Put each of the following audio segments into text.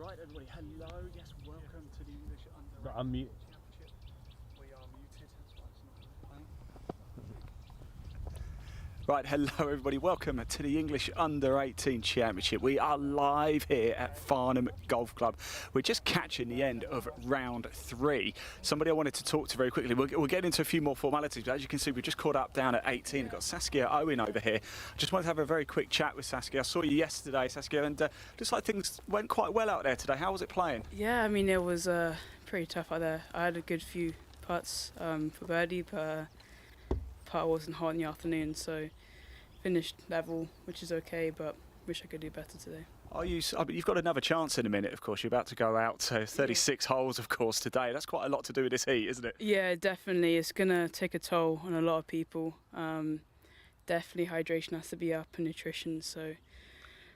Right, everybody, hello. Yes, welcome to the English But I'm mute. Championship. We are muted. That's why it's not playing. Right, hello everybody, welcome to the English Under-18 Championship. We are live here at Farnham Golf Club. We're just catching the end of round 3. Somebody I wanted to talk to very quickly, we'll get into a few more formalities, but as you can see we've just caught up down at 18. We've got Saskia Owen over here. Just wanted to have a very quick chat with Saskia. I saw you yesterday, Saskia, and looks like things went quite well out there today. How was it playing? Yeah, I mean it was pretty tough out there. I had a good few putts for birdie, but putt wasn't hot in the afternoon, so finished level, which is okay, but wish I could do better today. You've got another chance in a minute, of course. You're about to go out 36 holes, of course, today. That's quite a lot to do with this heat, isn't it? Yeah, definitely. It's going to take a toll on a lot of people. Definitely hydration has to be up and nutrition, so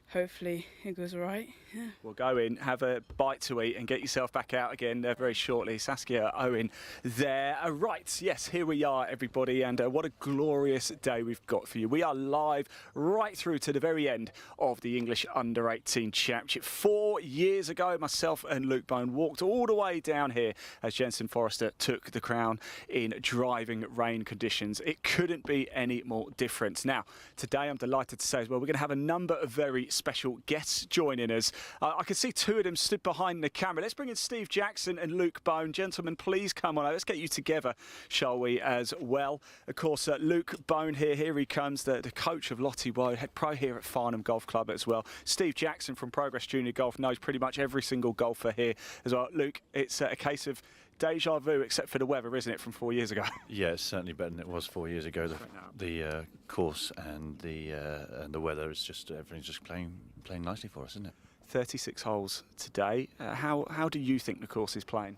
hopefully it goes all right. Yeah. We'll go in, have a bite to eat and get yourself back out again very shortly. Saskia Owen there. Right, yes, here we are, everybody, and what a glorious day we've got for you. We are live right through to the very end of the English Under-18 Championship. 4 years ago, myself and Luke Bone walked all the way down here as Jensen Forrester took the crown in driving rain conditions. It couldn't be any more different. Now, today I'm delighted to say as well, we're going to have a number of very special guests joining us. I can see two of them stood behind the camera. Let's bring in Steve Jackson and Luke Bone. Gentlemen, please come on. Let's get you together, shall we, as well. Of course, Luke Bone here he comes, the coach of Lottie Woe, head pro here at Farnham Golf Club as well. Steve Jackson from Progress Junior Golf knows pretty much every single golfer here as well. Luke, it's a case of deja vu, except for the weather, isn't it, from 4 years ago? Yeah, it's certainly better than it was 4 years ago. The course and the weather is just, everything's just playing nicely for us, isn't it? 36 holes today. How do you think the course is playing?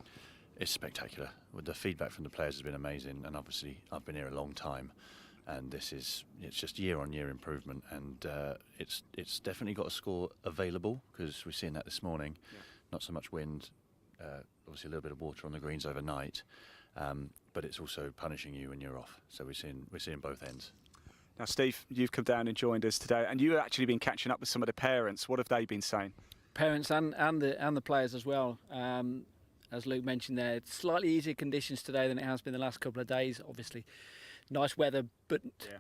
It's spectacular. With the feedback from the players has been amazing, and obviously I've been here a long time, and it's just year-on-year improvement, and it's definitely got a score available because we're seeing that this morning. Yeah. Not so much wind. Obviously a little bit of water on the greens overnight, but it's also punishing you when you're off. So we're seeing both ends. Now, Steve, you've come down and joined us today, and you've actually been catching up with some of the parents. What have they been saying? Parents and the players as well. As Luke mentioned there, it's slightly easier conditions today than it has been the last couple of days. Obviously, nice weather, but yeah,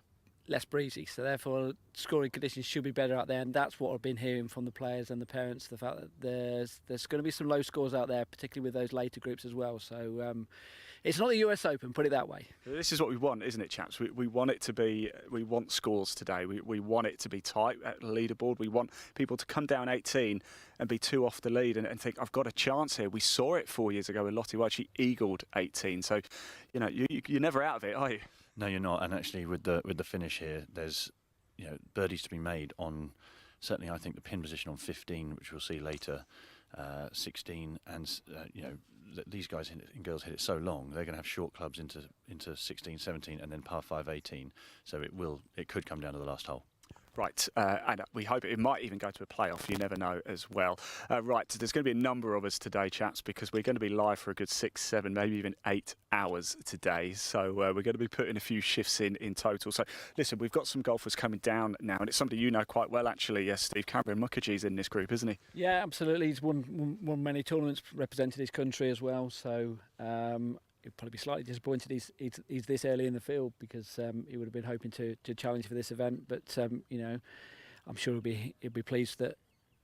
less breezy, so therefore scoring conditions should be better out there, and that's what I've been hearing from the players and the parents, the fact that there's going to be some low scores out there, particularly with those later groups as well. So it's not the US Open, put it that way. This is what we want, isn't it, chaps? We want it to be, we want scores today, we want it to be tight at the leaderboard. We want people to come down 18 and be 2 off the lead and think, I've got a chance here. We saw it 4 years ago when Lottie Woe, she eagled 18, so you know you're never out of it, are you? No, you're not. And actually, with the finish here, there's birdies to be made on. Certainly, I think the pin position on 15, which we'll see later, 16, and these guys and girls hit it so long, they're going to have short clubs into 16, 17, and then par 5, 18. So it could come down to the last hole. Right, and we hope it might even go to a playoff, you never know as well. Right, there's going to be a number of us today, chaps, because we're going to be live for a good 6, 7, maybe even 8 hours today. So we're going to be putting a few shifts in total. So listen, we've got some golfers coming down now, and it's somebody you know quite well, actually. Yes, Steve, Cameron Mukherjee's in this group, isn't he? Yeah, absolutely. He's won many tournaments, represented his country as well. So he'll probably be slightly disappointed he's this early in the field, because he would have been hoping to challenge for this event. But I'm sure he'll be pleased that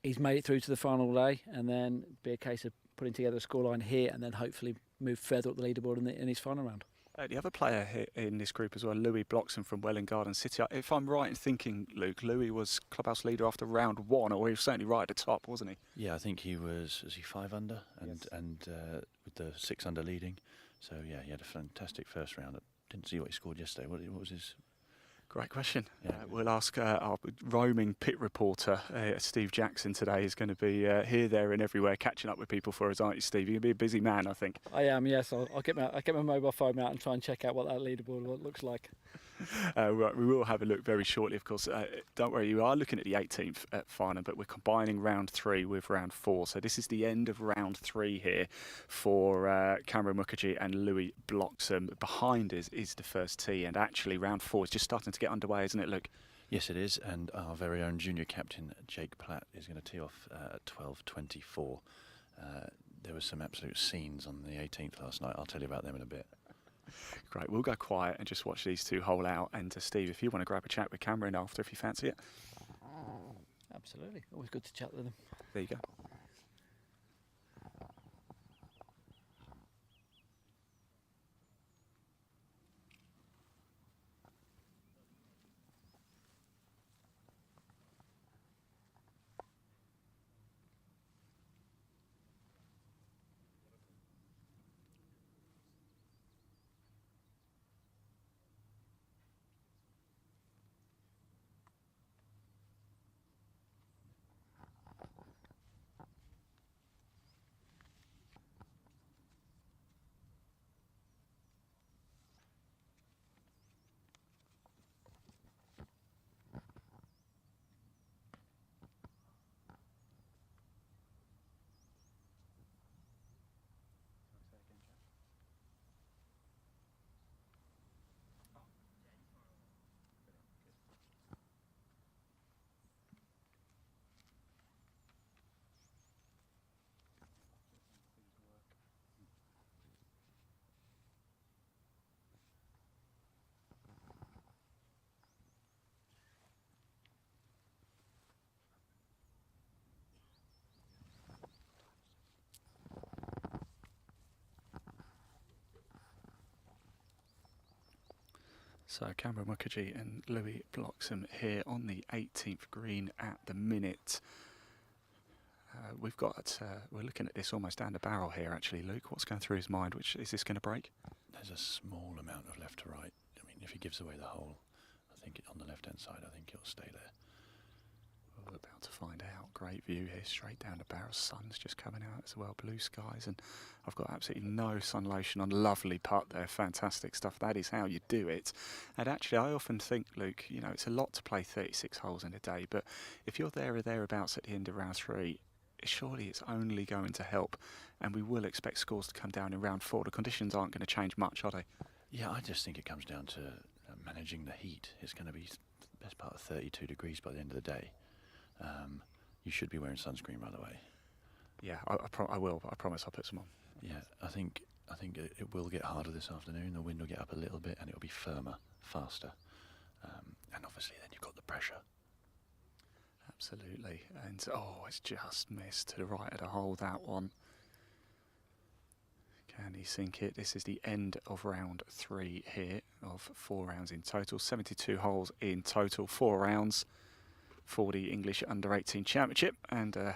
he's made it through to the final day, and then be a case of putting together a scoreline here, and then hopefully move further up the leaderboard in his final round. The other player here in this group as well, Louis Bloxham from Welwyn Garden City. If I'm right in thinking, Luke, Louis was clubhouse leader after round 1, or he was certainly right at the top, wasn't he? Yeah, I think he was he 5 under, yes, and with the 6 under leading. So yeah, he had a fantastic first round. I didn't see what he scored yesterday. What was his? Great question. Yeah. We'll ask our roaming pit reporter, Steve Jackson, today. He's going to be here, there and everywhere, catching up with people for us, aren't you, Steve? You're going to be a busy man, I think. I am, yes. I'll get my mobile phone out and try and check out what that leaderboard looks like. Right, we will have a look very shortly, of course. Don't worry, you are looking at the 18th at Farnham, but we're combining round 3 with round 4. So this is the end of round 3 here for Cameron Mukherjee and Louis Bloxham. Behind us is the first tee, and actually round 4 is just starting to get underway, isn't it, Luke? Yes, it is, and our very own junior captain Jake Platt is going to tee off at 12:24. There were some absolute scenes on the 18th last night. I'll tell you about them in a bit. Great, we'll go quiet and just watch these two hole out. And Steve, if you want to grab a chat with Cameron after, if you fancy it. Absolutely, always good to chat with them. There you go. So Cameron Mukherjee and Louis Bloxham here on the 18th green at the minute. We're looking at this almost down the barrel here actually, Luke. What's going through his mind? Which is this going to break? There's a small amount of left to right. I mean, if he gives away the hole, I think on the left-hand side, I think it'll stay there. We're about to find out. Great view here, straight down the barrel. Sun's just coming out as well, blue skies, and I've got absolutely no sun lotion on. Lovely putt there, fantastic stuff. That is how you do it. And actually, I often think, Luke, you know, it's a lot to play 36 holes in a day, but if you're there or thereabouts at the end of round 3, surely it's only going to help, and we will expect scores to come down in round 4. The conditions aren't going to change much, are they? Yeah, I just think it comes down to managing the heat. It's going to be the best part of 32 degrees by the end of the day. You should be wearing sunscreen, by the way. Yeah, I will, but I promise I'll put some on. Yeah, I think it will get harder this afternoon. The wind will get up a little bit, and it'll be firmer, faster, and obviously then you've got the pressure. Absolutely, and oh, it's just missed to the right of the hole, that one. Can he sink it? This is the end of round 3 here of 4 rounds in total. 72 holes in total, 4 rounds for the English U18 Championship, and a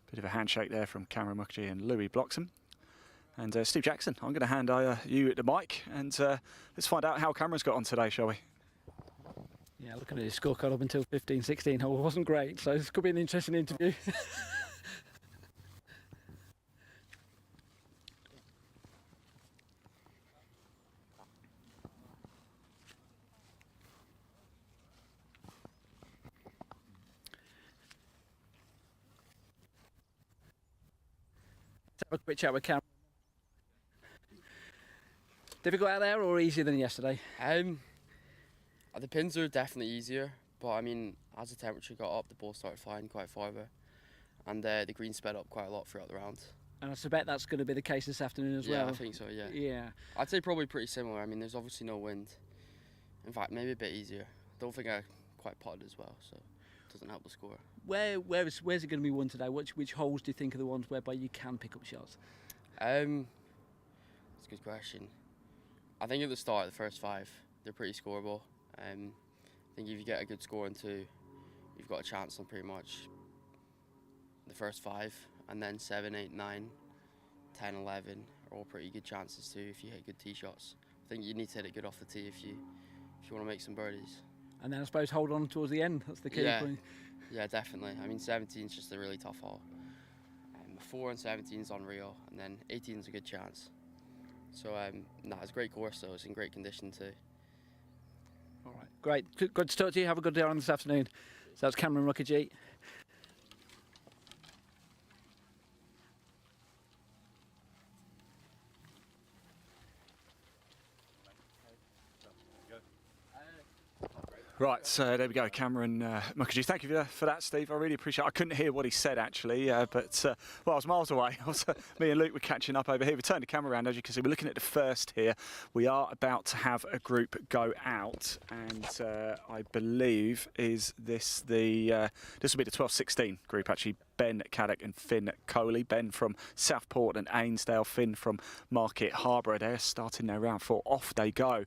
bit of a handshake there from Cameron Mukherjee and Louis Bloxham. And Steve Jackson, I'm going to hand you the mic, and let's find out how Cameron's got on today, shall we? Yeah, looking at his scorecard up until 15, 16 hole wasn't great, so this could be an interesting interview. Let's have a quick chat with Cameron. Difficult out there or easier than yesterday? The pins are definitely easier, but I mean, as the temperature got up, the ball started flying quite farther, and the green sped up quite a lot throughout the round. And I suspect that's going to be the case this afternoon as well. Yeah, I think so, yeah. Yeah. I'd say probably pretty similar. I mean, there's obviously no wind. In fact, maybe a bit easier. Don't think I quite putted as well, so it doesn't help the score. Where's it going to be won today? Which holes do you think are the ones whereby you can pick up shots? That's a good question. I think at the start, the first 5, they're pretty scoreable. I think if you get a good score in 2, you've got a chance on pretty much the first 5, and then 7, 8, 9, 10, 11 are all pretty good chances too if you hit good tee shots. I think you need to hit it good off the tee if you want to make some birdies. And then I suppose hold on towards the end. That's the key point. Yeah, definitely. I mean, 17 is just a really tough hole. 4 and 17 is unreal, and then 18 is a good chance. So, it's a great course, though. It's in great condition too. All right, great. Good to talk to you. Have a good day on this afternoon. So that's Cameron Mukherjee. Right, so there we go, Cameron Mukherjee. Thank you for that, Steve. I really appreciate it. I couldn't hear what he said, actually, but, well, I was miles away. Me and Luke were catching up over here. We turned the camera around, as you can see. We're looking at the first here. We are about to have a group go out, and I believe this will be the 12-16 group, actually. Ben Caddock and Finn Coley. Ben from Southport and Ainsdale. Finn from Market Harborough. They're starting their round 4. Off they go.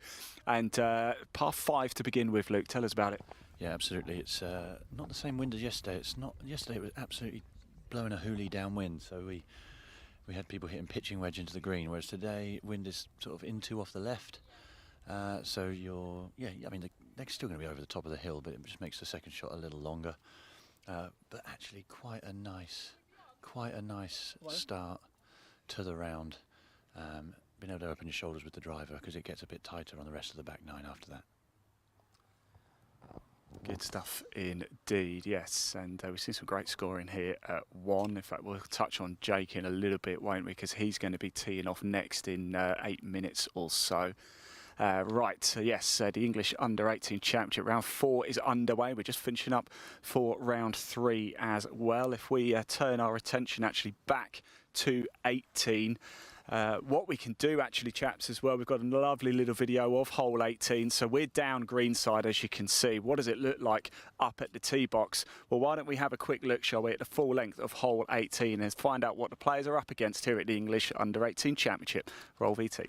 And par 5 to begin with, Luke. Tell us about it. Yeah, absolutely. It's not the same wind as yesterday. It's not. Yesterday it was absolutely blowing a hoolie downwind, so we had people hitting pitching wedge into the green, whereas today wind is sort of in 2 off the left. So I mean, the leg's still going to be over the top of the hill, but it just makes the second shot a little longer. But actually quite a nice start to the round. Being able to open your shoulders with the driver, because it gets a bit tighter on the rest of the back 9 after that. Good stuff indeed, yes. And we've seen some great scoring here at 1. In fact, we'll touch on Jake in a little bit, won't we? Because he's going to be teeing off next in 8 minutes or so. Right, so yes, the English Under-18 Championship round 4 is underway. We're just finishing up for round 3 as well. If we turn our attention actually back to 18, what we can do actually, chaps, as well, we've got a lovely little video of hole 18. So we're down greenside, as you can see. What does it look like up at the tee box? Well, why don't we have a quick look, shall we, at the full length of hole 18 and find out what the players are up against here at the English Under-18 Championship. Roll VT.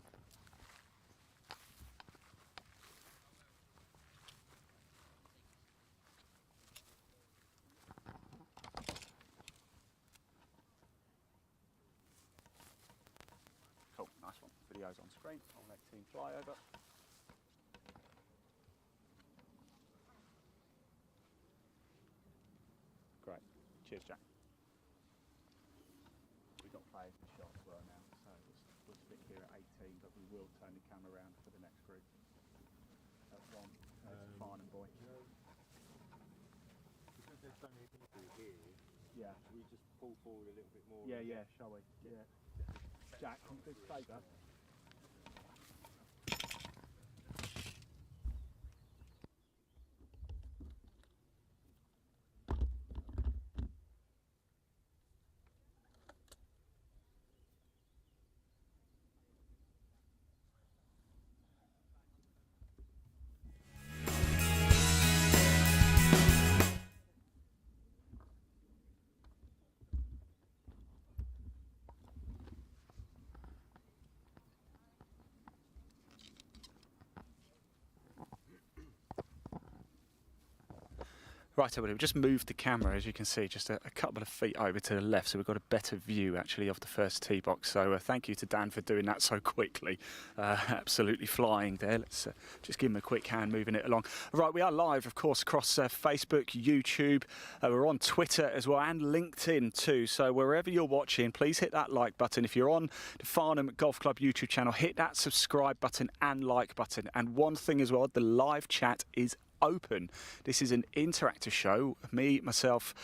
Cool, nice one. Video's on screen. Hole 18 flyover. Great. Cheers, Jack. We've got players in shot as well now, so we'll stick here at 18, but we will turn the camera around for the next group. At 1, there's a Farnham boy. Because there's so many people here, Yeah. should we just pull forward a little bit more? Yeah, shall we? Yeah. Jack, can you do us a favour? Right, everybody, we've just moved the camera, as you can see, just a couple of feet over to the left, so we've got a better view, actually, of the first tee box. So thank you to Dan for doing that so quickly. Absolutely flying there. Let's just give him a quick hand moving it along. Right, we are live, of course, across Facebook, YouTube. We're on Twitter as well, and LinkedIn too. So wherever you're watching, please hit that like button. If you're on the Farnham Golf Club YouTube channel, hit that subscribe button and like button. And one thing as well, the live chat is open. This is an interactive show. Me, myself,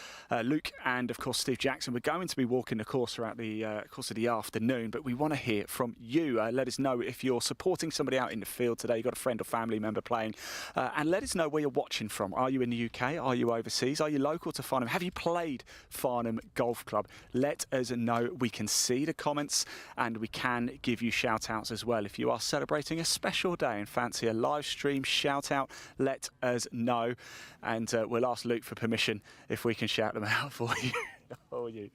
Luke, and of course Steve Jackson. We're going to be walking the course throughout the course of the afternoon, but we want to hear from you. Let us know if you're supporting somebody out in the field today. You've got a friend or family member playing, and let us know where you're watching from. Are you in the UK? Are you overseas? Are you local to Farnham? Have you played Farnham Golf Club? Let us know. We can see the comments and we can give you shout outs as well. If you are celebrating a special day and fancy a live stream shout out, let us know, and we'll ask Luke for permission if we can shout them out for you.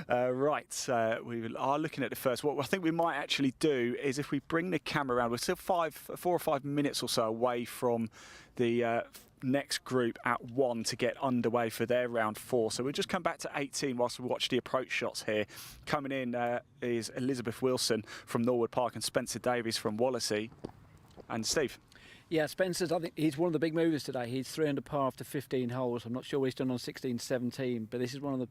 Right, we are looking at the first. What I think we might actually do is, if we bring the camera around, we're still 4 or 5 minutes or so away from the next group at 1 to get underway for their round 4. So we'll just come back to 18 whilst we watch the approach shots here. Coming in is Elizabeth Wilson from Norwood Park and Spencer Davies from Wallasey. And Steve. Yeah, Spencer's, I think he's one of the big movers today. He's 3 under par after 15 holes. I'm not sure what he's done on 16, 17, but this is one of the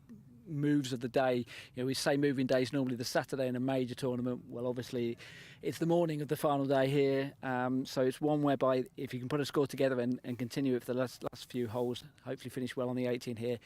moves of the day. You know, we say moving days normally the Saturday in a major tournament. Well, obviously, it's the morning of the final day here. So it's one whereby if you can put a score together and continue it for the last few holes, hopefully finish well on the 18 here,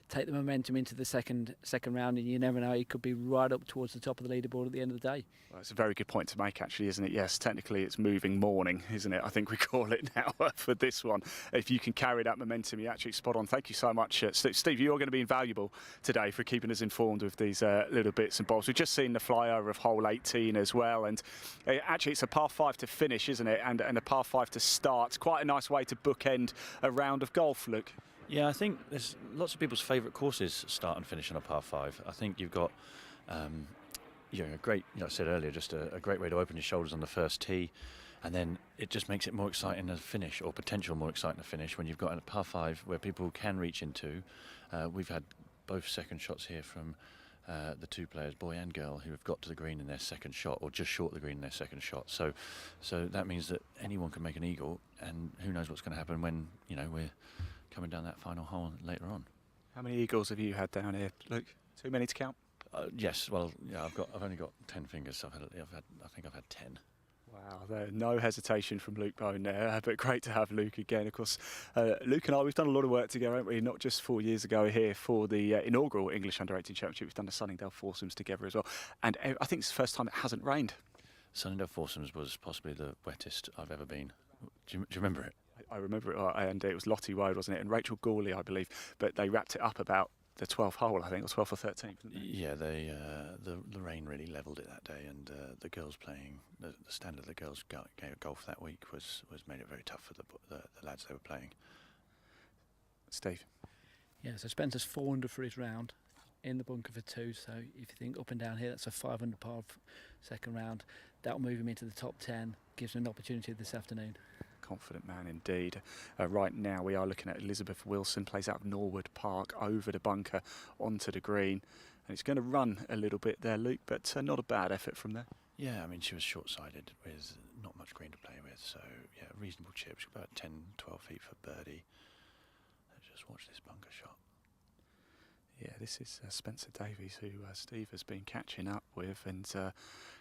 take the momentum into the second round, and you never know, he could be right up towards the top of the leaderboard at the end of the day. Well, it's a very good point to make, actually, isn't it? Yes, technically it's moving morning, isn't it? I think we call it now for this one. If you can carry that momentum, you're actually spot on. Thank you so much, Steve. You're going to be invaluable today for keeping us informed with these little bits and bobs. We've just seen the flyover of hole 18 as well, and actually it's a par 5 to finish, isn't it? And a par 5 to start. Quite a nice way to bookend a round of golf, Luke. Yeah, I think there's lots of people's favourite courses start and finish on a par 5. I think you've got a great, I said earlier, just a great way to open your shoulders on the first tee, and then it just makes it more exciting to finish, or potential more exciting to finish, when you've got a par 5 where people can reach into. We've had both second shots here from the two players, boy and girl, who have got to the green in their second shot, or just short of the green in their second shot. So that means that anyone can make an eagle, and who knows what's going to happen when we're coming down that final hole later on. How many eagles have you had down here, Luke? Too many to count? Yes. Well, yeah. I've only got 10 fingers. I think I've had 10. Wow, no hesitation from Luke Bone there, but great to have Luke again. Of course, Luke and I, we've done a lot of work together, haven't we? Not just 4 years ago here for the inaugural English U18 Championship. We've done the Sunningdale foursomes together as well, and I think it's the first time it hasn't rained. Sunningdale foursomes was possibly the wettest I've ever been. Do you remember it? I remember it, and it was Lottie Woad, wasn't it? And Rachel Gawley, I believe, but they wrapped it up about the 12th hole, I think, or 12th or 13th. Yeah, the rain really levelled it that day, and the girls playing, the standard of the girls golf that week was made it very tough for the lads they were playing. Steve? Yeah, so Spencer's 400 for his round, in the bunker for 2, so if you think up and down here, that's a 500 par second round. That'll move him into the top 10, gives him an opportunity this afternoon. Confident man indeed. Right now we are looking at Elizabeth Wilson, plays out of Norwood Park, over the bunker onto the green, and it's going to run a little bit there, Luke, but not a bad effort from there. Yeah, I mean, she was short-sided with not much green to play with, so yeah, reasonable chip. She's about 10, 12 feet for birdie. Let's just watch this bunker shot. Yeah, this is Spencer Davies, who Steve has been catching up with, and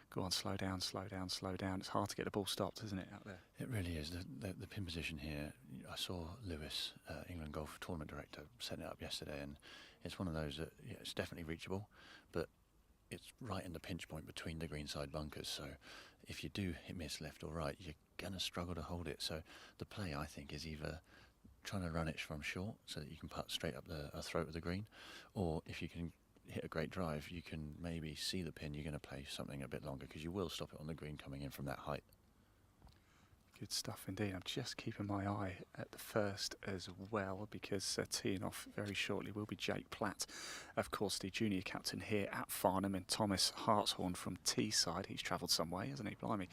go on, slow down, slow down, slow down. It's hard to get the ball stopped, isn't it, out there? It really is. The pin position here, I saw Lewis, England Golf Tournament Director, setting it up yesterday, and it's one of those that it's definitely reachable, but it's right in the pinch point between the greenside bunkers, so if you do miss left or right, you're going to struggle to hold it. So the play, I think, is either trying to run it from short so that you can putt straight up the throat of the green, or if you can hit a great drive, you can maybe see the pin, you're going to play something a bit longer, because you will stop it on the green coming in from that height. Good stuff indeed. I'm just keeping my eye at the first as well, because teeing off very shortly will be Jake Platt, of course, the junior captain here at Farnham, and Thomas Hartshorn from Teesside. He's travelled some way, hasn't he? Blimey.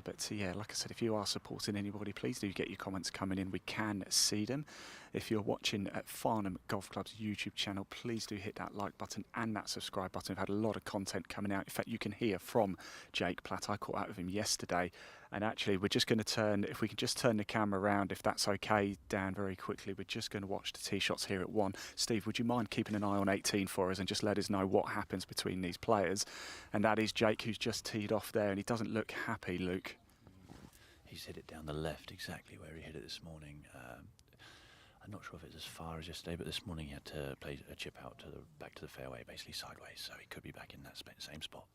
But yeah, like I said, if you are supporting anybody, please do get your comments coming in. We can see them. If you're watching at Farnham Golf Club's YouTube channel, please do hit that like button and that subscribe button. We've had a lot of content coming out. In fact, you can hear from Jake Platt. I caught out with him yesterday. And actually, we're just going to turn, if we can just turn the camera around, if that's okay, Dan, very quickly. We're just going to watch the tee shots here at 1. Steve, would you mind keeping an eye on 18 for us and just let us know what happens between these players? And that is Jake, who's just teed off there, and he doesn't look happy, Luke. He's hit it down the left, exactly where he hit it this morning. I'm not sure if it's as far as yesterday, but this morning he had to play a chip out back to the fairway, basically sideways, so he could be back in that same spot.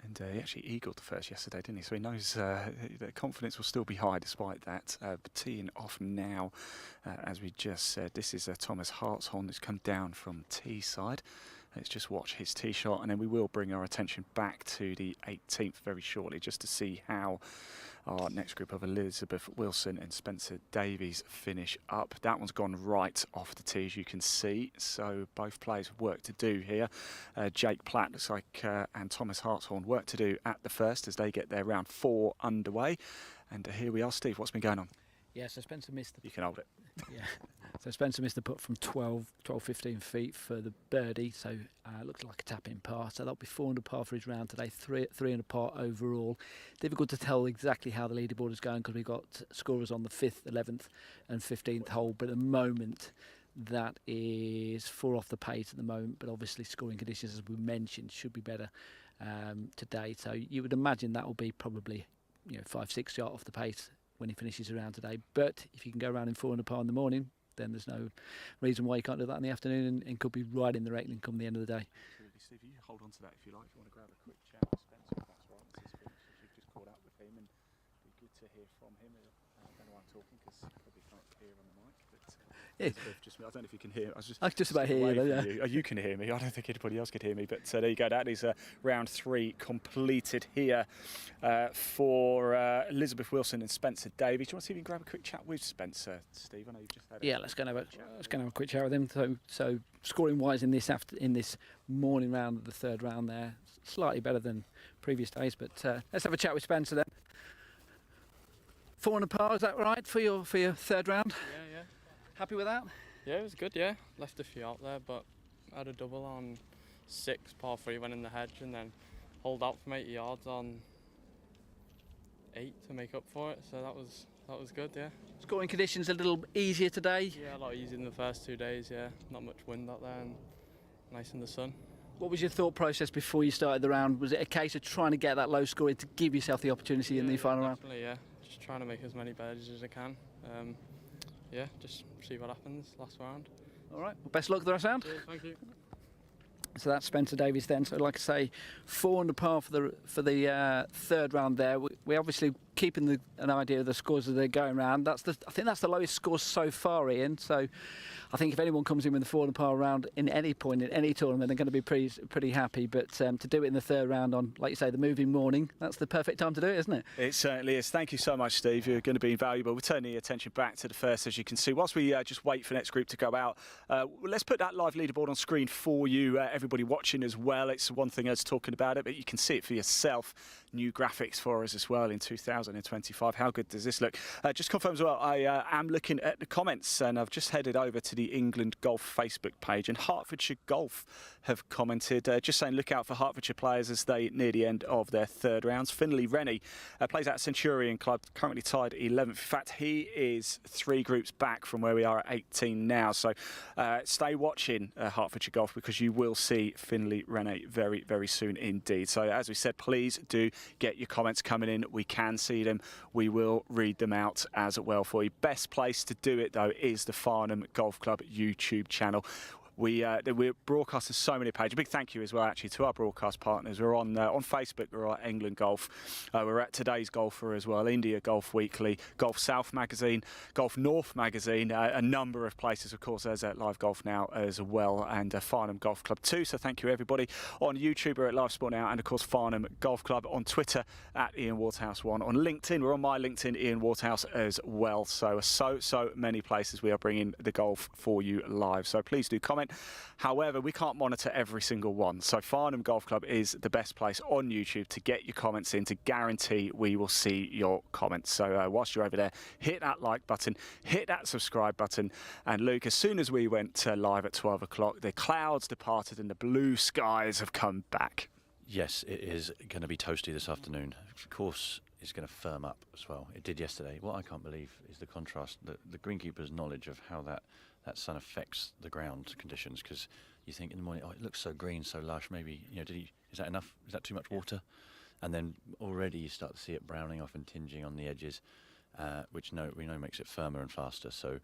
And he actually eagled the first yesterday, didn't he? So he knows the confidence will still be high despite that. But teeing off now, as we just said, this is Thomas Hartshorn who's come down from Teesside. Let's just watch his tee shot, and then we will bring our attention back to the 18th very shortly, just to see how our next group of Elizabeth Wilson and Spencer Davies finish up. That one's gone right off the tee, as you can see. So both players have work to do here. Jake Platt looks like and Thomas Hartshorn work to do at the first as they get their round 4 underway. And here we are, Steve. What's been going on? Yeah, so Spencer missed the... You can hold it. Yeah. So Spencer missed the putt from 15 feet for the birdie, so looks like a tap-in par. So that'll be 400 par for his round today, 300 par overall. Difficult to tell exactly how the leaderboard is going because we've got scorers on the 5th, 11th and 15th hole, but at the moment that is 4 off the pace at the moment, but obviously scoring conditions, as we mentioned, should be better today. So you would imagine that will be probably 5-6 yards off the pace when he finishes around today. But if you can go around in 400 par in the morning, then there's no reason why you can't do that in the afternoon and could be right in the reckoning come the end of the day. Absolutely, Steve. You hold on to that if you like. If you want to grab a quick chat with Spencer, if that's right. This is Finch, if you've just caught up with him, and it'd be good to hear from him. I don't know why I'm talking because you probably can't hear on the mic, but I don't know if you can hear. I was just about hear you, yeah. Oh, you can hear me. I don't think anybody else could hear me, but there you go. That is round 3 completed here for Elizabeth Wilson and Spencer Davies. Do you want to see if you can grab a quick chat with Spencer, Steve? I know you've just had let's go and have a quick chat with him. So scoring wise in this morning round of the third round there, slightly better than previous days, but let's have a chat with Spencer then. 4 under par, is that right for your third round? Yeah. Happy with that? Yeah, it was good, yeah. Left a few out there, but had a double on 6, par 3, went in the hedge, and then holed out from 80 yards on 8 to make up for it, so that was good, yeah. Scoring conditions a little easier today? Yeah, a lot easier than the first 2 days, yeah. Not much wind out there and nice in the sun. What was your thought process before you started the round? Was it a case of trying to get that low score in to give yourself the opportunity in the final round? Definitely, yeah. Just trying to make as many birdies as I can. Just see what happens last round. All right, well, best luck with the rest round. Cheers, thank you. So that's Spencer Davies then. So like I say, 4 under par for the third round there. We obviously keeping an idea of the scores as they're going round. I think that's the lowest score so far, Ian. So I think if anyone comes in with a 4 under par round in any point in any tournament, they're going to be pretty happy. But to do it in the third round on, like you say, the moving morning, that's the perfect time to do it, isn't it? It certainly is. Thank you so much, Steve. You're going to be invaluable. We're turning your attention back to the first, as you can see. Whilst we just wait for the next group to go out, let's put that live leaderboard on screen for you, everybody watching as well. It's one thing us talking about it, but you can see it for yourself. New graphics for us as well in 2025. How good does this look? Just confirm as well, I am looking at the comments, and I've just headed over to the England Golf Facebook page, and Hertfordshire Golf have commented, just saying look out for Hertfordshire players as they near the end of their third rounds. Finley Rennie plays at Centurion Club, currently tied 11th. In fact, he is 3 groups back from where we are at 18 now. So stay watching Hertfordshire Golf, because you will see Finley Rennie very, very soon indeed. So as we said, please do get your comments coming in. We can see them. We will read them out as well for you. Best place to do it, though, is the Farnham Golf Club YouTube channel. We're broadcasting so many pages. A big thank you as well, actually, to our broadcast partners. We're on Facebook. We're at England Golf. We're at Today's Golfer as well, India Golf Weekly, Golf South Magazine, Golf North Magazine, a number of places. Of course, there's Live Golf Now as well, and Farnham Golf Club too. So thank you, everybody. On YouTube, we're at Live Sport Now, and of course, Farnham Golf Club. On Twitter, at Ian Waterhouse1. On LinkedIn, we're on my LinkedIn, Ian Waterhouse as well. So many places we are bringing the golf for you live. So please do comment. However, we can't monitor every single one. So Farnham Golf Club is the best place on YouTube to get your comments in, to guarantee we will see your comments. So whilst you're over there, hit that like button, hit that subscribe button. And Luke, as soon as we went live at 12 o'clock, the clouds departed and the blue skies have come back. Yes, it is going to be toasty this afternoon. Of course, it's going to firm up as well. It did yesterday. What I can't believe is the contrast, the greenkeeper's knowledge of how that sun affects the ground conditions, because you think in the morning, oh, it looks so green, so lush, maybe, is that enough? Is that too much water? And then already you start to see it browning off and tinging on the edges, which we know makes it firmer and faster, so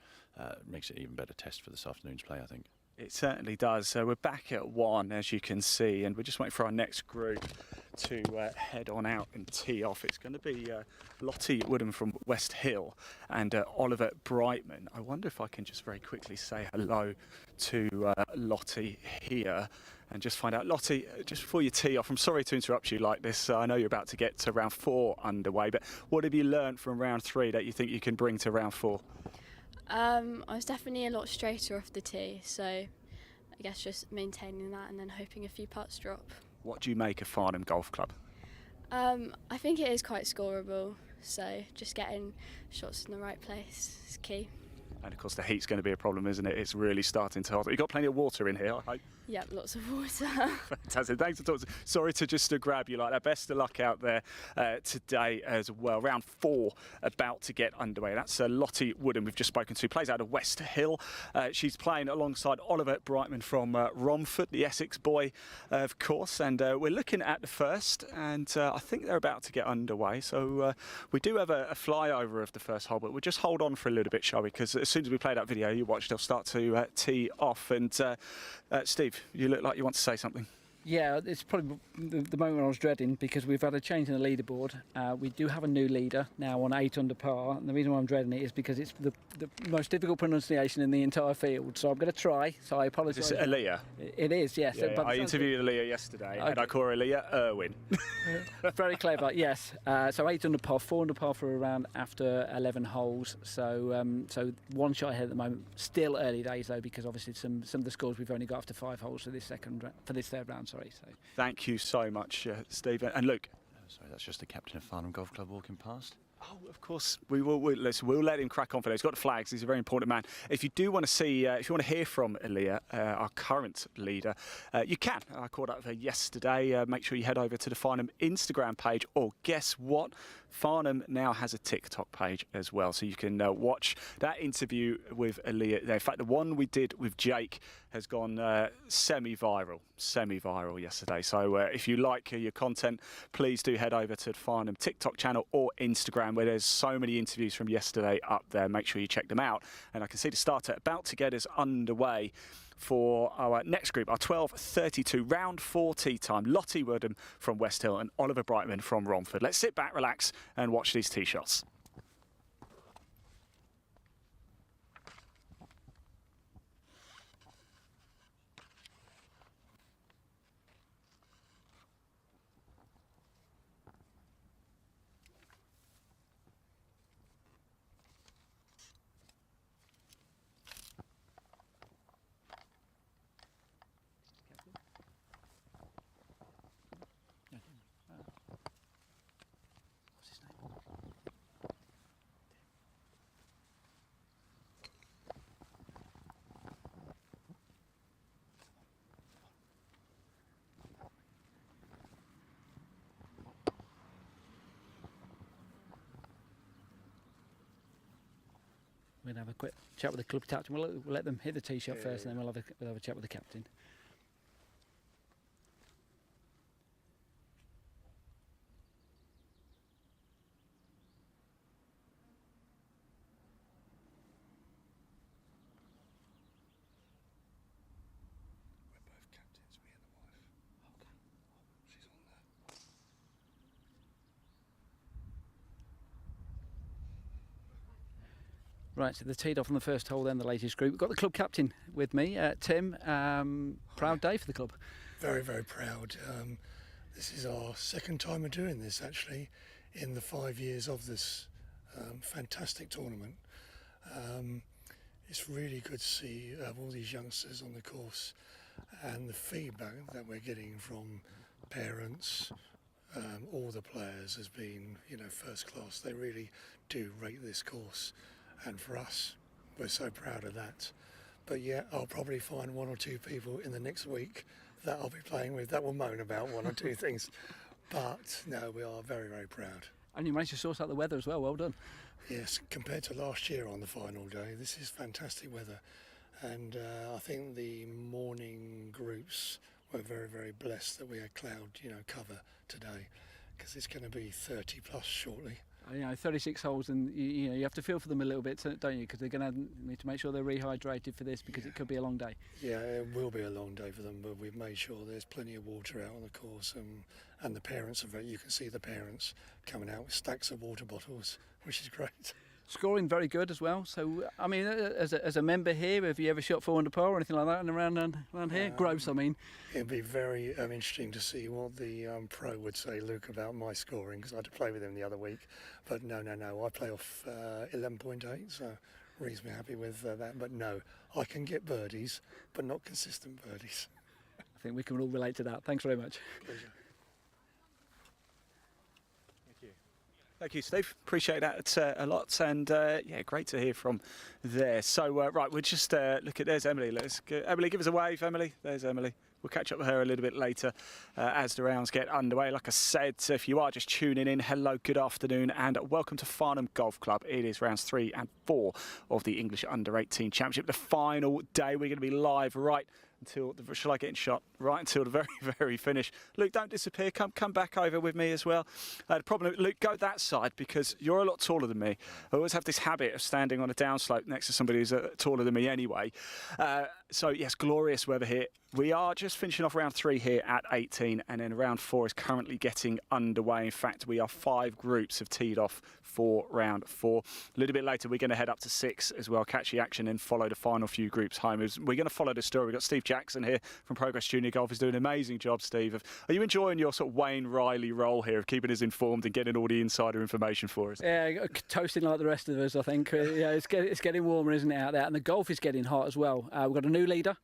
makes it an even better test for this afternoon's play, I think. It certainly does. So we're back at 1, as you can see, and we're just waiting for our next group to head on out and tee off. It's going to be Lottie Woodham from West Hill and Oliver Brightman. I wonder if I can just very quickly say hello to Lottie here and just find out. Lottie, just before you tee off, I'm sorry to interrupt you like this. I know you're about to get to round 4 underway, but what have you learned from round 3 that you think you can bring to round 4? I was definitely a lot straighter off the tee, so I guess just maintaining that and then hoping a few putts drop. What do you make of Farnham Golf Club? I think it is quite scoreable, so just getting shots in the right place is key. And of course the heat's going to be a problem, isn't it? It's really starting to hot. You've got plenty of water in here, I hope. Yeah, lots of water. Fantastic. Thanks for talking. Sorry to just grab you like that. Best of luck out there today as well. Round 4 about to get underway. That's Lottie Wooden we've just spoken to. Plays out of West Hill. She's playing alongside Oliver Brightman from Romford, the Essex boy, of course. And we're looking at the first, and I think they're about to get underway. So we do have a flyover of the first hole, but we'll just hold on for a little bit, shall we? Because as soon as we play that video you watch, they'll start to tee off. And Steve, you look like you want to say something. Yeah, it's probably the moment I was dreading, because we've had a change in the leaderboard. We do have a new leader now on 8 under par, and the reason why I'm dreading it is because it's the most difficult pronunciation in the entire field. So I'm going to try. So I apologise. Is it Aaliyah? It is, yes. Yeah, I interviewed Aaliyah yesterday, and I call her Aaliyah Irwin. Very clever, yes. So 8 under par, 4 under par for a round after 11 holes. So so 1 shot ahead at the moment. Still early days though, because obviously some of the scores we've only got after 5 holes for this third round. Sorry. So. Thank you so much, Steve and Luke. Sorry, that's just the captain of Farnham Golf Club walking past. Oh, of course. We'll let him crack on for those. He's got the flags. He's a very important man. If you do want to see, if you want to hear from Aaliyah, our current leader, you can. I caught up with her yesterday. Make sure you head over to the Farnham Instagram page. Or guess what? Farnham now has a TikTok page as well, so you can watch that interview with Aaliyah. In fact, the one we did with Jake has gone semi-viral yesterday. So if you like your content, please do head over to the Farnham TikTok channel or Instagram, where there's so many interviews from yesterday up there. Make sure you check them out. And I can see the starter about to get us underway for our next group, our 12:32 round 4 tee time. Lottie Wooden from West Hill and Oliver Brightman from Romford. Let's sit back, relax, and watch these tee shots. We're going to have a quick chat with the club captain. We'll let them hit the tee shot first, and then we'll have a chat with the captain. Right, so they're teed off on the first hole then, the latest group. We've got the club captain with me, Tim. Proud day for the club. Very, very proud. This is our second time of doing this, actually, in the 5 years of this fantastic tournament. It's really good to see all these youngsters on the course, and the feedback that we're getting from parents, all the players has been, first class. They really do rate this course. And for us, we're so proud of that. But yeah, I'll probably find 1 or 2 people in the next week that I'll be playing with that will moan about 1 or 2 things. But no, we are very, very proud. And you managed to sort out the weather as well. Well done. Yes, compared to last year on the final day, this is fantastic weather. And I think the morning groups were very, very blessed that we had cloud, cover today, because it's going to be 30 plus shortly. 36 holes, and you have to feel for them a little bit, don't you? Because they're going to need to make sure they're rehydrated for this, because it could be a long day. Yeah, it will be a long day for them, but we've made sure there's plenty of water out on the course, and the parents are you can see the parents coming out with stacks of water bottles, which is great. Scoring very good as well. So, I mean, as a member here, have you ever shot 4 under par or anything like that and around here? Gross, I mean. It'd be very interesting to see what the pro would say, Luke, about my scoring, because I had to play with him the other week. But no, I play off 11.8, so reasonably happy with that. But no, I can get birdies, but not consistent birdies. I think we can all relate to that. Thanks very much. Pleasure. Thank you. Thank you, Steve. Appreciate that a lot, and yeah, great to hear from there. So, right, we'll just look at. There's Emily. Let's go. Emily, give us a wave, Emily. There's Emily. We'll catch up with her a little bit later as the rounds get underway. Like I said, if you are just tuning in, hello, good afternoon, and welcome to Farnham Golf Club. It is rounds 3 and 4 of the English U18 Championship, the final day. We're going to be live right until shall I get in shot? Right until the very, very finish. Luke, don't disappear. Come back over with me as well. The problem, Luke, go that side because you're a lot taller than me. I always have this habit of standing on a downslope next to somebody who's taller than me anyway. So yes, glorious weather here. We are just finishing off round 3 here at 18, and then round 4 is currently getting underway. In fact, we are 5 groups have teed off for round 4. A little bit later, we're going to head up to 6 as well, catch the action, and follow the final few groups home. We're going to follow the story. We've got Steve Jackson here from Progress Junior Golf. He's doing an amazing job, Steve. Are you enjoying your sort of Wayne Riley role here of keeping us informed and getting all the insider information for us? Yeah, toasting like the rest of us, I think. Yeah, it's getting warmer, isn't it, out there? And the golf is getting hot as well. We've got a new leader.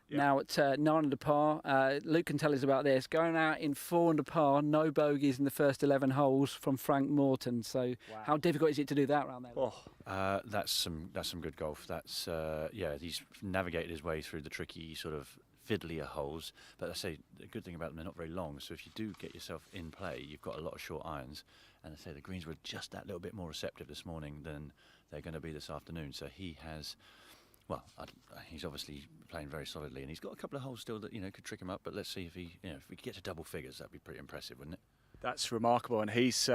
Yep. Now at 9 under par. Luke can tell us about this. Going out in 4 under par, no bogeys in the first 11 holes from Frank Morton. So wow. How difficult is it to do that round there? Oh. That's some good golf. That's yeah, he's navigated his way through the tricky sort of fiddlier holes. But I say the good thing about them, they're not very long. So if you do get yourself in play, you've got a lot of short irons. And I say the greens were just that little bit more receptive this morning than they're going to be this afternoon. So he has. Well, he's obviously playing very solidly, and he's got a couple of holes still that could trick him up. But let's see if if we could get to double figures, that'd be pretty impressive, wouldn't it? That's remarkable, and he's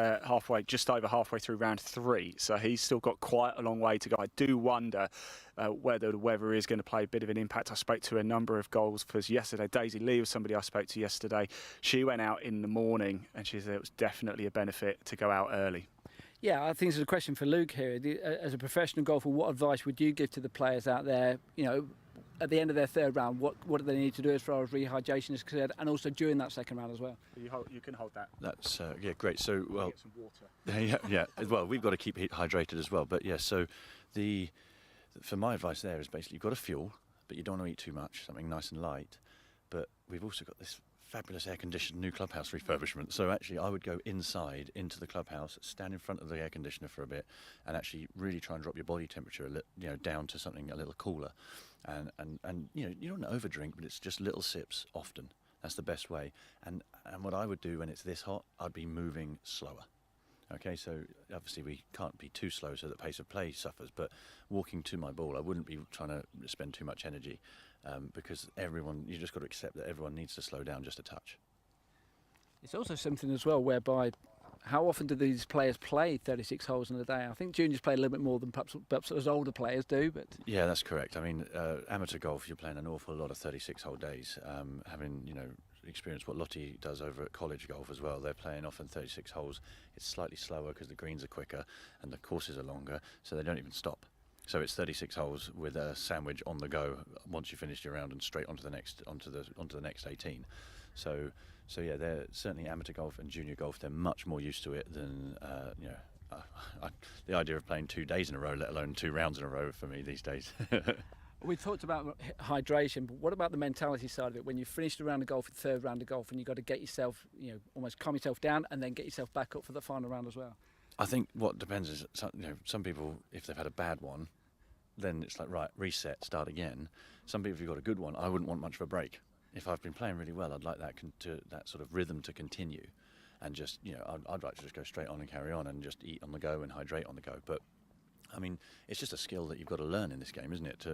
just over halfway through round 3, so he's still got quite a long way to go. I do wonder whether the weather is going to play a bit of an impact. I spoke to a number of golfers yesterday. Daisy Lee was somebody I spoke to yesterday. She went out in the morning, and she said it was definitely a benefit to go out early. Yeah, I think this is a question for Luke here. As a professional golfer, what advice would you give to the players out there, at the end of their third round, what do they need to do as far as rehydration is concerned, and also during that second round as well? You can hold that. That's, yeah, great. So, well, get some water. yeah. Well, we've got to keep hydrated as well. But, yeah, so for my advice there is basically you've got to fuel, but you don't want to eat too much, something nice and light. But we've also got this fabulous air-conditioned new clubhouse refurbishment. So actually I would go inside into the clubhouse, stand in front of the air conditioner for a bit, and actually really try and drop your body temperature down to something a little cooler. And you don't want to overdrink, but it's just little sips often. That's the best way. And what I would do when it's this hot, I'd be moving slower. Okay, so obviously we can't be too slow so the pace of play suffers, but walking to my ball, I wouldn't be trying to spend too much energy because you just got to accept that everyone needs to slow down just a touch. It's also something as well whereby how often do these players play 36 holes in a day? I think juniors play a little bit more than perhaps as older players do. But yeah, that's correct. I mean, amateur golf, you're playing an awful lot of 36-hole days. Having experienced what Lottie does over at college golf as well, they're playing often 36 holes. It's slightly slower because the greens are quicker and the courses are longer, so they don't even stop. So it's 36 holes with a sandwich on the go once you finish your round and straight onto the next 18. So yeah, they're certainly amateur golf and junior golf. They're much more used to it than the idea of playing 2 days in a row, let alone 2 rounds in a row for me these days. We talked about hydration, but what about the mentality side of it? When you've finished a round of golf, the third round of golf, and you've got to get yourself, almost calm yourself down and then get yourself back up for the final round as well. I think what depends is, some people, if they've had a bad one, then it's like, right, reset, start again. Some people, if you've got a good one, I wouldn't want much of a break. If I've been playing really well, I'd like that sort of rhythm to continue, and just I'd like to just go straight on and carry on and just eat on the go and hydrate on the go. But I mean, it's just a skill that you've got to learn in this game, isn't it?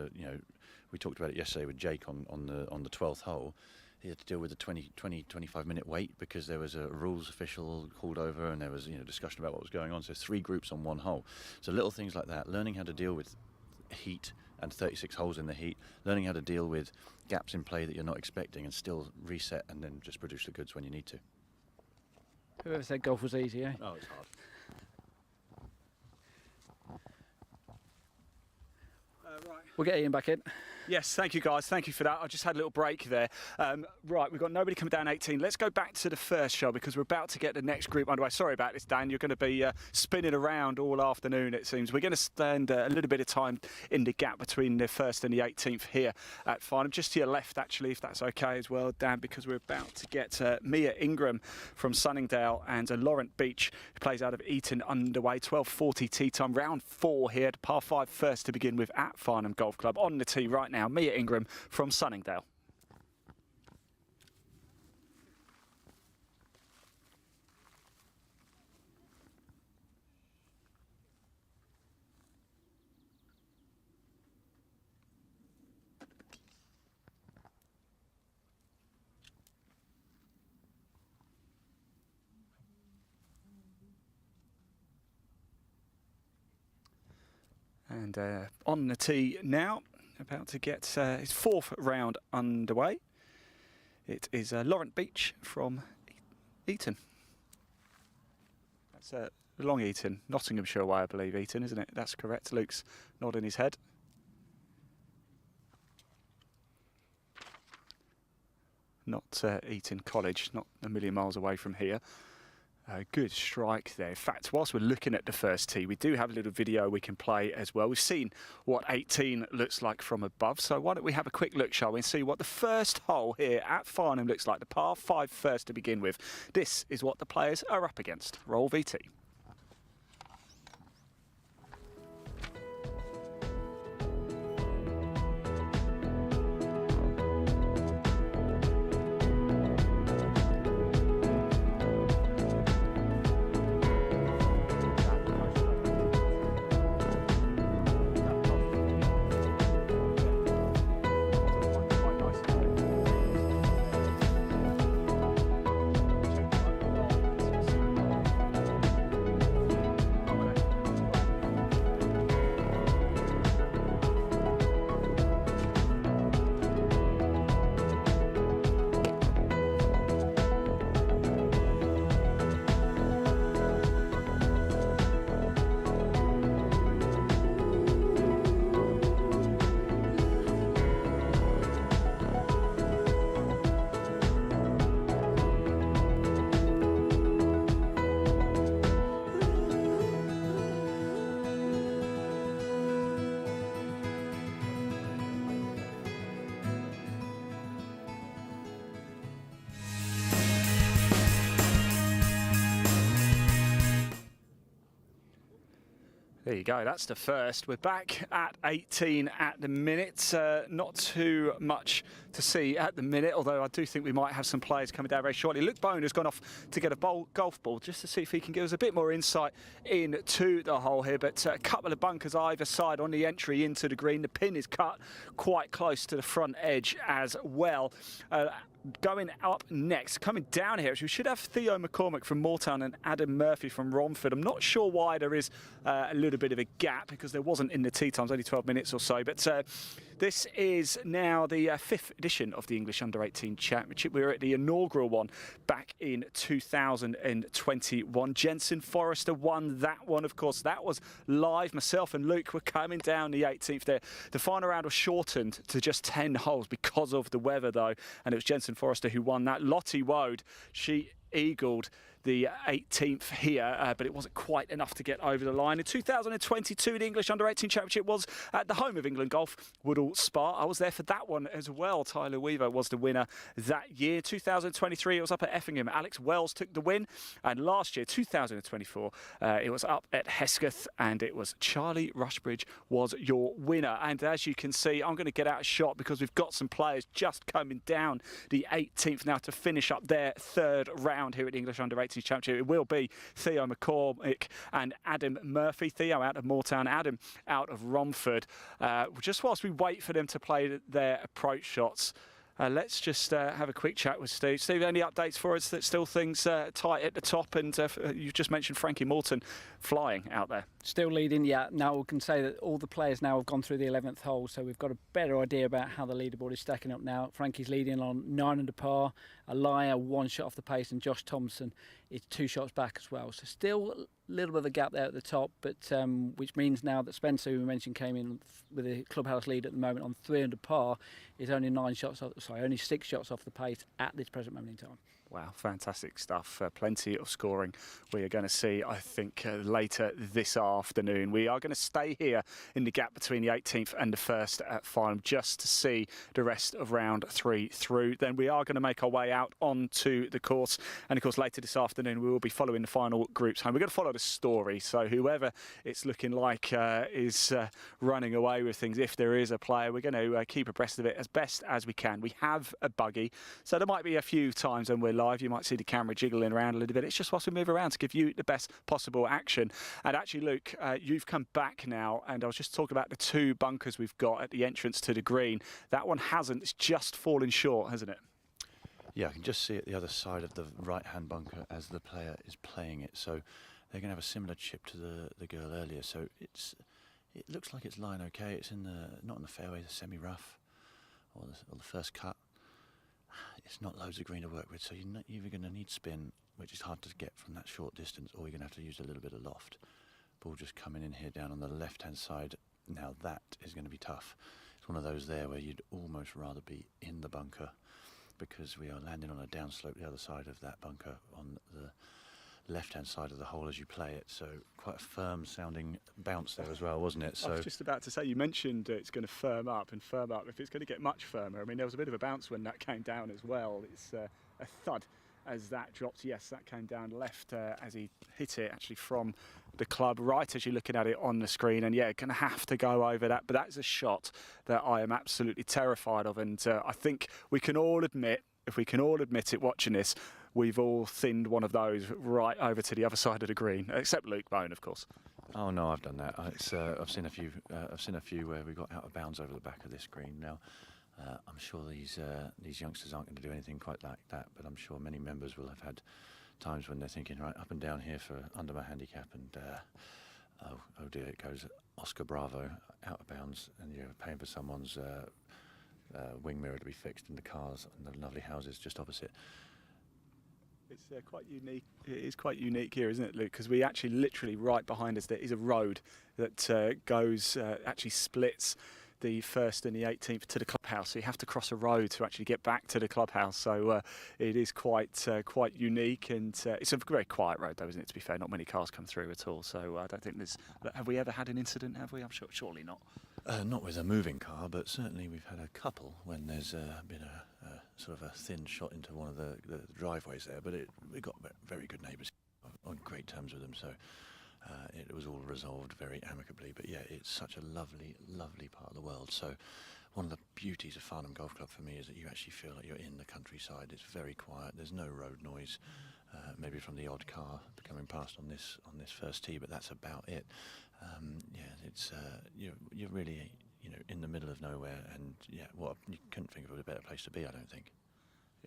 We talked about it yesterday with Jake on the 12th hole. He had to deal with a 25-minute wait because there was a rules official called over and there was discussion about what was going on. So 3 groups on 1 hole. So little things like that, learning how to deal with heat and 36 holes in the heat, learning how to deal with gaps in play that you're not expecting and still reset and then just produce the goods when you need to. Whoever said golf was easy, eh? Oh, it's hard. We'll get Ian back in. Yes, thank you guys. Thank you for that. I just had a little break there. Right, we've got nobody coming down 18. Let's go back to the first show because we're about to get the next group underway. Sorry about this, Dan. You're going to be spinning around all afternoon, it seems. We're going to spend a little bit of time in the gap between the 1st and the 18th here at Farnham. Just to your left, actually, if that's okay as well, Dan, because we're about to get Mia Ingram from Sunningdale and Laurent Beach, who plays out of Eton, underway. 12:40 tee time, round 4 here, par 5 first to begin with at Farnham Golf Club. On the tee right now, Mia Ingram from Sunningdale. And on the tee now, about to get his 4th round underway. It is Laurent Beach from Eton. That's Long Eton, Nottinghamshire way, I believe, Eton, isn't it? That's correct. Luke's nodding his head. Not Eton College, not a million miles away from here. Good strike there. In fact, whilst we're looking at the first tee, we do have a little video we can play as well. We've seen what 18 looks like from above, so why don't we have a quick look, shall we, and see what the first hole here at Farnham looks like. The par 5 first to begin with. This is what the players are up against. Roll VT. There you go, that's the first. We're back at 18 at the minute. Not too much to see at the minute, although I do think we might have some players coming down very shortly. Luke Bone has gone off to get a golf ball just to see if he can give us a bit more insight into the hole here. But a couple of bunkers either side on the entry into the green. The pin is cut quite close to the front edge as well. Going up next, coming down here, we should have Theo McCormick from Moortown and Adam Murphy from Romford. I'm not sure why there is a little bit of a gap, because there wasn't in the tee times, only 12 minutes or so. But this is now the 5th edition of the English U18 Championship. We were at the inaugural one back in 2021. Jensen Forrester won that one, of course. That was live. Myself and Luke were coming down the 18th there. The final round was shortened to just 10 holes because of the weather, though, and it was Jensen Forrester who won that. Lottie Wode, she eagled the 18th here, but it wasn't quite enough to get over the line. In 2022, the English U18 Championship was at the home of England Golf, Woodall Spa. I was there for that one as well. Tyler Weaver was the winner that year. 2023, it was up at Effingham. Alex Wells took the win. And last year, 2024, it was up at Hesketh, and it was Charlie Rushbridge was your winner. And as you can see, I'm going to get out a shot because we've got some players just coming down the 18th now to finish up their 3rd round here at the English U18 Championship. It will be Theo McCormick and Adam Murphy. Theo out of Moortown, Adam out of Romford. Just whilst we wait for them to play their approach shots, let's just have a quick chat with Steve. Steve, any updates for us? That still things tight at the top, and you've just mentioned Frankie Morton flying out there. Still leading, yeah. Now we can say that all the players now have gone through the 11th hole, so we've got a better idea about how the leaderboard is stacking up now. Frankie's leading on 9 under par. Alaya 1 shot off the pace, and Josh Thompson is 2 shots back as well. So still a little bit of a gap there at the top, but which means now that Spencer, who we mentioned, came in with a clubhouse lead at the moment on 3 under par, is only 6 shots off the pace at this present moment in time. Wow, fantastic stuff. Plenty of scoring we are going to see, I think, later this afternoon. We are going to stay here in the gap between the 18th and the 1st at Farnham just to see the rest of round 3 through. Then we are going to make our way out onto the course. And, of course, later this afternoon, we will be following the final groups home. We're going to follow the story. So whoever it's looking like is running away with things, if there is a player, we're going to keep abreast of it as best as we can. We have a buggy, so there might be a few times when we're live, you might see the camera jiggling around a little bit. It's just whilst we move around to give you the best possible action. And actually, Luke, you've come back now, and I was just talking about the 2 bunkers we've got at the entrance to the green. That one hasn't. It's just fallen short, hasn't it? Yeah, I can just see it the other side of the right-hand bunker as the player is playing it. So they're going to have a similar chip to the girl earlier. So it looks like it's lying okay. It's not in the fairway, the semi-rough or the first cut. It's not loads of green to work with, so you're either going to need spin, which is hard to get from that short distance, or you're going to have to use a little bit of loft. Ball just coming in here down on the left-hand side. Now that is going to be tough. It's one of those there where you'd almost rather be in the bunker, because we are landing on a downslope the other side of that bunker on the left-hand side of the hole as you play it. So quite a firm sounding bounce there as well, wasn't it? So I was just about to say, you mentioned it's going to firm up. If it's going to get much firmer, I mean, there was a bit of a bounce when that came down as well. It's a thud as that dropped. Yes, that came down left as he hit it actually from the club, right as you're looking at it on the screen. And yeah, going to have to go over that. But that's a shot that I am absolutely terrified of. And I think we can all admit, if we can all admit it watching this, we've all thinned one of those right over to the other side of the green, except Luke Bone, of course. Oh no, I've done that. I've seen a few. I've seen a few where we got out of bounds over the back of this green. Now, I'm sure these youngsters aren't going to do anything quite like that, but I'm sure many members will have had times when they're thinking, right, up and down here for under my handicap, and oh dear, it goes Oscar Bravo out of bounds, and you're paying for someone's wing mirror to be fixed in the cars and the lovely houses just opposite. It's quite unique. It is quite unique here, isn't it, Luke? Because we actually, literally, right behind us, there is a road that actually splits the 1st and the 18th to the clubhouse. So you have to cross a road to actually get back to the clubhouse. So it is quite unique, and it's a very quiet road, though, isn't it? To be fair, not many cars come through at all. So I don't think there's. Have we ever had an incident? Have we? I'm sure, surely not. Not with a moving car, but certainly we've had a couple when there's been a sort of a thin shot into one of the driveways there. But we got very good neighbours, on great terms with them, so it was all resolved very amicably. But yeah, it's such a lovely, lovely part of the world. So one of the beauties of Farnham Golf Club for me is that you actually feel like you're in the countryside. It's very quiet. There's no road noise, maybe from the odd car coming past on this first tee, but that's about it. Yeah, it's you're really in the middle of nowhere, and yeah, you couldn't think of a better place to be, I don't think.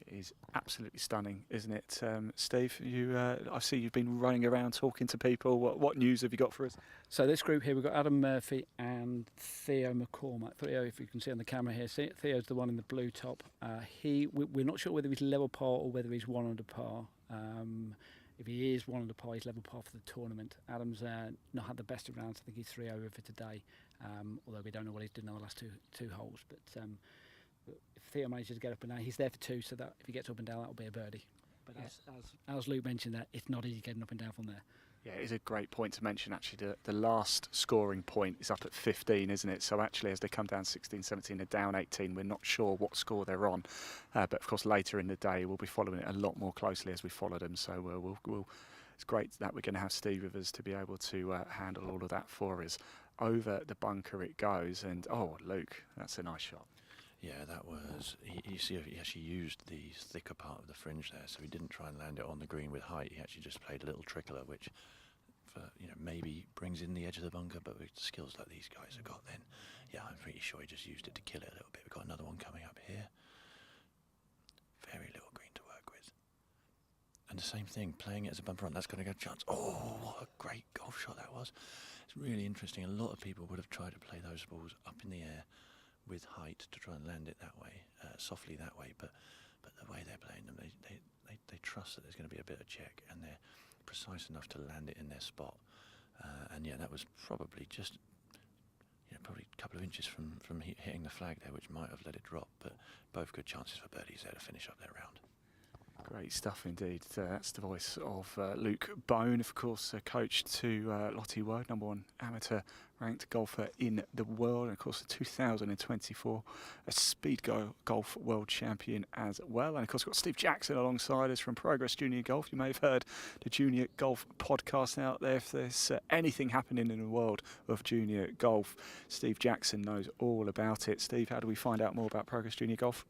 It is absolutely stunning, isn't it, Steve? I see you've been running around talking to people. What news have you got for us? So this group here, we've got Adam Murphy and Theo McCormack. Theo, if you can see on the camera here, Theo's the one in the blue top. We're not sure whether he's level par or whether he's 1 under par. If he is 1 under par, he's level par for the tournament. Adam's not had the best of rounds. I think he's 3 over for today, although we don't know what he's done on the last two holes. But if Theo manages to get up and down, he's there for 2, so that if he gets up and down, that'll be a birdie. But as Luke mentioned, that it's not easy getting up and down from there. Yeah, it is a great point to mention, actually. The last scoring point is up at 15, isn't it? So actually, as they come down 16, 17, they're down 18. We're not sure what score they're on. But of course, later in the day, we'll be following it a lot more closely as we follow them. So it's great that we're going to have Steve with us to be able to handle all of that for us. Over the bunker it goes. And, oh, Luke, that's a nice shot. Yeah, that was. You see, he actually used the thicker part of the fringe there, so he didn't try and land it on the green with height. He actually just played a little trickler, which, maybe brings in the edge of the bunker. But with skills like these guys have got, then, yeah, I'm pretty sure he just used it to kill it a little bit. We've got another one coming up here. Very little green to work with. And the same thing, playing it as a bumper on. That's going to go chance. Oh, what a great golf shot that was! It's really interesting. A lot of people would have tried to play those balls up in the air with height to try and land it that way, softly that way, but but the way they're playing them, they trust that there's going to be a bit of check, and they're precise enough to land it in their spot. And yeah, that was probably just probably a couple of inches from hitting the flag there, which might have let it drop. But both good chances for birdies there to finish up their round. Great stuff indeed. That's the voice of Luke Bone, of course, coach to Lottie Wode, #1 amateur ranked golfer in the world, and of course the 2024 Speed Golf World Champion as well. And of course we've got Steve Jackson alongside us from Progress Junior Golf. You may have heard the Junior Golf podcast out there. If there's anything happening in the world of junior golf, Steve Jackson knows all about it. Steve, how do we find out more about Progress Junior Golf?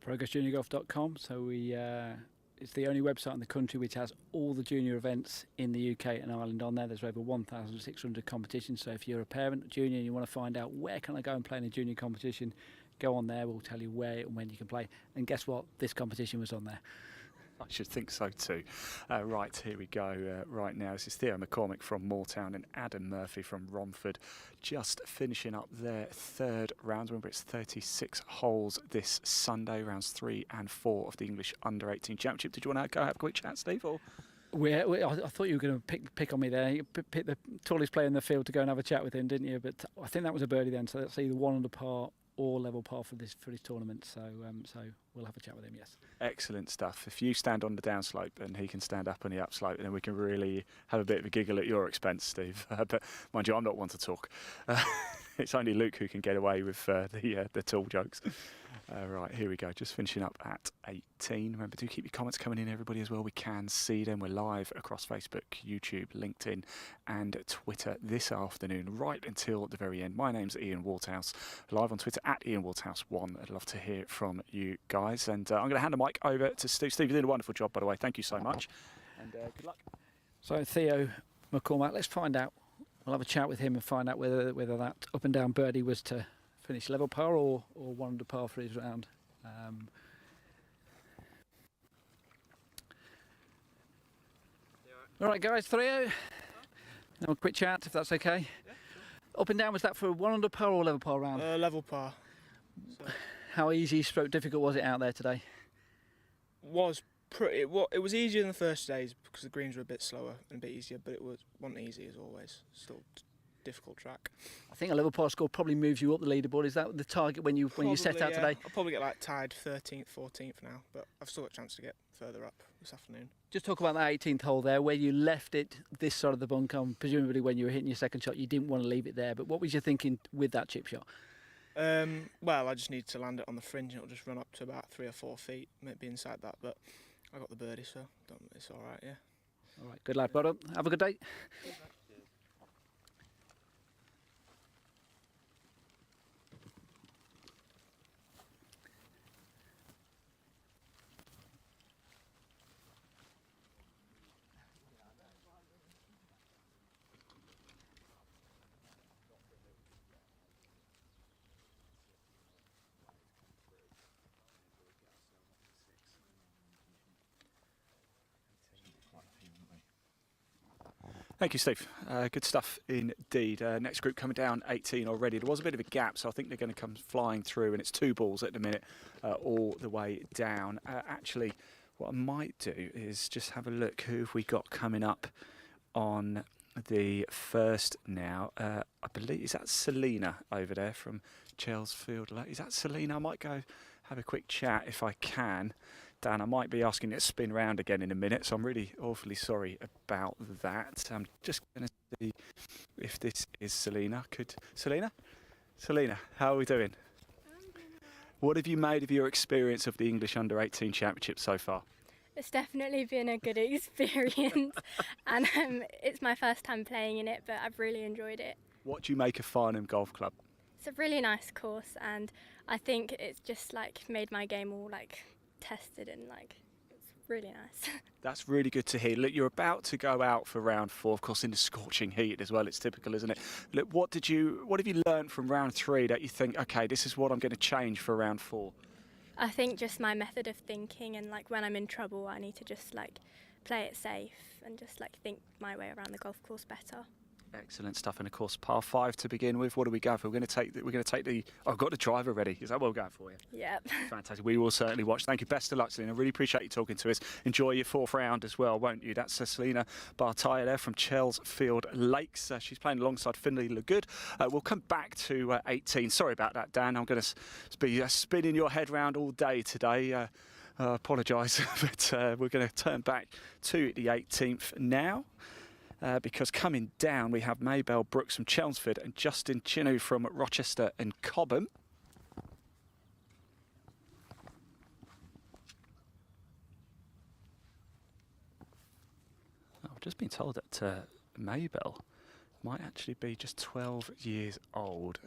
ProgressJuniorGolf.com. So it's the only website in the country which has all the junior events in the UK and Ireland on there. There's over 1,600 competitions. So if you're a parent, junior, and you want to find out where can I go and play in a junior competition, go on there. We'll tell you where and when you can play. And guess what? This competition was on there. I should think so too. Right, here we go. Right now, this is Theo McCormick from Moortown and Adam Murphy from Romford, just finishing up their third round. Remember, it's 36 holes this Sunday, rounds 3 and 4 of the English Under-18 Championship. Did you want to go have a quick chat, Steve? Or? I thought you were going to pick on me there. You picked the tallest player in the field to go and have a chat with him, didn't you? But I think that was a birdie then, so that's either 1 under par or level par for this tournament. So we'll have a chat with him. Yes. Excellent stuff. If you stand on the downslope and he can stand up on the upslope, then we can really have a bit of a giggle at your expense, Steve. But mind you, I'm not one to talk. It's only Luke who can get away with the tall jokes. Right, here we go. Just finishing up at 18. Remember, do keep your comments coming in, everybody, as well. We can see them. We're live across Facebook, YouTube, LinkedIn and Twitter this afternoon, right until the very end. My name's Ian Waterhouse, live on Twitter at IanWaterhouse1. I'd love to hear from you guys. And I'm going to hand the mic over to Steve. Steve, you're doing a wonderful job, by the way. Thank you so much. And good luck. So, Theo McCormack, let's find out. We'll have a chat with him and find out whether that up and down birdie was to finish level par or 1 under par for his round. All right, guys, Theo. Have a quick chat, if that's okay. Yeah, sure. Up and down, was that for 1 under par or level par round? Level par. So how easy, stroke difficult was it out there today? It was easier than the first days because the greens were a bit slower and a bit easier, but it wasn't easy as always. Still difficult track. I think a level par score probably moves you up the leaderboard. Is that the target when you set out today? I'll probably get like tied 13th, 14th now, but I've still got a chance to get further up this afternoon. Just talk about that 18th hole there, where you left it this side of the bunker. Presumably when you were hitting your second shot, you didn't want to leave it there. But what was your thinking with that chip shot? Well, I just need to land it on the fringe and it'll just run up to about 3 or 4 feet, maybe inside that. But I got the birdie, so it's all right, yeah. All right, good lad. Well done. Have a good day. Thank you, Steve. Good stuff indeed. Next group coming down 18 already. There was a bit of a gap, so I think they're going to come flying through, and it's 2 balls at the minute all the way down. Actually, what I might do is just have a look who have we got coming up on the first now. I believe, is that Selena over there from Chelsfield? Is that Selena? I might go have a quick chat if I can. Dan, I might be asking it to spin round again in a minute, so I'm really awfully sorry about that. I'm just going to see if this is Selena. Selena, how are we doing? What have you made of your experience of the English Under-18 Championship so far? It's definitely been a good experience, and it's my first time playing in it, but I've really enjoyed it. What do you make of Farnham Golf Club? It's a really nice course, and I think it's just made my game all tested and it's really nice. That's really good to hear. Look, you're about to go out for round 4, of course, in the scorching heat as well. It's typical, isn't it? Look, what have you learned from round 3 that you think, okay, this is what I'm going to change for round 4? I think just my method of thinking, and when I'm in trouble, I need to just play it safe and just think my way around the golf course better. Excellent stuff, and of course, par 5 to begin with. What do we go for? We're going to take the. Oh, I've got the driver ready. Is that what we're going for? Yeah. Yep. Fantastic. We will certainly watch. Thank you. Best of luck, Selena. I really appreciate you talking to us. Enjoy your 4th round as well, won't you? That's Selena Bartaya there from Chelsfield Lakes. She's playing alongside Finlay Lagood. We'll come back to 18. Sorry about that, Dan. I'm going to be spinning your head round all day today. I apologise, but we're going to turn back to the 18th now. Because coming down, we have Maybelle Brooks from Chelmsford and Justin Chinnu from Rochester and Cobham. I've just been told that Maybelle might actually be just 12 years old.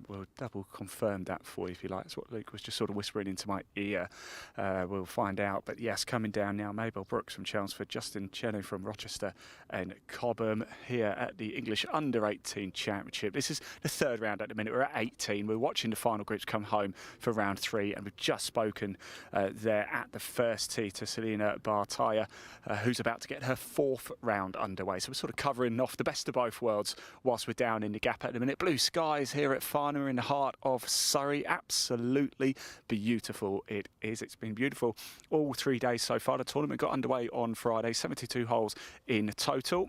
We'll double confirm that for you if you like. That's what Luke was just sort of whispering into my ear. We'll find out. But yes, coming down now, Maybelle Brooks from Chelmsford, Justin Cheney from Rochester and Cobham here at the English Under-18 Championship. This is the 3rd round at the minute. We're at 18. We're watching the final groups come home for round 3, and we've just spoken there at the first tee to Selena Bartaya, who's about to get her 4th round underway. So we're sort of covering off the best of both worlds whilst we're down in the gap at the minute. Blue skies here at Farnham in the heart of Surrey. Absolutely beautiful it is. It's been beautiful all 3 days so far. The tournament got underway on Friday, 72 holes in total.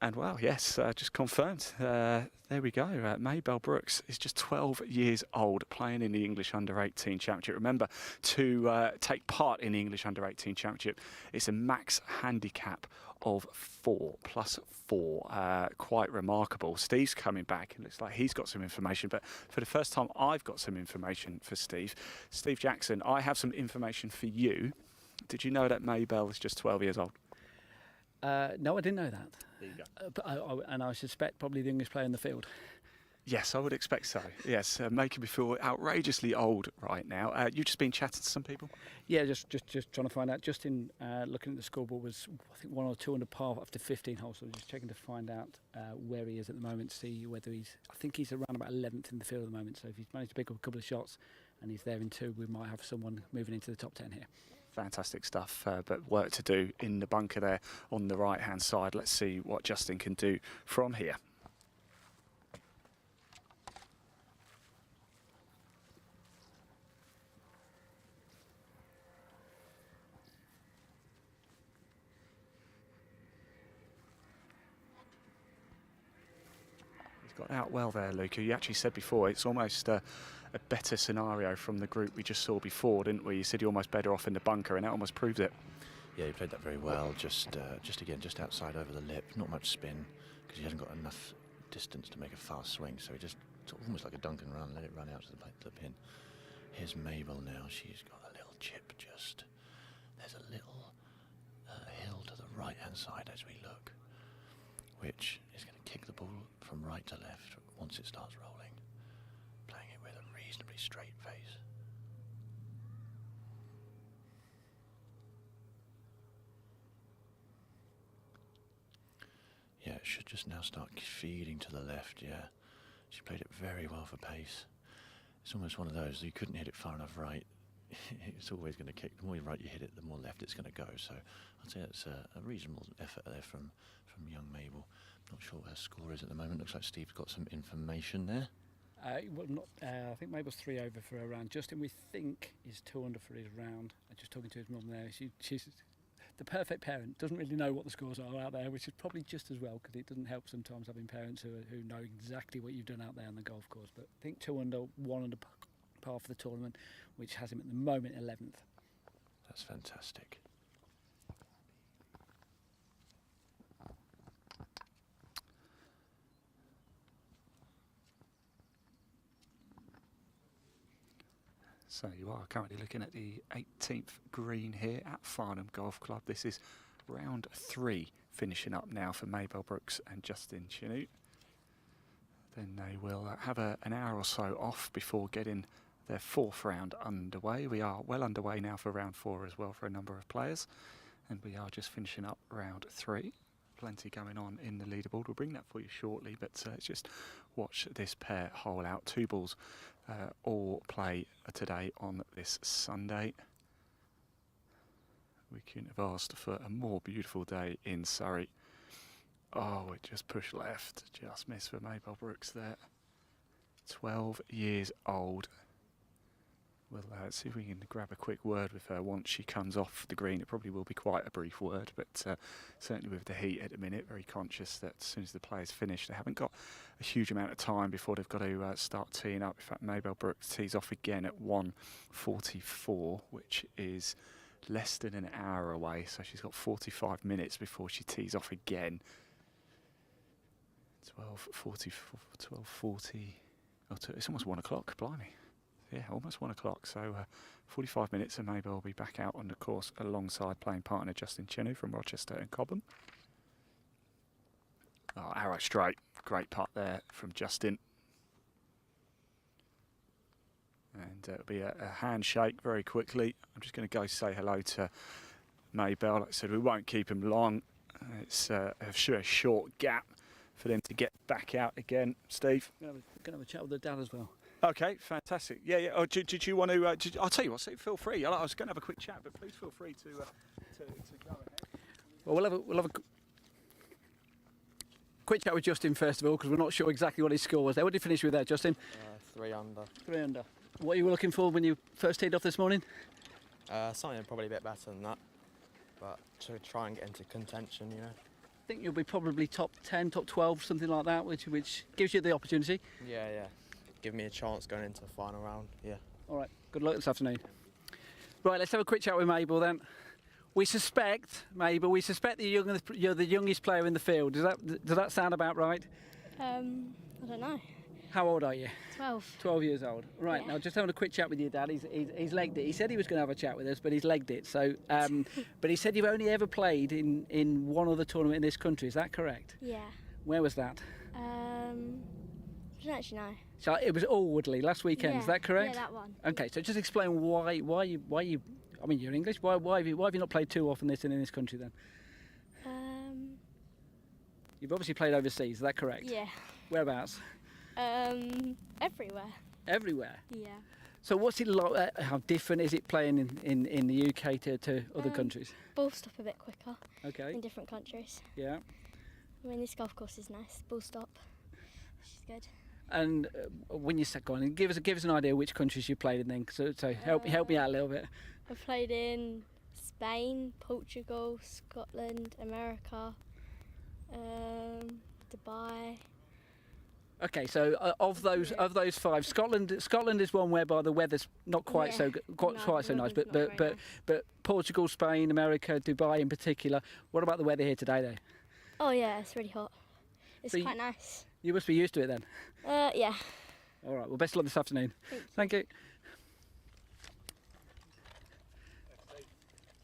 And well, yes, just confirmed. There we go. Maybelle Brooks is just 12 years old, playing in the English Under-18 Championship. Remember, to take part in the English Under-18 Championship, it's a max handicap of 4 plus 4. Quite remarkable. Steve's coming back. It looks like he's got some information, but for the first time, I've got some information for Steve. Steve Jackson, I have some information for you. Did you know that Maybelle is just 12 years old? No, I didn't know that. There you go. But I suspect probably the English player in the field. Yes, I would expect so. Yes, making me feel outrageously old right now. You've just been chatting to some people? Yeah, just trying to find out. Justin, looking at the scoreboard, was I think 1 or 2 under par after 15 holes. So just checking to find out where he is at the moment, see whether he's. I think he's around about 11th in the field at the moment. So if he's managed to pick up a couple of shots and he's there in 2, we might have someone moving into the top 10 here. Fantastic stuff, but work to do in the bunker there on the right-hand side. Let's see what Justin can do from here. He's got out well there, Luke. You actually said before it's almost a better scenario from the group we just saw before, didn't we? You said you're almost better off in the bunker, and that almost proved it. Yeah, he played that very well. Just outside over the lip. Not much spin because he hasn't got enough distance to make a fast swing. So he just sort of almost like a dunk and run, let it run out to the pin. Here's Maybelle now. She's got a little chip. Just there's a little hill to the right-hand side as we look, which is going to kick the ball from right to left once it starts rolling. Playing it with a reasonably straight face. Yeah, it should just now start feeding to the left, yeah. She played it very well for pace. It's almost one of those, you couldn't hit it far enough right. It's always going to kick. The more right you hit it, the more left it's going to go. So I'd say it's a reasonable effort there from young Maybelle. Not sure what her score is at the moment. Looks like Steve's got some information there. Well, I think Maybelle's 3 over for her round. Justin, we think, is 2 under for his round. Just talking to his mum there. She's the perfect parent. Doesn't really know what the scores are out there, which is probably just as well, because it doesn't help sometimes having parents who know exactly what you've done out there on the golf course. But I think 2 under, 1 under par for the tournament, which has him at the moment 11th. That's fantastic. So you are currently looking at the 18th green here at Farnham Golf Club. This is round 3 finishing up now for Maybelle Brooks and Justin Chinnu. Then they will have an hour or so off before getting their 4th round underway. We are well underway now for round 4 as well for a number of players. And we are just finishing up round 3. Plenty going on in the leaderboard. We'll bring that for you shortly, but let's just watch this pair hole out. 2 balls all play today on this Sunday. We couldn't have asked for a more beautiful day in Surrey. Oh, it just pushed left. Just missed for Mabel Brooks there. 12 years old. We'll see if we can grab a quick word with her once she comes off the green. It probably will be quite a brief word, but certainly with the heat at the minute, very conscious that as soon as the players finish, they haven't got a huge amount of time before they've got to start teeing up. In fact, Mabel Brooks tees off again at 1:44, which is less than an hour away, so she's got 45 minutes before she tees off again. 12:40. Oh, it's almost 1 o'clock, blimey. Yeah, almost 1 o'clock. So 45 minutes and Mabel will be back out on the course alongside playing partner Justin Cheney from Rochester and Cobham. Oh, arrow straight. Great putt there from Justin. And it'll be a handshake very quickly. I'm just going to go say hello to Mabel. Like I said, we won't keep him long. It's a short gap for them to get back out again. Steve? We're going to have a chat with the dad as well. Okay, fantastic. Yeah. Oh, did you want to? I'll tell you what. Feel free. I was going to have a quick chat, but please feel free to go ahead. Well, we'll have a quick chat with Justin first of all, because we're not sure exactly what his score was there. What did you finish with there, Justin? 3 under. 3 under. What you were looking for when you first teed off this morning? Something probably a bit better than that, but to try and get into contention, you know. I think you'll be probably top 10, top 12, something like that, which gives you the opportunity. Yeah. Give me a chance going into the final round, yeah. All right, good luck this afternoon. Right, let's have a quick chat with Mabel then. We suspect, Mabel, that you're the youngest player in the field. Does that sound about right? I don't know. How old are you? 12. 12 years old. Right, Yeah. now just having a quick chat with your dad. He's legged it. He said he was going to have a chat with us, but he's legged it. So, but he said you've only ever played in one other tournament in this country. Is that correct? Yeah. Where was that? I don't actually know. So it was Alwoodley last weekend. Is Yeah, that correct? yeah, that one. Okay, so just explain why you. I mean, you're English. Why have you not played too often in this country then? You've obviously played overseas. Is that correct? Yeah. Whereabouts? Everywhere. Everywhere. Yeah. So what's it like? How different is it playing in the UK to other countries? Ball stop a bit quicker. Okay. In different countries. Yeah. I mean, this golf course is nice. Ball stop. Which is good. And when you go on, give us an idea which countries you played in then. So help me out a little bit. I played in Spain, Portugal, Scotland, America, Dubai. Okay, so of those 5, Scotland is one whereby the weather's not quite so nice, but Portugal, Spain, America, Dubai in particular. What about the weather here today, though? Oh yeah, it's really hot. It's So quite nice. You must be used to it then. Yeah. All right. Well, best of luck this afternoon. Thank you.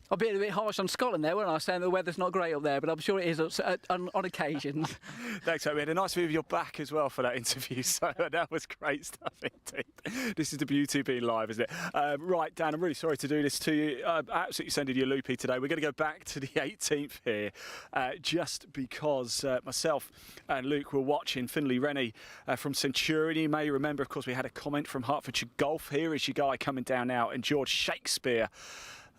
I'll be a bit harsh on Scotland there, won't I? Saying the weather's not great up there, but I'm sure it is on occasions. Thanks, we had a nice view of your back as well for that interview, so that was great stuff indeed. This is the beauty of being live, isn't it? Right, Dan, I'm really sorry to do this to you. Absolutely sending you loopy today. We're going to go back to the 18th here, just because myself and Luke were watching Finlay Rennie from Centurion. You may remember, of course, we had a comment from Hertfordshire Golf. Here is your guy coming down now, and George Shakespeare.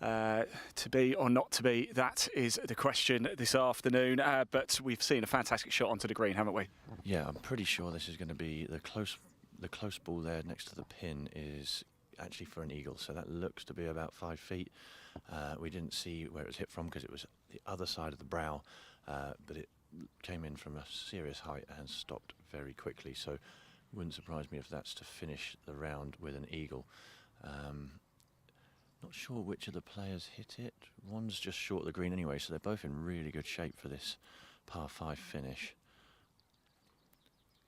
To be or not to be, that is the question this afternoon. But we've seen a fantastic shot onto the green, haven't we? Yeah, I'm pretty sure this is going to be the close ball there next to the pin is actually for an eagle. So that looks to be about 5 feet. We didn't see where it was hit from because it was the other side of the brow, but it came in from a serious height and stopped very quickly. So it wouldn't surprise me if that's to finish the round with an eagle. Not sure which of the players hit it. One's just short of the green anyway, so they're both in really good shape for this par 5 finish.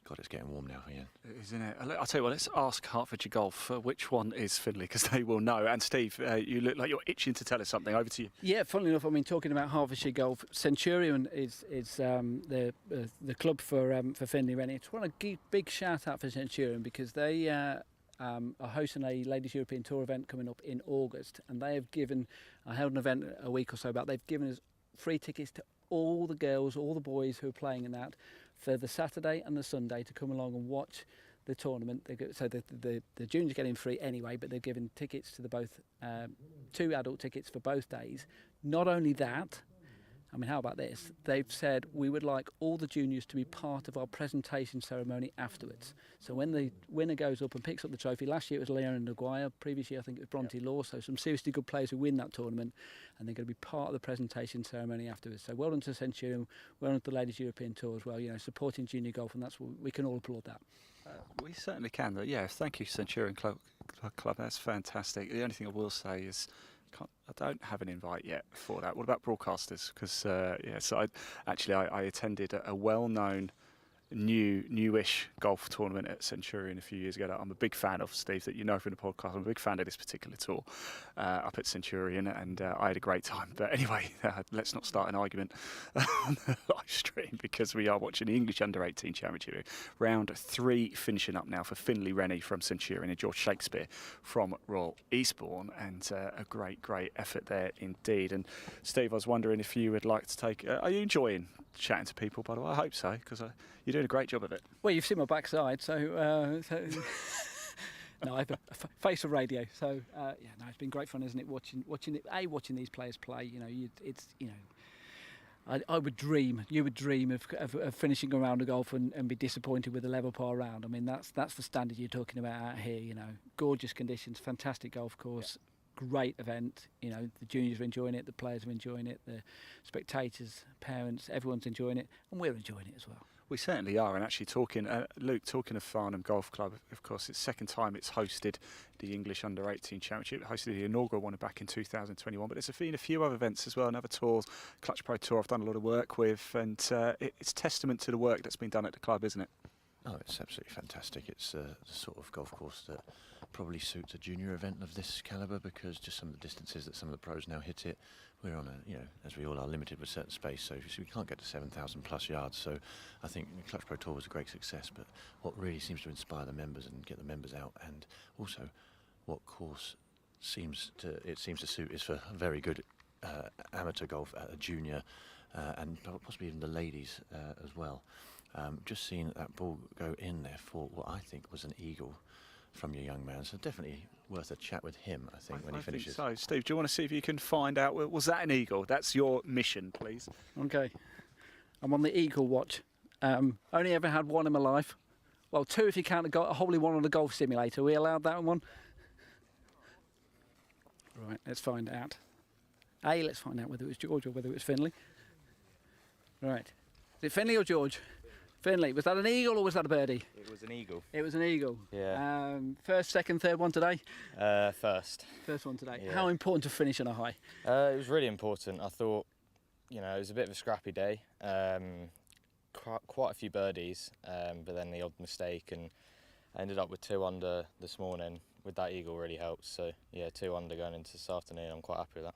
God, it's getting warm now, Ian. Isn't it? I'll tell you what, let's ask Hertfordshire Golf which one is Finlay, because they will know. And Steve, you look like you're itching to tell us something. Over to you. Yeah, funnily enough, I mean, talking about Hertfordshire Golf, Centurion is the club for Finlay Rennie. It's one a big shout out for Centurion because they are hosting a Ladies European Tour event coming up in August, and they have given, I held an event a week or so back, they've given us free tickets to all the girls, all the boys who are playing in that for the Saturday and the Sunday to come along and watch the tournament. So the juniors get in free anyway, but they're given tickets to the both, 2 adult tickets for both days. Not only that, I mean, how about this? They've said we would like all the juniors to be part of our presentation ceremony afterwards. So when the winner goes up and picks up the trophy, last year it was Leon Aguirre, previous year I think it was Bronte Law, so some seriously good players who win that tournament, and they're going to be part of the presentation ceremony afterwards. So well done to Centurion, well done to the Ladies European Tour as well, you know, supporting junior golf, and that's what we can all applaud that. We certainly can. Yeah, thank you, Centurion Club. That's fantastic. The only thing I will say is I don't have an invite yet for that. What about broadcasters? Because I attended a well-known newish golf tournament at Centurion a few years ago that I'm a big fan of, Steve, that you know from the podcast. I'm a big fan of this particular tour up at Centurion, and I had a great time. But anyway, let's not start an argument on the live stream, because we are watching the English U18 Championship. Round 3 finishing up now for Finlay Rennie from Centurion and George Shakespeare from Royal Eastbourne, and a great effort there indeed. And Steve, I was wondering if you would like to take... are you enjoying chatting to people, by the way? I hope so, because you're doing a great job of it. Well, you've seen my backside, so no, I have a face of radio. So no, it's been great fun, isn't it? Watching these players play. You know, I would dream. You would dream of finishing a round of golf and be disappointed with a level par round. I mean, that's the standard you're talking about out here. You know, gorgeous conditions, fantastic golf course. Yeah. Great event, you know, the juniors are enjoying it, the players are enjoying it, the spectators, parents, everyone's enjoying it, and we're enjoying it as well. We certainly are, and actually Luke, talking of Farnham Golf Club, of course, it's the second time it's hosted the English U18 Championship. It hosted the inaugural one back in 2021, but there's been a few other events as well, and other tours. Clutch Pro Tour I've done a lot of work with, and it's testament to the work that's been done at the club, isn't it? Oh, it's absolutely fantastic. It's the sort of golf course that probably suits a junior event of this calibre, because just some of the distances that some of the pros now hit it, we're on a, you know, as we all are, limited with certain space, so we can't get to 7,000 plus yards. So I think the Clutch Pro Tour was a great success, but what really seems to inspire the members and get the members out, and also what course seems to suit, is for very good amateur golf at a junior, and possibly even the ladies as well. Just seeing that ball go in there for what I think was an eagle from your young man, so definitely worth a chat with him, I think, when he finishes. So, Steve, do you want to see if you can find out, was that an eagle? That's your mission, please. Okay. I'm on the eagle watch. Only ever had one in my life. Well, 2 if you count a hole in one on the golf simulator. Are we allowed that one? Right, let's find out. Let's find out whether it was George or whether it was Finlay. Right. Is it Finlay or George? Finlay, was that an eagle or was that a birdie? It was an eagle. It was an eagle. Yeah. First, second, third one today? First. First one today. Yeah. How important to finish on a high? It was really important. I thought, you know, it was a bit of a scrappy day. Quite a few birdies, but then the odd mistake, and I ended up with 2 under this morning. With that eagle really helps. So yeah, 2 under going into this afternoon. I'm quite happy with that.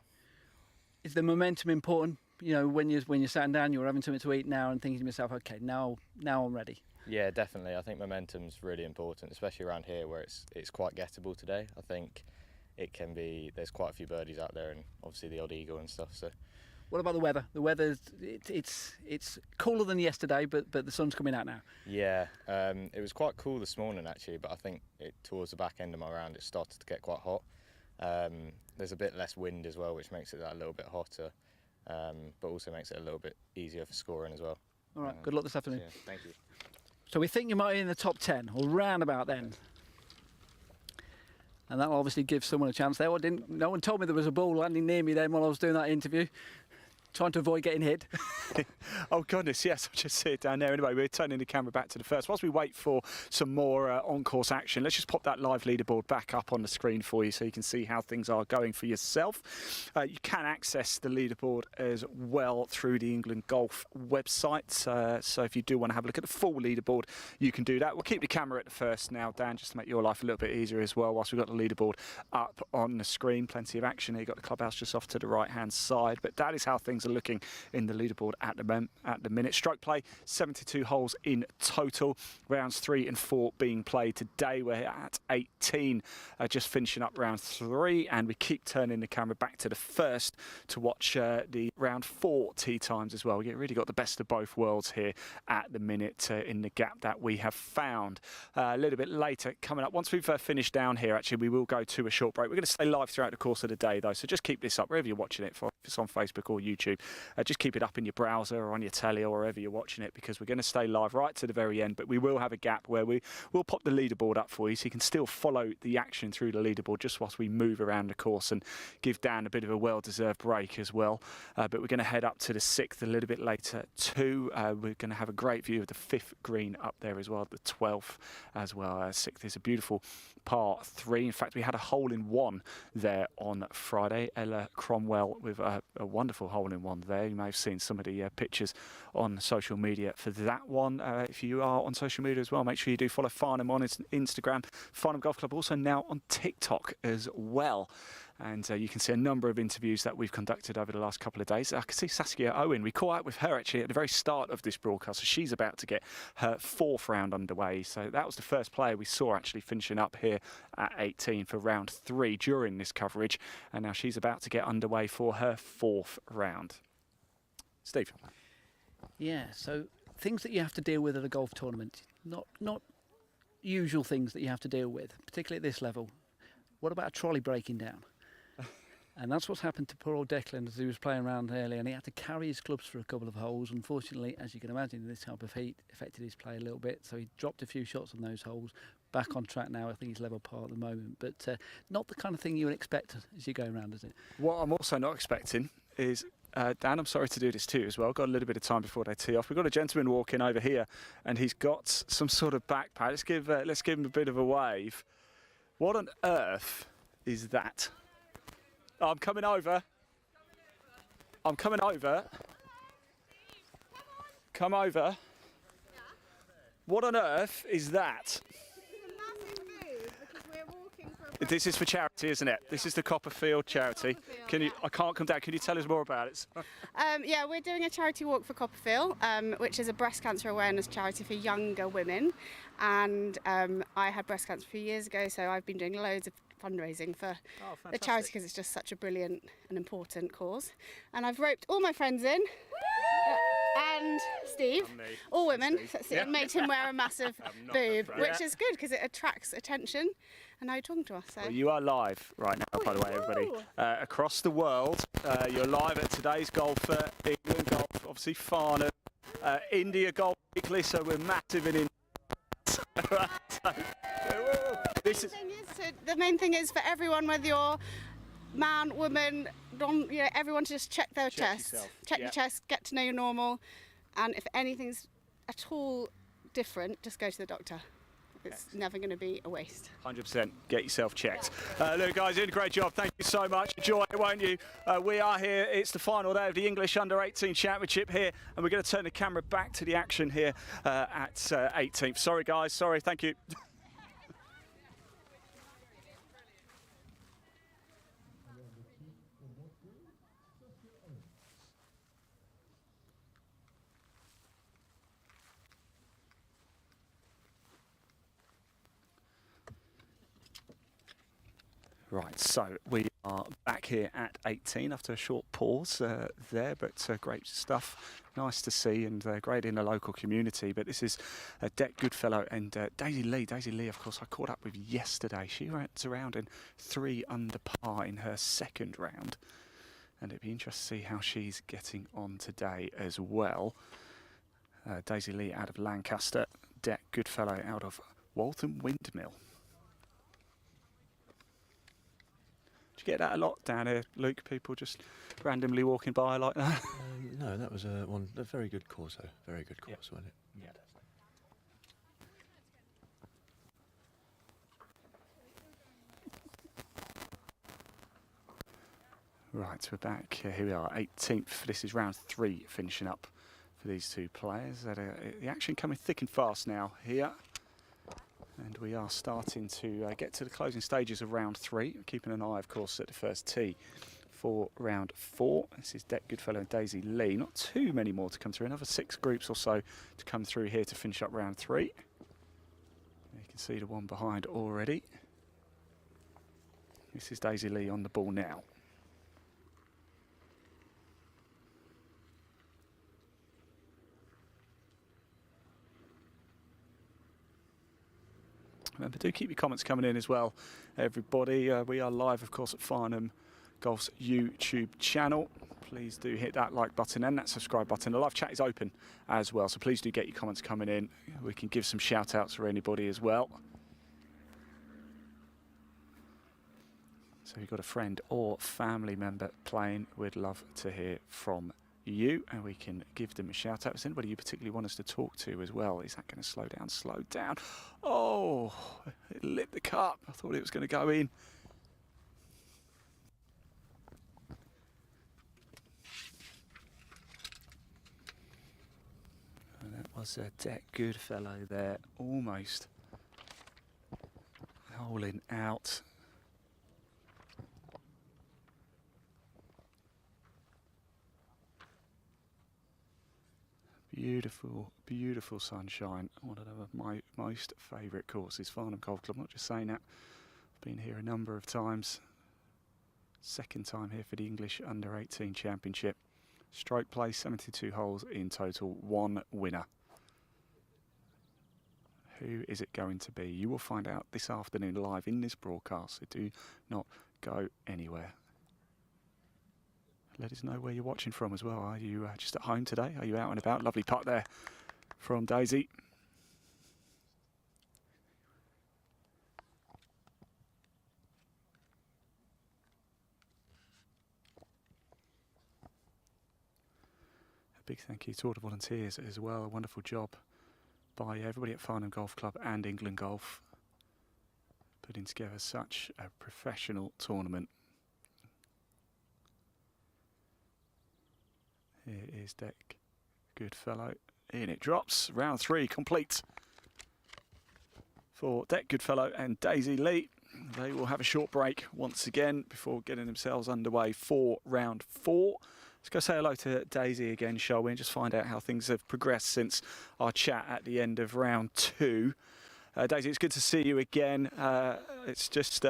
Is the momentum important? You know, when you're sitting down, you're having something to eat now and thinking to yourself, okay, now I'm ready. Yeah, definitely. I think momentum's really important, especially around here where it's quite gettable today. I think it can be. There's quite a few birdies out there, and obviously the odd eagle and stuff. So. What about the weather? The weather's it's cooler than yesterday, but the sun's coming out now. Yeah, it was quite cool this morning actually, but I think towards the back end of my round it started to get quite hot. There's a bit less wind as well, which makes it that little bit hotter. But also makes it a little bit easier for scoring as well. All right, good luck this afternoon. Yeah, thank you. So we think you might be in the top 10 or round about then. And that'll obviously give someone a chance there. No one told me there was a ball landing near me then while I was doing that interview. Trying to avoid getting hit. Oh goodness, yes, I'll just see it down there. Anyway, we're turning the camera back to the first. Whilst we wait for some more on-course action, let's just pop that live leaderboard back up on the screen for you so you can see how things are going for yourself. You can access the leaderboard as well through the England Golf website. So if you do want to have a look at the full leaderboard, you can do that. We'll keep the camera at the first now, Dan, just to make your life a little bit easier as well. Whilst we've got the leaderboard up on the screen, plenty of action here. You've got the clubhouse just off to the right-hand side. But that is how things are looking in the leaderboard at the minute. Stroke play, 72 holes in total. Rounds 3 and 4 being played today. We're at 18, just finishing up round 3, and we keep turning the camera back to the first to watch the round 4 tee times as well. We've really got the best of both worlds here at the minute in the gap that we have found. A little bit later coming up, once we've finished down here, actually, we will go to a short break. We're going to stay live throughout the course of the day, though, so just keep this up wherever you're watching it for. it's on Facebook or YouTube, just keep it up in your browser or on your telly or wherever you're watching it, because we're going to stay live right to the very end, but we will have a gap where we'll pop the leaderboard up for you so you can still follow the action through the leaderboard just whilst we move around the course and give Dan a bit of a well-deserved break as well. But we're going to head up to the 6th a little bit later too. We're going to have a great view of the 5th green up there as well, the 12th as well. 6th is a beautiful par 3. In fact, we had a hole-in-one there on Friday. Ella Cromwell with a wonderful hole-in-one there. You may have seen some of the pictures on social media for that one. If you are on social media as well, make sure you do follow Farnham on Instagram. Farnham Golf Club also now on TikTok as well. And you can see a number of interviews that we've conducted over the last couple of days. I can see Saskia Owen. We caught up with her actually at the very start of this broadcast. So she's about to get her 4th round underway. So that was the first player we saw actually finishing up here at 18 for round 3 during this coverage. And now she's about to get underway for her 4th round. Steve. Yeah, so things that you have to deal with at a golf tournament, not usual things that you have to deal with, particularly at this level. What about a trolley breaking down? And that's what's happened to poor old Declan as he was playing around earlier, and he had to carry his clubs for a couple of holes. Unfortunately, as you can imagine, this type of heat affected his play a little bit, so he dropped a few shots on those holes. Back on track now. I think he's level par at the moment, but not the kind of thing you would expect as you go around, is it? What I'm also not expecting is, Dan, I'm sorry to do this too as well. Got a little bit of time before they tee off. We've got a gentleman walking over here, and he's got some sort of backpack. Let's give him a bit of a wave. What on earth is that? I'm coming over. I'm coming over. Come over. What on earth is that? This is for charity, isn't it? This is the Copperfield charity. I can't come down. Can you tell us more about it? Yeah, we're doing a charity walk for Copperfield, which is a breast cancer awareness charity for younger women. And I had breast cancer a few years ago, so I've been doing loads of fundraising for the charity because it's just such a brilliant and important cause. And I've roped all my friends in. And Steve, all women, and made him wear a massive boob, which is good because it attracts attention. And now you're talking to us. So. Well, you are live right now, by the way, everybody. Across the world, you're live at today's golfer, England Golf, obviously Farnham, India Golf Weekly, so we're massive in India. The main thing is for everyone, whether you're man, woman, everyone to just check their chest. Check your chest, get to know your normal, and if anything's at all different, just go to the doctor. It's never going to be a waste. 100%. Get yourself checked. Look, guys, you did a great job. Thank you so much. Enjoy it, won't you? We are here. It's the final day of the English U18 Championship here, and we're going to turn the camera back to the action here at 18th. Sorry, guys. Sorry. Thank you. Right, so we are back here at 18 after a short pause there, but great stuff. Nice to see and great in the local community. But this is Dec Goodfellow and Daisy Lee. Daisy Lee, of course, I caught up with yesterday. She was around in 3 under par in her 2nd round. And it'd be interesting to see how she's getting on today as well. Daisy Lee out of Lancaster, Dec Goodfellow out of Waltham Windmill. Get that a lot down here, Luke? People just randomly walking by like that? No, that was a very good course, though. Very good course, wasn't it? Yeah, definitely. Right, we're back. Here we are, 18th. This is round 3 finishing up for these two players. The action coming thick and fast now here. And we are starting to get to the closing stages of round 3. Keeping an eye, of course, at the first tee for round 4. This is Dec Goodfellow and Daisy Lee. Not too many more to come through. Another 6 groups or so to come through here to finish up round 3. You can see the one behind already. This is Daisy Lee on the ball now. Remember, do keep your comments coming in as well, everybody. We are live, of course, at Farnham Golf's YouTube channel. please do hit that like button and that subscribe button. The live chat is open as well, so please do get your comments coming in. We can give some shout outs for anybody as well. So if you've got a friend or family member playing, we'd love to hear from you, and we can give them a shout out. Is anybody you particularly want us to talk to as well? Is that going to slow down? Slow down. Oh, it lit the cup. I thought it was going to go in. And that was a deck good fellow there, almost holing out. Beautiful, beautiful sunshine. One of my most favourite courses, Farnham Golf Club. I'm not just saying that. I've been here a number of times. Second time here for the English U18 Championship. Stroke play, 72 holes in total, one winner. Who is it going to be? You will find out this afternoon live in this broadcast, so do not go anywhere. Let us know where you're watching from as well. Are you just at home today? Are you out and about? Lovely putt there from Daisy. A big thank you to all the volunteers as well. A wonderful job by everybody at Farnham Golf Club and England Golf, putting together such a professional tournament. Here is Deck Goodfellow. In it drops. Round 3 complete for Deck Goodfellow and Daisy Lee. They will have a short break once again before getting themselves underway for round 4. Let's go say hello to Daisy again, shall we, and just find out how things have progressed since our chat at the end of round 2. Daisy, it's good to see you again. It's just,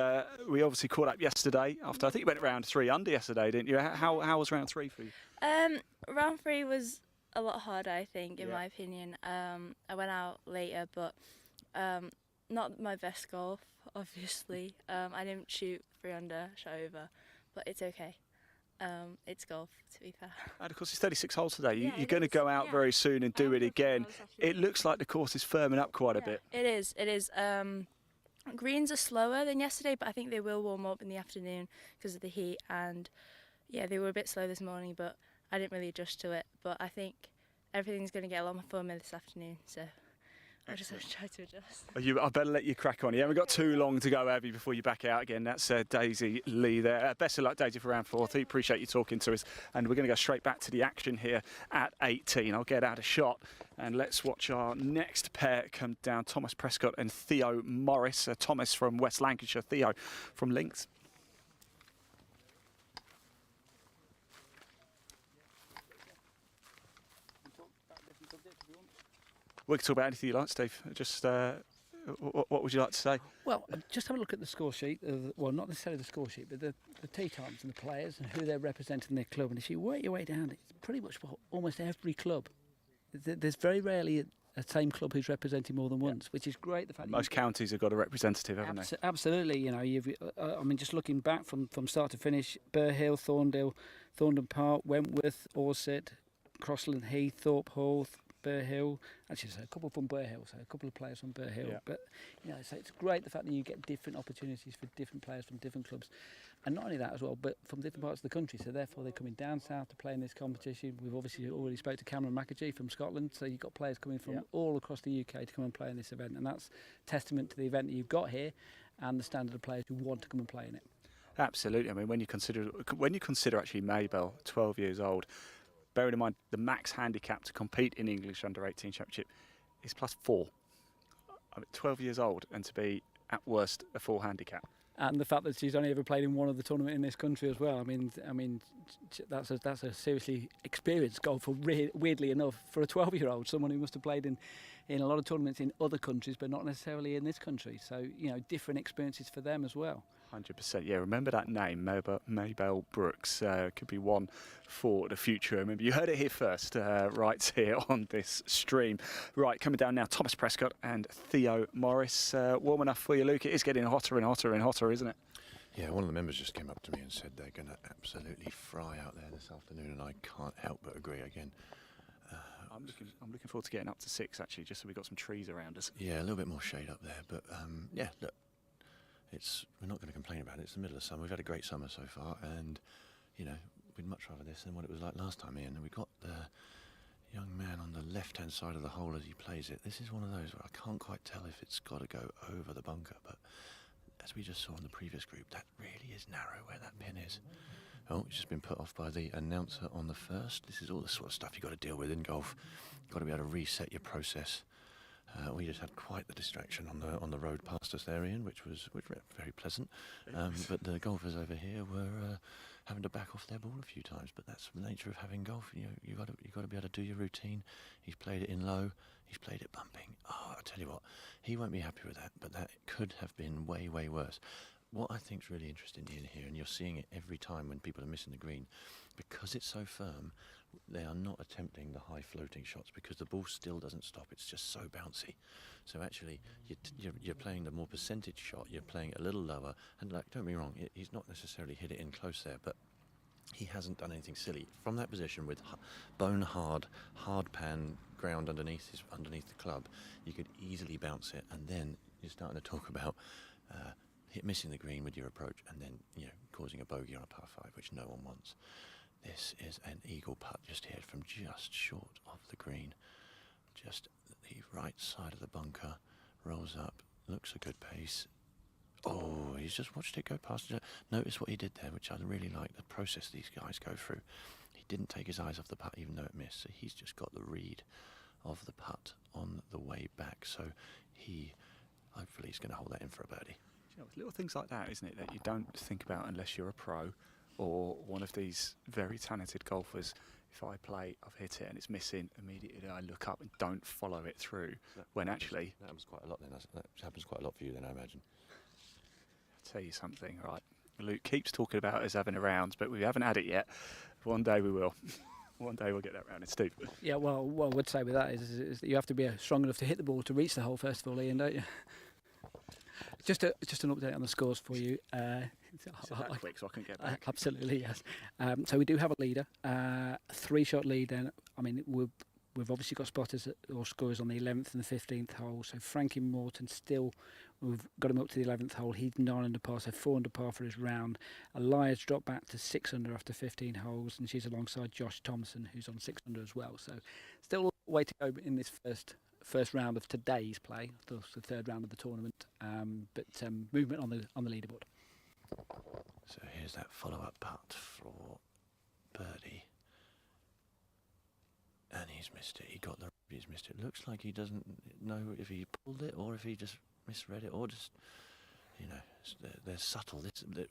we obviously caught up yesterday after, I think you went round 3 under yesterday, didn't you? How was round 3 for you? Round 3 was a lot harder, I think, in my opinion. I went out later, but not my best golf, obviously. I didn't shoot 3 under, shot over, but it's okay. It's golf, to be fair. And of course, it's 36 holes today. You're going to go out very soon and do it again. It looks like the course is firming up quite a bit. It is. It is. Greens are slower than yesterday, but I think they will warm up in the afternoon because of the heat. And yeah, they were a bit slow this morning, but I didn't really adjust to it. But I think everything's going to get a lot more firmer this afternoon. So I'll just have to try to adjust. I better let you crack on. You haven't got too long to go, have you, before you back out again? That's Daisy Lee there. Best of luck, Daisy, for round 4. Appreciate you talking to us. And we're going to go straight back to the action here at 18. I'll get out a shot and let's watch our next pair come down. Thomas Prescott and Theo Morris. Thomas from West Lancashire, Theo from Links. We can talk about anything you like, Steve. Just what would you like to say? Well, just have a look at the score sheet. Well, not necessarily the score sheet, but the tee times and the players and who they're representing their club. And if you work your way down, it's pretty much for almost every club. There's very rarely a same club who's representing more than once, which is great. The fact most counties have got a representative, haven't they? Absolutely. You know, I mean, just looking back from start to finish: Burr Hill, Thorndale, Thorndon Park, Wentworth, Orsett, Crossland Heath, Thorpe Hall, Burr Hill. Actually, there's a couple from Burr Hill, so a couple of players from Burr Hill. Yeah. But you know, so it's great the fact that you get different opportunities for different players from different clubs, and not only that as well, but from different parts of the country. So therefore, they're coming down south to play in this competition. We've obviously already spoke to Cameron McAgee from Scotland, so you've got players coming from all across the UK to come and play in this event, and that's testament to the event that you've got here and the standard of players who want to come and play in it. Absolutely. I mean, when you consider actually Maybell, 12 years old. Bearing in mind the max handicap to compete in English Under-18 Championship is +4. I mean, 12 years old and to be at worst a 4 handicap. And the fact that she's only ever played in one of the tournament in this country as well. I mean, that's a seriously experienced golfer. Weirdly enough, for a 12-year-old, someone who must have played in a lot of tournaments in other countries, but not necessarily in this country. So you know, different experiences for them as well. 100%. Yeah, remember that name, Maybell Brooks. Could be one for the future. Remember, you heard it here first, right here on this stream. Right, coming down now, Thomas Prescott and Theo Morris. Warm enough for you, Luke? It is getting hotter and hotter and hotter, isn't it? Yeah, one of the members just came up to me and said they're going to absolutely fry out there this afternoon, and I can't help but agree again. I'm looking forward to getting up to 6 actually, just so we've got some trees around us. Yeah, a little bit more shade up there, but yeah, look, we're not going to complain about it. It's the middle of summer. We've had a great summer so far, and you know, we'd much rather this than what it was like last time, Ian. And we've got the young man on the left-hand side of the hole as he plays it. This is one of those where I can't quite tell if it's got to go over the bunker, but as we just saw in the previous group, that really is narrow where that pin is. Oh, it's just been put off by the announcer on the first. This is all the sort of stuff you've got to deal with in golf. You've got to be able to reset your process. We just had quite the distraction on the road past us there, Ian, which was very pleasant. But the golfers over here were having to back off their ball a few times. But that's the nature of having golf. You know, you got to be able to do your routine. He's played it in low. He's played it bumping. Oh, I tell you what, he won't be happy with that. But that could have been way worse. What I think is really interesting in here, and you're seeing it every time when people are missing the green, because it's so firm, they are not attempting the high floating shots because the ball still doesn't stop. It's just so bouncy. So actually, you're playing the more percentage shot. You're playing it a little lower, and like, don't get me wrong, he's not necessarily hit it in close there, but he hasn't done anything silly from that position with bone hard pan ground underneath the club. You could easily bounce it, and then you're starting to talk about missing the green with your approach, and then causing a bogey on a par 5, which no one wants. This is an eagle putt just hit from just short of the green, just the right side of the bunker, rolls up, looks a good pace. Oh, he's just watched it go past. Notice what he did there, which I really like, the process these guys go through. He didn't take his eyes off the putt even though it missed, so he's just got the read of the putt on the way back, so hopefully he's going to hold that in for a birdie. You know, it's little things like that, isn't it, that you don't think about unless you're a pro or one of these very talented golfers. If I play, I've hit it and it's missing, immediately I look up and don't follow it through. When actually... That happens quite a lot then. That happens quite a lot for you then, I imagine. I'll tell you something, right? Luke keeps talking about us having a round, but we haven't had it yet. One day we will. One day we'll get that round. It's Steve. Yeah, well, what I would say with that is that you have to be strong enough to hit the ball to reach the hole first of all, Ian, don't you? Just an update on the scores for you. Quick, so I can get back. Absolutely, yes. So we do have a leader, 3-shot lead. Then I mean, we've obviously got spotters or scorers on the 11th and the 15th hole. So Frankie Morton still, we've got him up to the 11th hole. He's 9 under par, so 4 under par for his round. Elias dropped back to 6 under after 15 holes, and she's alongside Josh Thompson, who's on 6 under as well. So still a way to go in this first round of today's play, the third round of the tournament, but movement on the leaderboard. So here's that follow-up putt for birdie, and he's missed it. He's missed it. Looks like he doesn't know if he pulled it or if he just misread it, or just they're subtle.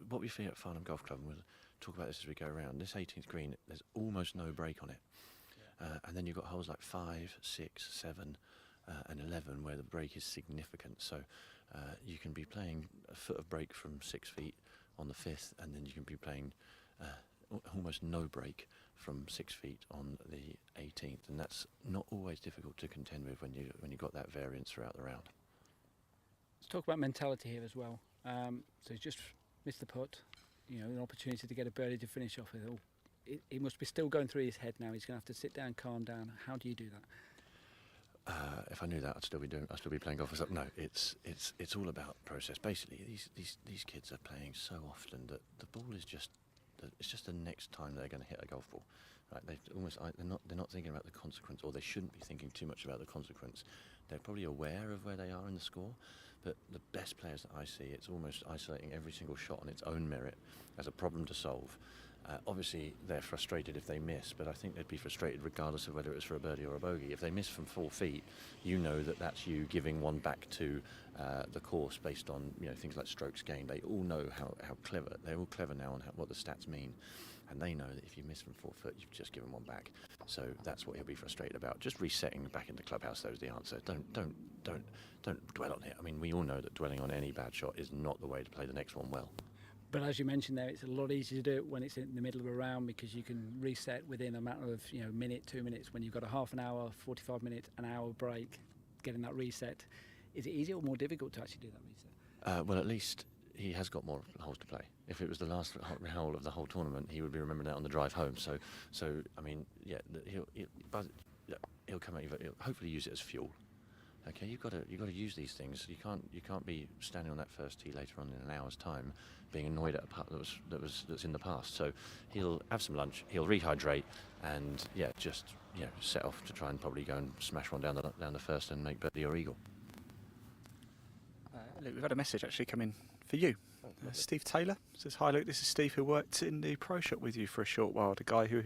What we feel at Farnham Golf Club, and we'll talk about this as we go around. This 18th green, there's almost no break on it, and then you've got holes like 5, 6, 7. And 11 where the break is significant, so you can be playing a foot of break from 6 feet on the 5th, and then you can be playing almost no break from 6 feet on the 18th, and that's not always difficult to contend with when you got that variance throughout the round. Let's talk about mentality here as well. So he's just missed the putt, an opportunity to get a birdie to finish off with. He must be still going through his head now. He's going to have to sit down, calm down. How do you do that? If I knew that, I'd still be playing golf. No, it's all about process. Basically, these kids are playing so often that the ball is just the next time they're going to hit a golf ball. Right? They're not thinking about the consequence, or they shouldn't be thinking too much about the consequence. They're probably aware of where they are in the score, but the best players that I see, it's almost isolating every single shot on its own merit as a problem to solve. Obviously, they're frustrated if they miss, but I think they'd be frustrated regardless of whether it's for a birdie or a bogey. If they miss from 4 feet, you know that's you giving one back to the course based on things like strokes gained. They all know how clever. They're all clever now on what the stats mean, and they know that if you miss from 4 foot, you've just given one back. So that's what he'll be frustrated about. Just resetting back in the clubhouse, though, is the answer. Don't dwell on it. I mean, we all know that dwelling on any bad shot is not the way to play the next one well. But as you mentioned there, it's a lot easier to do it when it's in the middle of a round, because you can reset within a matter of minute, 2 minutes. When you've got a half an hour, 45 minutes, an hour break, getting that reset, is it easier or more difficult to actually do that reset? Well, at least he has got more holes to play. If it was the last hole of the whole tournament, he would be remembering that on the drive home. So I mean, yeah, he'll come out. He'll hopefully use it as fuel. Okay, you've got to use these things. You can't be standing on that first tee later on in an hour's time, being annoyed at a putt that's in the past. So he'll have some lunch, he'll rehydrate, and just set off to try and probably go and smash one down the first and make birdie or eagle. Luke, we've had a message actually come in for you. Steve Taylor says, "Hi Luke, this is Steve who worked in the pro shop with you for a short while. The guy who,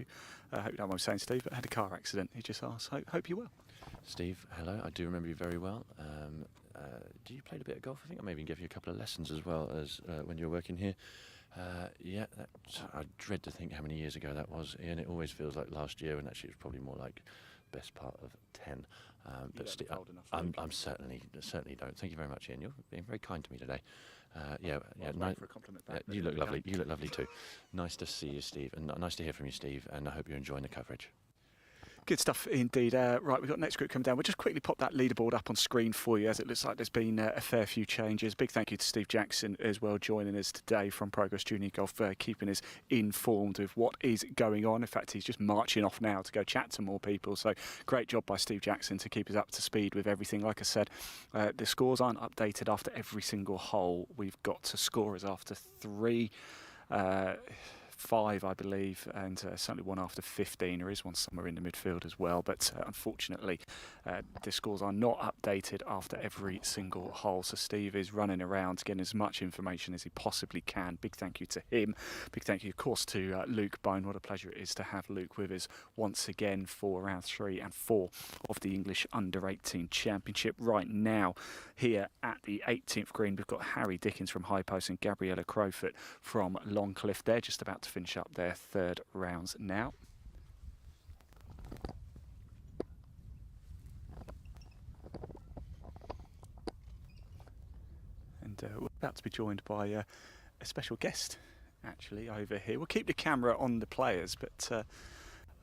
I hope you don't mind me saying Steve, but had a car accident. He just asked, hope you're well." Steve, hello. I do remember you very well. Do you play a bit of golf? I think I maybe gave you a couple of lessons as well as when you were working here. I dread to think how many years ago that was, Ian. It always feels like last year, and actually it was probably more like best part of 10. But I'm certainly don't. Thank you very much, Ian. You're being very kind to me today. For a compliment back, you look lovely. You look lovely too. Nice to see you, Steve, and nice to hear from you, Steve. And I hope you're enjoying the coverage. Good stuff indeed. Right, we've got next group coming down. We'll just quickly pop that leaderboard up on screen for you, as it looks like there's been a fair few changes. Big thank you to Steve Jackson as well, joining us today from Progress Junior Golf, keeping us informed of what is going on. In fact, he's just marching off now to go chat to more people. So great job by Steve Jackson to keep us up to speed with everything. Like I said, the scores aren't updated after every single hole. We've got scorers after 3. 5, I believe, and certainly one after 15. There is one somewhere in the midfield as well, but unfortunately the scores are not updated after every single hole. So Steve is running around getting as much information as he possibly can. Big thank you to him. Big thank you, of course, to Luke Bone. What a pleasure it is to have Luke with us once again for round 3 and 4 of the English U18 Championship. Right now, here at the 18th green, we've got Harry Dickens from High Post and Gabriella Crowfoot from Longcliffe. They're just about to finish up their third rounds now. And we're about to be joined by a special guest actually over here. We'll keep the camera on the players, but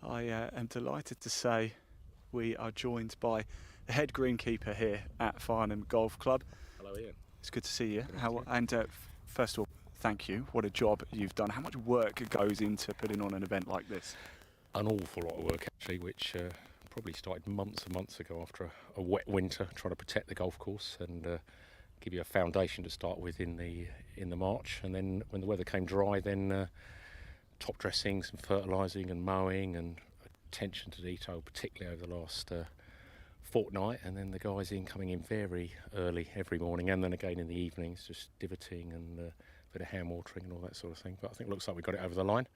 I am delighted to say we are joined by the head greenkeeper here at Farnham Golf Club. Hello, Ian. It's good to see you. First of all, thank you. What a job you've done. How much work goes into putting on an event like this? An awful lot of work, actually, which probably started months and months ago after a wet winter, trying to protect the golf course and give you a foundation to start with in the March. And then when the weather came dry, then top dressing, some fertilising and mowing and attention to detail, particularly over the last fortnight. And then the guys coming in very early every morning, and then again in the evenings, just divoting and bit of hand watering and all that sort of thing. But I think it looks like we got it over the line.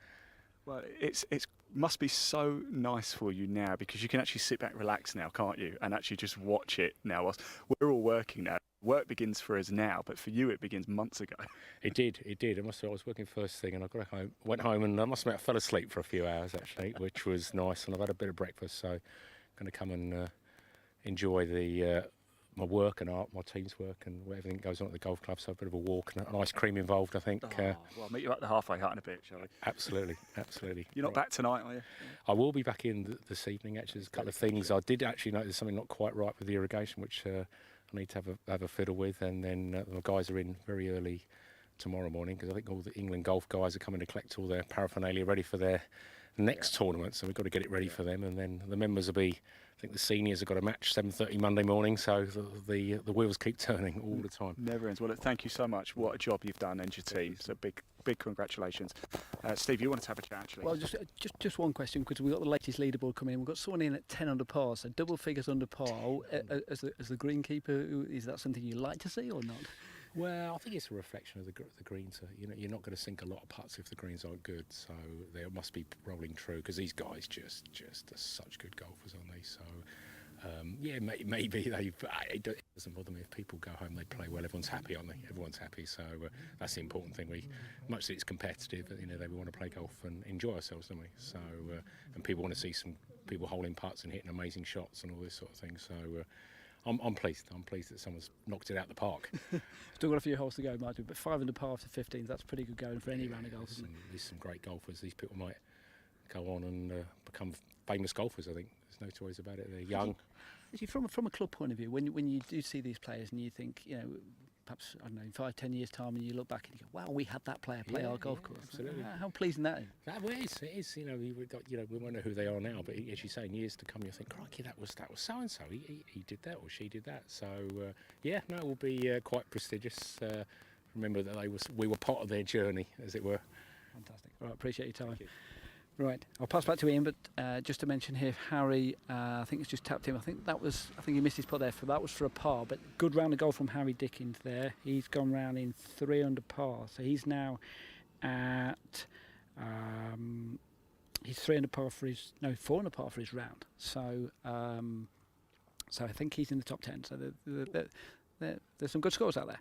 Well, it must be so nice for you now, because you can actually sit back, relax now, can't you? And actually just watch it now. Whilst we're all working now. Work begins for us now, but for you it begins months ago. It did. I must say, I was working first thing, and I got home, went home, and I must admit I fell asleep for a few hours actually, which was nice. And I've had a bit of breakfast, so I'm going to come and enjoy my work and my team's work and everything that goes on at the golf club. So a bit of a walk and an ice cream involved, I think. Well, I'll meet you at the halfway hut in a bit, shall we? Absolutely. You're not back tonight, are you? I will be back in this evening. Actually, there's a couple of things. I did actually notice something not quite right with the irrigation, which I need to have a fiddle with. And then the guys are in very early tomorrow morning, because I think all the England golf guys are coming to collect all their paraphernalia ready for their next tournament. So we've got to get it ready for them. And then the members will be, I think the seniors have got a match 7:30 Monday morning, so the wheels keep turning all the time. Never ends. Well, thank you so much. What a job you've done, and your team. So big congratulations. Steve, you wanted to have a chat actually? Well, just one question, because we've got the latest leaderboard coming in. We've got someone in at 10 under par, so double figures under par. As the greenkeeper, is that something you like to see or not? Well, I think it's a reflection of the greens. You're not going to sink a lot of putts if the greens aren't good, so they must be rolling true, because these guys just are such good golfers, aren't they? So, maybe it doesn't bother me if people go home, they play well, everyone's happy, aren't they? Everyone's happy, so that's the important thing. Much as it's competitive, we want to play golf and enjoy ourselves, don't we? So, and people want to see some people holding putts and hitting amazing shots and all this sort of thing. So. I'm pleased. I'm pleased that someone's knocked it out the park. Still got a few holes to go, Martin, but 5 under par after 15, that's pretty good going for any round of golf. There's some great golfers. These people might go on and become famous golfers, I think. There's no two ways about it. They're young. From a club point of view, when you do see these players and you think, perhaps, I don't know, in 5-10 years' time, and you look back and you go, wow, we had that player play our golf course. Absolutely. How pleasing that is. It is. You know, we won't know who they are now, but as you say, in years to come, you'll think, crikey, that was so and so. He did that or she did that. So it will be quite prestigious. Remember that we were part of their journey, as it were. Fantastic. All right, appreciate your time. Right, I'll pass back to Ian, but just to mention here, Harry, I think it's just tapped him. I think he missed his putt there. That was for a par, but good round of golf from Harry Dickens there. He's gone round in 3 under par, so he's now at he's 3 under par for 4 under par for his round. So I think he's in the top 10. So there's some good scores out there.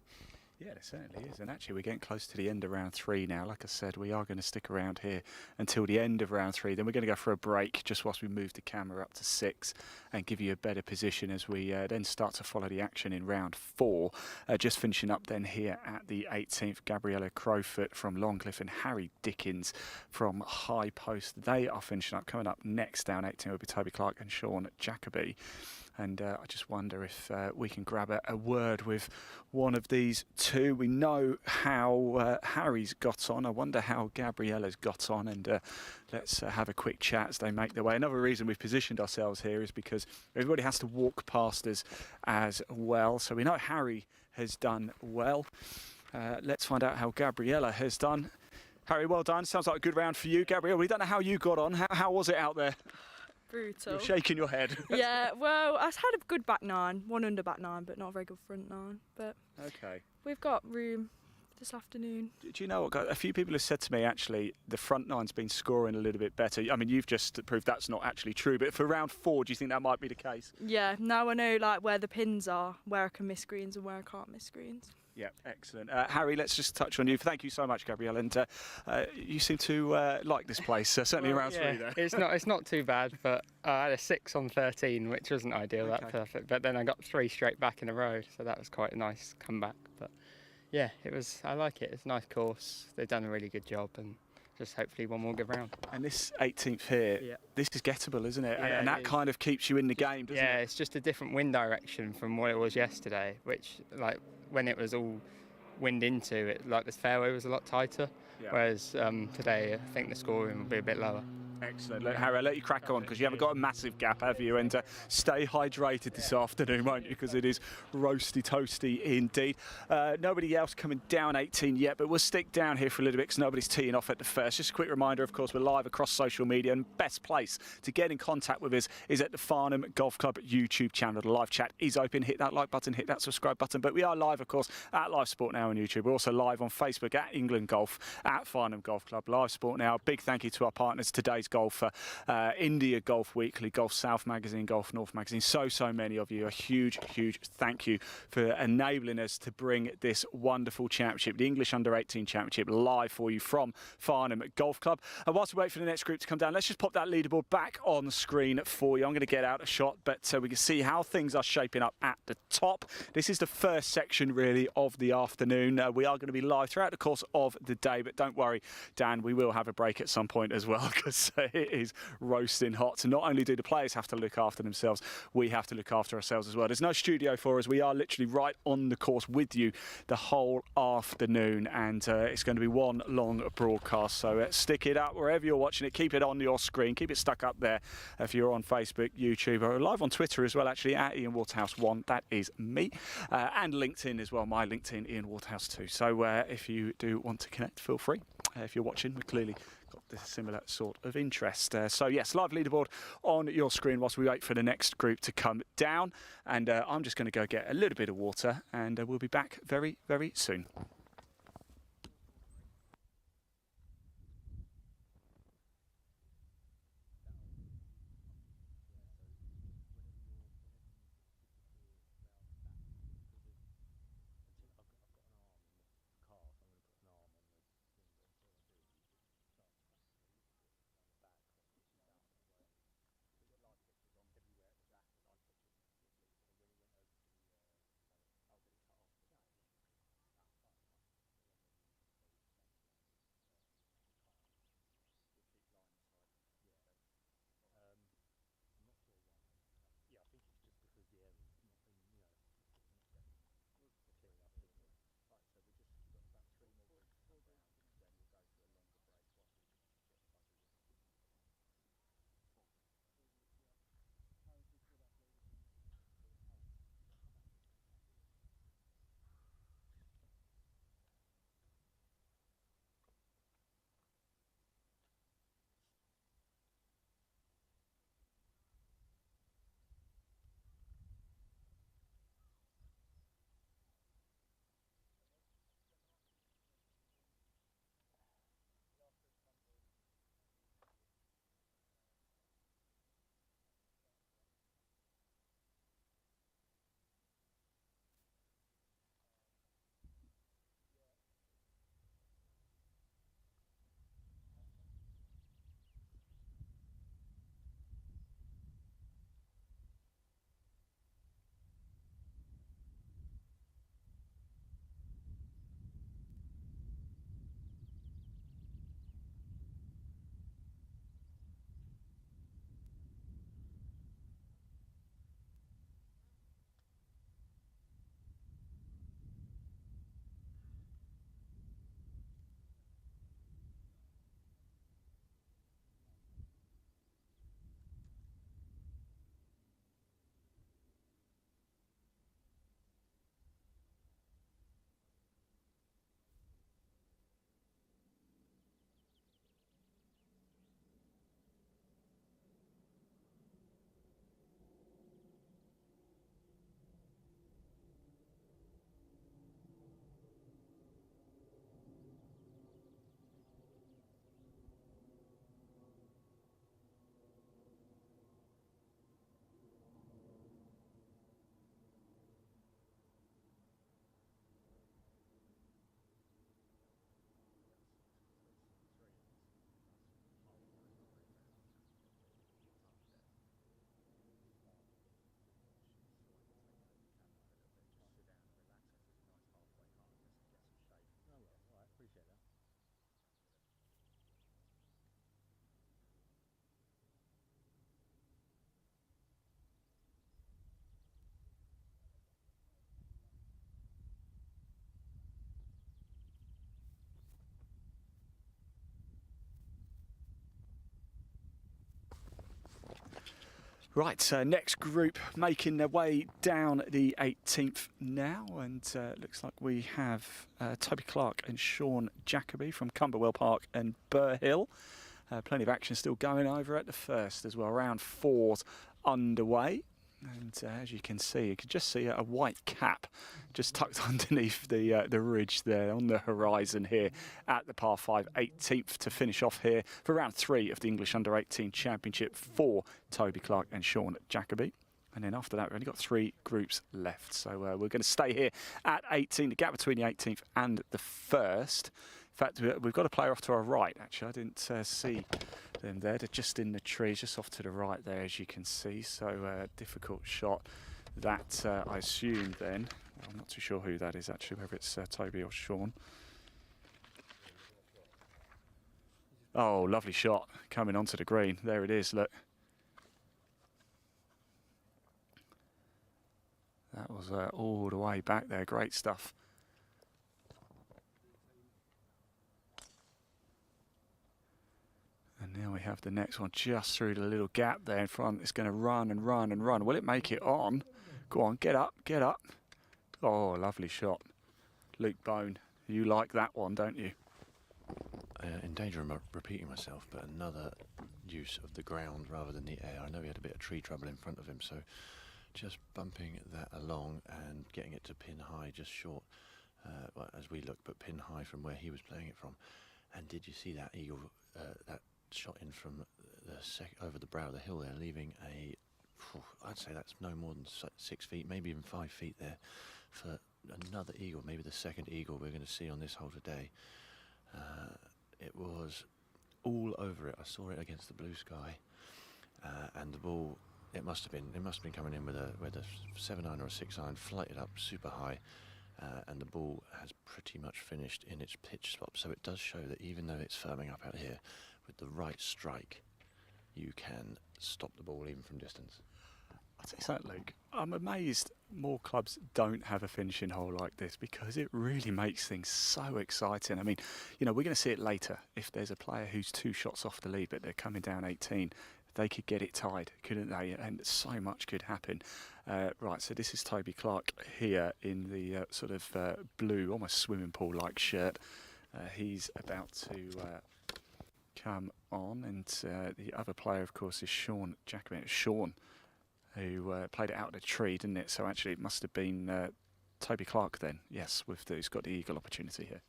Yeah, there certainly is. And actually, we're getting close to the end of round 3 now. Like I said, we are going to stick around here until the end of round 3. Then we're going to go for a break just whilst we move the camera up to 6 and give you a better position as we then start to follow the action in round 4. Just finishing up then here at the 18th, Gabriella Crowfoot from Longcliffe and Harry Dickens from High Post. They are finishing up. Coming up next down 18 will be Toby Clark and Sean Jacoby. And I just wonder if we can grab a word with one of these two. We know how Harry's got on. I wonder how Gabriella's got on. And let's have a quick chat as they make their way. Another reason we've positioned ourselves here is because everybody has to walk past us as well. So we know Harry has done well. Let's find out how Gabriella has done. Harry, well done. Sounds like a good round for you. Gabriella, we don't know how you got on. How was it out there? Brutal. You're shaking your head. Yeah, well, I had a good back 9, 1 under back 9, but not a very good front 9. But okay, we've got room this afternoon. Do you know what? A few people have said to me, actually, the front 9's been scoring a little bit better. I mean, you've just proved that's not actually true, but for round 4, do you think that might be the case? Yeah, now I know like where the pins are, where I can miss greens and where I can't miss greens. Yeah, excellent. Harry, let's just touch on you. Thank you so much, Gabrielle. And you seem to like this place, certainly around 3 there. It's not too bad, but I had a 6 on 13, which wasn't ideal, that perfect. But then I got 3 straight back in a row, so that was quite a nice comeback. But yeah, I like it. It's a nice course. They've done a really good job, and just hopefully one more good round. And this 18th here, this is gettable, isn't it? Yeah, and that kind of keeps you in the game, doesn't it? Yeah, it's just a different wind direction from what it was yesterday, which, like, when it was all wind into it, like the fairway was a lot tighter, whereas today I think the scoring will be a bit lower. Excellent. Look, Harry, I'll let you crack on because you haven't got a massive gap, have you? And stay hydrated this afternoon, won't you? Because it is roasty toasty indeed. Nobody else coming down 18 yet, but we'll stick down here for a little bit because nobody's teeing off at the first. Just a quick reminder, of course, we're live across social media, and best place to get in contact with us is at the Farnham Golf Club YouTube channel. The live chat is open. Hit that like button, hit that subscribe button. But we are live, of course, at Live Sport Now on YouTube. We're also live on Facebook at England Golf, at Farnham Golf Club, Live Sport Now. Big thank you to our partners, Today's Golfer, India Golf Weekly, Golf South Magazine, Golf North Magazine. So many of you. A huge thank you for enabling us to bring this wonderful championship, the English U18 Championship, live for you from Farnham Golf Club. And whilst we wait for the next group to come down, let's just pop that leaderboard back on the screen for you. I'm going to get out a shot, but we can see how things are shaping up at the top. This is the first section, really, of the afternoon. We are going to be live throughout the course of the day, but don't worry, Dan, we will have a break at some point as well, because it is roasting hot. So not only do the players have to look after themselves, we have to look after ourselves as well. There's no studio for us. We are literally right on the course with you the whole afternoon, and it's going to be one long broadcast. So stick it up wherever you're watching it. Keep it on your screen. Keep it stuck up there if you're on Facebook, YouTube, or live on Twitter as well, actually, at Ian Waterhouse 1. That is me. And LinkedIn as well, my LinkedIn, Ian Waterhouse 2. So if you do want to connect, feel free. If you're watching, we're clearly got this similar sort of interest. So yes, live leaderboard on your screen whilst we wait for the next group to come down. And I'm just going to go get a little bit of water, and we'll be back very soon. Right, next group making their way down the 18th now, and looks like we have Toby Clark and Sean Jacoby from Cumberwell Park and Burr Hill. Plenty of action still going over at the first as well. Round 4's underway. And as you can see, you can just see a white cap just tucked underneath the ridge there on the horizon here at the par 5 18th to finish off here for round 3 of the English U18 Championship for Toby Clark and Sean Jacoby. And then after that, we've only got 3 groups left. So we're going to stay here at 18, the gap between the 18th and the 1st. In fact, we've got a player off to our right, actually. I didn't see them there. They're just in the trees, just off to the right there, as you can see. So difficult shot that, I assume, then. I'm not too sure who that is, actually, whether it's Toby or Sean. Oh, lovely shot coming onto the green. There it is, look. That was all the way back there. Great stuff. And now we have the next one just through the little gap there in front. It's going to run and run and run. Will it make it on? Go on, get up, get up. Oh, lovely shot. Luke Bone, you like that one, don't you? In danger of repeating myself, but another use of the ground rather than the air. I know he had a bit of tree trouble in front of him, so just bumping that along and getting it to pin high, just short, well, as we look, but pin high from where he was playing it from. And did you see that eagle, that shot in from the over the brow of the hill there, leaving a, I'd say that's no more than 6 feet, maybe even 5 feet there for another eagle, maybe the second eagle we're going to see on this hole today. It was all over it. I saw it against the blue sky, and the ball, it must have been coming in with a 7-iron or a 6-iron, flighted up super high. And the ball has pretty much finished in its pitch spot. So it does show that even though it's firming up out here, with the right strike, you can stop the ball even from distance. I'll tell you something, Luke. I'm amazed more clubs don't have a finishing hole like this, because it really makes things so exciting. I mean, you know, we're going to see it later. If there's a player who's 2 shots off the lead, but they're coming down 18, they could get it tied, couldn't they? And so much could happen. Right, so this is Toby Clark here in the sort of blue, almost swimming pool-like shirt. He's about to come on, and the other player, of course, is Sean Jacoby. It was Sean who played it out of the tree, didn't it? So actually it must have been Toby Clark then, yes, who's got the eagle opportunity here.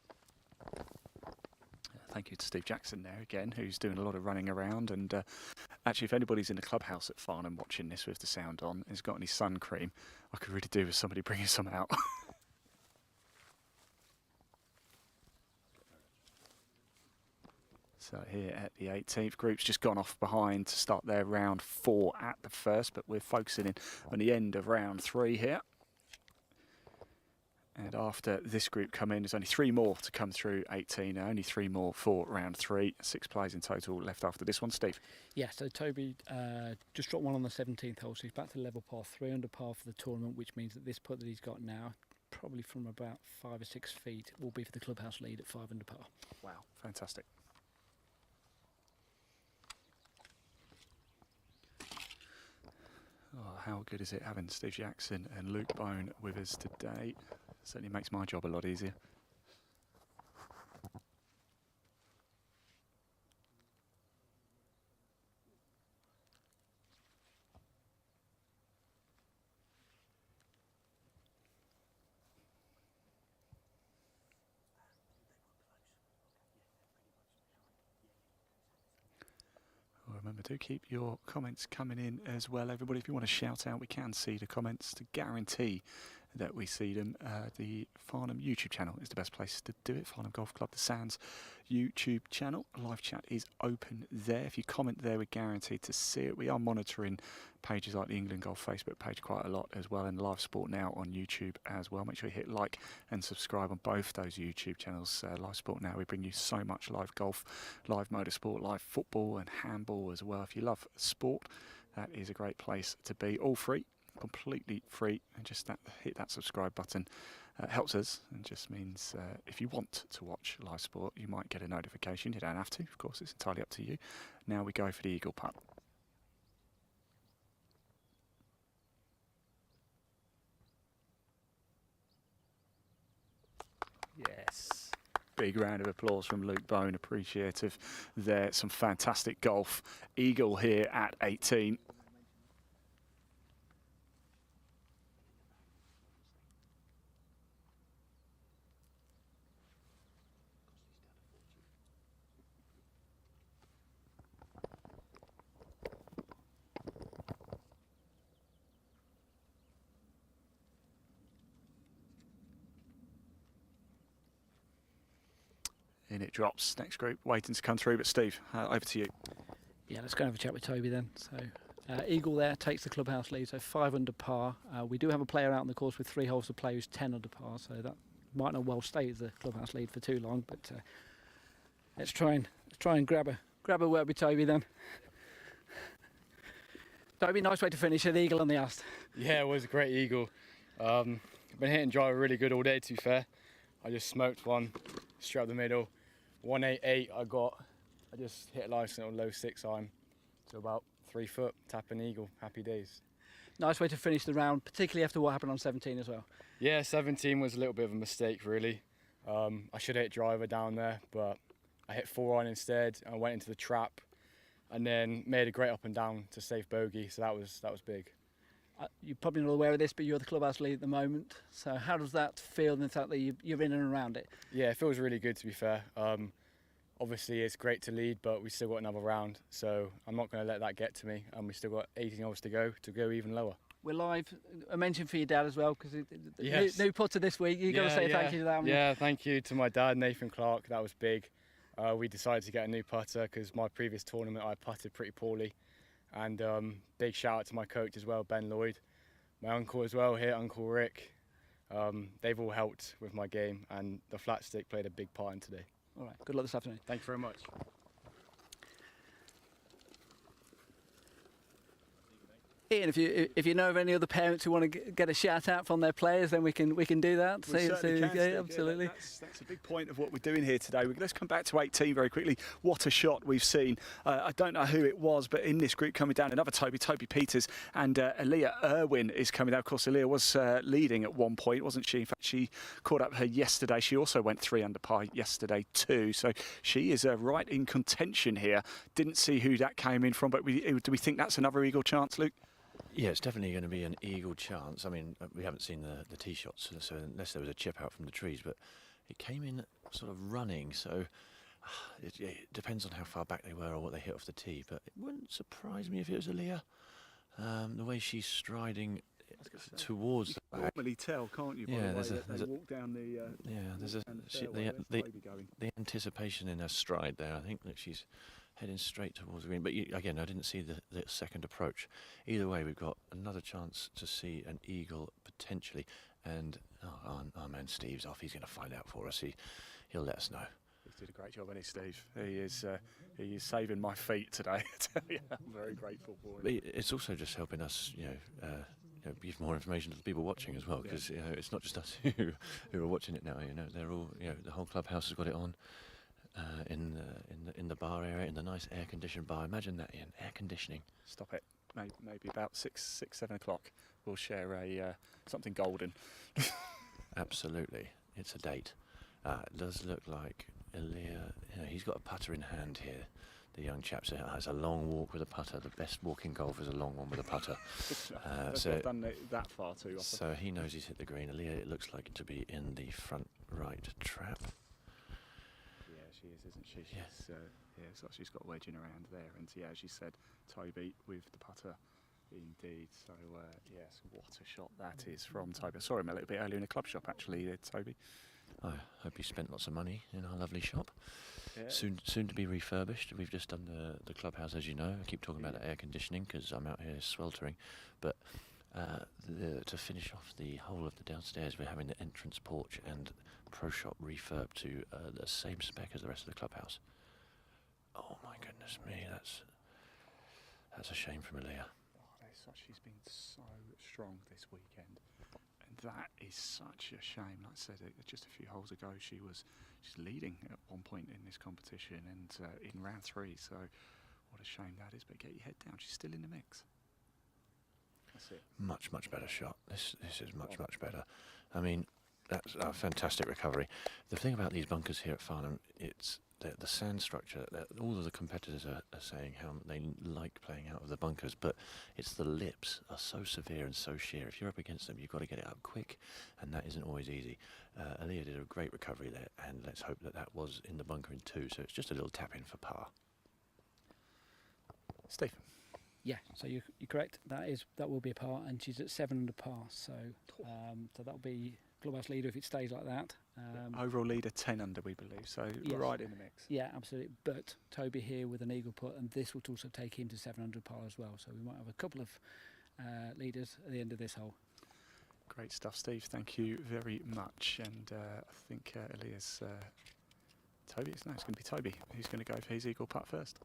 Thank you to Steve Jackson there again, who's doing a lot of running around. And actually, if anybody's in the clubhouse at Farnham watching this with the sound on and has got any sun cream, I could really do with somebody bringing some out. So here at the 18th, group's just gone off behind to start their round 4 at the first, but we're focusing in on the end of round 3 here. And after this group come in, there's only 3 more to come through 18. Only 3 more for round 3. 6 players in total left after this one. Steve? Yeah, so Toby just dropped one on the 17th hole, so he's back to level par 3 under par for the tournament, which means that this putt that he's got now, probably from about 5 or 6 feet, will be for the clubhouse lead at 5 under par. Wow, fantastic. Oh, how good is it having Steve Jackson and Luke Bone with us today? Certainly makes my job a lot easier. Remember, do keep your comments coming in as well, everybody. If you want to shout out, we can see the comments to guarantee that we see them. The Farnham YouTube channel is the best place to do it. Farnham Golf Club, the Sands YouTube channel. Live chat is open there. If you comment there, we're guaranteed to see it. We are monitoring pages like the England Golf Facebook page quite a lot as well, and Live Sport Now on YouTube as well. Make sure you hit like and subscribe on both those YouTube channels. Live Sport Now, we bring you so much live golf, live motorsport, live football and handball as well. If you love sport, that is a great place to be. All free, completely free, and just hit that subscribe button. Helps us, and just means if you want to watch live sport, you might get a notification. You don't have to, of course, it's entirely up to you. Now we go for the eagle putt. big round of applause from Luke Bone, appreciative there. Some fantastic golf. Eagle here at 18. In it drops. Next group waiting to come through, but Steve, over to you. Yeah, let's go and have a chat with Toby then. So Eagle there takes the clubhouse lead, so 5 under par. We do have a player out on the course with 3 holes to play who's 10 under par, so that might not well stay as the clubhouse lead for too long. But let's try and grab a word with Toby then. Toby, nice way to finish an eagle on the Ast. Yeah, it was a great eagle. Been hitting driver really good all day, to be fair. I just smoked one straight up the middle. 188 I just hit a nice little low 6 iron to about 3 foot, tapping eagle, happy days. Nice way to finish the round, particularly after what happened on 17 as well. Yeah, 17 was a little bit of a mistake really. I should have hit driver down there, but I hit 4 iron instead. I went into the trap and then made a great up and down to save bogey, so that was big. You're probably not aware of this, but you're the clubhouse lead at the moment. So how does that feel in the fact that you're in and around it? Yeah, it feels really good, to be fair. Obviously, it's great to lead, but we still got another round, so I'm not going to let that get to me. And we still got 18 holes to go even lower. We're live. A mention for your dad as well, because yes. new putter this week. You've got to say thank you to that. Yeah, thank you to my dad, Nathan Clark. That was big. We decided to get a new putter because my previous tournament I putted pretty poorly. And big shout out to my coach as well, Ben Lloyd. My uncle as well here, Uncle Rick. They've all helped with my game, and the flat stick played a big part in today. All right, good luck this afternoon. Thank you very much. Ian, if you know of any other parents who want to get a shout out from their players, then we can do that. We certainly can, Steve. Absolutely. Yeah, that's a big point of what we're doing here today. Let's come back to 18 very quickly. What a shot we've seen. I don't know who it was, but in this group coming down, another Toby Peters, and Aaliyah Irwin is coming down. Of course, Aaliyah was leading at one point, wasn't she? In fact, she caught up her yesterday. She also went 3 under par yesterday too. So she is right in contention here. Didn't see who that came in from, but do we think that's another eagle chance, Luke? Yeah, it's definitely going to be an eagle chance. I mean, we haven't seen the tee shots, so unless there was a chip out from the trees, but it came in sort of running, so it depends on how far back they were or what they hit off the tee, but it wouldn't surprise me if it was Aaliyah. The way she's striding towards the back. Normally tell, can't you? Yeah, there's a walk down the. The anticipation in her stride there. I think that she's heading straight towards the green. But again, I didn't see the second approach. Either way, we've got another chance to see an eagle potentially. And our man Steve's off. He's going to find out for us. He'll let us know. He did a great job, hasn't he, Steve? He is saving my feet today. I tell you, I'm very grateful for him. But it's also just helping us, give more information to the people watching as well, because it's not just us who are watching it now. They're all, the whole clubhouse has got it on in the bar area, in the nice air-conditioned bar. Imagine that, Ian, air conditioning. Stop it. Maybe about 7 o'clock. We'll share something golden. Absolutely, it's a date. It does look like Aaliyah. He's got a putter in hand here. The young chap has a long walk with a putter. The best walk in golf is a long one with a putter. So I've done it that far too often. So he knows he's hit the green. Aaliyah, it looks like to be in the front right trap. Yeah, she is, isn't she? Yes. So she's got wedging around there, and yeah, as you said, Toby with the putter. Indeed. So yes, what a shot that is from Toby. I saw him a little bit earlier in a club shop actually, Toby. I hope he spent lots of money in our lovely shop. Yeah. Soon to be refurbished. We've just done the clubhouse, as you know. I keep talking about the air conditioning because I'm out here sweltering. But to finish off the whole of the downstairs, we're having the entrance porch and pro shop refurb to the same spec as the rest of the clubhouse. Oh my goodness me, that's a shame from Aaliyah. She's been so strong this weekend, and that is such a shame. Like I said, just a few holes ago, she's leading at one point in this competition, and in round 3. So, what a shame that is. But get your head down. She's still in the mix. That's it. Much better shot. This is much better. I mean, That's a fantastic recovery. The thing about these bunkers here at Farnham, it's the sand structure. All of the competitors are saying how they like playing out of the bunkers, but it's the lips are so severe and so sheer. If you're up against them, you've got to get it up quick, and that isn't always easy. Aaliyah did a great recovery there, and let's hope that was in the bunker in 2, so it's just a little tap in for par. Steve. Yeah, so you're correct. That will be a par, and she's at 7 under par. So so that'll be clubhouse leader if it stays like that. Overall leader 10 under, we believe. So Yes. right in the mix. Yeah, absolutely. But Toby here with an eagle putt, and this will also take him to 700 par as well. So we might have a couple of leaders at the end of this hole. Great stuff, Steve. Thank you very much. And I think Aaliyah's Toby. No, it's going to be Toby who's going to go for his eagle putt first.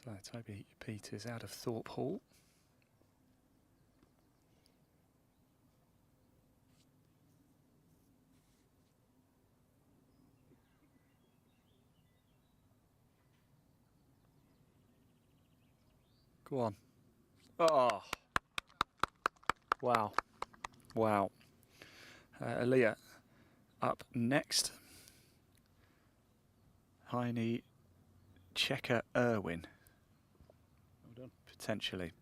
So Toby Peters out of Thorpe Hall. Go on. Oh. Wow. Wow. Aaliyah up next. Heine Checker Irwin. Well done. Potentially.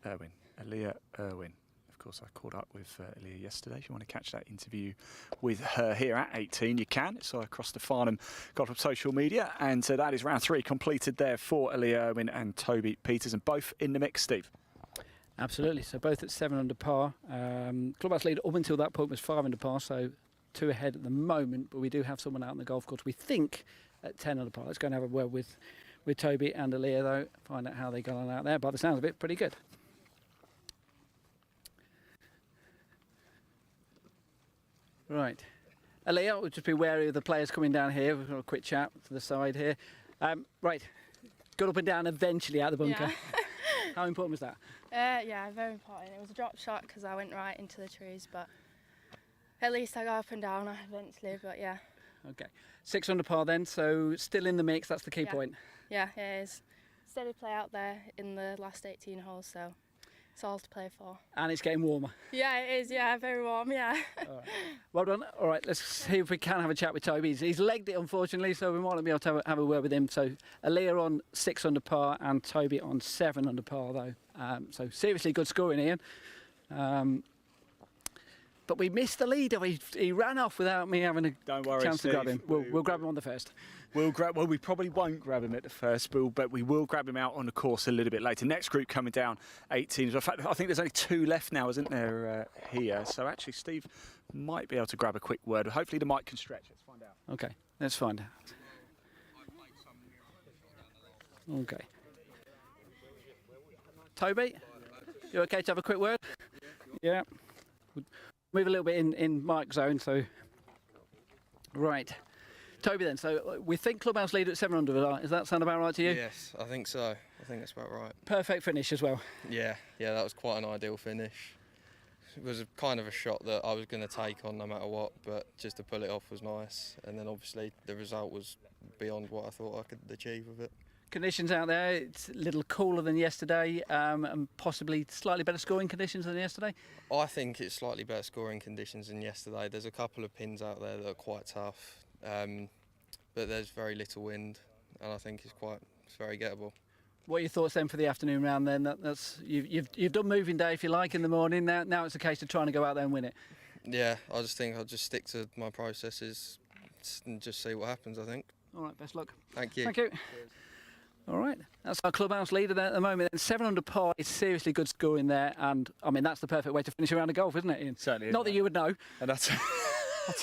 Irwin. Aaliyah Irwin. Of course, I caught up with Aaliyah yesterday. If you want to catch that interview with her here at 18, you can. It's across the Farnham Golf Club social media. And that is round 3 completed there for Aaliyah Irwin and Toby Peters, and both in the mix, Steve. Absolutely. So both at 7 under par. Clubhouse leader up until that point was 5 under par, so 2 ahead at the moment. But we do have someone out on the golf course, we think, at 10 under par. Let's go and have a word with Toby and Aaliyah, though. Find out how they got on out there. By the sounds of it, pretty good. Right. Aaliyah, we'll just be wary of the players coming down here. We've got a quick chat to the side here. Right. Got up and down eventually out of the bunker. Yeah. How important was that? Yeah, very important. It was a drop shot because I went right into the trees, but at least I got up and down eventually, but yeah. Okay. 6 under par then, so still in the mix, that's the key point. Yeah, it is. Steady play out there in the last 18 holes, so it's all to play for. And it's getting warmer. Yeah, it is, yeah, very warm, yeah. All right. Well done. All right, let's see if we can have a chat with Toby. He's legged it, unfortunately, so we might not be able to have a word with him. So Aaliyah on 6 under par and Toby on 7 under par, though. So seriously good scoring, Ian. But we missed the leader. He ran off without me having a chance to grab him. We'll grab him on the first. Well, we probably won't grab him at the first, but we will grab him out on the course a little bit later. Next group coming down, 18. In fact, I think there's only 2 left now, isn't there, here? So actually, Steve might be able to grab a quick word. Hopefully the mic can stretch. Let's find out. Okay, let's find out. Okay. Toby, you okay to have a quick word? Yeah. Move a little bit in mic zone, so... Right. Toby then, so we think clubhouse leader at 7 under, does that sound about right to you? Yes, I think so. I think that's about right. Perfect finish as well. Yeah, that was quite an ideal finish. It was kind of a shot that I was going to take on no matter what, but just to pull it off was nice. And then obviously the result was beyond what I thought I could achieve with it. Conditions out there, it's a little cooler than yesterday, and possibly slightly better scoring conditions than yesterday? I think it's slightly better scoring conditions than yesterday. There's a couple of pins out there that are quite tough, but there's very little wind, and I think it's very gettable. What are your thoughts then for the afternoon round then? You've done moving day, if you like, in the morning. Now it's a case of trying to go out there and win it. Yeah, I just think I'll just stick to my processes and just see what happens, I think. All right, best luck. Thank you. Thank you. All right, that's our clubhouse leader there at the moment. 7 under par is seriously good scoring there, and I mean that's the perfect way to finish a round of golf, isn't it, Ian? Certainly is. Not that you would know. And that's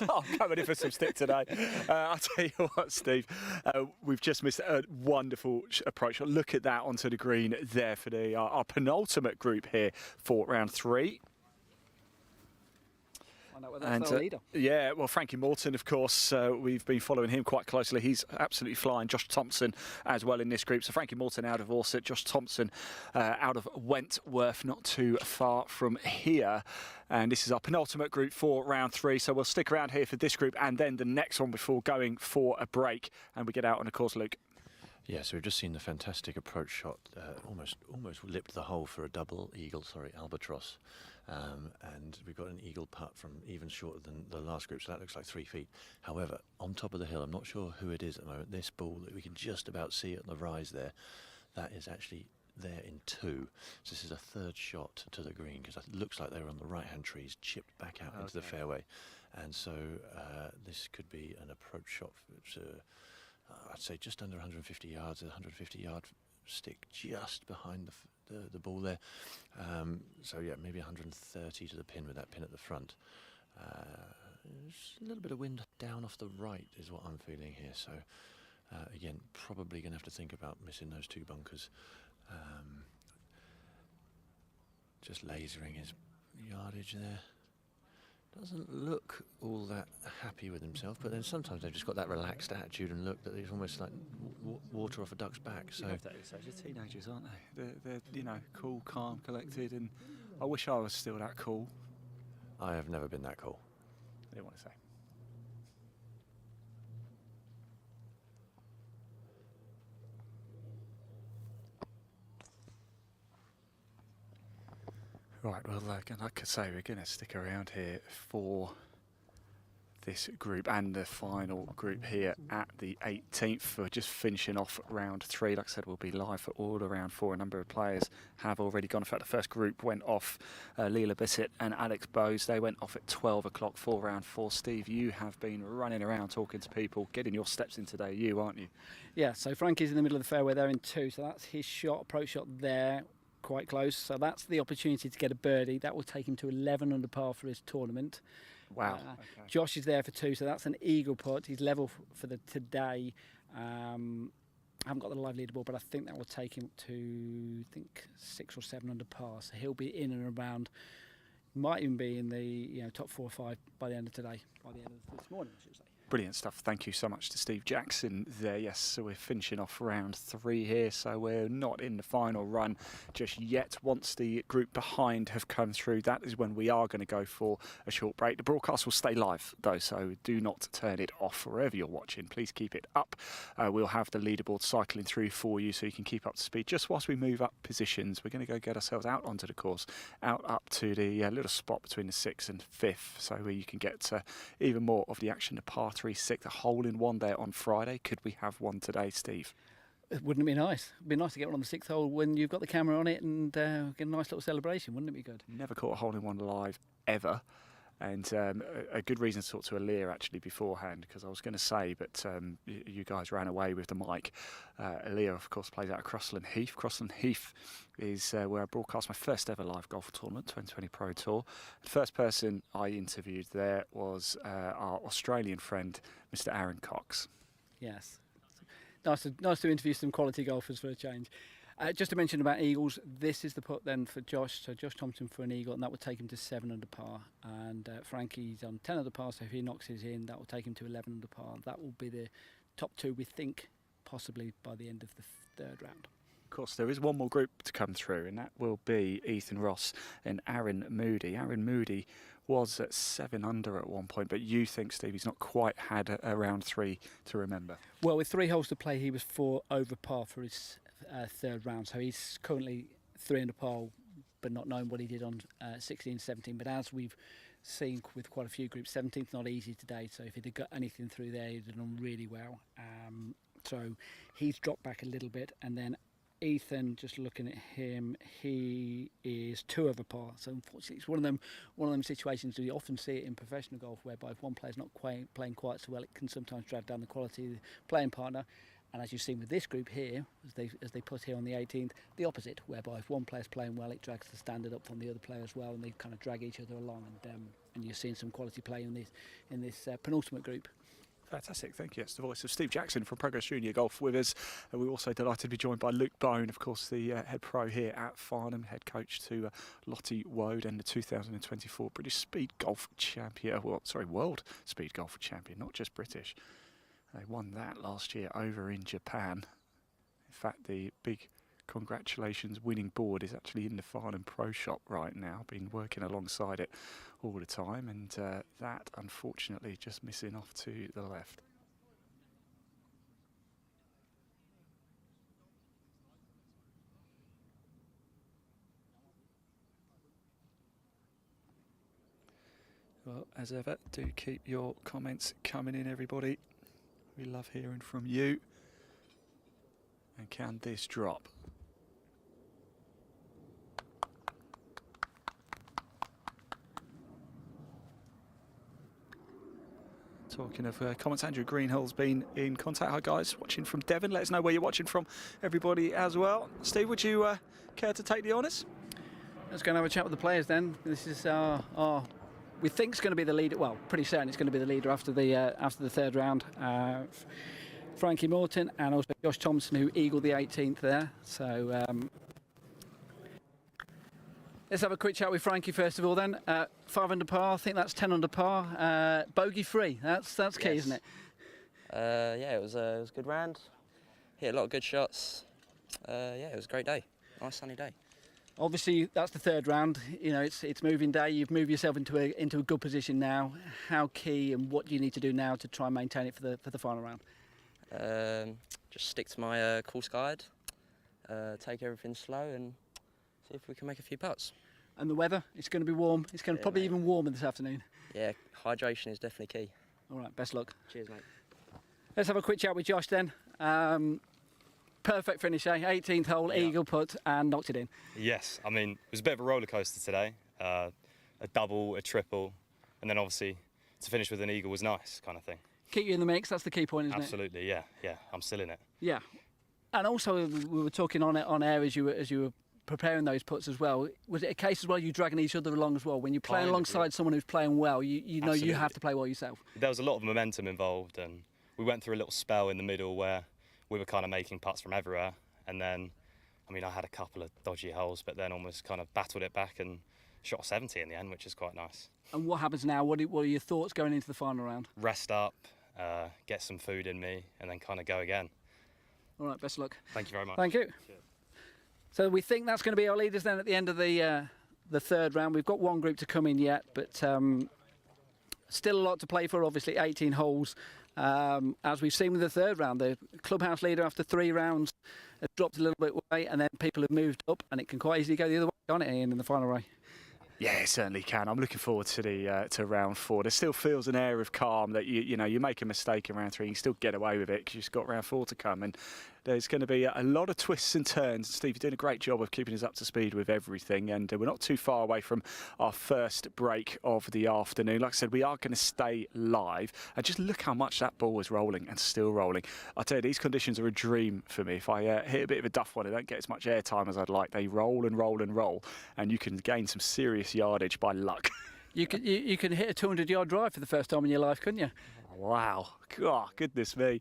I'm coming in for some stick today. I'll tell you what, Steve, we've just missed a wonderful approach. Look at that onto the green there for our penultimate group here for round 3. Yeah, well, Frankie Morton, of course, we've been following him quite closely. He's absolutely flying. Josh Thompson as well in this group. So Frankie Morton out of Orsett, Josh Thompson out of Wentworth, not too far from here. And this is our penultimate group for round 3. So we'll stick around here for this group and then the next one before going for a break. And we get out on the course, Luke. Yeah, so we've just seen the fantastic approach shot, almost lipped the hole for a double eagle, albatross. And we've got an eagle putt from even shorter than the last group, so that looks like 3 feet. However, on top of the hill, I'm not sure who it is at the moment, this ball that we can just about see at the rise there, that is actually there in 2. So this is a third shot to the green, because it looks like they were on the right-hand trees, chipped back out into the fairway. And so this could be an approach shot, which, I'd say just under 150 yards, a 150-yard stick just behind the ball there. So yeah, maybe 130 to the pin with that pin at the front. Just a little bit of wind down off the right is what I'm feeling here. So again, probably going to have to think about missing those 2 bunkers. Just lasering his yardage there. Doesn't look all that happy with himself, but then sometimes they've just got that relaxed attitude and look that he's almost like water off a duck's back. So They're teenagers, aren't they? They're cool, calm, collected, and I wish I was still that cool. I have never been that cool. I didn't want to say. Right, well, like I say, we're going to stick around here for this group and the final group here at the 18th. We're just finishing off round 3. Like I said, we'll be live for all around 4. A number of players have already gone. In fact, the first group went off. Leela Bissett and Alex Bowes, they went off at 12 o'clock for round 4. Steve, you have been running around talking to people, getting your steps in today, aren't you? Yeah, so Frankie's in the middle of the fairway there in 2, so that's his shot, approach shot there. Quite close, so that's the opportunity to get a birdie. That will take him to 11 under par for his tournament. Wow. Okay. Josh is there for 2, so that's an eagle putt. He's level for the today. I haven't got the live leaderboard, but I think that will take him to 6 or 7 under par. So he'll be in and around. Might even be in the top 4 or 5 by the end of today. By the end of this morning, I should say. Brilliant stuff. Thank you so much to Steve Jackson there. Yes, so we're finishing off round 3 here, so we're not in the final run just yet. Once the group behind have come through, that is when we are going to go for a short break. The broadcast will stay live though, so do not turn it off wherever you're watching. Please keep it up. We'll have the leaderboard cycling through for you so you can keep up to speed. Just whilst we move up positions, we're going to go get ourselves out onto the course, out up to the little spot between the 6th and 5th, so where you can get even more of the action. The par 3 6th, a hole in one there on Friday. Could we have one today, Steve? Wouldn't it be nice? It'd be nice to get one on the 6th hole when you've got the camera on it and get a nice little celebration. Wouldn't it be good? Never caught a hole in one live ever. And a good reason to talk to Aaliyah actually beforehand, because I was going to say, but you guys ran away with the mic. Aaliyah, of course, plays out at Crossland Heath. Crossland Heath is where I broadcast my first ever live golf tournament, 2020 Pro Tour. The first person I interviewed there was our Australian friend, Mr. Aaron Cox. Yes. Nice to interview some quality golfers for a change. Just to mention about eagles, this is the putt then for Josh. So Josh Thompson for an eagle, and that would take him to 7 under par. And Frankie's on 10 under par, so if he knocks his in, that will take him to 11 under par. That will be the top 2, we think, possibly by the end of the 3rd round. Of course, there is one more group to come through, and that will be Ethan Ross and Aaron Moody. Aaron Moody was at 7 under at one point, but you think, Steve, he's not quite had a round 3 to remember? Well, with 3 holes to play, he was 4 over par for his 3rd round, so he's currently 3 under par, but not knowing what he did on 16, 17. But as we've seen with quite a few groups, 17th not easy today, so if he'd have got anything through there, he'd have done really well. So he's dropped back a little bit, and then Ethan, just looking at him, he is 2 over par. So unfortunately, it's one of them situations where you often see it in professional golf, whereby if one player's not playing quite so well, it can sometimes drag down the quality of the playing partner. And as you've seen with this group here, as they put here on the 18th, the opposite, whereby if one player's playing well, it drags the standard up from the other player as well, and they kind of drag each other along. And you're seeing some quality play in this penultimate group. Fantastic, thank you. It's the voice of Steve Jackson from Progress Junior Golf with us. And we're also delighted to be joined by Luke Bone, of course, the head pro here at Farnham, head coach to Lottie Woad and the 2024 British Speed Golf Champion, World Speed Golf Champion, not just British. They won that last year over in Japan. In fact, the big congratulations winning board is actually in the Farnham Pro Shop right now. Been working alongside it all the time, and that unfortunately just missing off to the left. Well, as ever, do keep your comments coming in, everybody. We love hearing from you. And can this drop? Talking of comments, Andrew Greenhill's been in contact. Hi guys, watching from Devon. Let us know where you're watching from, everybody as well. Steve, would you care to take the honours? Let's go and have a chat with the players then. This is our we think it's going to be the leader. Well, pretty certain it's going to be the leader after the third round. Frankie Morton and also Josh Thompson, who eagled the 18th there. So let's have a quick chat with Frankie first of all then. 5 under par, I think that's 10 under par. Bogey free, that's key, isn't it? Yeah, it was a good round. Hit a lot of good shots. Yeah, it was a great day. Nice sunny day. Obviously, that's the third round. You know, it's moving day. You've moved yourself into a good position now. How key and what do you need to do now to try and maintain it for the final round? Just stick to my course guide. Take everything slow and see if we can make a few putts. And the weather, it's going to be warm. It's going to probably even warmer this afternoon. Yeah, hydration is definitely key. All right, best luck. Cheers, mate. Let's have a quick chat with Josh then. Perfect finish, eh? 18th hole, eagle putt, and knocked it in. Yes, I mean, it was a bit of a roller coaster today. A double, a triple, and then obviously to finish with an eagle was nice, kind of thing. Keep you in the mix, that's the key point, isn't Absolutely, yeah, I'm still in it. Yeah. And also, we were talking on air as you were preparing those putts as well. Was it a case as well you dragging each other along as well? When you're playing alongside someone who's playing well, you know you have to play well yourself. There was a lot of momentum involved, and we went through a little spell in the middle where we were kind of making putts from everywhere, and then, I mean, I had a couple of dodgy holes, but then almost kind of battled it back and shot 70 in the end, which is quite nice. And what happens now? What are your thoughts going into the final round? Rest up, get some food in me, and then kind of go again. All right, best of luck. Thank you very much. Thank you. Cheers. So we think that's going to be our leaders then at the end of the third round. We've got one group to come in yet, but still a lot to play for, obviously 18 holes. As we've seen with the third round, the clubhouse leader after 3 rounds has dropped a little bit away, and then people have moved up, and it can quite easily go the other way, can't it, Ian, in the final row? Yeah, it certainly can. I'm looking forward to the to round 4. There still feels an air of calm that you know you make a mistake in round 3, you can still get away with it because you've got round 4 to come, and there's going to be a lot of twists and turns. Steve, you're doing a great job of keeping us up to speed with everything, and we're not too far away from our first break of the afternoon. Like I said, we are going to stay live, and just look how much that ball is rolling and still rolling. I tell you, these conditions are a dream for me. If I hit a bit of a duff one, I don't get as much airtime as I'd like. They roll and roll and roll, and you can gain some serious yardage by luck. You can hit a 200-yard drive for the first time in your life, couldn't you? Wow. God, goodness me.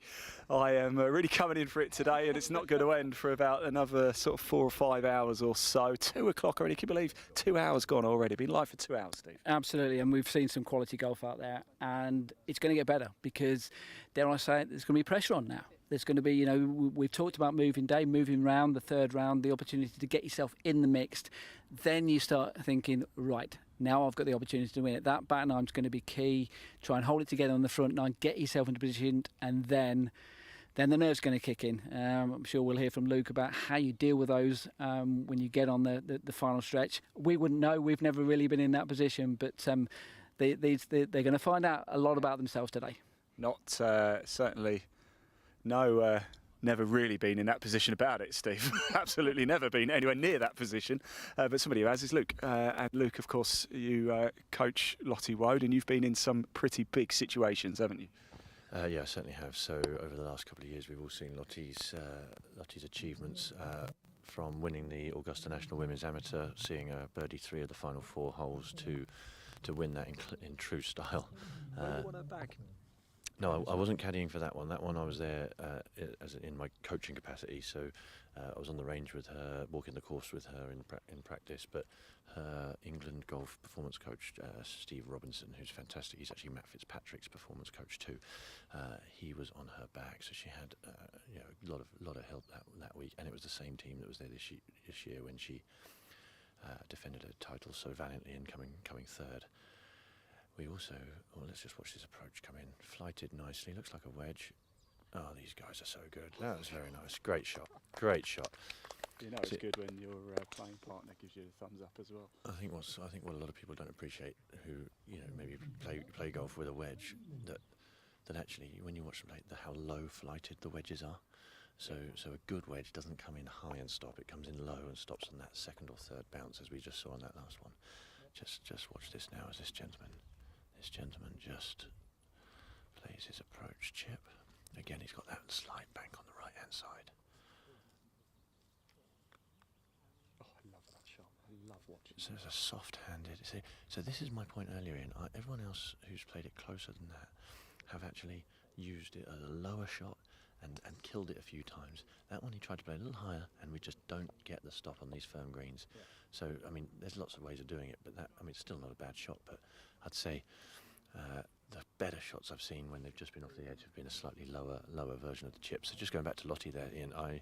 I am really coming in for it today, and it's not going to end for about another sort of 4 or 5 hours or so. 2 o'clock already. Can you believe 2 hours gone already? Been live for 2 hours, Steve. Absolutely, and we've seen some quality golf out there, and it's going to get better because, dare I say it, there's going to be pressure on now. There's going to be, you know, we've talked about moving day, moving round, the third round, the opportunity to get yourself in the mixed. Then you start thinking, right, now I've got the opportunity to win it. That back nine's going to be key. Try and hold it together on the front nine, get yourself into position, and then the nerves going to kick in. I'm sure we'll hear from Luke about how you deal with those when you get on the final stretch. We wouldn't know. We've never really been in that position, but they're going to find out a lot about themselves today. Not certainly. No, never really been in that position about it, Steve. Absolutely never been anywhere near that position. But somebody who has is Luke. And Luke, of course, you coach Lottie Woad, and you've been in some pretty big situations, haven't you? Yeah, I certainly have. So over the last couple of years, we've all seen Lottie's achievements from winning the Augusta National Women's Amateur, seeing a birdie 3 of the final 4 holes to win that in true style. No, I wasn't caddying for that one. That one I was there in my coaching capacity. So I was on the range with her, walking the course with her in practice. But her England golf performance coach, Steve Robinson, who's fantastic. He's actually Matt Fitzpatrick's performance coach too. He was on her back, so she had a lot of help that week. And it was the same team that was there this year when she defended her title so valiantly and coming third. We also, let's just watch this approach come in. Flighted nicely, looks like a wedge. Oh, these guys are so good. That was very nice. Great shot, great shot. You know, it's good when your playing partner gives you a thumbs up as well. I think what a lot of people don't appreciate, who maybe play golf with a wedge, that actually when you watch them play, how low flighted the wedges are. So a good wedge doesn't come in high and stop; it comes in low and stops on that second or third bounce, as we just saw on that last one. Just watch this now, as this gentleman just plays his approach chip. Again, he's got that slight bank on the right hand side. Oh, I love that shot. I love watching. So it's a soft-handed. So this is my point earlier. Everyone else who's played it closer than that have actually used it as a lower shot and killed it a few times. That one he tried to play a little higher, and we just don't get the stop on these firm greens. Yeah. So I mean, there's lots of ways of doing it, but it's still not a bad shot. But I'd say the better shots I've seen when they've just been off the edge have been a slightly lower version of the chip. So just going back to Lottie there, Ian, I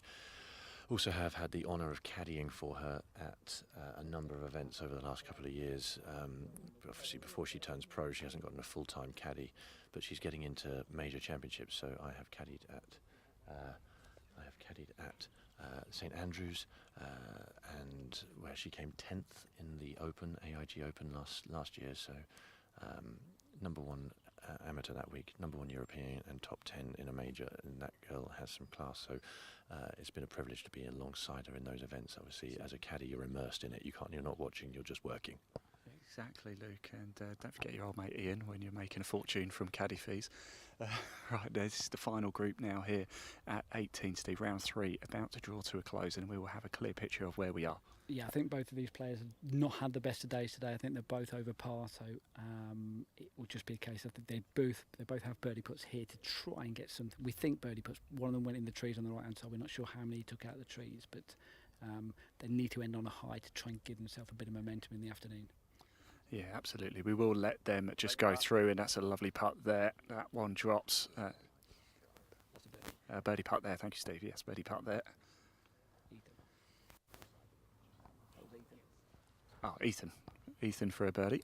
also have had the honour of caddying for her at a number of events over the last couple of years. Obviously, before she turns pro, she hasn't gotten a full-time caddy, but she's getting into major championships. So I have caddied at St Andrews, and where she came 10th in the Open, AIG Open last year. So number one amateur that week, number one European, and top 10 in a major, and that girl has some class. So it's been a privilege to be alongside her in those events. Obviously, as a caddy, you're immersed in it. You're not watching, you're just working. Exactly, Luke, and don't forget your old mate Ian when you're making a fortune from caddy fees. Right, this is the final group now here at 18, Steve, round 3, about to draw to a close, and we will have a clear picture of where we are. Yeah, I think both of these players have not had the best of days today. I think they're both over par, so it will just be a case of they both have birdie puts here to try and get something. We think birdie puts. One of them went in the trees on the right hand side. We're not sure how many he took out of the trees, but they need to end on a high to try and give themselves a bit of momentum in the afternoon. Yeah, absolutely. We will let them just go through, and that's a lovely putt there. That one drops. Birdie putt there. Thank you, Steve. Yes, birdie putt there. Oh, Ethan. Ethan for a birdie.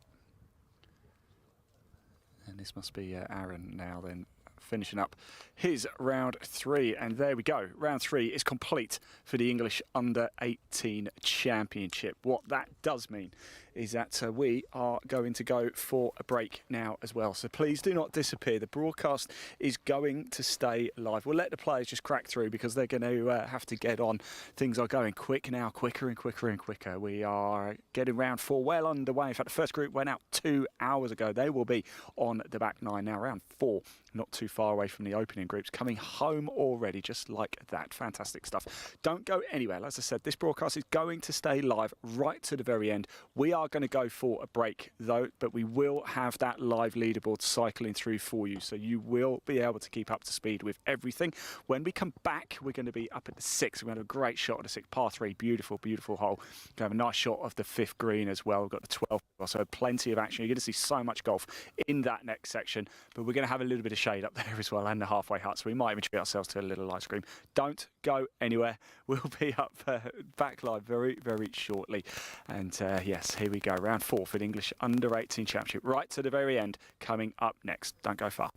And this must be Aaron now then, finishing up his round 3. And there we go. Round 3 is complete for the English Under-18 Championship. What that does mean is that we are going to go for a break now as well. So please do not disappear. The broadcast is going to stay live. We'll let the players just crack through because they're going to have to get on. Things are going quick now, quicker and quicker and quicker. We are getting round 4 well underway. In fact, the first group went out 2 hours ago. They will be on the back 9 now. Round 4, not too far away from the opening groups, coming home already, just like that. Fantastic stuff. Don't go anywhere. As I said, this broadcast is going to stay live right to the very end. We are going to go for a break though, but we will have that live leaderboard cycling through for you, so you will be able to keep up to speed with everything. When we come back, we're going to be up at the 6. We're going to have a great shot at the 6, par 3, beautiful hole. We're going to have a nice shot of the 5th green as well. We've got the 12, so plenty of action. You're going to see so much golf in that next section, but we're going to have a little bit of shade up there as well, and the halfway hut, so we might even treat ourselves to a little ice cream. Don't go anywhere. We'll be up back live very, very shortly. And yes, here we go. Round 4 for the English Under-18 Championship. Right to the very end, coming up next. Don't go far.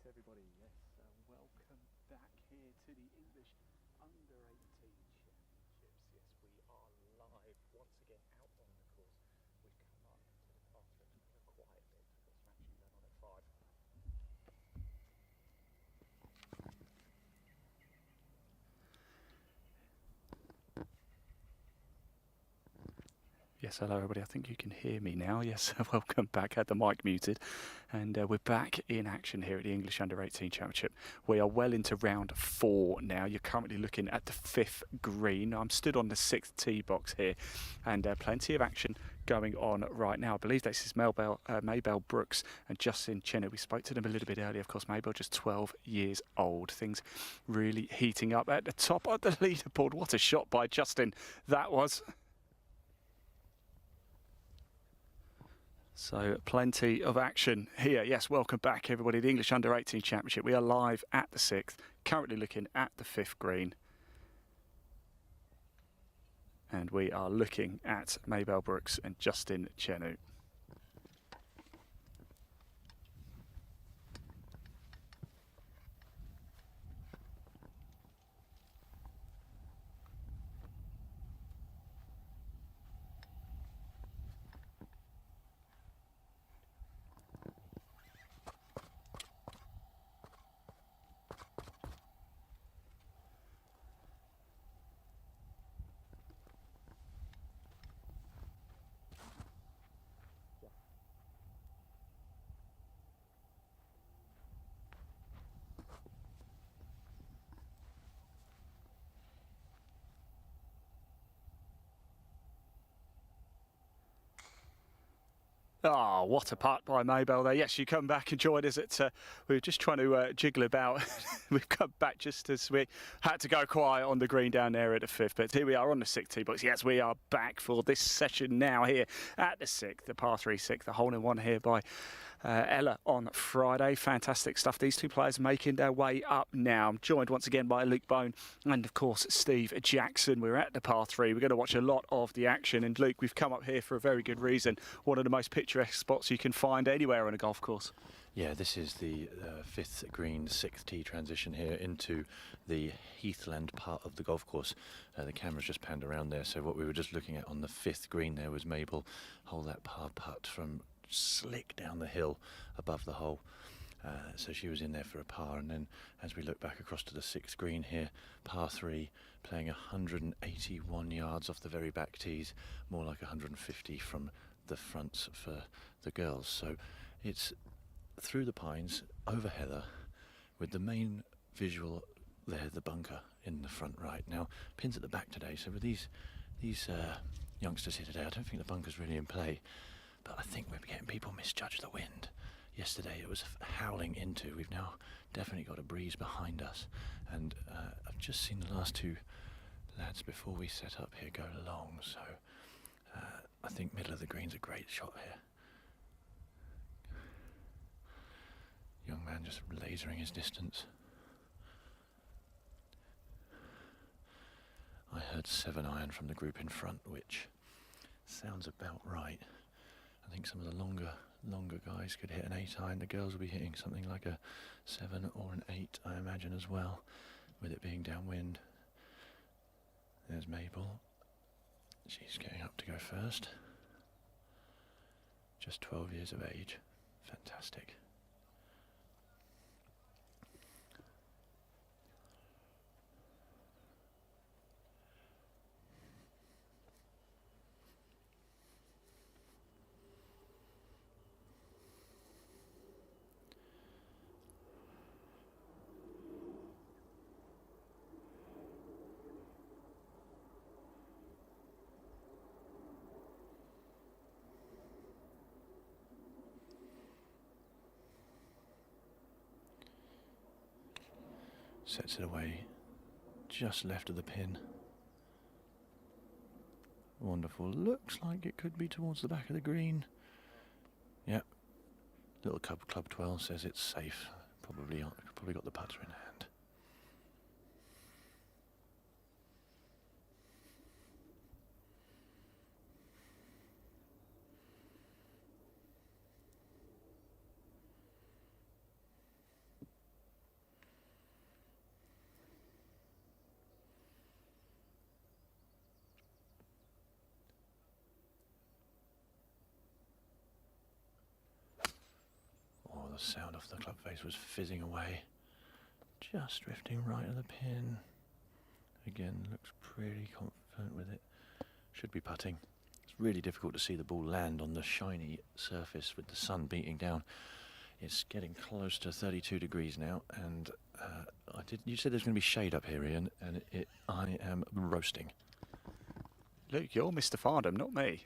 everybody. Yes, welcome back here to the English Under-18 Championships. Yes, we are live once again out on the course. We've come up to the par 3. It's going to go quiet a bit. We've got some action going on at 5. Yes, hello everybody. I think you can hear me now. Yes, welcome back. Had the mic muted. And we're back in action here at the English Under-18 Championship. We are well into round 4 now. You're currently looking at the 5th green. I'm stood on the 6th tee box here, and plenty of action going on right now. I believe this is Mabel Brooks and Justin Cheney. We spoke to them a little bit earlier. Of course, Mabel just 12 years old. Things really heating up at the top of the leaderboard. What a shot by Justin that was. So plenty of action here. Yes, welcome back everybody. The English Under-18 Championship. We are live at the 6th, currently looking at the 5th green. And we are looking at Mabel Brooks and Justin Cheney. Oh, what a putt by Mabel there. Yes, you come back and join us at, we were just trying to jiggle about. We've come back just as we had to go quiet on the green down there at the 5th. But here we are on the 6th tee box. Yes, we are back for this session now here at the 6th, the par 3 6th, the hole in one here by Ella on Friday. Fantastic stuff. These two players making their way up now. I'm joined once again by Luke Bone and, of course, Steve Jackson. We're at the par 3. We're going to watch a lot of the action. And, Luke, we've come up here for a very good reason. One of the most picturesque spots you can find anywhere on a golf course. Yeah, this is the 5th green, 6th tee transition here into the heathland part of the golf course. The camera's just panned around there. So what we were just looking at on the 5th green there was Mabel hold that par putt from slick down the hill above the hole. So she was in there for a par, and then as we look back across to the 6th green here, par 3, playing 181 yards off the very back tees, more like 150 from the fronts for the girls. So it's through the pines, over heather, with the main visual there, the bunker in the front right. Now, pins at the back today, so with these youngsters here today, I don't think the bunker's really in play. But I think we're getting people misjudge the wind. Yesterday it was howling into. We've now definitely got a breeze behind us. And I've just seen the last two lads before we set up here go long. So I think middle of the green's a great shot here. Young man just lasering his distance. I heard 7-iron from the group in front, which sounds about right. I think some of the longer guys could hit an 8-iron. The girls will be hitting something like a 7 or an 8, I imagine, as well, with it being downwind. There's Mabel. She's getting up to go first. Just 12 years of age. Fantastic. Sets it away just left of the pin. Wonderful. Looks like it could be towards the back of the green. Yep. Little Club 12 says it's safe. Probably got the putter in hand. the sound off the club face was fizzing away. Just drifting right of the pin. Again, looks pretty confident with it. Should be putting. It's really difficult to see the ball land on the shiny surface with the sun beating down. It's getting close to 32 degrees now, and you said there's going to be shade up here, Ian, and I am roasting. Luke, you're Mr. Farnham, not me.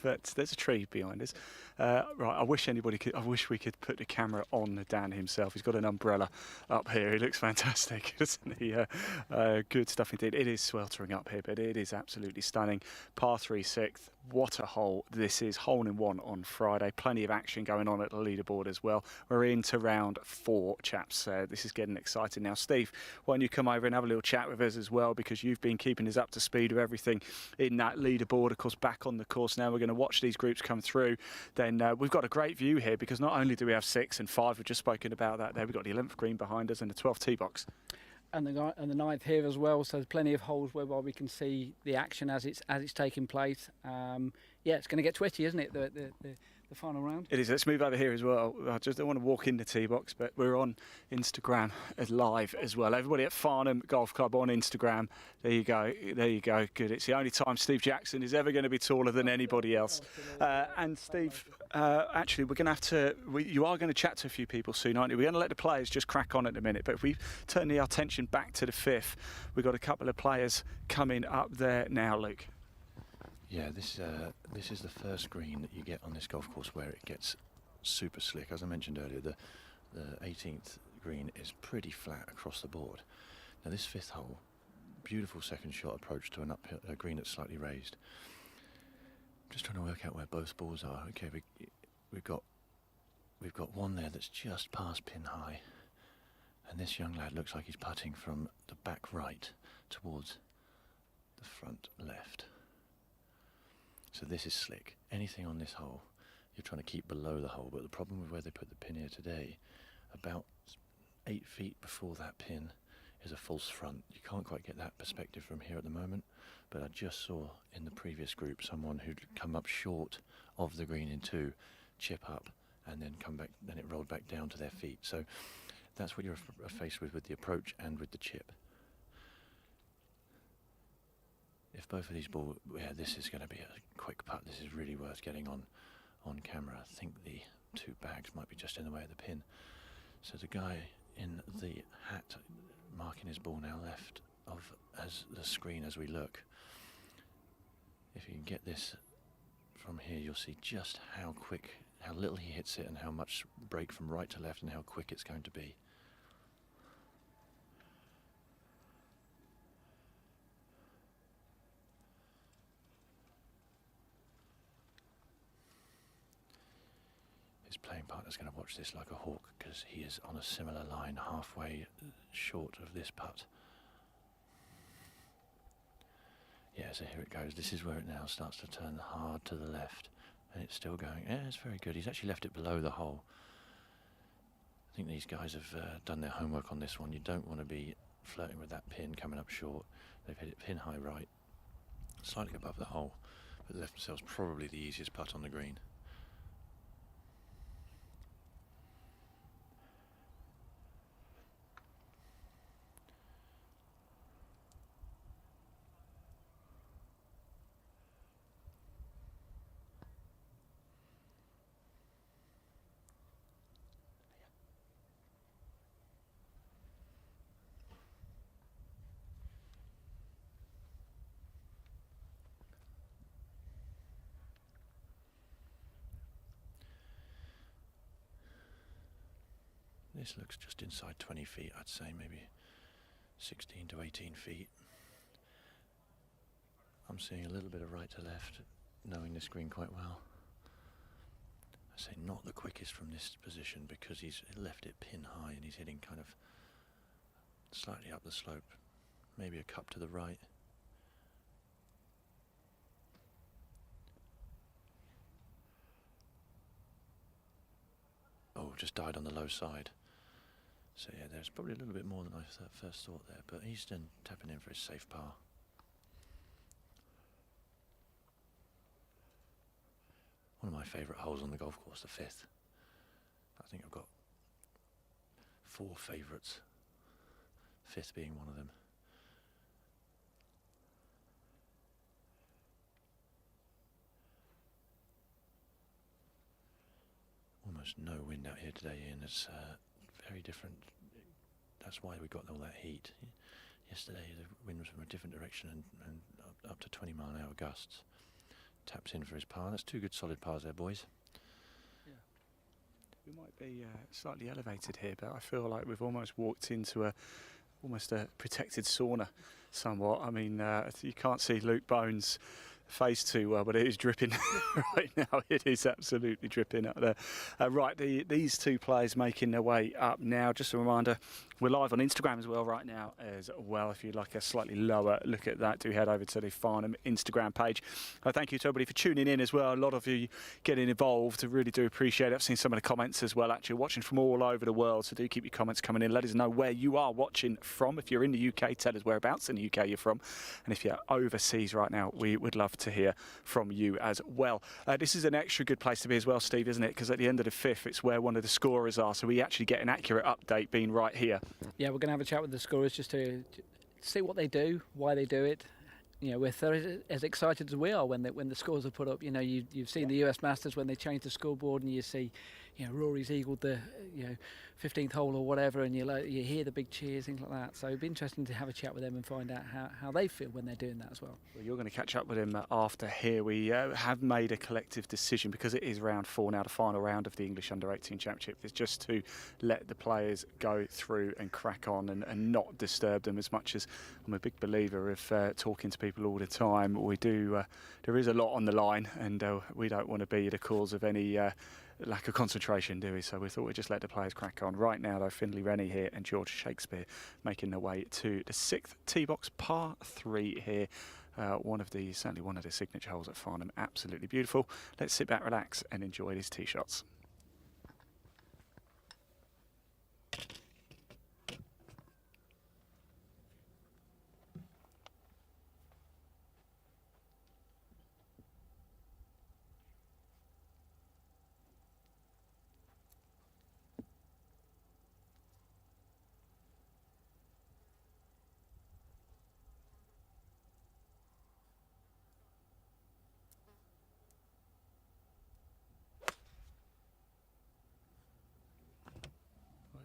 But there's a tree behind us. Right, I wish we could put the camera on Dan himself. He's got an umbrella up here. He looks fantastic, doesn't he? Good stuff indeed. It is sweltering up here, but it is absolutely stunning. Par 3 6th. What a hole this is. Hole in one on Friday. Plenty of action going on at the leaderboard as well. We're into round 4, chaps. This is getting exciting now. Steve, why don't you come over and have a little chat with us as well, because you've been keeping us up to speed with everything in that leaderboard. Of course, back on the course now. We're going to watch these groups come through. Then we've got a great view here, because not only do we have 6 and 5, we've just spoken about that there. We've got the 11th green behind us and the 12th tee box. And the 9th here as well, so there's plenty of holes whereby we can see the action as it's taking place. Yeah, it's going to get twitchy, isn't it? The final round. It is. Let's move over here as well. I just don't want to walk in the tee box, but we're on Instagram live as well. Everybody at Farnham Golf Club on Instagram. There you go. There you go. Good. It's the only time Steve Jackson is ever going to be taller than anybody else. And Steve, actually, we're going to have to. You are going to chat to a few people soon, aren't you? We're going to let the players just crack on at the minute. But if we turn our attention back to the 5th, we've got a couple of players coming up there now, Luke. Yeah, this is the first green that you get on this golf course where it gets super slick. As I mentioned earlier, the 18th green is pretty flat across the board. Now this 5th hole, beautiful second shot approach to a green that's slightly raised. Just trying to work out where both balls are. Okay, we've got one there that's just past pin high, and this young lad looks like he's putting from the back right towards the front left. So this is slick. Anything on this hole, you're trying to keep below the hole, but the problem with where they put the pin here today, about 8 feet before that pin is a false front. You can't quite get that perspective from here at the moment, but I just saw in the previous group someone who'd come up short of the green in 2, chip up, and then come back, then it rolled back down to their feet. So that's what you're faced with the approach and with the chip. If both of these balls, yeah, this is going to be a quick putt. This is really worth getting on camera. I think the 2 bags might be just in the way of the pin. So the guy in the hat marking his ball now left of as the screen as we look. If you can get this from here, you'll see just how quick, how little he hits it, and how much break from right to left, and how quick it's going to be. His playing partner's going to watch this like a hawk, because he is on a similar line, halfway short of this putt. Yeah, so here it goes. This is where it now starts to turn hard to the left, and it's still going. Yeah, it's very good. He's actually left it below the hole. I think these guys have done their homework on this one. You don't want to be flirting with that pin coming up short. They've hit it pin high right, slightly above the hole, but left themselves probably the easiest putt on the green. This looks just inside 20 feet, I'd say, maybe 16 to 18 feet. I'm seeing a little bit of right to left, knowing this green quite well. I say not the quickest from this position, because he's left it pin high and he's hitting kind of slightly up the slope, maybe a cup to the right. Oh, just died on the low side. So yeah, there's probably a little bit more than I first thought there, but he's then tapping in for his safe par. One of my favourite holes on the golf course, the 5th. I think I've got 4 favourites, 5th being one of them. Almost no wind out here today, Ian. It's very different. That's why we got all that heat. Yesterday the wind was from a different direction and up to 20-mile-an-hour gusts. Taps in for his par. That's 2 good solid pars there, boys. We might be slightly elevated here, but I feel like we've almost walked into almost a protected sauna somewhat. I mean, you can't see Luke Bones' face too well, but it is dripping right now. It is absolutely dripping up there. Right, these 2 players making their way up now. Just a reminder, we're live on Instagram as well right now as well. If you'd like a slightly lower look at that, do head over to the Farnham Instagram page. Thank you to everybody for tuning in as well. A lot of you getting involved. I really do appreciate it. I've seen some of the comments as well, actually, watching from all over the world. So do keep your comments coming in. Let us know where you are watching from. If you're in the UK, tell us whereabouts in the UK you're from. And if you're overseas right now, we would love to hear from you as well. This is an extra good place to be as well, Steve, isn't it? Because at the end of the 5th, it's where one of the scorers are. So we actually get an accurate update being right here. Yeah, we're going to have a chat with the scorers just to see what they do, why they do it. You know, we're as excited as we are when the scores are put up. You know, you've seen the US Masters when they change the scoreboard and you see, you know, Rory's eagled the 15th hole or whatever, and you hear the big cheers, things like that. So it'd be interesting to have a chat with them and find out how they feel when they're doing that as well. Well, you're going to catch up with him after here. We have made a collective decision because it is round 4 now, the final round of the English U18 Championship. It's just to let the players go through and crack on and not disturb them as much as I'm a big believer of talking to people all the time. We do. There is a lot on the line, and we don't want to be the cause of any lack of concentration, do we? So we thought we'd just let the players crack on. Right now, though, Findlay Rennie here and George Shakespeare making their way to the 6th tee box, par 3 here. Certainly one of the signature holes at Farnham. Absolutely beautiful. Let's sit back, relax, and enjoy these tee shots.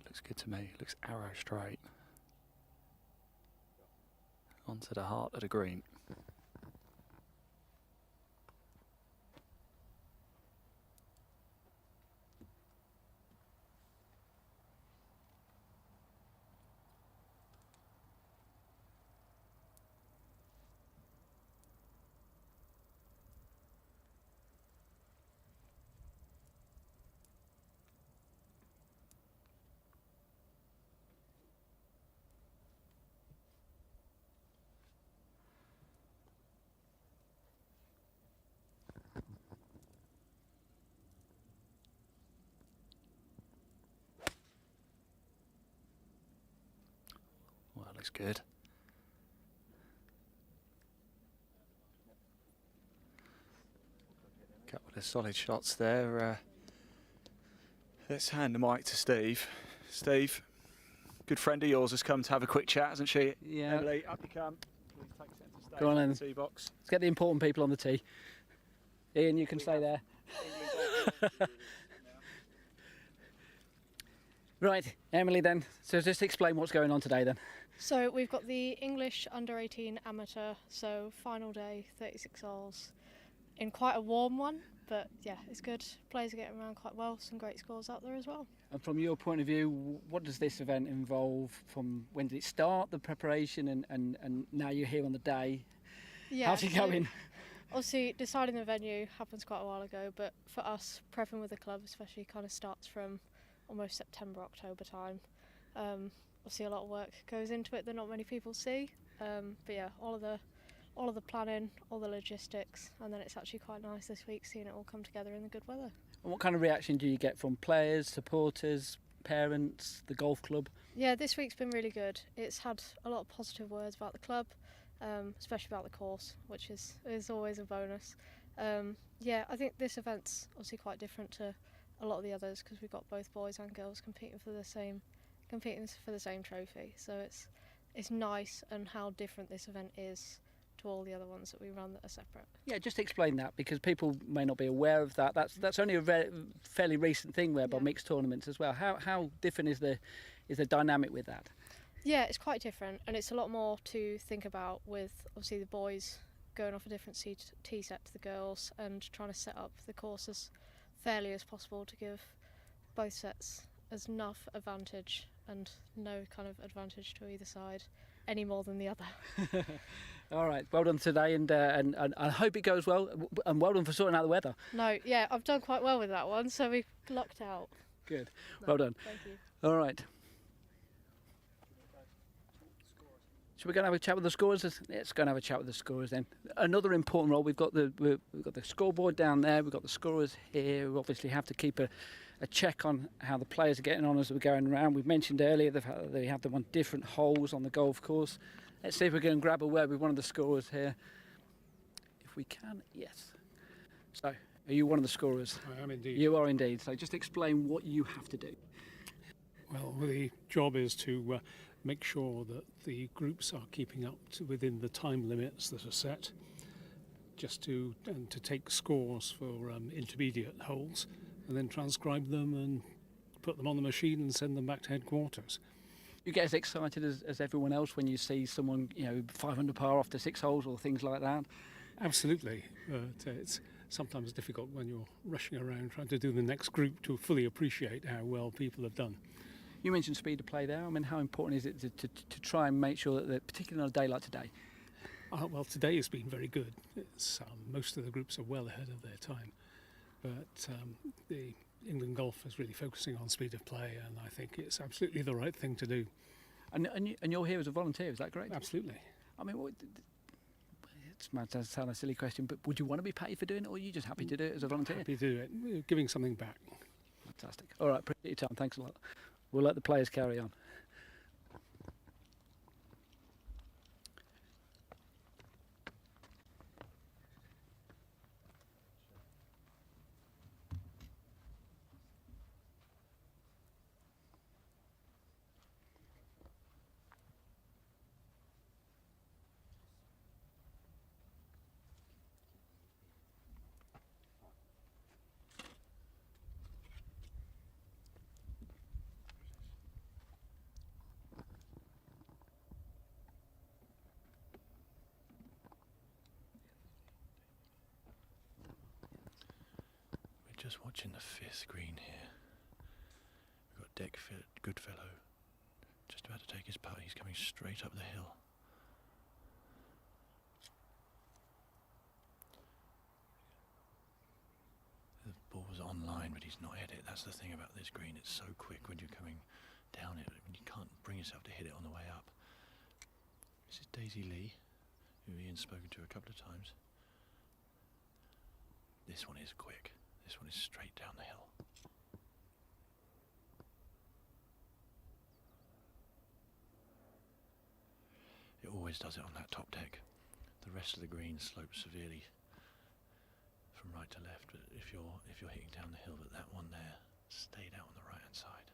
Looks good to me. Looks arrow straight. Onto the heart of the green. Well, that looks good. Couple of solid shots there. Let's hand the mic to Steve. Steve, good friend of yours has come to have a quick chat, hasn't she? Yeah. Emily, up you come. Please take centre stage. Go on then. Tee box. Let's get the important people on the tee. Ian, you can stay there. Right, Emily then. So just explain what's going on today then. So we've got the English Under-18 Amateur, so final day, 36 holes, in quite a warm one, but yeah, it's good. Players are getting around quite well, some great scores out there as well. And from your point of view, what does this event involve? From when did it start, the preparation, and now you're here on the day? Yeah, how's it going? Obviously, deciding the venue happens quite a while ago, but for us, prepping with the club especially kind of starts from almost September, October time. Obviously, a lot of work goes into it that not many people see. But yeah, all of the planning, all the logistics, and then it's actually quite nice this week seeing it all come together in the good weather. And what kind of reaction do you get from players, supporters, parents, the golf club? Yeah, this week's been really good. It's had a lot of positive words about the club, especially about the course, which is always a bonus. Yeah, I think this event's obviously quite different to a lot of the others, because we've got both boys and girls competing for the same trophy. So it's nice, and how different this event is to all the other ones that we run that are separate. Yeah, just explain that, because people may not be aware of that. That's only a fairly recent thing whereby mixed tournaments as well. How different is the dynamic with that? Yeah, it's quite different, and it's a lot more to think about, with obviously the boys going off a different tee set to the girls, and trying to set up the course as fairly as possible to give both sets as enough advantage, and no kind of advantage to either side any more than the other. All right, well done today, and I hope it goes well, and well done for sorting out the weather. No, yeah, I've done quite well with that one, so we lucked out. Good, No, well done. Thank you. All right. So we're going to have a chat with the scorers. Let's go and have a chat with the scorers then. Another important role, we've got the scoreboard down there, we've got the scorers here. We obviously have to keep a check on how the players are getting on as we're going around. We've mentioned earlier the fact that they have them on different holes on the golf course. Let's see if we can grab a word with one of the scorers here. If we can, yes. So, are you one of the scorers? I am indeed. You are indeed. So just explain what you have to do. Well, the job is to make sure that the groups are keeping up within the time limits that are set, and to take scores for intermediate holes, and then transcribe them and put them on the machine and send them back to headquarters. You get as excited as everyone else when you see someone, 500 par off to 6 holes or things like that? Absolutely, but it's sometimes difficult when you're rushing around trying to do the next group to fully appreciate how well people have done. You mentioned speed of play there. I mean, how important is it to try and make sure that, particularly on a day like today? Well, today has been very good. Most of the groups are well ahead of their time, but the England Golf is really focusing on speed of play, and I think it's absolutely the right thing to do. And you're here as a volunteer, is that correct? Absolutely. I mean, it's might sound a silly question, but would you want to be paid for doing it, or are you just happy to do it as a volunteer? Happy to do it, giving something back. Fantastic. All right, appreciate your time. Thanks a lot. We'll let the players carry on. Just watching the 5th green here. We've got Goodfellow just about to take his putt. He's coming straight up the hill. The ball was online, but he's not hit it. That's the thing about this green. It's so quick when you're coming down it. You can't bring yourself to hit it on the way up. This is Daisy Lee, who Ian's spoken to a couple of times. This one is quick. This one is straight down the hill. It always does it on that top deck. The rest of the green slopes severely from right to left, but if you're hitting down the hill, but that one there stayed out on the right hand side.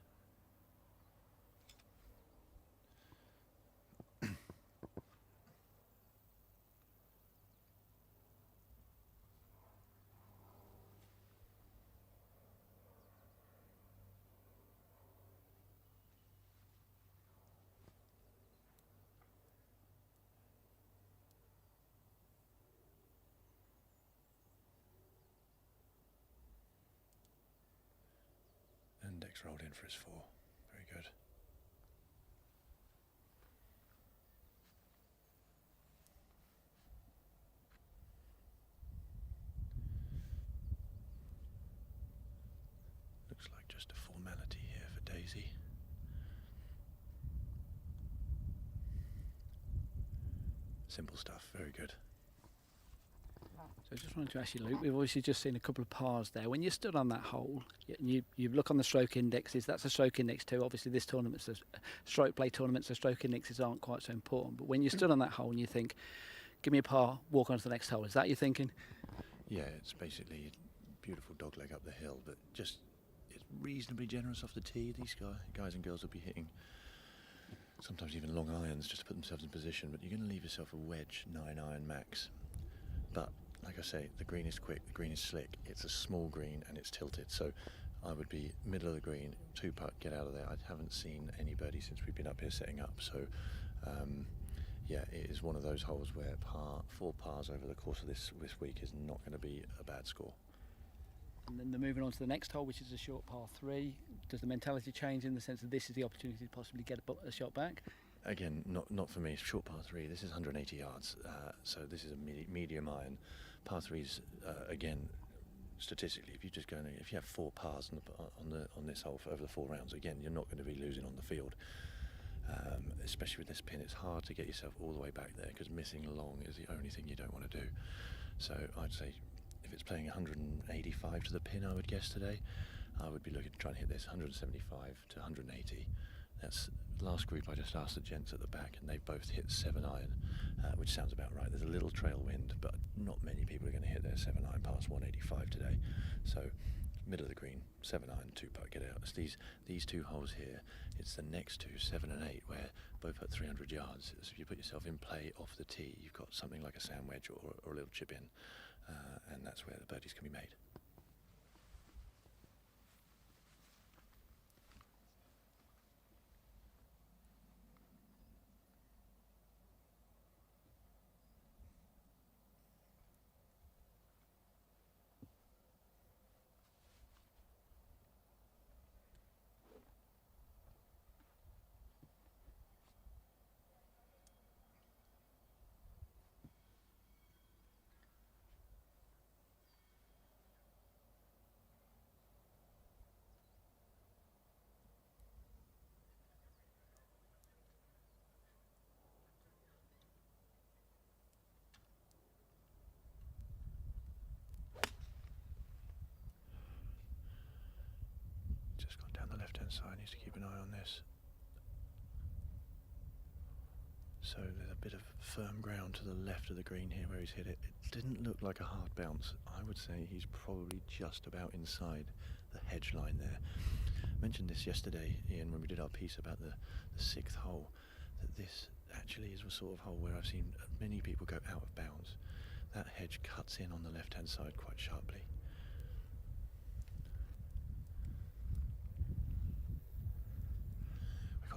Dex rolled in for his 4. Very good. Looks like just a formality here for Daisy. Simple stuff, very good. So I just wanted to ask you, Luke, we've obviously just seen a couple of pars there. When you stood on that hole, you look on the stroke indexes, that's a stroke index too. Obviously this tournament's a stroke play tournament, so stroke indexes aren't quite so important. But when you stood on that hole and you think, give me a par, walk on to the next hole, is that your thinking? Yeah, it's basically a beautiful dogleg up the hill, but just reasonably generous off the tee. These guys and girls will be hitting sometimes even long irons just to put themselves in position, but you're going to leave yourself a wedge 9-iron max. But like I say, the green is quick, the green is slick, it's a small green and it's tilted, so I would be middle of the green, 2-putt, get out of there. I haven't seen any birdies since we've been up here setting up, so yeah, it is one of those holes where 4 pars over the course of this week is not going to be a bad score. And then they're moving on to the next hole, which is a short par 3. Does the mentality change in the sense that this is the opportunity to possibly get a shot back? Again, not for me. Short par 3. This is 180 yards, so this is a medium iron. Par 3s, again, statistically, if you have 4 pars on this hole for over the 4 rounds, again, you're not going to be losing on the field. Especially with this pin, it's hard to get yourself all the way back there because missing long is the only thing you don't want to do. So I'd say if it's playing 185 to the pin, I would guess today, I would be looking to try and hit this 175 to 180. That's the last group. I just asked the gents at the back, and they both hit 7-iron, which sounds about right. There's a little trail wind, but not many people are going to hit their 7-iron past 185 today. So middle of the green, 7-iron, 2-putt, get out. It's these 2 holes here. It's the next 2, 7 and 8, where both at 300 yards. So if you put yourself in play off the tee, you've got something like a sand wedge or a little chip in, and that's where the birdies can be made. Just gone down the left-hand side, needs to keep an eye on this. So there's a bit of firm ground to the left of the green here where he's hit it. It didn't look like a hard bounce. I would say he's probably just about inside the hedge line there. I mentioned this yesterday, Ian, when we did our piece about the 6th hole, that this actually is a sort of hole where I've seen many people go out of bounds. That hedge cuts in on the left-hand side quite sharply.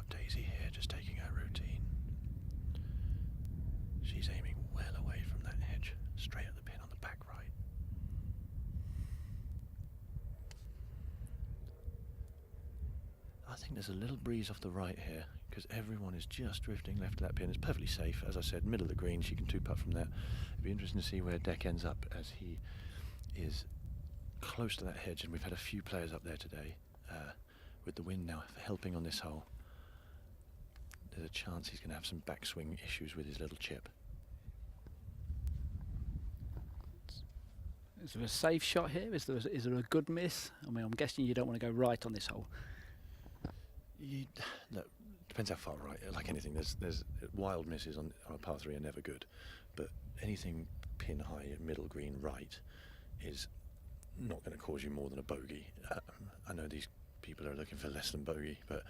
Daisy here just taking her routine. She's aiming well away from that hedge, straight at the pin on the back right. I think there's a little breeze off the right here because everyone is just drifting left of that pin. It's perfectly safe, as I said, middle of the green. She can 2-putt from there. It'd be interesting to see where Deck ends up as he is close to that hedge, and we've had a few players up there today with the wind now helping on this hole. There's a chance he's going to have some backswing issues with his little chip. Is there a safe shot here? Is there a good miss? I mean, I'm guessing you don't want to go right on this hole. Look, depends how far right. Like anything, there's wild misses on a par 3 are never good, but anything pin high, middle green right is not going to cause you more than a bogey. I know these people are looking for less than bogey, but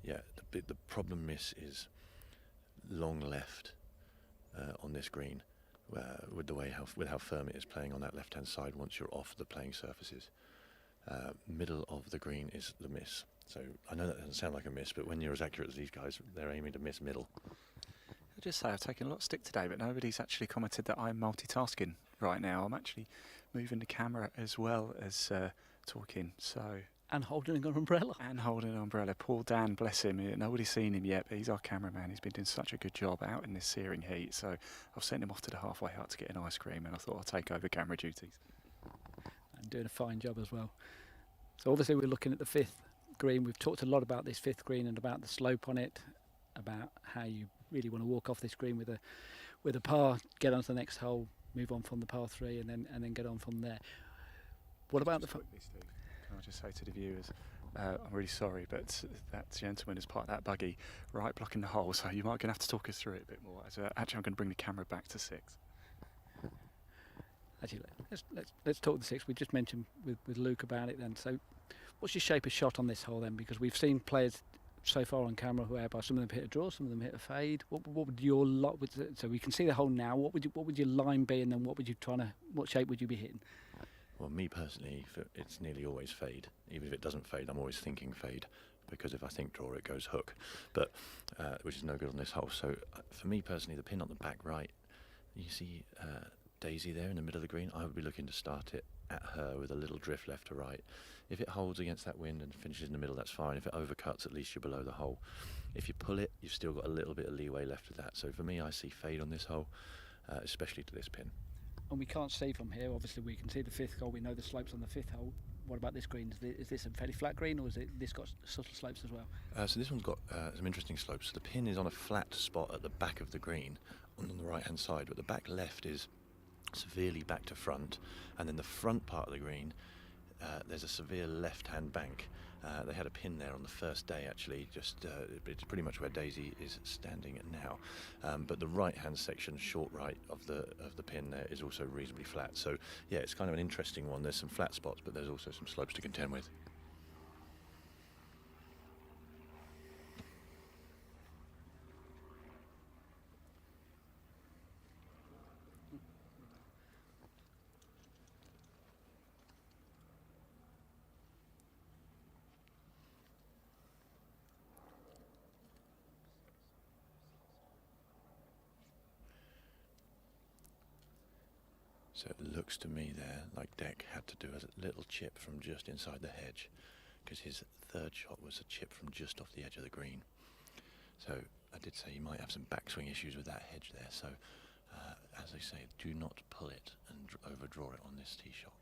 yeah, the problem miss is long left on this green, with how firm it is playing on that left-hand side once you're off the playing surfaces. Middle of the green is the miss. So I know that doesn't sound like a miss, but when you're as accurate as these guys, they're aiming to miss middle. I'll just say I've taken a lot of stick today, but nobody's actually commented that I'm multitasking right now. I'm actually moving the camera as well as talking, so... And holding an umbrella. And holding an umbrella. Poor Dan, bless him. Nobody's seen him yet, but he's our cameraman. He's been doing such a good job out in this searing heat. So I've sent him off to the halfway hut to get an ice cream, and I thought I'd take over camera duties. And doing a fine job as well. So obviously we're looking at the 5th green. We've talked a lot about this 5th green and about the slope on it, about how you really want to walk off this green with a par, get onto the next hole, move on from the par 3, and then get on from there. What about the... I'll just say to the viewers, I'm really sorry, but that gentleman is part of that buggy right blocking the hole, so you might going to have to talk us through it a bit more. Actually, I'm going to bring the camera back to 6. Actually, let's talk the 6. We just mentioned with Luke about it then. So What's your shape of shot on this hole then? Because we've seen players so far on camera whereby some of them hit a draw, some of them hit a fade. What would your so we can see the hole now? What would your line be, and then what shape would you be hitting? Well, me personally, it's nearly always fade. Even if it doesn't fade, I'm always thinking fade, because if I think draw, it goes hook, but which is no good on this hole. So for me personally, the pin on the back right, you see Daisy there in the middle of the green. I would be looking to start it at her with a little drift left to right. If it holds against that wind and finishes in the middle, that's fine. If it overcuts, at least you're below the hole. If you pull it, you've still got a little bit of leeway left of that. So for me, I see fade on this hole, especially to this pin. And we can't see from here. Obviously, we can see the fifth hole. We know the slopes on the fifth hole. What about this green? Is this a fairly flat green, or is this got subtle slopes as well? So this one's got some interesting slopes. The pin is on a flat spot at the back of the green on the right-hand side, but the back left is severely back to front, and then the front part of the green, there's a severe left-hand bank. They had a pin there on the first day, actually, just it's pretty much where Daisy is standing now. But the right-hand section, short right of the pin there, is also reasonably flat. So yeah, it's kind of an interesting one. There's some flat spots, but there's also some slopes to contend with. So it looks to me there like Deck had to do a little chip from just inside the hedge, because his third shot was a chip from just off the edge of the green. So I did say he might have some backswing issues with that hedge there. So as I say, do not pull it and overdraw it on this tee shot.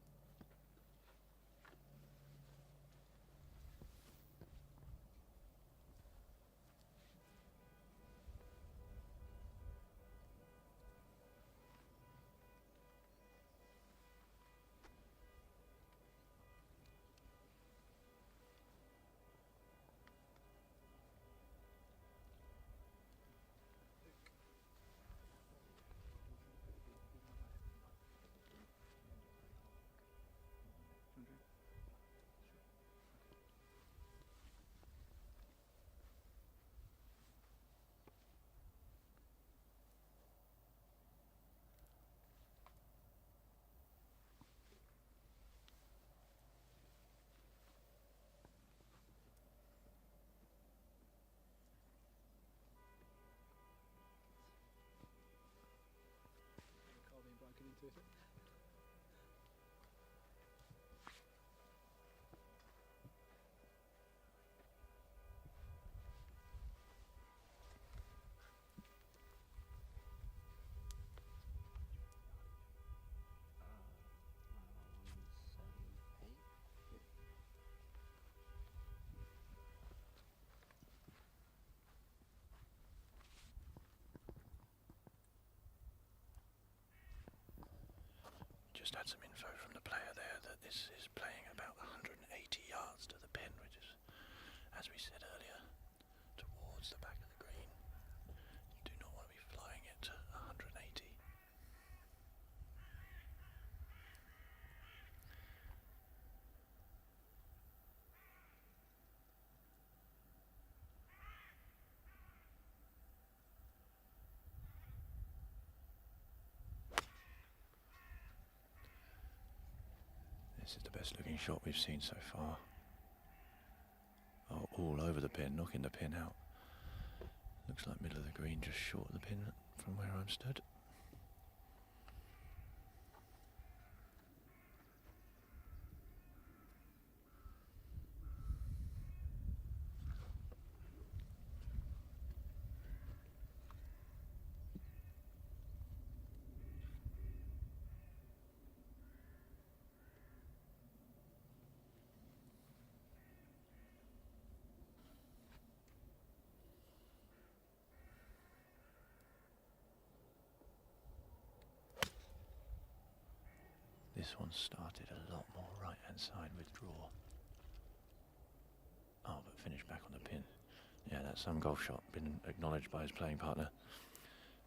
Just had some info from the player there that this is playing about 180 yards to the pin, which is, as we said earlier, towards the back of the green. You do not want to be flying it to 180. This is the best looking shot we've seen so far. Oh, all over the pin, knocking the pin out. Looks like middle of the green, just short of the pin from where I'm stood. This one started a lot more right-hand side with draw. Oh, but finished back on the pin. Yeah, that's some golf shot, been acknowledged by his playing partner.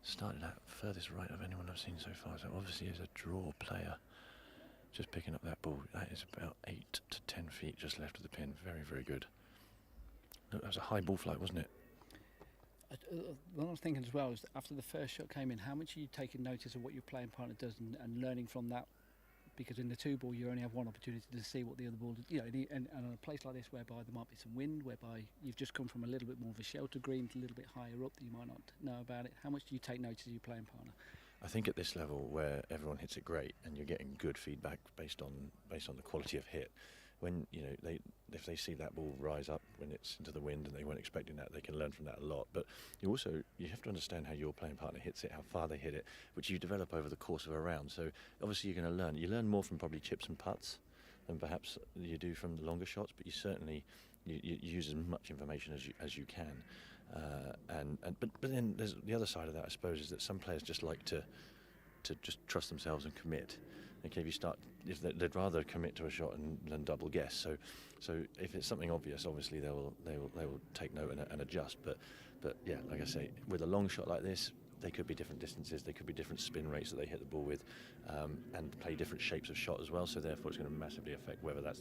Started out furthest right of anyone I've seen so far, so obviously he's a draw player. just picking up that ball. That is about 8 to 10 feet just left of the pin. Very, very good. Look, that was a high ball flight, wasn't it? What I was thinking as well is that after the first shot came in, how much are you taking notice of what your playing partner does and learning from that? Because in the two ball, you only have one opportunity to see what the other ball does. You know, and on a place like this, whereby there might be some wind, whereby you've just come from a little bit more of a shelter green, a little bit higher up that you might not know about it. How much do you take notice of your playing partner? I think at this level where everyone hits it great and you're getting good feedback based on the quality of hit, when if they see that ball rise up when it's into the wind and they weren't expecting that, they can learn from that a lot. But you have to understand how your playing partner hits it, how far they hit it, which you develop over the course of a round. So obviously you're going to learn. You learn more from probably chips and putts than perhaps you do from the longer shots, but you certainly you use as much information as you can. But then there's the other side of that, I suppose, is that some players just like to just trust themselves and commit. Okay, if they'd rather commit to a shot than double guess. So if it's something obvious, obviously they will take note and adjust. But yeah, like I say, with a long shot like this, they could be different distances, they could be different spin rates that they hit the ball with, and play different shapes of shot as well. So therefore, it's going to massively affect whether they're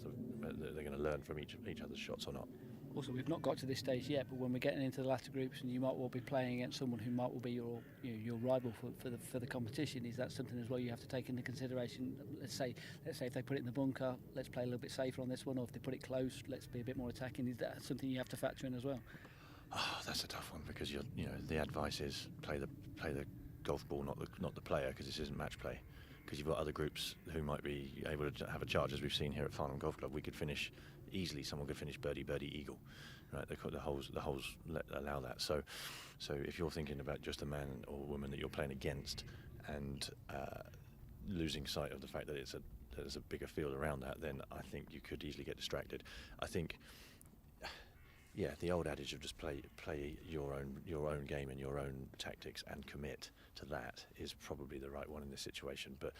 going to learn from each other's shots or not. Also, we've not got to this stage yet, but when we're getting into the latter groups, and you might well be playing against someone who might well be your rival for the competition, is that something as well you have to take into consideration? Let's say if they put it in the bunker, let's play a little bit safer on this one, or if they put it close, let's be a bit more attacking. Is that something you have to factor in as well? Oh, that's a tough one, because the advice is play the golf ball, not the player, because this isn't match play. Because you've got other groups who might be able to have a charge, as we've seen here at Farnham Golf Club. We could finish easily. Someone could finish birdie, eagle, right? The holes allow that. So if you're thinking about just a man or woman that you're playing against, and losing sight of the fact that there's a bigger field around that, then I think you could easily get distracted. I think, yeah, the old adage of just play your own game and your own tactics and commit to that is probably the right one in this situation. But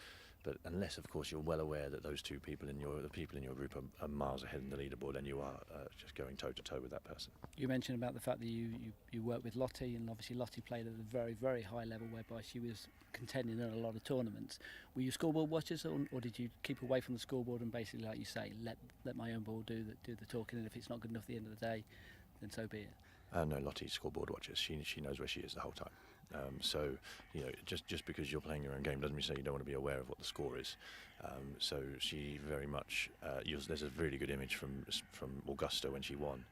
unless, of course, you're well aware that those the people in your group are miles ahead in the leaderboard, and you are just going toe to toe with that person. You mentioned about the fact that you work with Lottie, and obviously Lottie played at a very, very high level, whereby she was contending in a lot of tournaments. Were you scoreboard watchers, or did you keep away from the scoreboard and basically, like you say, let my own ball do the talking, and if it's not good enough at the end of the day, then so be it? No, Lottie's scoreboard watches. She knows where she is the whole time. So just because you're playing your own game doesn't mean you don't want to be aware of what the score is. So she very much there's a really good image from Augusta when she won,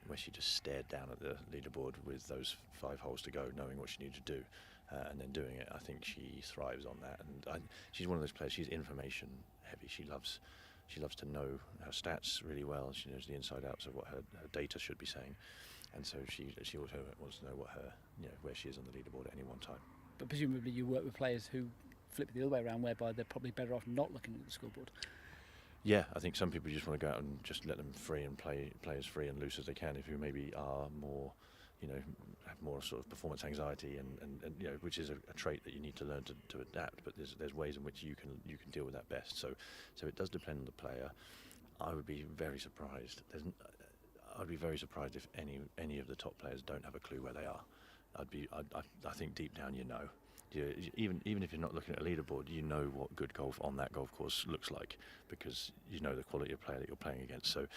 where she just stared down at the leaderboard with those 5 holes to go, knowing what she needed to do, and then doing it. I think she thrives on that, and she's one of those players. She's information heavy. She loves to know her stats really well. She knows the inside outs of what her data should be saying. And so she also wants to know what where she is on the leaderboard at any one time. But presumably you work with players who flip it the other way around, whereby they're probably better off not looking at the scoreboard. Yeah, I think some people just want to go out and just let them free and play as free and loose as they can. If you maybe are more, have more sort of performance anxiety, and which is a trait that you need to learn to adapt. But there's ways in which you can deal with that best. So it does depend on the player. I would be very surprised. I'd be very surprised if any of the top players don't have a clue where they are. I think deep down even if you're not looking at a leaderboard, you know what good golf on that golf course looks like, because you know the quality of player that you're playing against. So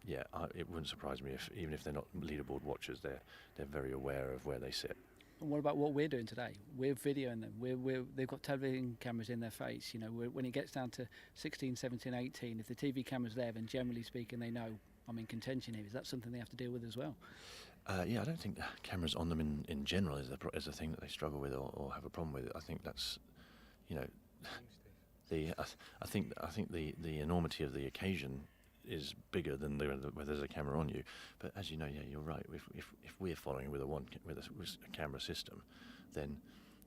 it wouldn't surprise me if, even if they're not leaderboard watchers, they're very aware of where they sit. And what about what we're doing today? We're videoing them. They've got television cameras in their face. When it gets down to 16, 17, 18, if the TV camera's there, then generally speaking, they know I'm in contention here. Is that something they have to deal with as well? Yeah, I don't think the cameras on them in general is a thing that they struggle with or have a problem with. I think that's, I think the enormity of the occasion is bigger than where there's a camera on you. But as you know, yeah, you're right. If we're following with a camera system, then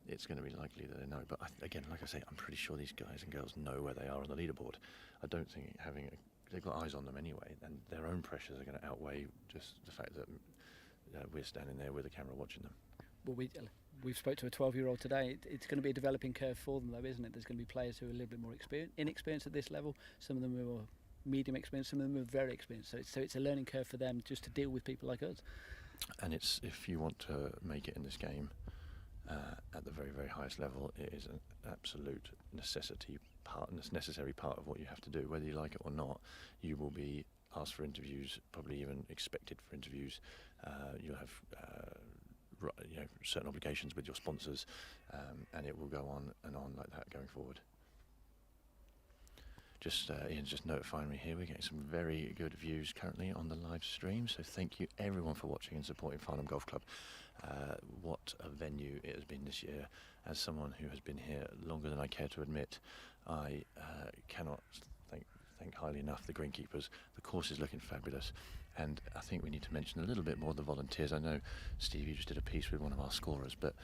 it's going to be likely that they know. But again, like I say, I'm pretty sure these guys and girls know where they are on the leaderboard. I don't think they've got eyes on them anyway, and their own pressures are going to outweigh just the fact that we're standing there with a camera watching them. Well, we've spoke to a 12-year-old today. It's going to be a developing curve for them, though, isn't it? There's going to be players who are a little bit more inexperienced at this level. Some of them are more medium experienced, some of them are very experienced. So it's a learning curve for them just to deal with people like us. And if you want to make it in this game at the very, very highest level, it is an absolute necessity necessary part of what you have to do. Whether you like it or not, you will be asked for interviews, probably even expected for interviews. You'll have certain obligations with your sponsors, and it will go on and on like that going forward. Ian's just notifying me here, we're getting some very good views currently on the live stream, so thank you everyone for watching and supporting Farnham Golf Club. What a venue it has been this year. As someone who has been here longer than I care to admit, I cannot thank highly enough the greenkeepers. The course is looking fabulous, and I think we need to mention a little bit more of the volunteers. I know, Steve, you just did a piece with one of our scorers, but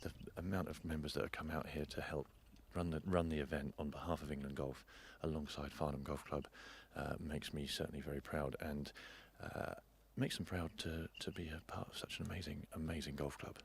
the amount of members that have come out here to help run the event on behalf of England Golf alongside Farnham Golf Club makes me certainly very proud, and makes them proud to be a part of such an amazing golf club.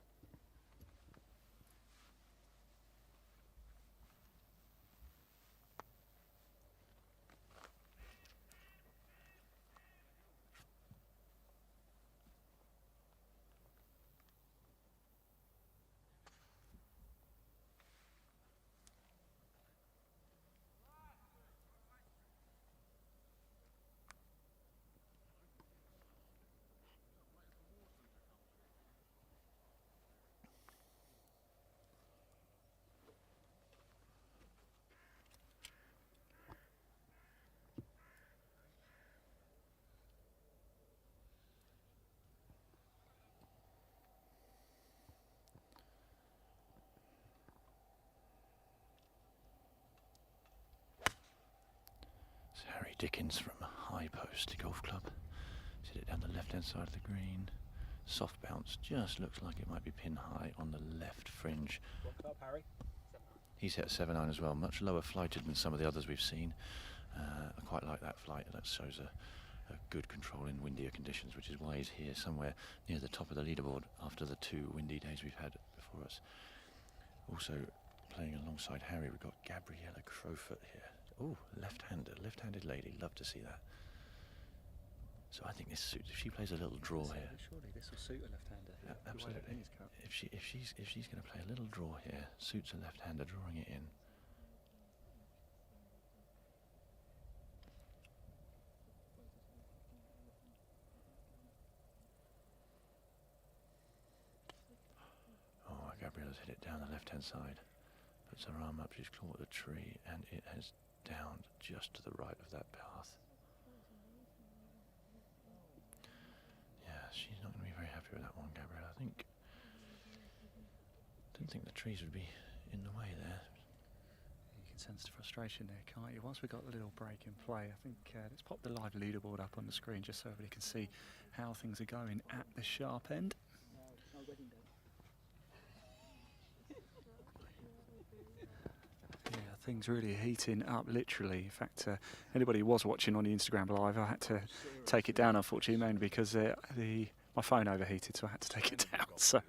Harry Dickens from High Post Golf Club. Hit it down the left-hand side of the green. Soft bounce, just looks like it might be pin high on the left fringe. What club, Harry? He's hit 7-iron as well, much lower flighted than some of the others we've seen. I quite like that flight. That shows a good control in windier conditions, which is why he's here somewhere near the top of the leaderboard after the 2 windy days we've had before us. Also playing alongside Harry, we've got Gabriella Crowfoot here. Oh, left-handed lady, love to see that. So I think this suits, if she plays a little draw here. Surely this will suit a left-hander. Yeah, absolutely. If she's going to play a little draw here, suits a left-hander drawing it in. Oh, Gabriella's hit it down the left-hand side. Puts her arm up, she's caught the tree, and it has downed just to the right of that path. Yeah, she's not going to be very happy with that one, Gabriella. Didn't think the trees would be in the way there. You can sense the frustration there, can't you? Once we got the little break in play, I think let's pop the live leaderboard up on the screen just so everybody can see how things are going at the sharp end. Yeah, things really heating up, literally. In fact, anybody who was watching on the Instagram live, I had to take it down, unfortunately, mainly because my phone overheated, so I had to take it down. So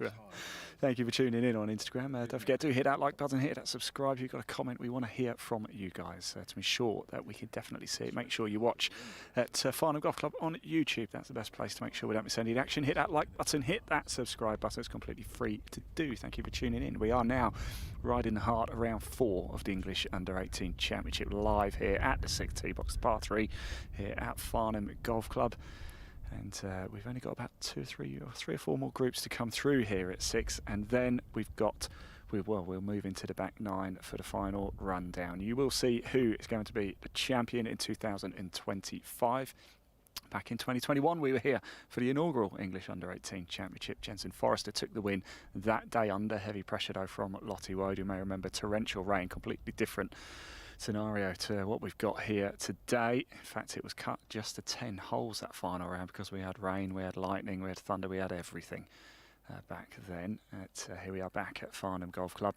thank you for tuning in on Instagram. Don't forget to hit that like button, hit that subscribe. If you've got a comment, we want to hear from you guys to be sure that we can definitely see it. Make sure you watch at Farnham Golf Club on YouTube. That's the best place to make sure we don't miss any action. Hit that like button, hit that subscribe button. It's completely free to do. Thank you for tuning in. We are now right in the heart of round 4 of the English U18 Championship, live here at the 6th tee box, par 3, here at Farnham Golf Club. And we've only got about 2 or 3 or 4 more groups to come through here at 6, and then we'll move into the back 9 for the final rundown. You will see who is going to be the champion in 2025. Back in 2021, we were here for the inaugural English U18 Championship. Jensen Forrester took the win that day under heavy pressure, though, from Lottie Woad. You may remember torrential rain, completely different scenario to what we've got here today. In fact, it was cut just to 10 holes that final round because we had rain, we had lightning, we had thunder, we had everything back then. Here we are back at Farnham Golf Club,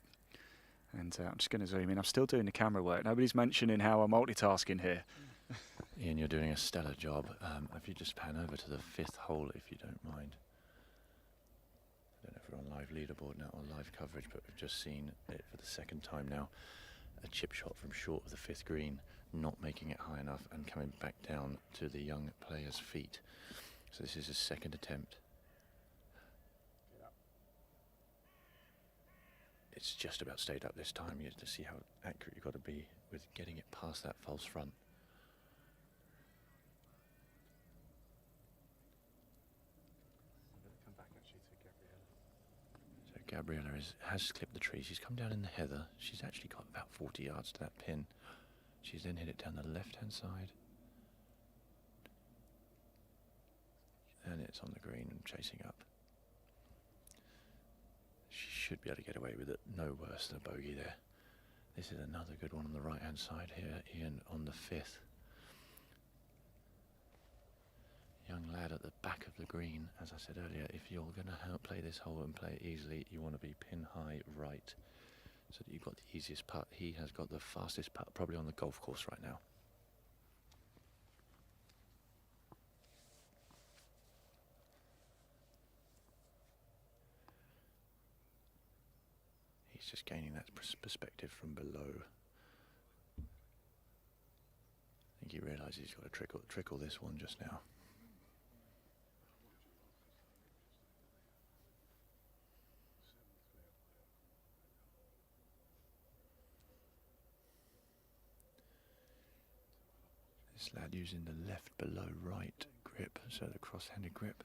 and I'm just going to zoom in. I'm still doing the camera work. Nobody's mentioning how I'm multitasking here. Ian, you're doing a stellar job. If you just pan over to the 5th hole, if you don't mind. I don't know if we're on live leaderboard now or live coverage, but we've just seen it for the 2nd time now. A chip shot from short of the 5th green, not making it high enough and coming back down to the young player's feet. So this is his 2nd attempt. it's just about stayed up this time. You have to see how accurate you've got to be with getting it past that false front. Come back actually to Gabriella. So Gabriella has clipped the tree. She's come down in the heather. She's actually got about 40 yards to that pin. She's then hit it down the left-hand side. And it's on the green and chasing up. She should be able to get away with it. No worse than a bogey there. This is another good one on the right-hand side here. Ian on the 5th. Young lad at the back of the green. As I said earlier, if you're going to play this hole and play it easily, you want to be pin high right, so that you've got the easiest putt. He has got the fastest putt probably on the golf course right now. He's just gaining that perspective from below. I think he realises he's got to trickle this one just now. This lad using the left below right grip, so the cross-handed grip.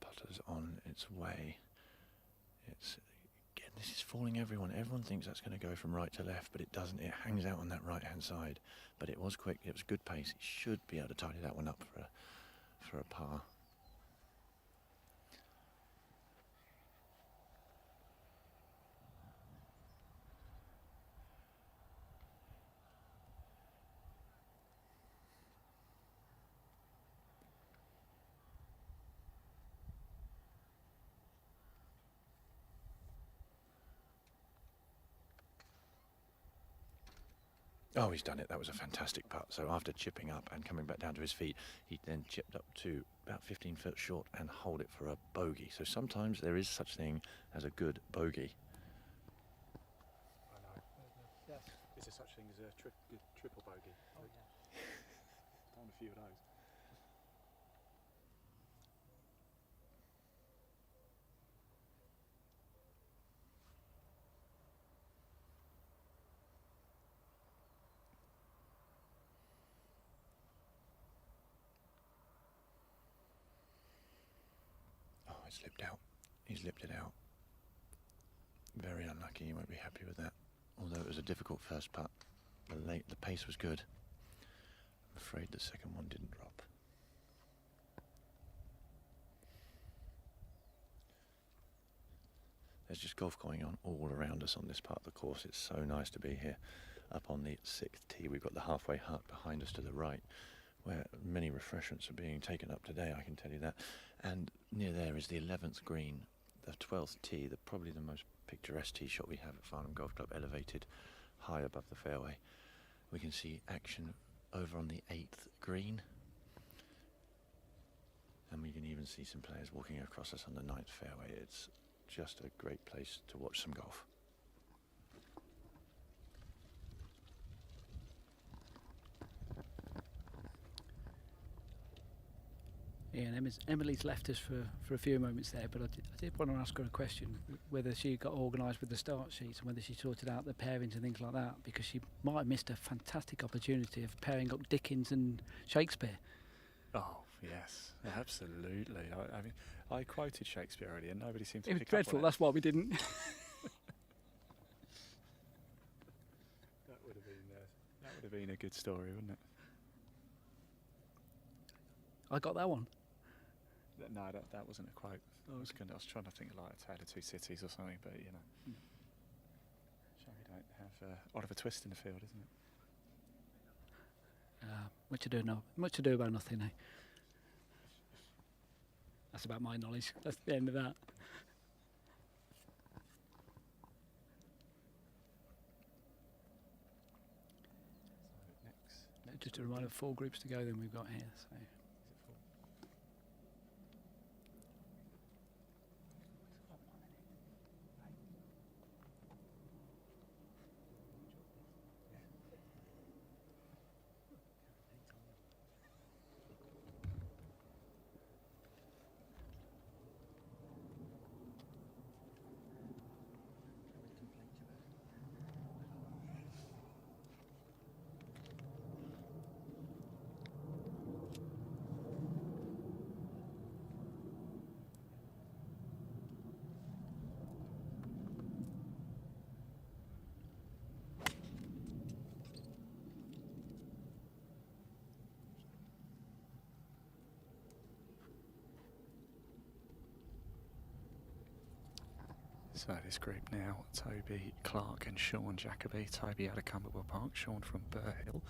Putter's on its way. It's again, this is fooling everyone. Everyone thinks that's going to go from right to left, but it doesn't. It hangs out on that right-hand side. But it was quick. It was good pace. It should be able to tidy that one up for a par. Oh, he's done it. That was a fantastic putt. So after chipping up and coming back down to his feet, he then chipped up to about 15 foot short and hold it for a bogey. So sometimes there is such thing as a good bogey. I know. Yes. Is there such thing as a triple bogey? Oh, yeah. Found a few of those. Slipped out. He's lipped it out. Very unlucky. He won't be happy with that. Although it was a difficult first putt, the pace was good. I'm afraid the second one didn't drop. There's just golf going on all around us on this part of the course. It's so nice to be here. Up on the 6th tee, we've got the halfway hut behind us to the right, where many refreshments are being taken up today, I can tell you that. And near there is the 11th green, the 12th tee, probably the most picturesque tee shot we have at Farnham Golf Club, elevated high above the fairway. We can see action over on the 8th green. And we can even see some players walking across us on the 9th fairway. It's just a great place to watch some golf. Yeah, and Emily's left us for a few moments there, but I did want to ask her a question, whether she got organised with the start sheets and whether she sorted out the pairings and things like that, because she might have missed a fantastic opportunity of pairing up Dickens and Shakespeare. Oh, yes, absolutely. I mean, I quoted Shakespeare earlier and nobody seemed to It was pick dreadful, up on that's why we didn't. That would have been a good story, wouldn't it? I got that one. No, that wasn't a quote. I was trying to think of like A Tale of Two Cities or something, but you know, shame we don't have Oliver Twist in the field, isn't it? Much to do about nothing, eh? That's about my knowledge. That's the end of that. Just a reminder of 4 groups to go then we've got here. So. So this group now, Toby Clark and Sean Jacoby. Toby out of Cumberwell Park, Sean from Burr Hill.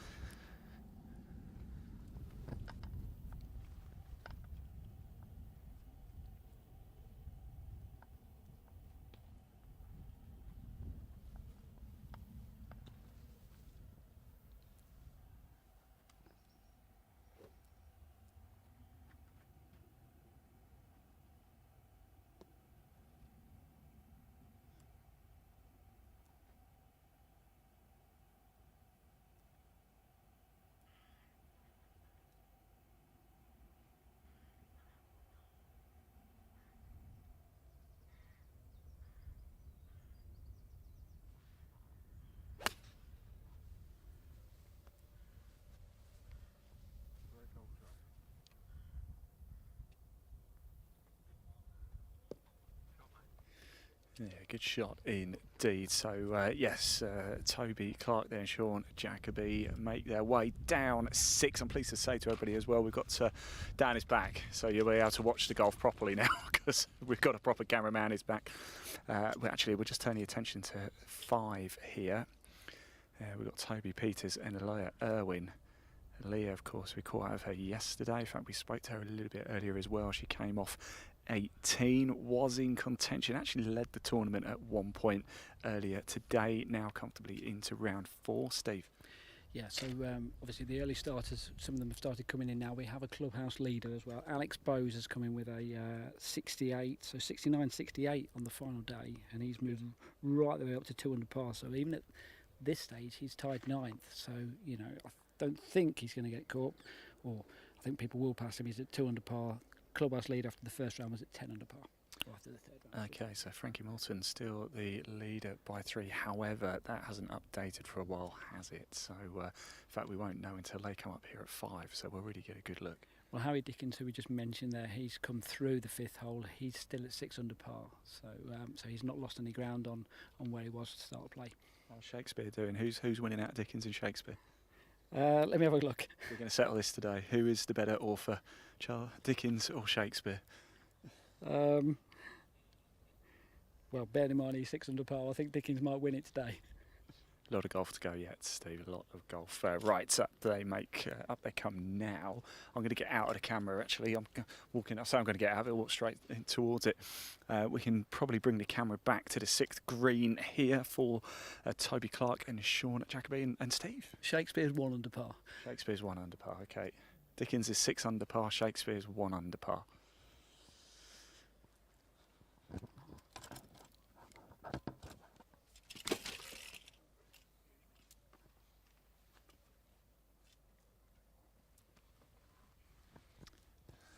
Yeah, good shot indeed. So, yes, Toby Clark there and Sean Jacoby make their way down 6. I'm pleased to say to everybody as well, we've got Dan is back, so you'll be able to watch the golf properly now because we've got a proper cameraman is back. We'll just turn the attention to 5 here. We've got Toby Peters and Leah Irwin. Leah, of course, we caught out of her yesterday. In fact, we spoke to her a little bit earlier as well. She came off 18, was in contention, actually led the tournament at one point earlier today, now comfortably into round 4. Steve? Yeah, so obviously the early starters, some of them have started coming in now. We have a clubhouse leader as well. Alex Bowes has come in with a 68, so 69-68 on the final day, and he's moving right the way up to 2 under par. So even at this stage, he's tied 9th. So, you know, I don't think he's going to get caught, or I think people will pass him. He's at 2 under par. Clubhouse leader after the first round was at 10 under par. After the third round. Okay, so Frankie Moulton still the leader by 3. However, that hasn't updated for a while, has it? So, in fact, we won't know until they come up here at 5. So we'll really get a good look. Well, Harry Dickens, who we just mentioned there, he's come through the 5th hole. He's still at 6 under par. So, so he's not lost any ground on where he was to start play. How's Shakespeare doing? Who's winning out, Dickens and Shakespeare? Let me have a look. We're going to settle this today. Who is the better author, Dickens or Shakespeare? Well, bear in mind he's 6 under par. I think Dickens might win it today. A lot of golf to go yet, Steve. A lot of golf. Right, up they come now. I'm going to get out of the camera. Actually, I'm walking. So I'm going to get out of it. Walk straight towards it. We can probably bring the camera back to the 6th green here for Toby Clark and Sean Jacoby and Steve. Shakespeare's 1 under par. Shakespeare's 1 under par. Okay. Dickens is 6 under par. Shakespeare's 1 under par.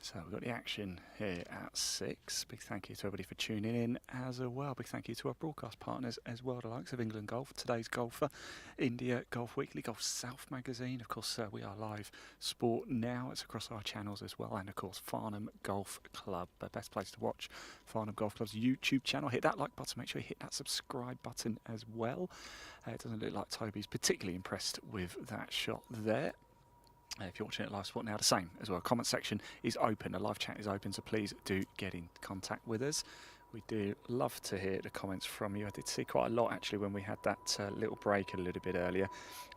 So we've got the action here at 6. Big thank you to everybody for tuning in as well. Big thank you to our broadcast partners as well, the likes of England Golf, Today's Golfer, India Golf Weekly, Golf South Magazine. Of course, we are live sport now. It's across our channels as well. And of course, Farnham Golf Club, the best place to watch Farnham Golf Club's YouTube channel. Hit that like button. Make sure you hit that subscribe button as well. It doesn't look like Toby's particularly impressed with that shot there. If you're watching it live sport now, the same as well. Comment section is open, the live chat is open, so please do get in contact with us. We do love to hear the comments from you. I did see quite a lot actually when we had that little break a little bit earlier.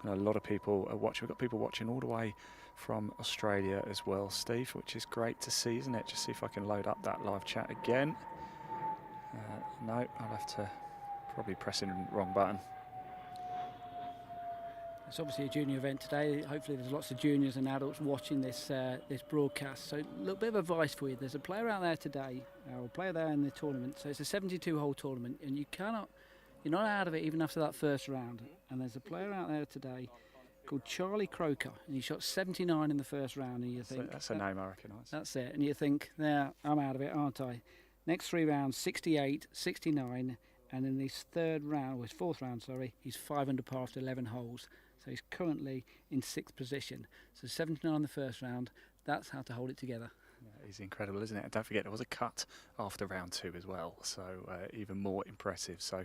And a lot of people are watching. We've got people watching all the way from Australia as well, Steve, which is great to see, isn't it? Just see if I can load up that live chat again. No, I'll have to probably press in the wrong button. It's obviously a junior event today. Hopefully there's lots of juniors and adults watching this this broadcast. So a little bit of advice for you. There's a player out there today, or a player there in the tournament. So it's a 72-hole tournament, and you're not out of it even after that first round. And there's a player out there today called Charlie Croker, and he shot 79 in the first round. And you think that's a name I recognise. That's it. And you think, yeah, I'm out of it, aren't I? Next 3 rounds, 68, 69, and in his fourth round, he's 5 under par after 11 holes. So he's currently in 6th position. So 79 in the first round, that's how to hold it together. That is incredible, isn't it? And don't forget, there was a cut after round 2 as well, so even more impressive. So,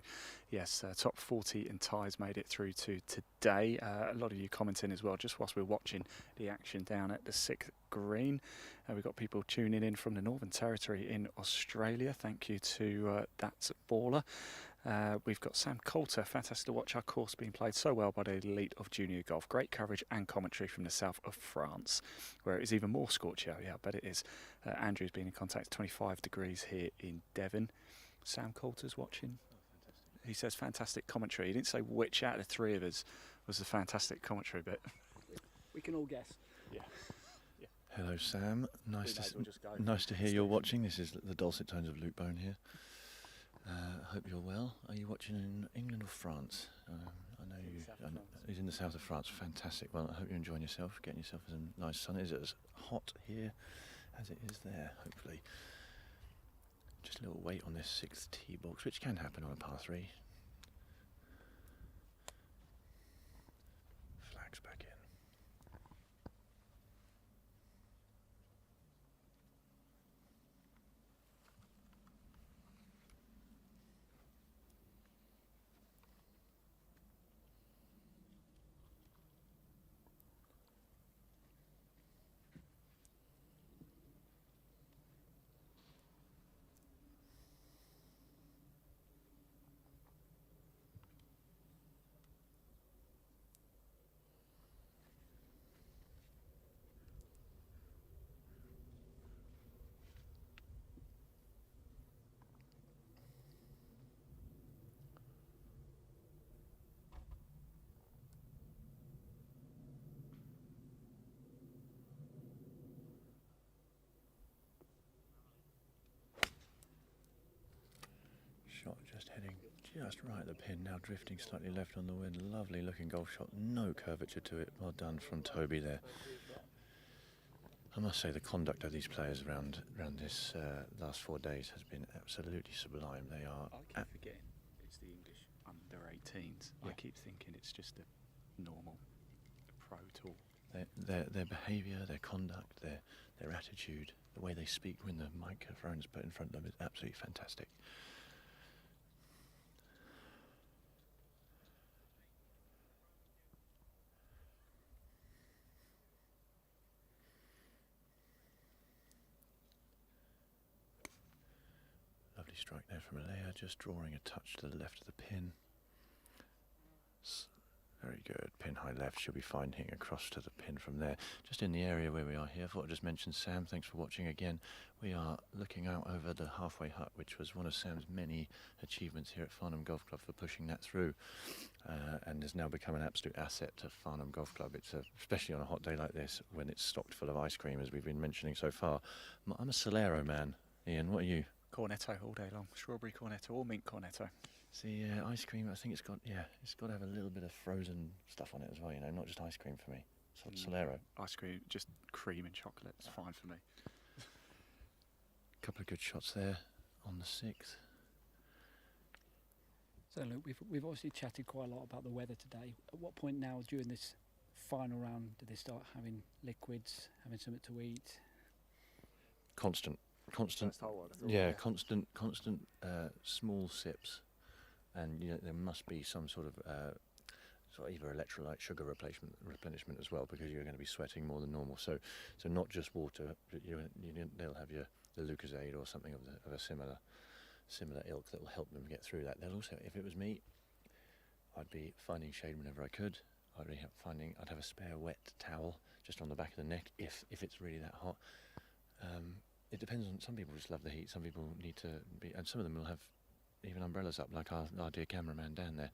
yes, top 40 and ties made it through to today. A lot of you commenting as well, just whilst we're watching the action down at the 6th green. We've got people tuning in from the Northern Territory in Australia. Thank you to That's Baller. We've got Sam Coulter. Fantastic to watch our course being played so well by the elite of junior golf. Great coverage and commentary from the south of France, where it is even more scorchy. Yeah, I bet it is. Andrew's been in contact. 25 degrees here in Devon. Sam Coulter's watching. He says fantastic commentary. He didn't say which out of the 3 of us was the fantastic commentary bit. We can all guess. Yeah. Hello, Sam. Nice to hear you're watching. This is the dulcet tones of Luke Bone here. Hope you're well. Are you watching in England or France? I know he's in the south of France. Fantastic. Well, I hope you're enjoying yourself, getting yourself some nice sun. Is it as hot here as it is there? Hopefully. Just a little wait on this 6th tee box, which can happen on a par 3. Flags back in. Shot just heading just right at the pin, now drifting slightly left on the wind. Lovely looking golf shot, no curvature to it. Well done from Toby there. I must say the conduct of these players around this last 4 days has been absolutely sublime. They are. I keep forgetting it's the English under 18s. Yeah. I keep thinking it's just a normal pro tour. Their behaviour, their conduct, their attitude, the way they speak when the microphone's put in front of them is absolutely fantastic. Lovely strike there from Alea, just drawing a touch to the left of the pin. Very good, pin high left, should be fine hitting across to the pin from there. Just in the area where we are here, I thought I'd just mention Sam, thanks for watching again. We are looking out over the halfway hut, which was one of Sam's many achievements here at Farnham Golf Club for pushing that through, and has now become an absolute asset to Farnham Golf Club. It's especially on a hot day like this, when it's stocked full of ice cream, as we've been mentioning so far. I'm a Solero man. Ian, what are you? Cornetto all day long. Strawberry cornetto or mint cornetto. See, ice cream, I think it's got to have a little bit of frozen stuff on it as well, you know, not just ice cream for me. Solero. Ice cream, just cream and chocolate, it's fine for me. Couple of good shots there on the 6th. So look, we've obviously chatted quite a lot about the weather today. At what point now during this final round do they start having liquids, having something to eat? Constant, small sips. And there must be some sort of either electrolyte, sugar replenishment as well, because you're going to be sweating more than normal. So not just water. They'll have the Lucozade or something of a similar ilk that will help them get through that. They'll also, if it was me, I'd be finding shade whenever I could. I'd have a spare wet towel just on the back of the neck if it's really that hot. It depends on. Some people just love the heat. Some people need to be, and some of them will have even umbrellas up, like our dear cameraman down there.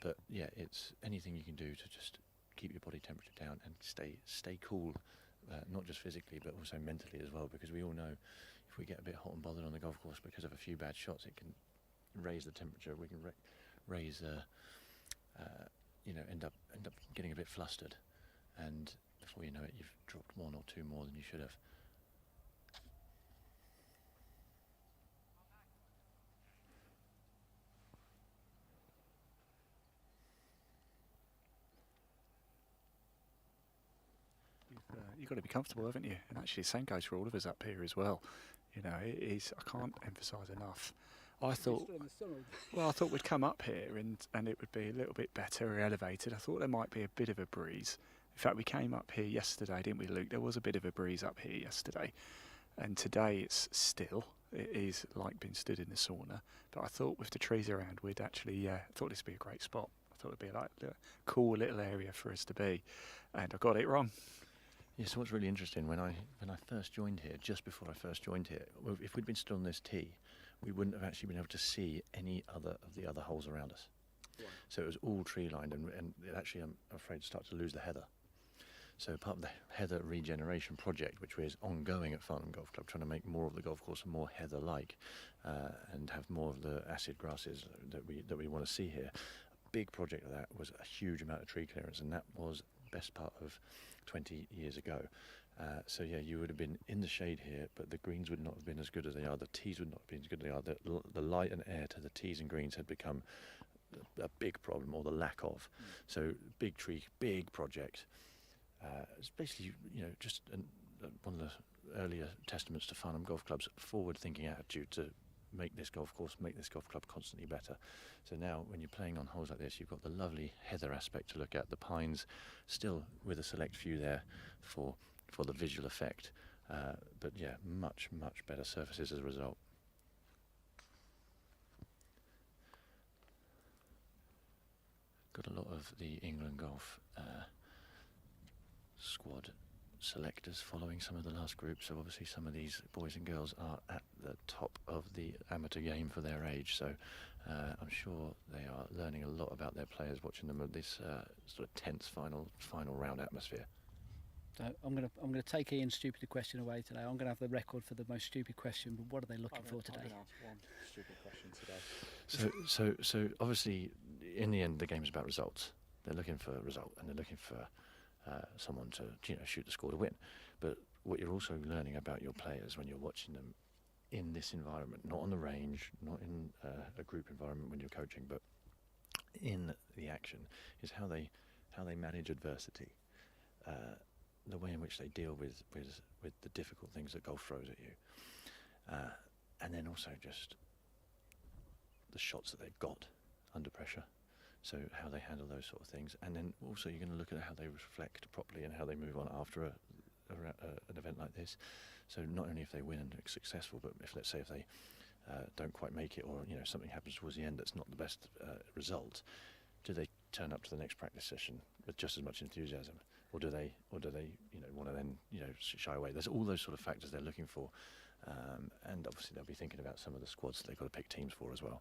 But yeah, it's anything you can do to just keep your body temperature down and stay cool, not just physically but also mentally as well, because we all know if we get a bit hot and bothered on the golf course because of a few bad shots, it can raise the temperature. We can raise, end up getting a bit flustered, and before you know it, you've dropped 1 or 2 more than you should have. you've got to be comfortable, haven't you? And actually, the same goes for all of us up here as well. You know, it is. I can't emphasise enough. I thought we'd come up here and it would be a little bit better elevated. I thought there might be a bit of a breeze. In fact, we came up here yesterday, didn't we, Luke? There was a bit of a breeze up here yesterday. And today it's still. It is like being stood in the sauna. But I thought with the trees around, we'd actually thought this would be a great spot. I thought it'd be like a cool little area for us to be. And I got it wrong. Yeah, so what's really interesting, when I first joined here, just before I first joined here, if we'd been stood on this tee, we wouldn't have actually been able to see any other of the other holes around us. Right. So it was all tree lined, and it actually, I'm afraid, started to lose the heather. So part of the heather regeneration project, which is ongoing at Farnham Golf Club, trying to make more of the golf course more heather-like and have more of the acid grasses that we want to see here. A big project of that was a huge amount of tree clearance, and that was the best part of 20 years ago. So yeah, you would have been in the shade here, but the greens would not have been as good as they are. The tees would not have been as good as they are. The light and air to the tees and greens had become a big problem, or the lack of. So big tree, big project. It's basically, you know, just one of the earlier testaments to Farnham Golf Club's forward-thinking attitude to make this golf course, make this golf club constantly better. So now, when you're playing on holes like this, you've got the lovely heather aspect to look at, the pines, still with a select few there for the visual effect. But yeah, much better surfaces as a result. Got a lot of the England golf squad selectors following some of the last group, so obviously some of these boys and girls are at the top of the amateur game for their age, so I'm sure they are learning a lot about their players watching them at this sort of tense final round atmosphere. So I'm gonna take Ian's stupid question away today. I'm gonna have the record for the most stupid question, but what are they looking for today? I'm gonna ask one stupid question today. So obviously in the end the game's about results. They're looking for a result, and they're looking for someone to shoot the score to win. But what you're also learning about your players when you're watching them in this environment, not on the range, not in a group environment when you're coaching, but in the action, is how they manage adversity, the way in which they deal with the difficult things that golf throws at you, and then also just the shots that they've got under pressure. So how they handle those sort of things, and then also you're going to look at how they reflect properly and how they move on after an event like this. So not only if they win and are successful, but if, let's say, if they don't quite make it, or something happens towards the end that's not the best result, do they turn up to the next practice session with just as much enthusiasm, or do they want to then shy away? There's all those sort of factors they're looking for, and obviously they'll be thinking about some of the squads that they've got to pick teams for as well.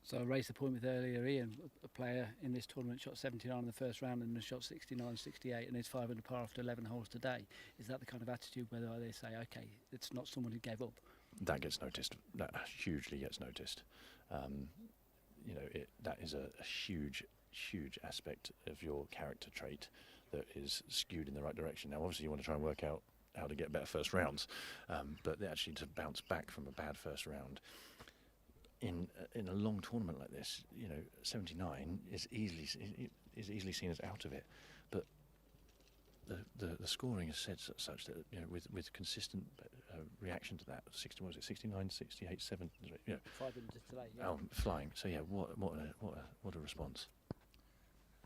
So I raised the point with earlier, Ian, a player in this tournament shot 79 in the first round and shot 69, 68, and is 5 under par after 11 holes today. Is that the kind of attitude where they say, okay, it's not someone who gave up? That gets noticed. That hugely gets noticed. That is a huge aspect of your character trait that is skewed in the right direction. Now, obviously, you want to try and work out how to get better first rounds, but actually to bounce back from a bad first round in a long tournament like this, 79 is easily seen as out of it, but the scoring is set such that with consistent reaction to that, 69, 68, 7, 5 under today. Yeah. Flying. So yeah, what a response.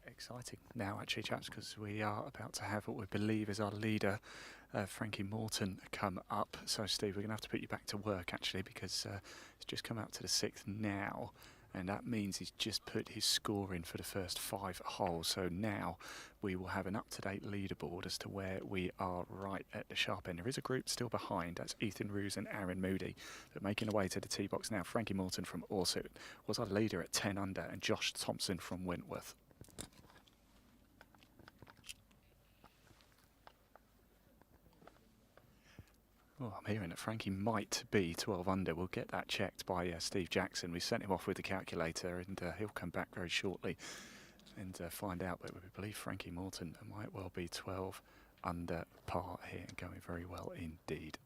Exciting now, actually, chaps, because we are about to have what we believe is our leader, Frankie Morton, come up. So, Steve, we're going to have to put you back to work, actually, because he's just come out to the 6th now, and that means he's just put his score in for the first 5 holes. So now we will have an up-to-date leaderboard as to where we are right at the sharp end. There is a group still behind. That's Ethan Roos and Aaron Moody. But making their way to the tee box now, Frankie Morton from Orsett was our leader at 10 under, and Josh Thompson from Wentworth. Oh, I'm hearing that Frankie might be 12 under. We'll get that checked by Steve Jackson. We sent him off with the calculator, and he'll come back very shortly and find out. But we believe Frankie Morton might well be 12 under par here, and going very well indeed.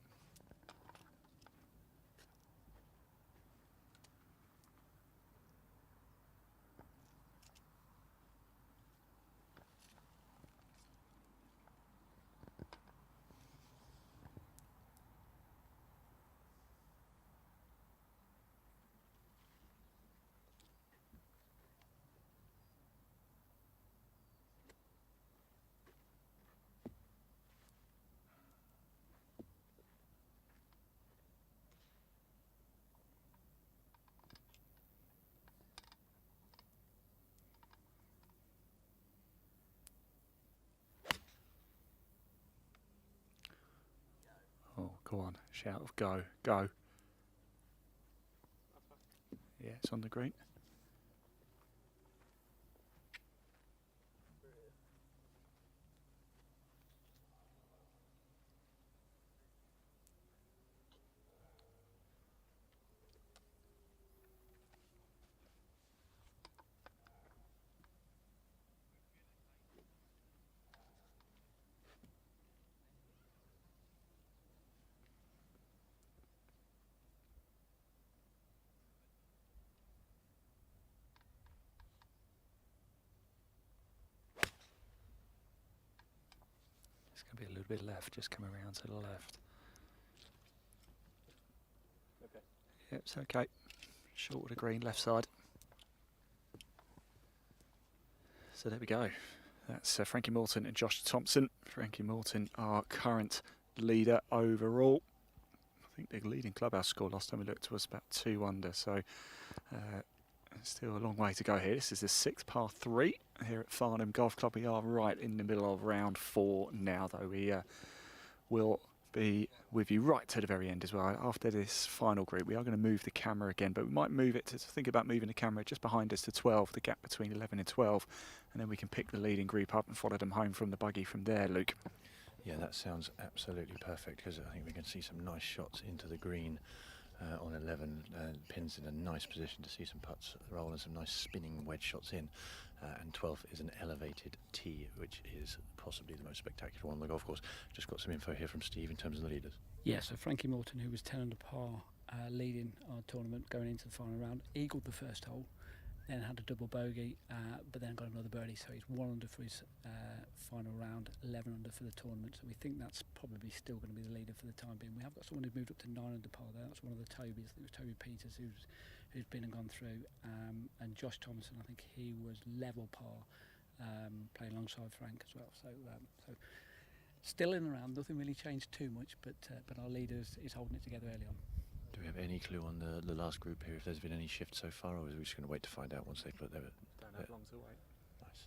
Go on, shout of go, go. Yeah, it's on the green. It's going to be a little bit left, just come around to the left. Okay. Yep, it's okay. Short of the green, left side. So there we go. That's Frankie Morton and Josh Thompson. Frankie Morton, our current leader overall. I think the leading clubhouse score last time we looked was about 2 under, so still a long way to go here. This is the 6th par 3 here at Farnham Golf Club. We are right in the middle of round 4 now, though. We will be with you right to the very end as well. After this final group, we are going to move the camera again, but we might move it to think about moving the camera just behind us to 12, the gap between 11 and 12, and then we can pick the leading group up and follow them home from the buggy from there, Luke. Yeah, that sounds absolutely perfect, because I think we can see some nice shots into the green on 11. Pins in a nice position to see some putts roll and some nice spinning wedge shots in. And 12 is an elevated tee, which is possibly the most spectacular one on the golf course. Just got some info here from Steve in terms of the leaders. Yeah, so Frankie Morton, who was 10 under par, leading our tournament going into the final round, eagled the first hole, then had a double bogey, but then got another birdie, so he's 1 under for his final round, 11 under for the tournament. So we think that's probably still going to be the leader for the time being. We have got someone who's moved up to 9 under par there. That's one of the Tobys. I think it was Toby Peters who's been and gone through, and Josh Thompson, I think he was level par, playing alongside Frank as well. So still in and around, nothing really changed too much, but our leader is holding it together early on. Do we have any clue on the last group here, if there's been any shift so far, or is we just going to wait to find out once they put their... Don't have long to wait. Nice.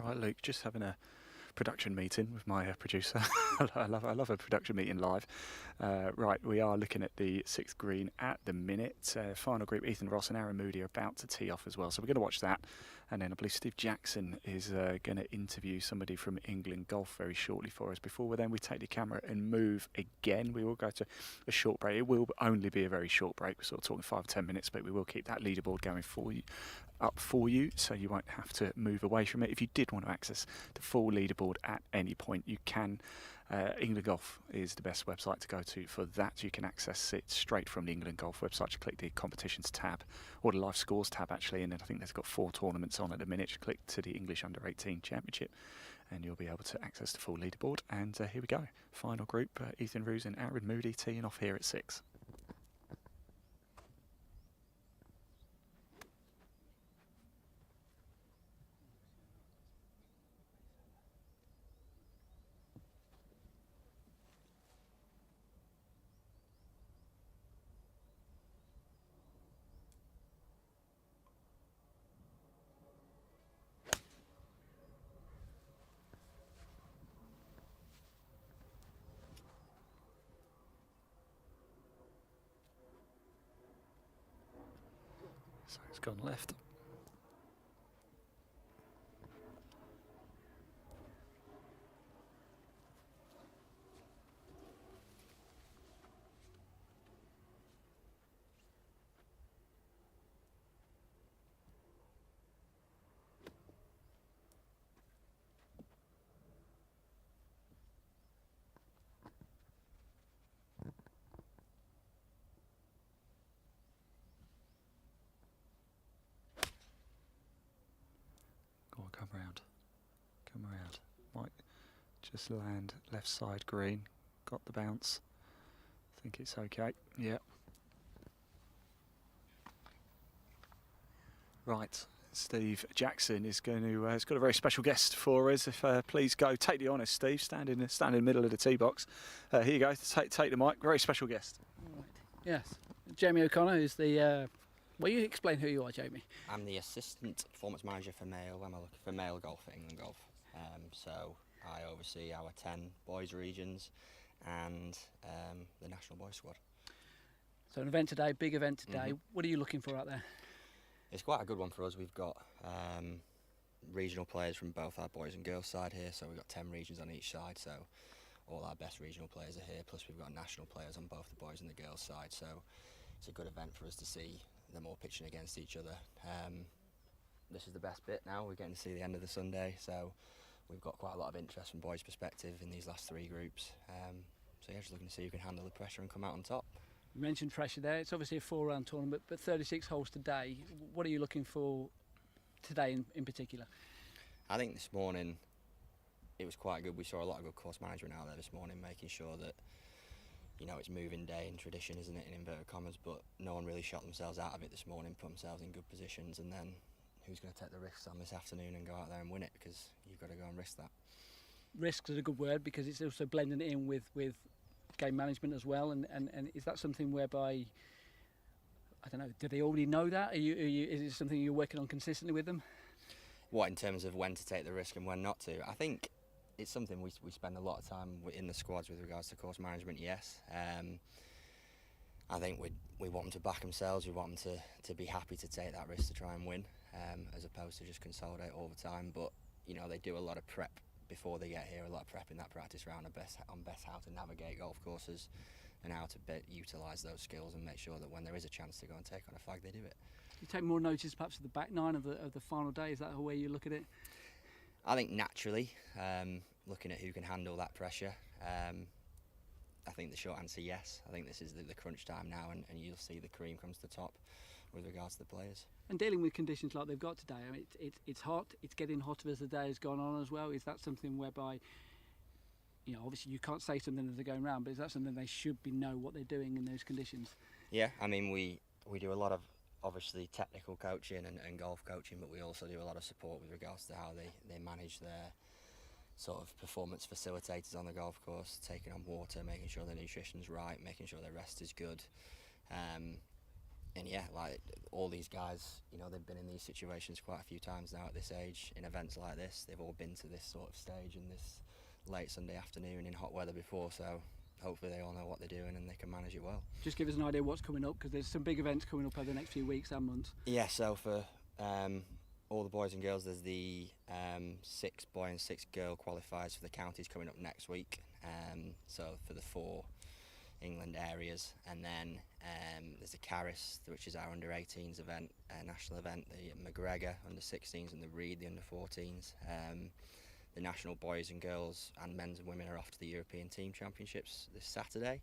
right, Luke. Just having a production meeting with my producer. I love a production meeting live. Right, we are looking at the 6th green at the minute. Final group, Ethan Ross and Aaron Moody are about to tee off as well. So we're going to watch that. And then I believe Steve Jackson is going to interview somebody from England Golf very shortly for us. Before we take the camera and move again. We will go to a short break. It will only be a very short break. We're sort of talking 5 or 10 minutes, but we will keep that leaderboard going for you, so you won't have to move away from it. If you did want to access the full leaderboard at any point, you can. England Golf is the best website to go to for that. You can access it straight from the England Golf website. You click the competitions tab, or the live scores tab actually, and then I think there's got 4 tournaments on at the minute. You click to the English U18 Championship and you'll be able to access the full leaderboard. And here we go, final group, Ethan Roos and Aaron Moody teeing off here at 6. So it's gone left. Come around. Might just land left side green. Got the bounce. Think it's okay. Yeah. Right. Steve Jackson is going to has got a very special guest for us. If please go, take the honours, Steve. Stand in the middle of the tee box. Here you go. Take the mic. Very special guest. Right. Yes, Jamie O'Connor is the. Will you explain who you are, Jamie? I'm the assistant performance manager for male. I'm looking for male golf at England Golf. So I oversee our 10 boys regions and the national boys squad. So an event today, big event today. What are you looking for out there? It's quite a good one for us. We've got regional players from both our boys and girls side here. So we've got 10 regions on each side. So all our best regional players are here. Plus we've got national players on both the boys and the girls side. So it's a good event for us to see them all pitching against each other. This is the best bit now. We're getting to see the end of the Sunday, so we've got quite a lot of interest from boys' perspective in these last 3 groups. So yeah, just looking to see who can handle the pressure and come out on top. You mentioned pressure there. It's obviously a 4-round tournament, but 36 holes today. What are you looking for today in particular? I think this morning it was quite good. We saw a lot of good course management out there this morning, making sure that, you know, it's moving day and tradition, isn't it, in inverted commas, but no one really shot themselves out of it this morning, put themselves in good positions, and then who's going to take the risks on this afternoon and go out there and win it, because you've got to go and risk that. Risks is a good word, because it's also blending it in with game management as well, and is that something whereby, I don't know, do they already know that? Is it something you're working on consistently with them? What, in terms of when to take the risk and when not to? I think it's something we spend a lot of time in the squads with regards to course management, yes. I think we want them to back themselves, we want them to be happy to take that risk to try and win, as opposed to just consolidate all the time. But, you know, they do a lot of prep before they get here, a lot of prep in that practice round on best how to navigate golf courses and how to utilise those skills and make sure that when there is a chance to go and take on a flag, they do it. Do you take more notice perhaps of the back nine of the final day? Is that the way you look at it? I think naturally, looking at who can handle that pressure, I think the short answer, yes. I think this is the crunch time now, and you'll see the cream comes to the top with regards to the players. And dealing with conditions like they've got today, I mean, it's hot, it's getting hotter as the day has gone on as well. Is that something whereby, you know, obviously you can't say something as they're going round, but is that something they should know what they're doing in those conditions? Yeah, I mean, we do a lot of, obviously, technical coaching and golf coaching, but we also do a lot of support with regards to how they manage their sort of performance facilitators on the golf course, taking on water, making sure their nutrition's right, making sure their rest is good. yeah, like all these guys, you know, they've been in these situations quite a few times now at this age in events like this. They've all been to this sort of stage and this late Sunday afternoon in hot weather before, so hopefully they all know what they're doing and they can manage it well. Just give us an idea what's coming up, because there's some big events coming up over the next few weeks and months. Yeah, so for all the boys and girls, there's the 6 boy and 6 girl qualifiers for the counties coming up next week. So for the 4 England areas, and then there's the Caris, which is our under 18s event, national event, the McGregor under 16s, and the Reed, the under 14s. The national boys and girls and men's and women are off to the European Team Championships this Saturday,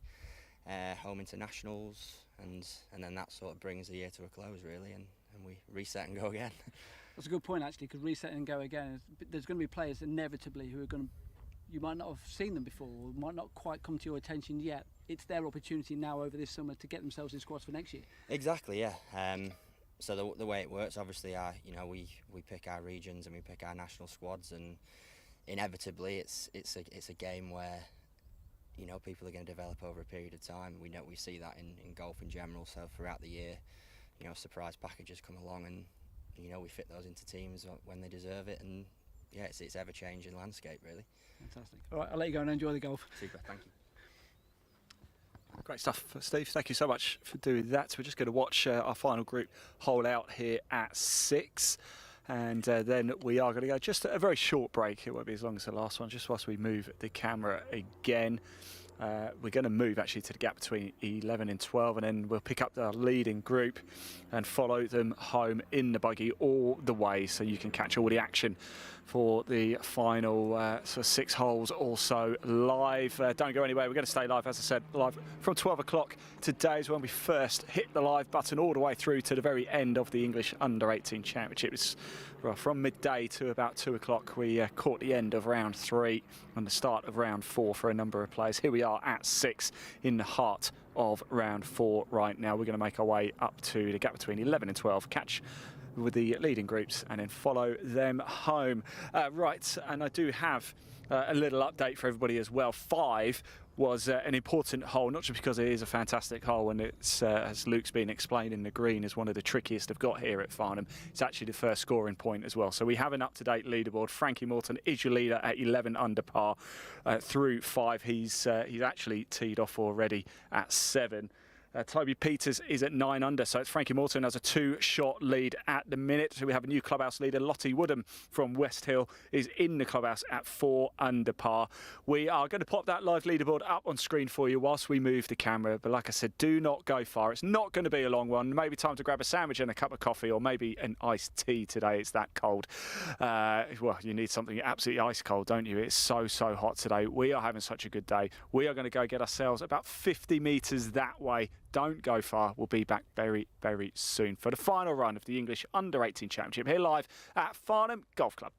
home internationals, and then that sort of brings the year to a close really, and we reset and go again. That's a good point actually, because reset and go again, there's going to be players inevitably who are going to, you might not have seen them before, or might not quite come to your attention yet. It's their opportunity now over this summer to get themselves in squads for next year. Exactly, yeah. So the way it works, obviously, we pick our regions and we pick our national squads, and inevitably it's a game where, you know, people are going to develop over a period of time. We see that in golf in general. So throughout the year, you know, surprise packages come along, and you know, we fit those into teams when they deserve it, and yeah, it's ever-changing landscape really. Fantastic. All right, I'll let you go and enjoy the golf. Super, thank you. Great stuff, Steve. Thank you so much for doing that. We're just going to watch our final group hole out here at 6. And then we are going to go just a very short break. It won't be as long as the last one, just whilst we move the camera again. We're going to move actually to the gap between 11 and 12, and then we'll pick up the leading group and follow them home in the buggy all the way, so you can catch all the action for the final sort of 6 holes or so live. Don't go anywhere. We're going to stay live, as I said, live from 12 o'clock. Today is when we first hit the live button all the way through to the very end of the English Under-18 Championship. It's from midday to about 2 o'clock. We caught the end of round 3 and the start of round 4 for a number of players. Here we are at 6 in the heart of round 4 right now. We're going to make our way up to the gap between 11 and 12, catch with the leading groups and then follow them home. Right, and I do have a little update for everybody as well. 5 was an important hole, not just because it is a fantastic hole, and it's, as Luke's been explaining, the green is one of the trickiest I've got here at Farnham. It's actually the first scoring point as well. So we have an up-to-date leaderboard. Frankie Morton is your leader at 11 under par through 5. He's actually teed off already at 7. Toby Peters is at 9 under, so it's Frankie Morton has a 2-shot lead at the minute. So we have a new clubhouse leader. Lottie Woodham from West Hill is in the clubhouse at 4 under par. We are going to pop that live leaderboard up on screen for you whilst we move the camera. But like I said, do not go far. It's not going to be a long one. Maybe time to grab a sandwich and a cup of coffee, or maybe an iced tea today. It's that cold. Well, you need something absolutely ice cold, don't you? It's so hot today. We are having such a good day. We are going to go get ourselves about 50 metres that way. Don't go far. We'll be back very, very soon for the final run of the English Under-18 Championship here live at Farnham Golf Club.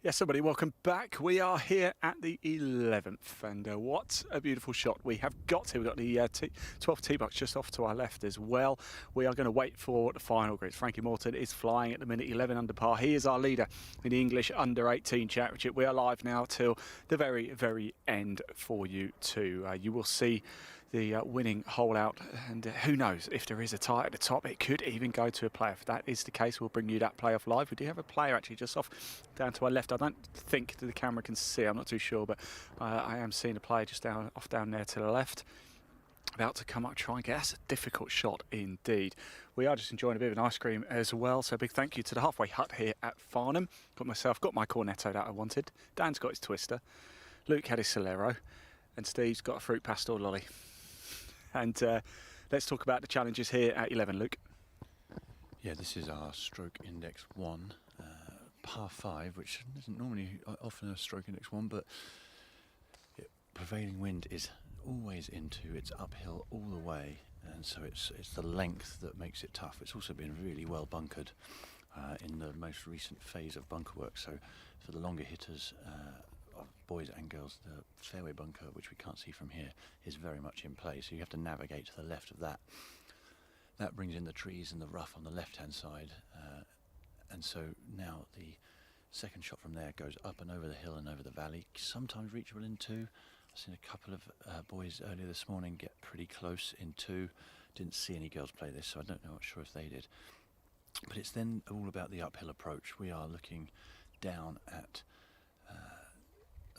Yes, everybody, welcome back. We are here at the 11th, and what a beautiful shot we have got here. We've got the 12th tee box just off to our left as well. We are going to wait for the final grid. Frankie Morton is flying at the minute, 11 under par. He is our leader in the English U18 Championship. We are live now till the very, very end for you too. You will see the winning hole out, and who knows, if there is a tie at the top, it could even go to a player. If that is the case, we'll bring you that playoff live. We do have a player actually just off down to our left. I don't think that the camera can see, I'm not too sure, but I am seeing a player just down there to the left, about to come up, try and get. That's a difficult shot indeed. We are just enjoying a bit of an ice cream as well, so a big thank you to the halfway hut here at Farnham. Got my cornetto that I wanted. Dan's got his twister, Luke had his Solero, and Steve's got a fruit pastel lolly. And let's talk about the challenges here at 11, Luke. Yeah, this is our stroke index 1, par 5, which isn't normally often a stroke index 1, but prevailing wind is always into, it's uphill all the way, and so it's the length that makes it tough. It's also been really well bunkered in the most recent phase of bunker work, so for the longer hitters, boys and girls, the fairway bunker, which we can't see from here, is very much in place, so you have to navigate to the left of that. That brings in the trees and the rough on the left hand side, and so now the second shot from there goes up and over the hill and over the valley, sometimes reachable in 2. I've seen a couple of boys earlier this morning get pretty close in 2. Didn't see any girls play this, so I don't know, not sure if they did, but it's then all about the uphill approach. We are looking down at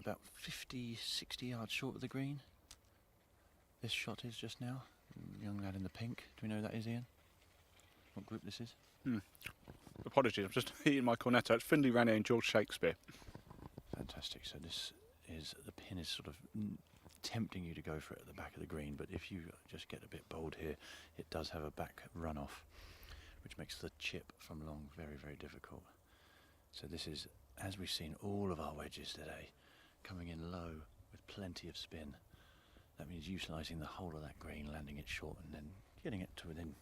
about 50-60 yards short of the green. This shot is just now. Young lad in the pink. Do we know who that is, Ian? What group this is? Apologies, I'm just eating my cornetto. It's Findlay Ranier and George Shakespeare. Fantastic. So this is, the pin is sort of tempting you to go for it at the back of the green, but if you just get a bit bold here, it does have a back runoff, which makes the chip from long very, very difficult. So this is, as we've seen all of our wedges today, coming in low with plenty of spin. That means utilising the whole of that green, landing it short and then getting it to within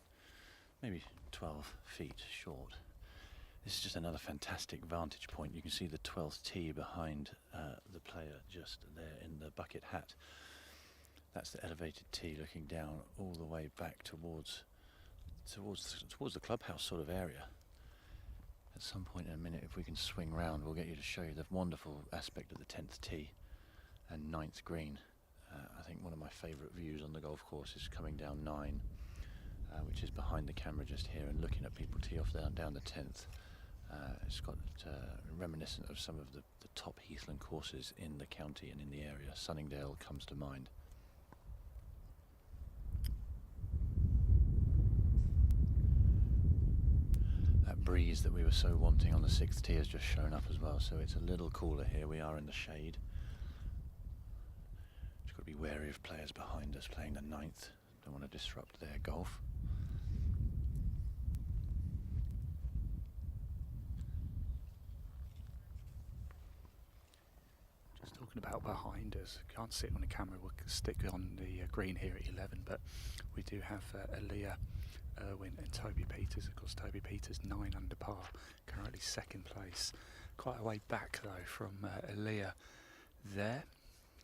maybe 12 feet short. This is just another fantastic vantage point. You can see the 12th tee behind the player just there in the bucket hat. That's the elevated tee looking down all the way back towards the clubhouse sort of area. At some point in a minute, if we can swing round, we'll get you to show you the wonderful aspect of the 10th tee and 9th green. I think one of my favourite views on the golf course is coming down 9, which is behind the camera just here, and looking at people tee off down the 10th. It's got reminiscent of some of the top heathland courses in the county and in the area. Sunningdale comes to mind. That breeze that we were so wanting on the 6th tee has just shown up as well, so it's a little cooler here. We are in the shade. Just got to be wary of players behind us playing the 9th. Don't want to disrupt their golf. Just talking about behind us, can't sit on the camera, we'll stick on the green here at 11, but we do have Aaliyah Irwin and Toby Peters. Of course, Toby Peters 9 under par, currently 2nd place. Quite a way back though from Aaliyah there,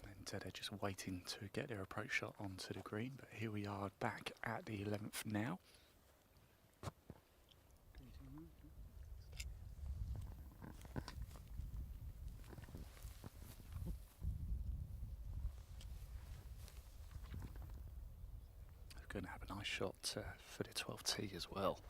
and they're just waiting to get their approach shot onto the green. But here we are back at the 11th now. Going to have a nice shot for the 12th tee as well.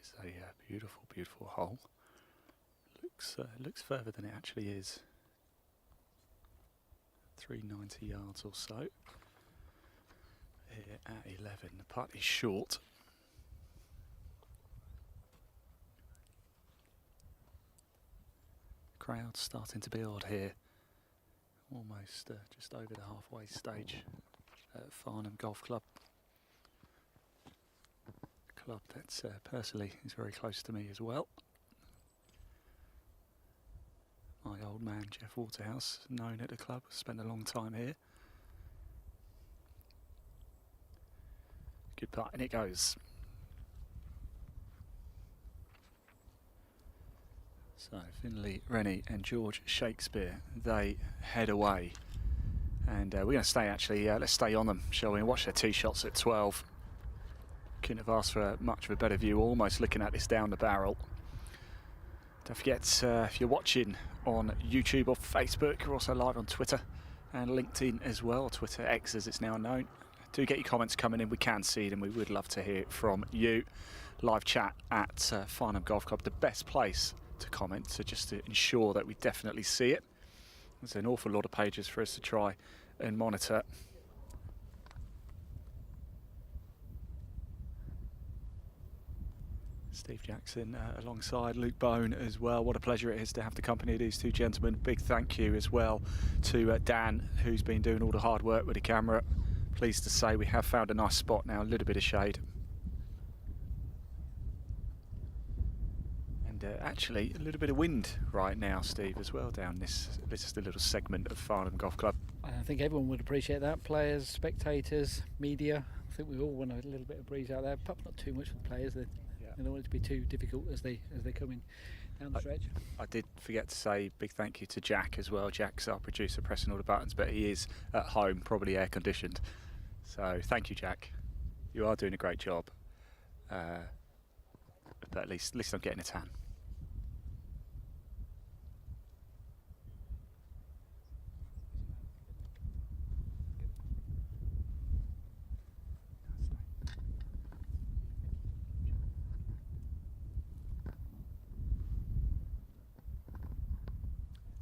Is a beautiful, beautiful hole. Looks further than it actually is. 390 yards or so. Here at 11, the putt is short. Crowd starting to build here, almost just over the halfway stage at Farnham Golf Club. Club that's personally is very close to me as well. My old man, Jeff Waterhouse, known at the club, spent a long time here. Good putt, and it goes. So Finlay, Rennie and George Shakespeare, they head away. And we're going to stay, actually, let's stay on them, shall we? And watch their tee shots at 12. Couldn't have asked for much of a better view, almost looking at this down the barrel. Don't forget, if you're watching on YouTube or Facebook, we're also live on Twitter and LinkedIn as well, Twitter X as it's now known. Do get your comments coming in, we can see them, we would love to hear from you. Live chat at Farnham Golf Club, the best place to comment, so just to ensure that we definitely see it. There's an awful lot of pages for us to try and monitor. Steve Jackson alongside Luke Bone as well. What a pleasure it is to have the company of these two gentlemen. Big thank you as well to Dan, who's been doing all the hard work with the camera. Pleased to say we have found a nice spot now, a little bit of shade. And actually a little bit of wind right now, Steve, as well down this just a little segment of Farnham Golf Club. I think everyone would appreciate that. Players, spectators, media. I think we all want a little bit of breeze out there. Perhaps not too much for the players. They don't want it to be too difficult as they come in down the stretch. I did forget to say big thank you to Jack as well. Jack's our producer, pressing all the buttons, but he is at home, probably air conditioned. So thank you, Jack. You are doing a great job. But at least I'm getting a tan.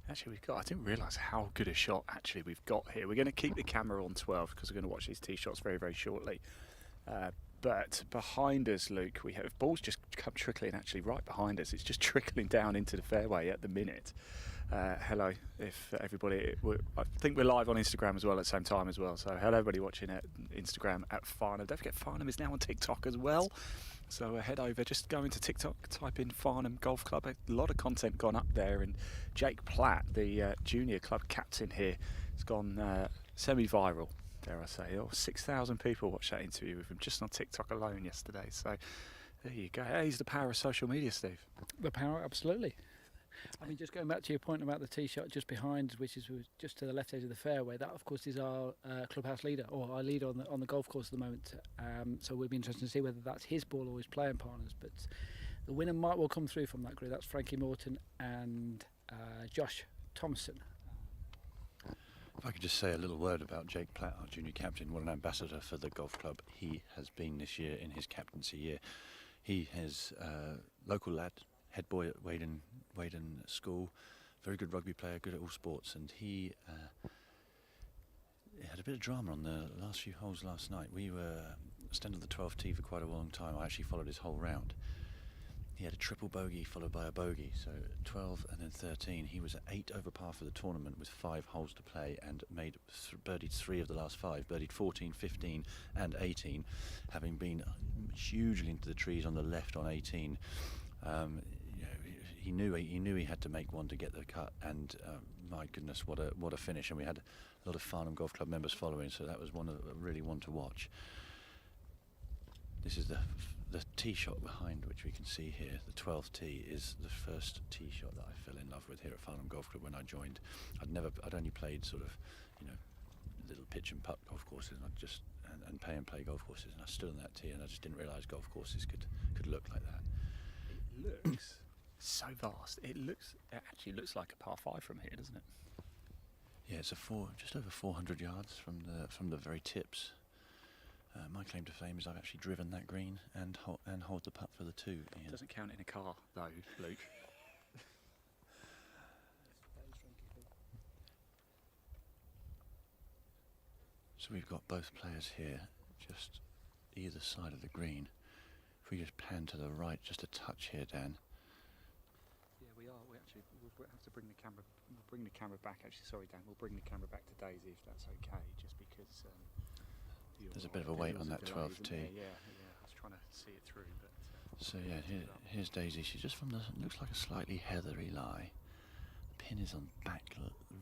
Actually, I didn't realise how good a shot actually we've got here. We're going to keep the camera on 12 because we're going to watch these tee shots very, very shortly. But behind us, Luke, we have balls just come trickling actually right behind us. It's just trickling down into the fairway at the minute. Hello, if everybody, I think we're live on Instagram as well at the same time as well. So hello everybody watching at Instagram at Farnham. Don't forget Farnham is now on TikTok as well. So head over, just go into TikTok, type in Farnham Golf Club. A lot of content gone up there, and Jake Platt, the junior club captain here, has gone semi-viral, dare I say. 6,000 people watched that interview with him just on TikTok alone yesterday. So there you go. He's the power of social media, Steve. The power, absolutely. I mean, just going back to your point about the tee shot just behind, which is just to the left edge of the fairway, that of course is our clubhouse leader, or our leader on the golf course at the moment. So we'll be interested to see whether that's his ball or his playing partners. But the winner might well come through from that group. That's Frankie Morton and Josh Thompson. If I could just say a little word about Jake Platt, our junior captain, what an ambassador for the golf club he has been this year in his captaincy year. He is a local lad, head boy at Weydon School, very good rugby player, good at all sports, and he had a bit of drama on the last few holes last night. We were standing on the 12th tee for quite a long time. I actually followed his whole round. He had a triple bogey followed by a bogey, so 12 and then 13. He was at 8 over par for the tournament with 5 holes to play and made birdied 3 of the last 5, birdied 14, 15 and 18, having been hugely into the trees on the left on 18. He knew he had to make one to get the cut, and my goodness, what a finish! And we had a lot of Farnham Golf Club members following, so that was really one to watch. This is the tee shot behind, which we can see here. The 12th tee is the first tee shot that I fell in love with here at Farnham Golf Club when I joined. I'd only played sort of, little pitch and putt golf courses, and pay and play golf courses, and I stood on that tee, and I just didn't realise golf courses could look like that. It looks so vast. It actually looks like a par 5 from here, doesn't it? Yeah, it's just over 400 yards from the very tips. My claim to fame is I've actually driven that green and hold the putt for the 2. It doesn't count in a car, though, Luke. So we've got both players here, just either side of the green. If we just pan to the right, just a touch here, Dan. Yeah, we are. We'll have to bring the camera. We'll bring the camera back. Actually, sorry, Dan. We'll bring the camera back to Daisy if that's okay. Just because there's a bit of a weight on that 12th tee. Yeah. I was trying to see it through, but. So yeah, here's Daisy. She's just from looks like a slightly heathery lie. pin is on back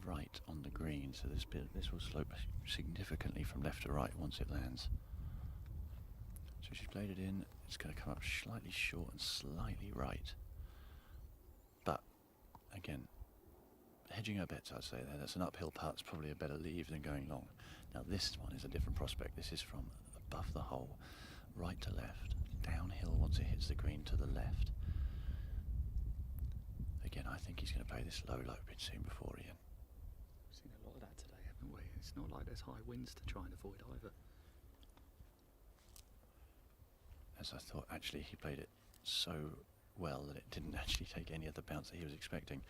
right on the green, so this will slope significantly from left to right once it lands. So she's played it in. It's going to come up slightly short and slightly right. But again, hedging her bets, I'd say there. That's an uphill putt. It's probably a better leave than going long. Now this one is a different prospect. This is from above the hole, right to left, downhill once it hits the green to the left. Again, I think he's going to play this low like we've seen before, Ian. We've seen a lot of that today, haven't we? It's not like there's high winds to try and avoid either. As I thought, actually, he played it so well that it didn't actually take any of the bounce that he was expecting.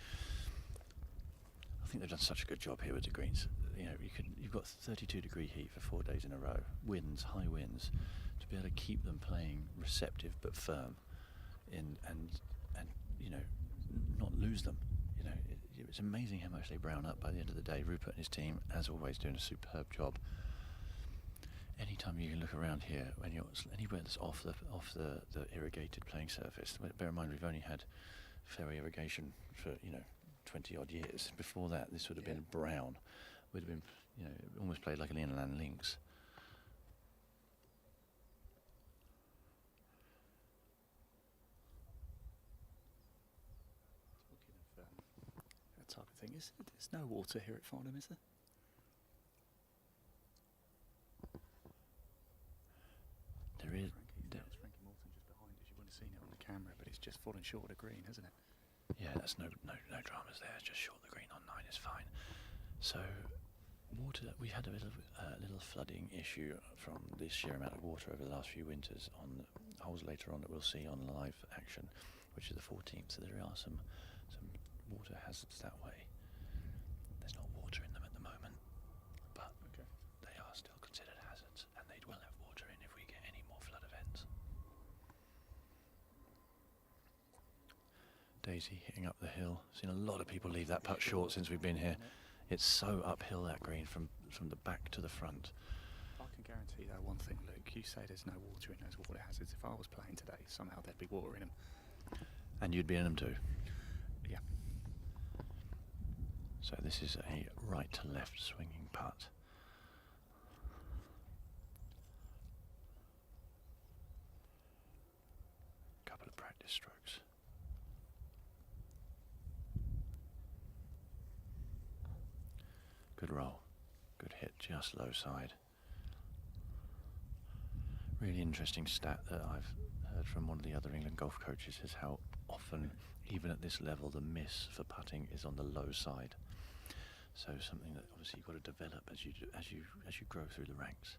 I think they've done such a good job here with the greens. You know, you've got 32-degree heat for 4 days in a row, winds, high winds, to be able to keep them playing receptive but firm, and you know, not lose them. You know, it's amazing how much they brown up by the end of the day. Rupert and his team, as always, doing a superb job. Anytime you can look around here, when you're anywhere that's off the irrigated playing surface. Bear in mind, we've only had fairway irrigation for 20 odd years. Before that, this would have been brown. Would have been almost played like an inland links. That type of thing. There's no water here at Farnham, is there? There is. Frankie Morton just behind us. You wouldn't have seen it on the camera, but it's just fallen short of the green, hasn't it? Yeah, that's no dramas there. Just short the green on 9 is fine. So, water. We had a little flooding issue from the sheer amount of water over the last few winters on the holes later on that we'll see on live action, which is the 14th. So there are some water hazards that way. There's not water in them at the moment, but they are still considered hazards, and they'd well have water in if we get any more flood events. Daisy hitting up the hill. Seen a lot of people leave that putt short since we've been here. It's so uphill, that green, from the back to the front. I can guarantee though one thing, Luke. You say there's no water in those water hazards. If I was playing today, somehow there'd be water in them. And you'd be in them too. Yeah. So this is a right to left swinging putt. Couple of practice strokes. Good roll, good hit, just low side. Really interesting stat that I've heard from one of the other England golf coaches is how often, even at this level, the miss for putting is on the low side. So something that obviously you've got to develop as you grow through the ranks.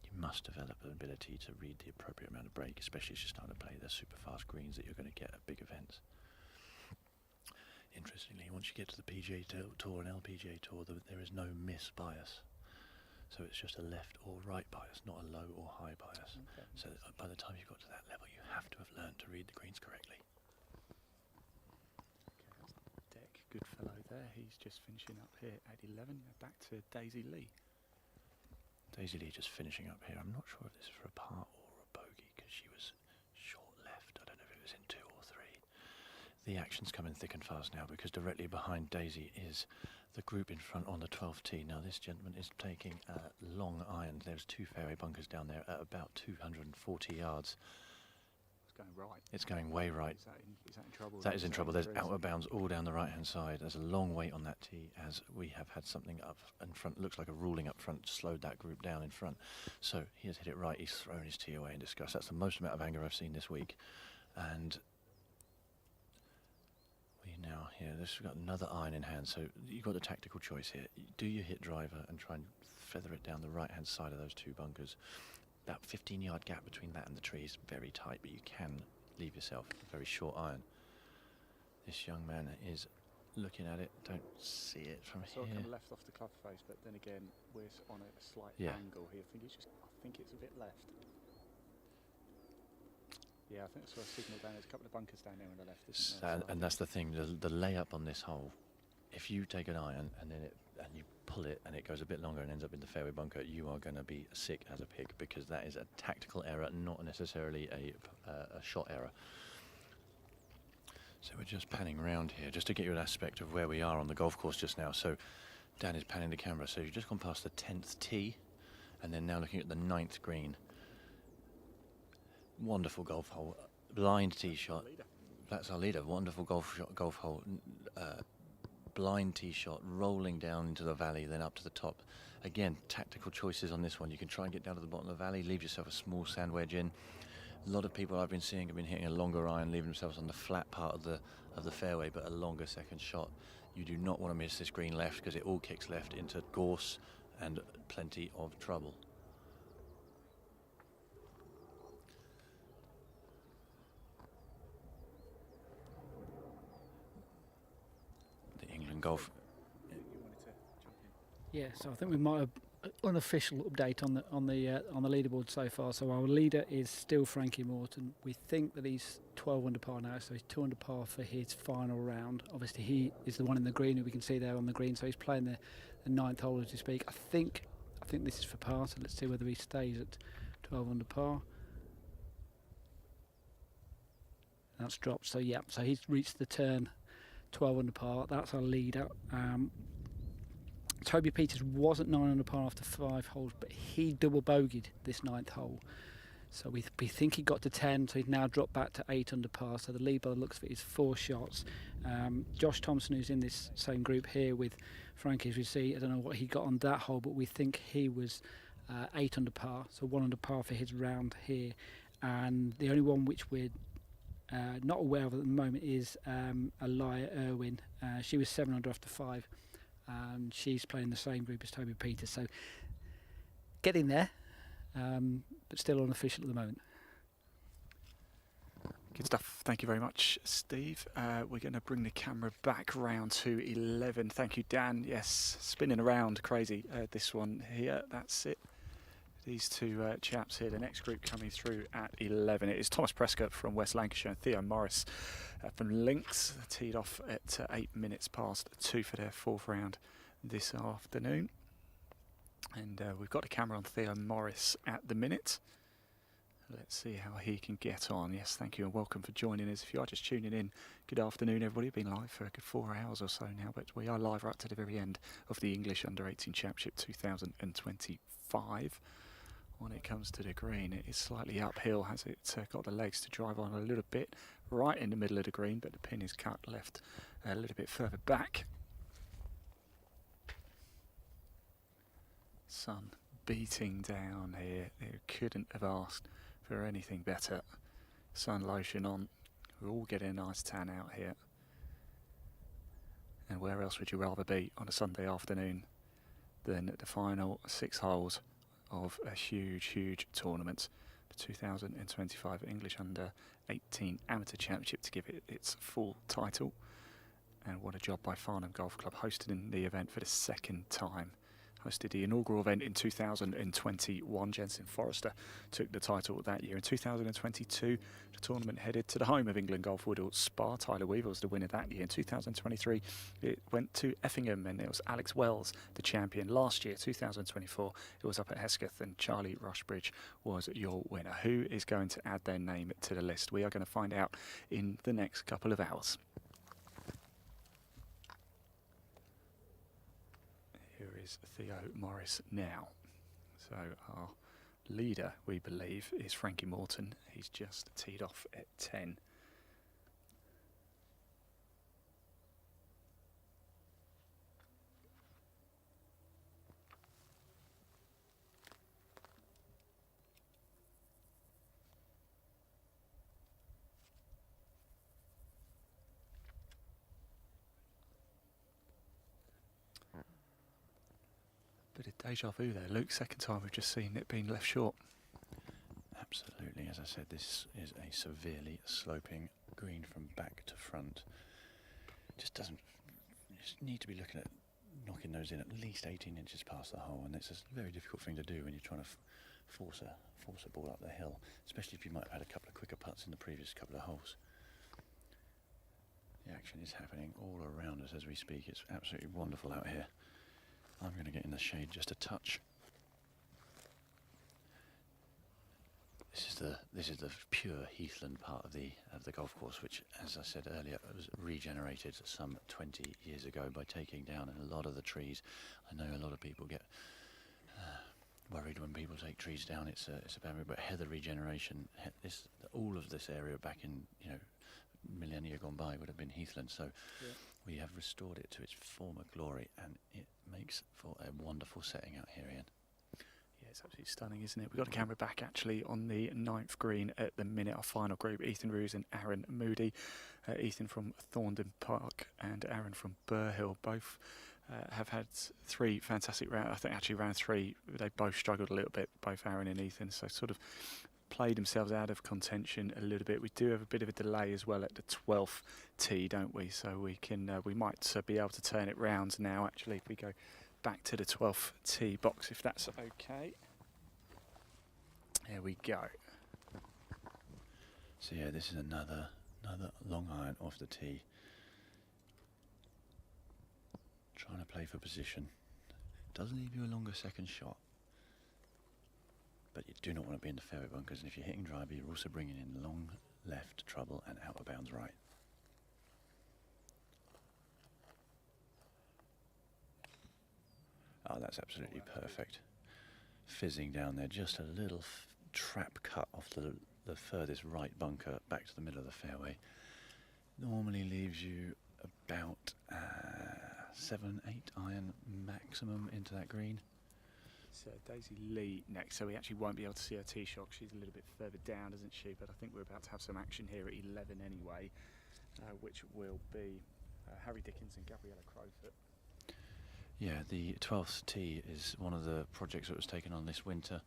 You must develop an ability to read the appropriate amount of break, especially as you're starting to play the super fast greens that you're going to get at big events. Interestingly, once you get to the PGA Tour and LPGA Tour, there is no miss bias. So it's just a left or right bias, not a low or high bias. Okay. So by the time you've got to that level, you have to have learned to read the greens correctly. Okay, that's Deck, good fellow there. He's just finishing up here at 11. Back to Daisy Lee. Daisy Lee just finishing up here. I'm not sure if this is for a par or a bogey because she was short left. I don't know if it was in 2 or 3. The action's coming thick and fast now because directly behind Daisy is the group in front on the 12th tee. Now this gentleman is taking a long iron. There's 2 fairway bunkers down there at about 240 yards. It's going right. It's going way right. Is that in trouble? That is in trouble. There's out of bounds all down the right hand side. There's a long wait on that tee as we have had something up in front. Looks like a ruling up front slowed that group down in front. So he has hit it right. He's thrown his tee away in disgust. That's the most amount of anger I've seen this week. And now here, we've got another iron in hand, so you've got a tactical choice here. Do you hit driver and try and feather it down the right hand side of those 2 bunkers? That 15-yard gap between that and the tree is very tight, but you can leave yourself a very short iron. This young man is looking at it, don't see it from so here. I come left off the club face, but then again we're on a slight angle here. I think it's a bit left. Yeah, I think I saw a signal down. There's a couple of bunkers down there on the left, isn't there? And that's the thing, the layup on this hole. If you take an iron and then you pull it and it goes a bit longer and ends up in the fairway bunker, you are going to be sick as a pig because that is a tactical error, not necessarily a shot error. So we're just panning around here, just to get you an aspect of where we are on the golf course just now. So Dan is panning the camera. So you've just gone past the 10th tee, and then now looking at the 9th green. Wonderful golf hole, blind tee shot. That's our leader. Wonderful golf hole. Blind tee shot, rolling down into the valley, then up to the top. Again, tactical choices on this one. You can try and get down to the bottom of the valley, leave yourself a small sand wedge in. A lot of people I've been seeing have been hitting a longer iron, leaving themselves on the flat part of the fairway, but a longer second shot. You do not want to miss this green left, because it all kicks left into gorse and plenty of trouble. The England Golf. Yeah, so I think we might have an unofficial update on the leaderboard so far. So our leader is still Frankie Morton. We think that he's 12 under par now, so he's 2 under par for his final round. Obviously, he is the one in the green who we can see there on the green. So he's playing the 9th hole as we speak. I think this is for par. So let's see whether he stays at 12 under par. That's dropped. So yeah, so he's reached the turn 12 under par. That's our leader. Toby Peters was at 9 under par after 5 holes, but he double bogeyed this 9th hole. So we think he got to 10, so he's now dropped back to 8 under par. So the lead by the looks of it is 4 shots. Josh Thompson, who's in this same group here with Frankie, as we see, I don't know what he got on that hole, but we think he was 8 under par, so 1 under par for his round here. And the only one which we're not aware of at the moment is Alaya Irwin. She was 7 under after 5. And she's playing the same group as Toby Peters, so getting there, but still unofficial at the moment. Good stuff. Thank you very much, Steve. We're going to bring the camera back round to 11. Thank you, Dan. Yes, spinning around, crazy. This one here, that's it. These two chaps here, the next group coming through at 11. It is Thomas Prescott from West Lancashire and Theo Morris from Links, teed off at 8 minutes past 2 for their 4th round this afternoon. And we've got a camera on Theo Morris at the minute. Let's see how he can get on. Yes, thank you and welcome for joining us. If you are just tuning in, good afternoon everybody. We've been live for a good 4 hours or so now, but we are live right to the very end of the English U18 Championship 2025. When it comes to the green, it is slightly uphill, has it got the legs to drive on a little bit right in the middle of the green, but the pin is cut left a little bit further back. Sun beating down here. You couldn't have asked for anything better. Sun lotion on. We're all getting a nice tan out here. And where else would you rather be on a Sunday afternoon than at the final 6 holes of a huge tournament, the 2025 English Under-18 Amateur Championship, to give it its full title. And what a job by Farnham Golf Club, hosting the event for the 2nd time. Hosted the inaugural event in 2021. Jensen Forrester took the title that year. In 2022, the tournament headed to the home of England Golf Woodall Spa. Tyler Weaver was the winner that year. In 2023, it went to Effingham, and it was Alex Wells, the champion. Last year, 2024, it was up at Hesketh, and Charlie Rushbridge was your winner. Who is going to add their name to the list? We are going to find out in the next couple of hours. Here is Theo Morris now. So our leader, we believe, is Frankie Morton. He's just teed off at 10. Bit of deja vu there, Luke. 2nd time we've just seen it being left short. Absolutely. As I said, this is a severely sloping green from back to front. Just doesn't. You just need to be looking at knocking those in at least 18 inches past the hole, and it's a very difficult thing to do when you're trying to force a ball up the hill, especially if you might have had a couple of quicker putts in the previous couple of holes. The action is happening all around us as we speak. It's absolutely wonderful out here. I'm going to get in the shade just a touch. This is the pure heathland part of the golf course, which, as I said earlier, was regenerated some 20 years ago by taking down a lot of the trees. I know a lot of people get worried when people take trees down. It's a bad, but heather regeneration. All of this area back in millennia gone by would have been heathland. So we have restored it to its former glory, and it makes for a wonderful setting out here, Ian. Yeah, it's absolutely stunning, isn't it? We've got a camera back actually on the 9th green at the minute. Our final group, Ethan Roos and Aaron Moody. Ethan from Thorndon Park and Aaron from Burhill. Both have had 3 fantastic rounds. I think actually round 3, they both struggled a little bit, both Aaron and Ethan. So sort of played themselves out of contention a little bit. We do have a bit of a delay as well at the 12th tee, don't we? So we might be able to turn it round now actually if we go back to the 12th tee box, if that's okay. There we go. So yeah, this is another long iron off the tee. Trying to play for position. Does leave you a longer second shot, but you do not want to be in the fairway bunkers, and if you're hitting driver, you're also bringing in long left trouble and out of bounds right. Oh, that's absolutely perfect. Fizzing down there, just a little trap cut off the furthest right bunker back to the middle of the fairway. Normally leaves you about 7-8 iron maximum into that green. It's Daisy Lee next, so we actually won't be able to see her tee shot. She's a little bit further down, isn't she? But I think we're about to have some action here at 11 anyway, which will be Harry Dickens and Gabriella Crowfoot. Yeah, the 12th tee is one of the projects that was taken on this winter.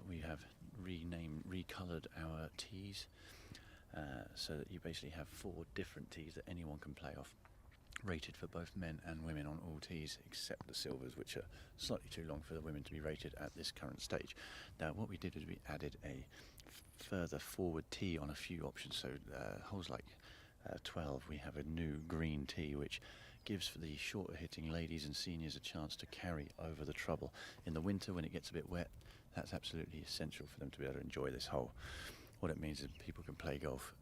We have recoloured our tees so that you basically have 4 different tees that anyone can play off, rated for both men and women on all tees except the silvers, which are slightly too long for the women to be rated at this current stage. Now what we did is we added a further forward tee on a few options, so holes like 12 we have a new green tee which gives for the shorter hitting ladies and seniors a chance to carry over the trouble. In the winter when it gets a bit wet, that's absolutely essential for them to be able to enjoy this hole. What it means is people can play golf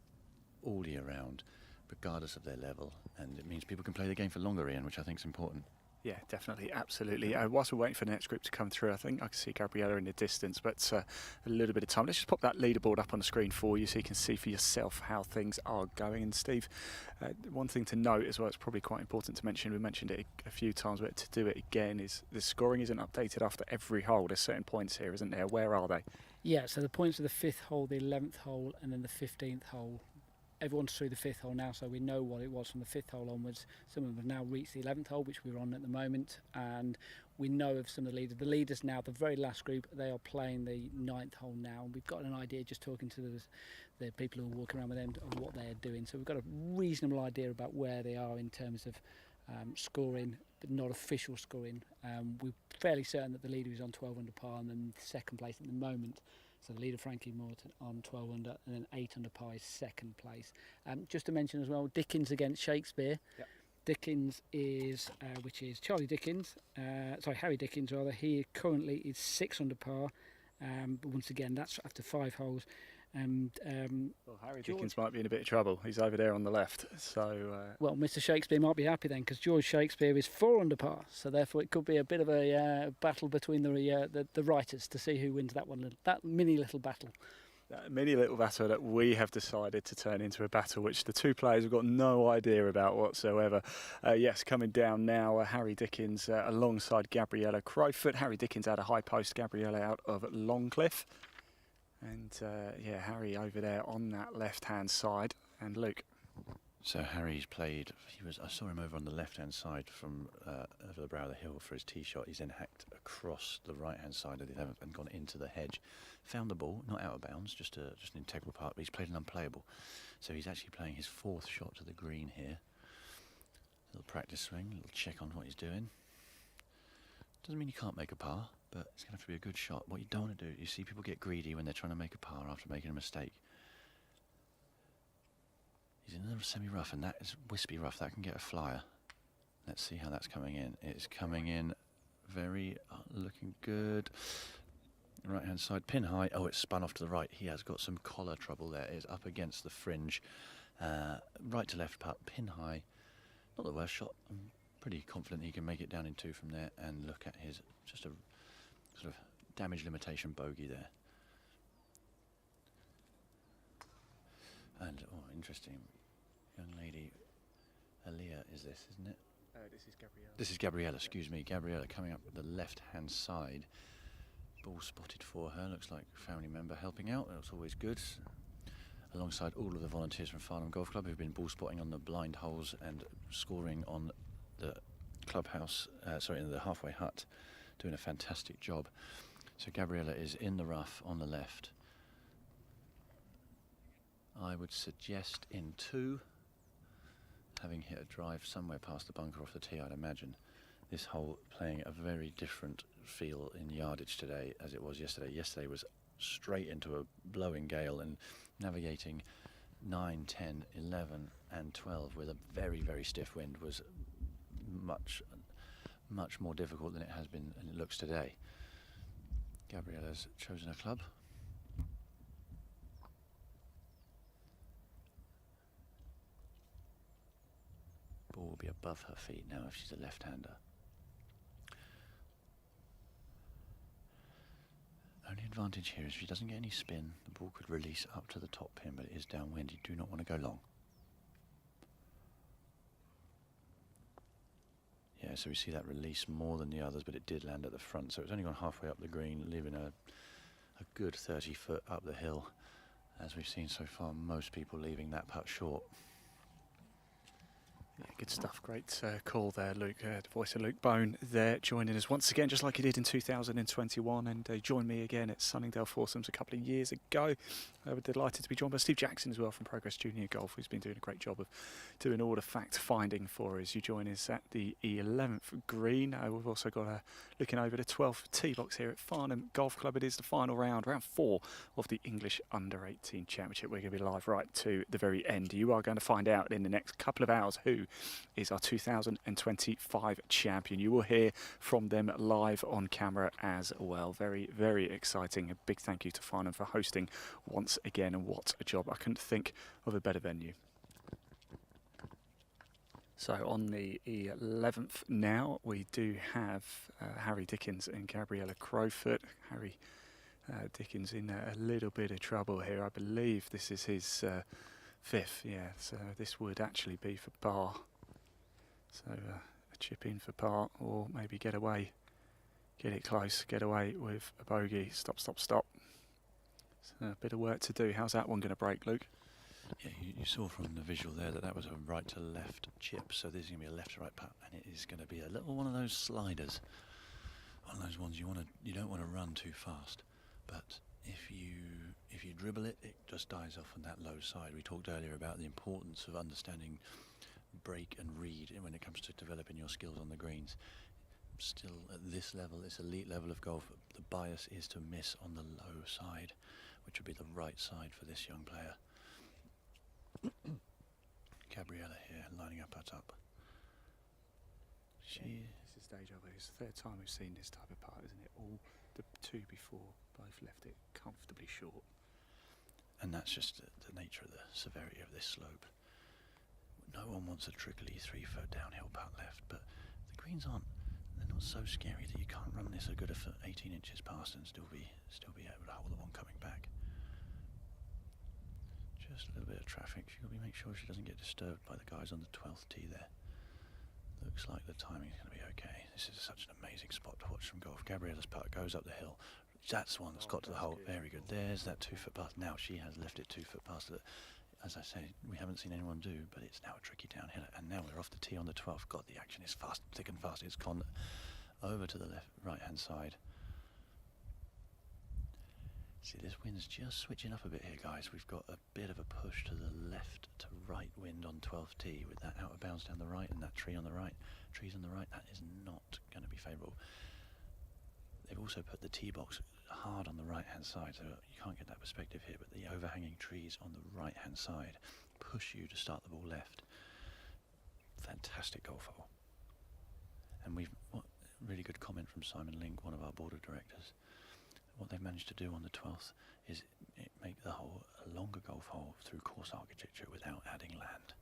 all year round regardless of their level, and it means people can play the game for longer, Ian, which I think is important. Yeah, definitely, absolutely. Whilst we're waiting for the next group to come through, I think I can see Gabriella in the distance, but a little bit of time. Let's just pop that leaderboard up on the screen for you so you can see for yourself how things are going. And Steve, one thing to note as well, it's probably quite important to mention, we mentioned it a few times, but to do it again, is the scoring isn't updated after every hole. There's certain points here, isn't there? Where are they? Yeah, so the points are the 5th hole, the 11th hole, and then the 15th hole. Everyone's through the 5th hole now, so we know what it was from the 5th hole onwards. Some of them have now reached the 11th hole, which we're on at the moment, and we know of some of the leaders. The leaders now, the very last group, they are playing the 9th hole now, and we've got an idea just talking to the people who are walking around with them of what they're doing. So we've got a reasonable idea about where they are in terms of scoring, but not official scoring. We're fairly certain that the leader is on 12 under par, and then second place at the moment. So the leader, Frankie Morton, on 12 under, and then 8 under par is second place. Just to mention as well, Dickens against Shakespeare. Yep. Dickens is, which is Harry Dickens rather. He currently is 6 under par, but once again, that's after 5 holes. And well, Harry Dickens might be in a bit of trouble. He's over there on the left. So well, Mr. Shakespeare might be happy then, because George Shakespeare is 4 under par. So therefore, it could be a bit of a battle between the writers to see who wins that one. That mini little battle. That mini little battle that we have decided to turn into a battle, which the 2 players have got no idea about whatsoever. Yes, coming down now, Harry Dickens alongside Gabriella Crowfoot. Harry Dickens out of High Post, Gabriella out of Longcliffe. And yeah, Harry over there on that left-hand side, and Luke. So Harry's played. I saw him over on the left-hand side from over the brow of the hill for his tee shot. He's then hacked across the right-hand side of the 11th and gone into the hedge. Found the ball, not out of bounds, just an integral part. But he's played an unplayable. So he's actually playing his 4th shot to the green here. A little practice swing, a little check on what he's doing. Doesn't mean you can't make a par, but it's going to have to be a good shot. What you don't want to do, you see people get greedy when they're trying to make a par after making a mistake. He's in a little semi-rough, and that is wispy rough. That can get a flyer. Let's see how that's coming in. It's coming in very looking good. Right hand side, pin high. Oh, it's spun off to the right. He has got some collar trouble there. It's up against the fringe. Right to left putt, pin high. Not the worst shot. I'm pretty confident he can make it down in 2 from there. And look at his, just a sort of damage limitation bogey there. And, oh, interesting. Young lady, Aaliyah is this, isn't it? This is Gabriella. This is Gabriella, excuse me. Gabriella coming up the left-hand side. Ball spotted for her. Looks like a family member helping out. That's always good. Alongside all of the volunteers from Farnham Golf Club who've been ball spotting on the blind holes and scoring on the clubhouse, in the halfway hut. Doing a fantastic job. So Gabriella is in the rough on the left. I would suggest in 2, having hit a drive somewhere past the bunker off the tee, I'd imagine. This hole playing a very different feel in yardage today as it was yesterday. Yesterday was straight into a blowing gale and navigating 9, 10, 11 and 12 with a very, very stiff wind was much more difficult than it has been and it looks today. Gabriella's chosen a club. Ball will be above her feet now if she's a left-hander. Only advantage here is if she doesn't get any spin, the ball could release up to the top pin, but it is downwind. You do not want to go long. Yeah, so we see that release more than the others, but it did land at the front, so it's only gone halfway up the green, leaving a good 30 foot up the hill. As we've seen so far, most people leaving that putt short. Yeah, good stuff. Great call there, Luke. The voice of Luke Bone there joining us once again, just like he did in 2021, and joined me again at Sunningdale Foursomes a couple of years ago. We're delighted to be joined by Steve Jackson as well from Progress Junior Golf, who's been doing a great job of doing all the fact finding for us. You join us at the 11th green. We've also got looking over the 12th tee box here at Farnham Golf Club. It is the final round 4 of the English U18 Championship. We're going to be live right to the very end. You are going to find out in the next couple of hours who is our 2025 champion. You will hear from them live on camera as well. Very, very exciting. A big thank you to Farnham for hosting once again, and what a job. I couldn't think of a better venue. So on the 11th now, we do have Harry Dickens and Gabriella Crowfoot. Harry Dickens in a little bit of trouble here. I believe this is his 5th, yeah, so this would actually be for par. So a chip in for par, or maybe get away, get it close, get away with a bogey. Stop, stop, stop. So a bit of work to do. How's that one going to break, Luke? Yeah, you saw from the visual there that was a right to left chip, so this is going to be a left to right putt, and it is going to be a little one of those sliders, one of those ones you don't want to run too fast, but if you dribble it, it just dies off on that low side. We talked earlier about the importance of understanding break and read when it comes to developing your skills on the greens. Still at this level, this elite level of golf, the bias is to miss on the low side, which would be the right side for this young player. Gabriella here, lining up her top. This is deja vu. It's the 3rd time we've seen this type of putt, isn't it? All the 2 before both left it comfortably short. And that's just the nature of the severity of this slope. No one wants a trickly 3-foot downhill putt left, but the greens they're not so scary that you can't run this a good 18 inches past and still be able to hold the one coming back. Just a little bit of traffic. She's got to make sure she doesn't get disturbed by the guys on the 12th tee there. Looks like the timing's going to be okay. This is such an amazing spot to watch from golf. Gabriella's putt goes up the hill. That's one that's got to the hole. Good. Very good. There's that 2-foot pass. Now she has left it 2 foot past it. As I say, we haven't seen anyone do, but it's now a tricky downhill. And now we're off the tee on the 12th. God, the action is fast, thick and fast. It's gone over to the right-hand side. See, this wind's just switching up a bit here, guys. We've got a bit of a push to the left to right wind on 12th tee with that out of bounds down the right and that tree on the right. Trees on the right, that is not going to be favourable. They've also put the tee box hard on the right-hand side, so you can't get that perspective here, but the overhanging trees on the right-hand side push you to start the ball left. Fantastic golf hole. And really good comment from Simon Link, one of our board of directors. what they've managed to do on the 12th is make the hole a longer golf hole through course architecture without adding land.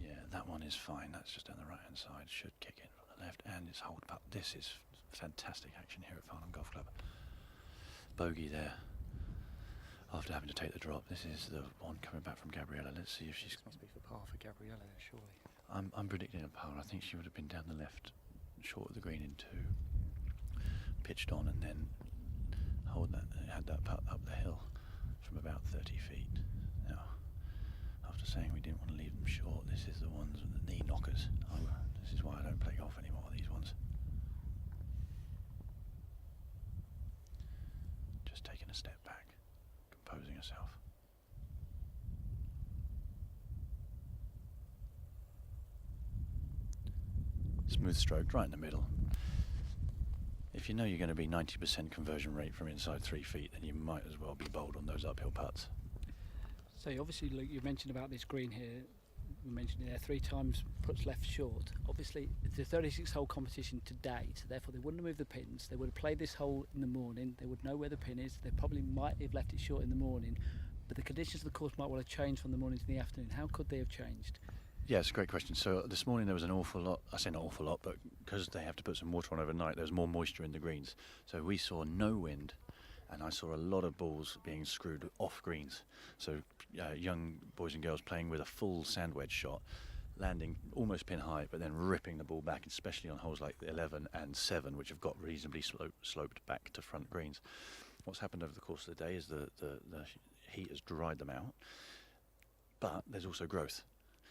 Yeah, that one is fine. That's just down the right-hand side. Should kick in from the left, and it's hold putt. This is fantastic action here at Farnham Golf Club. Bogey there. After having to take the drop, this is the one coming back from Gabriella. Let's see if she's. This must be for par for Gabriella, surely. I'm predicting a par. I think she would have been down the left, short of the green in 2, pitched on, and then had that putt up the hill from about 30 feet. Now, after saying we didn't want to leave them short, this is the ones with the knee knockers. This is why I don't play golf anymore, these ones. Just taking a step back, composing herself. Smooth stroke, right in the middle. If you know you're going to be 90% conversion rate from inside 3 feet, then you might as well be bold on those uphill putts. So obviously, Luke, you mentioned about this green here. We mentioned it there 3 times puts left short. Obviously, it's a 36-hole competition today, so therefore they wouldn't have moved the pins. They would have played this hole in the morning. They would know where the pin is. They probably might have left it short in the morning, but the conditions of the course might well have changed from the morning to the afternoon. How could they have changed? Yeah, it's a great question. So this morning there was an awful lot, I say not awful lot, but because they have to put some water on overnight, there was more moisture in the greens. So we saw no wind, and I saw a lot of balls being screwed off greens. So young boys and girls playing with a full sand wedge shot, landing almost pin high, but then ripping the ball back, especially on holes like 11 and 7, which have got reasonably sloped back to front greens. What's happened over the course of the day is the heat has dried them out, but there's also growth.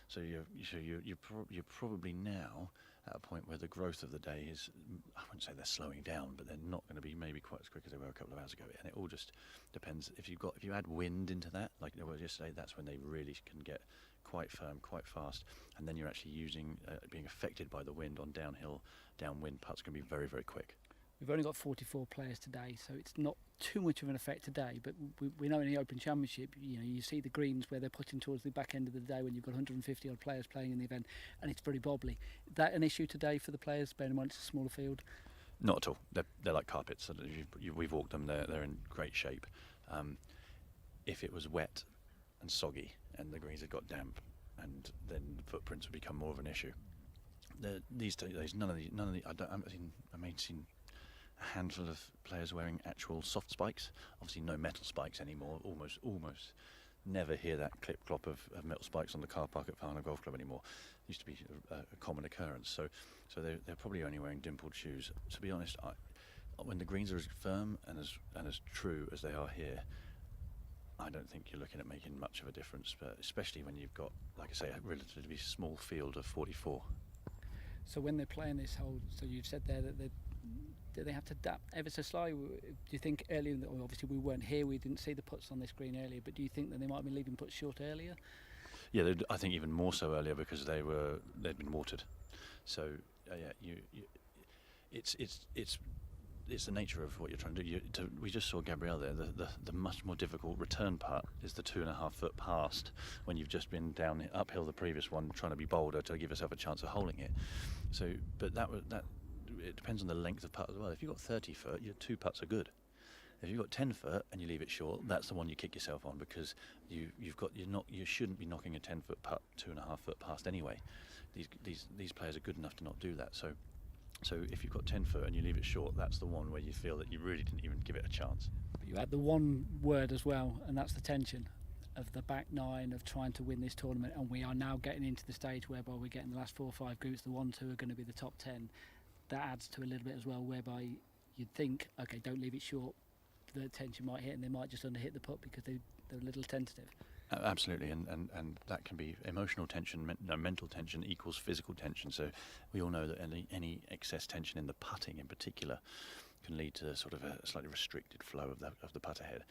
So you're probably now at a point where the growth of the day is, I wouldn't say they're slowing down, but they're not going to be maybe quite as quick as they were a couple of hours ago. And it all just depends. If you add wind into that, like there was yesterday, that's when they really can get quite firm, quite fast. And then you're actually being affected by the wind on downhill, downwind putts can be very, very quick. We've only got 44 players today, so it's not too much of an effect today. But we know in the Open Championship, you see the greens where they're putting towards the back end of the day when you've got 150 odd players playing in the event, and it's very bobbly. Is that an issue today for the players? Bearing in mind it's a smaller field. Not at all. They're like carpets. We've walked them. They're in great shape. If it was wet and soggy and the greens had got damp, and then the footprints would become more of an issue. These days, none of the. I may have seen a handful of players wearing actual soft spikes. Obviously no metal spikes anymore. Almost never hear that clip-clop of metal spikes on the car park at Farnham Golf Club anymore. It used to be a common occurrence. So they're probably only wearing dimpled shoes. To be honest, when the greens are as firm and as true as they are here, I don't think you're looking at making much of a difference, but especially when you've got, like I say, a relatively small field of 44. So when they're playing this hole, so you've said there that do they have to adapt ever so slightly? Do you think earlier, obviously we weren't here, we didn't see the putts on this green earlier, but do you think that they might have been leaving putts short earlier? Yeah, I think even more so earlier because they'd been watered. So it's the nature of what you're trying to do. We just saw Gabrielle there. The much more difficult return putt is the 2.5 foot past when you've just been down uphill the previous one, trying to be bolder to give yourself a chance of holding it. So, but that it depends on the length of putt as well. If you've got 30 foot, your 2 putts are good. If you've got 10 foot and you leave it short, that's the one you kick yourself on because you shouldn't be knocking a 10 foot putt 2.5 foot past anyway. These players are good enough to not do that. So if you've got 10 foot and you leave it short, that's the one where you feel that you really didn't even give it a chance. But you add the one word as well, and that's the tension of the back 9 of trying to win this tournament, and we are now getting into the stage whereby we're getting the last 4 or 5 groups, the 1, 2 are going to be the top 10. That adds to a little bit as well, whereby you'd think, okay, don't leave it short, the tension might hit and they might just underhit the putt because they're a little tentative. Absolutely, and that can be emotional tension, mental tension equals physical tension. So we all know that any excess tension in the putting in particular can lead to sort of a slightly restricted flow of the putter head.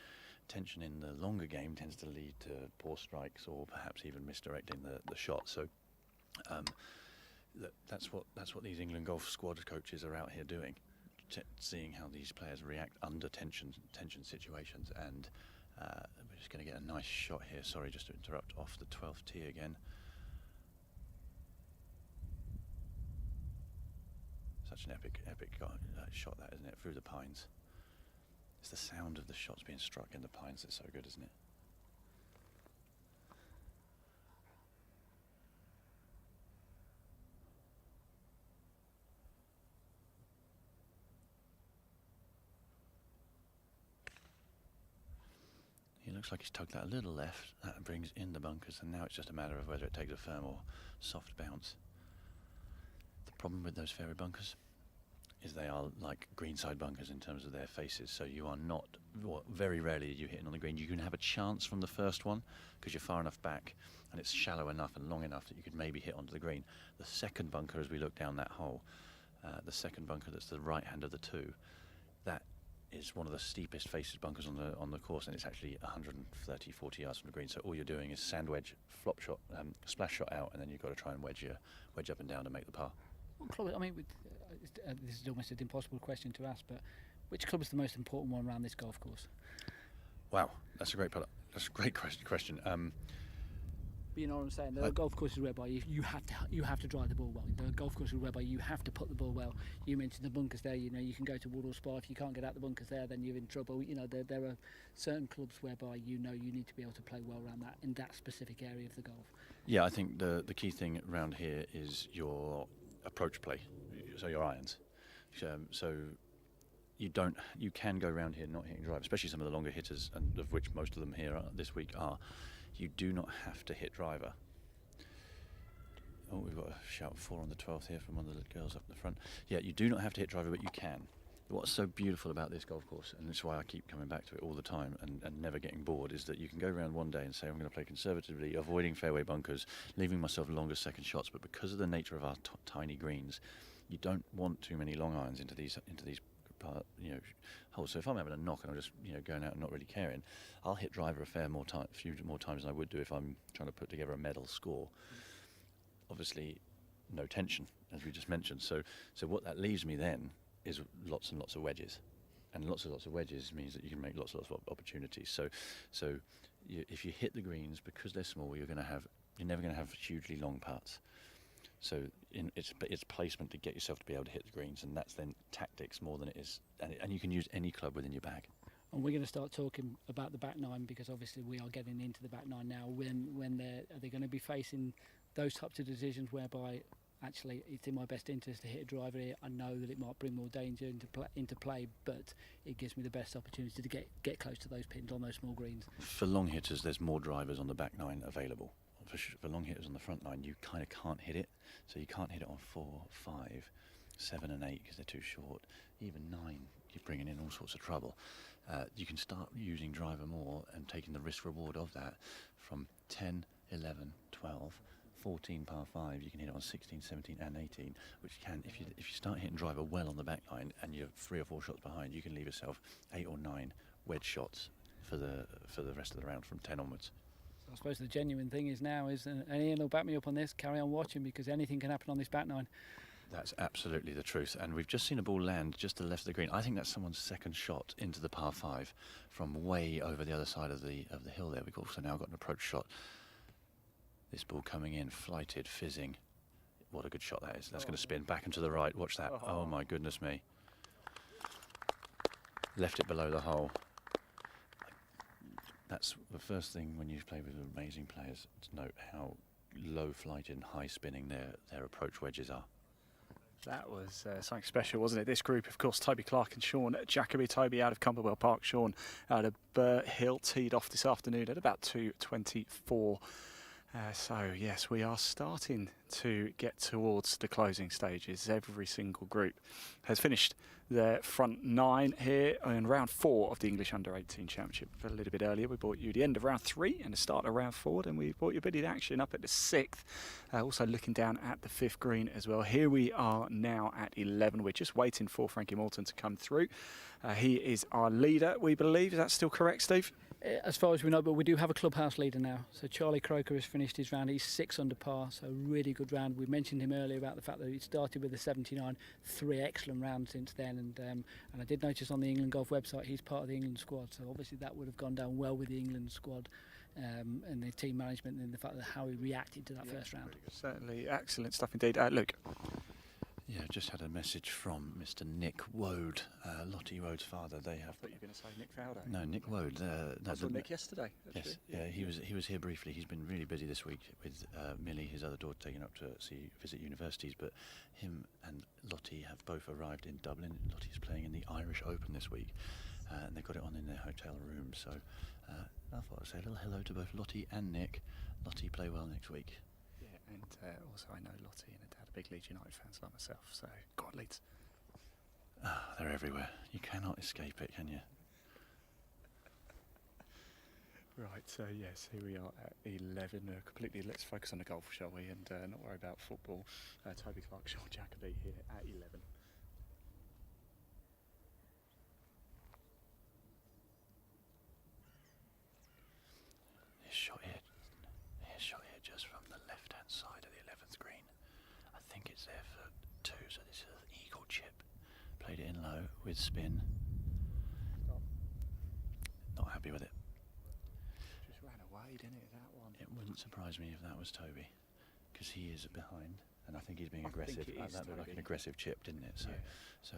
Tension in the longer game tends to lead to poor strikes or perhaps even misdirecting the shot. So that's what these England golf squad coaches are out here doing, seeing how these players react under tension situations. And we're just going to get a nice shot here. Sorry, just to interrupt, off the 12th tee again. such an epic shot, that, isn't it? Through the pines. It's the sound of the shots being struck in the pines that's so good, isn't it? He looks like he's tugged that a little left. That brings in the bunkers, and now it's just a matter of whether it takes a firm or soft bounce. The problem with those fairway bunkers is they are like greenside bunkers in terms of their faces, so you are not, very rarely are you hitting on the green. You can have a chance from the first one because you're far enough back and it's shallow enough and long enough that you could maybe hit onto the green. The second bunker, as we look down that hole, the second bunker that's the right hand of the two, that is one of the steepest faces bunkers on the course, and it's actually 130-40 yards from the green. So all you're doing is sand wedge, flop shot, splash shot out, and then you've got to try and wedge up and down to make the par. What club, I mean, this is almost an impossible question to ask, but which club is the most important one around this golf course? Wow, that's a great question. But you know what I'm saying? There are golf courses whereby you have to drive the ball well. There are golf courses whereby you have to put the ball well. You mentioned the bunkers there. You know, you can go to Waterhouse Spa. If you can't get out the bunkers there, then you're in trouble. You know, there are certain clubs whereby you need to be able to play well around that in that specific area of the golf. Yeah, I think the key thing around here is your approach play, so your irons. So you can go around here not hitting drive, especially some of the longer hitters, and of which most of them here this week are. You do not have to hit driver. Oh, we've got a shout 4 on the 12th here from one of the girls up the front. Yeah, you do not have to hit driver, but you can. What's so beautiful about this golf course, and that's why I keep coming back to it all the time and never getting bored, is that you can go around one day and say, I'm going to play conservatively, avoiding fairway bunkers, leaving myself longer second shots, but because of the nature of our tiny greens, you don't want too many long irons into these holes. So if I'm having a knock and I'm just going out and not really caring, I'll hit driver a few more times than I would do if I'm trying to put together a medal score. Obviously, no tension, as we just mentioned. So what that leaves me then is lots and lots of wedges, and lots of wedges means that you can make lots of opportunities. So if you hit the greens, because they're small, you're never going to have hugely long putts. So it's placement to get yourself to be able to hit the greens, and that's then tactics more than it is. And you can use any club within your bag. And we're going to start talking about the back nine, because obviously we are getting into the back nine now. When are they going to be facing those types of decisions whereby actually it's in my best interest to hit a driver here? I know that it might bring more danger into play, but it gives me the best opportunity to get close to those pins on those small greens. For long hitters, there's more drivers on the back nine available. For long hitters on the front nine, you kind of can't hit it. So you can't hit it on 4, 5, 7 and 8 because they're too short. Even 9, you're bringing in all sorts of trouble. You can start using driver more and taking the risk reward of that from 10, 11, 12, 14 par 5. You can hit it on 16, 17 and 18, which can, if you start hitting driver well on the back line and you're 3 or 4 shots behind, you can leave yourself 8 or 9 wedge shots for the rest of the round from 10 onwards. I suppose the genuine thing is now and Ian will back me up on this, carry on watching, because anything can happen on this back nine. That's absolutely the truth, and we've just seen a ball land just to the left of the green. I think that's someone's second shot into the par 5 from way over the other side of the hill there. We've also now got an approach shot. This ball coming in, flighted, fizzing. What a good shot that is. That's going to spin back and to the right. Watch that. Oh my goodness me. Left it below the hole. That's the first thing when you play with amazing players, to note how low flighted and high spinning their approach wedges are. That was something special, wasn't it? This group, of course, Toby Clark and Sean Jacoby. Toby out of Camberwell Park, Sean out of Burt Hill, teed off this afternoon at about 2:24. So, yes, we are starting to get towards the closing stages. Every single group has finished their front 9 here in round 4 of the English U18 Championship. A little bit earlier, we brought you the end of round 3 and the start of round 4, and we brought you a bit of action up at the 6th. Also looking down at the 5th green as well. Here we are now at 11. We're just waiting for Frankie Moulton to come through. He is our leader, we believe. Is that still correct, Steve? As far as we know, but we do have a clubhouse leader now. So Charlie Croker has finished his round. He's 6 under par, so really good round. We mentioned him earlier about the fact that he started with a 79, 3 excellent rounds since then. And I did notice on the England Golf website he's part of the England squad. So obviously that would have gone down well with the England squad and the team management, and the fact that how he reacted to that first round. Certainly excellent stuff indeed. Look, Yeah, just had a message from Mr. Nick Wode, Lottie Wode's father. They have. I thought you were going to say Nick Fowler. No, Nick Wode. I saw Nick yesterday. Yes, yeah, he was here briefly. He's been really busy this week with Millie, his other daughter, taken up to visit universities. But him and Lottie have both arrived in Dublin. Lottie's playing in the Irish Open this week, and they've got it on in their hotel room. So I thought I'd say a little hello to both Lottie and Nick. Lottie, play well next week. Yeah, and also I know Lottie and her dad are big Leeds United fans like myself. So go on, Leeds. They're everywhere. You cannot escape it, can you? Right, so yes, here we are at 11. Completely, let's focus on the golf, shall we, and not worry about football. Toby Clark, Sean Jacoby here at 11. His shot here just from the left-hand side of the 11th green. I think it's there for 2, so this is an eagle chip. Played it in low with spin. Not happy with it. Just ran away, didn't it, that one? It wouldn't surprise me if that was Toby, because he is behind, and I think he's being aggressive. That looked like an aggressive chip, didn't it? So,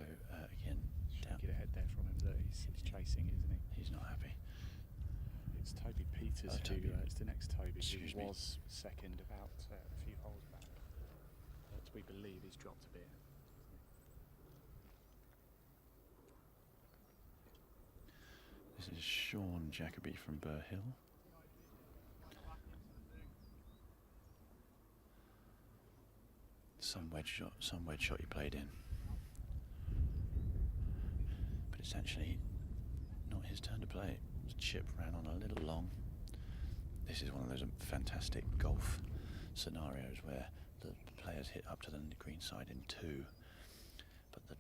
again, down. Get ahead there from him. That he's chasing, isn't he? He's not happy. It's Toby Peters. Toby. It's the next Toby. Excuse who me. Was second about a few holes back. But we believe he's dropped a bit. This is Sean Jacoby from Burr Hill. Some wedge shot he played in. But it's actually not his turn to play. The chip ran on a little long. This is one of those fantastic golf scenarios where the players hit up to the green side in 2, but the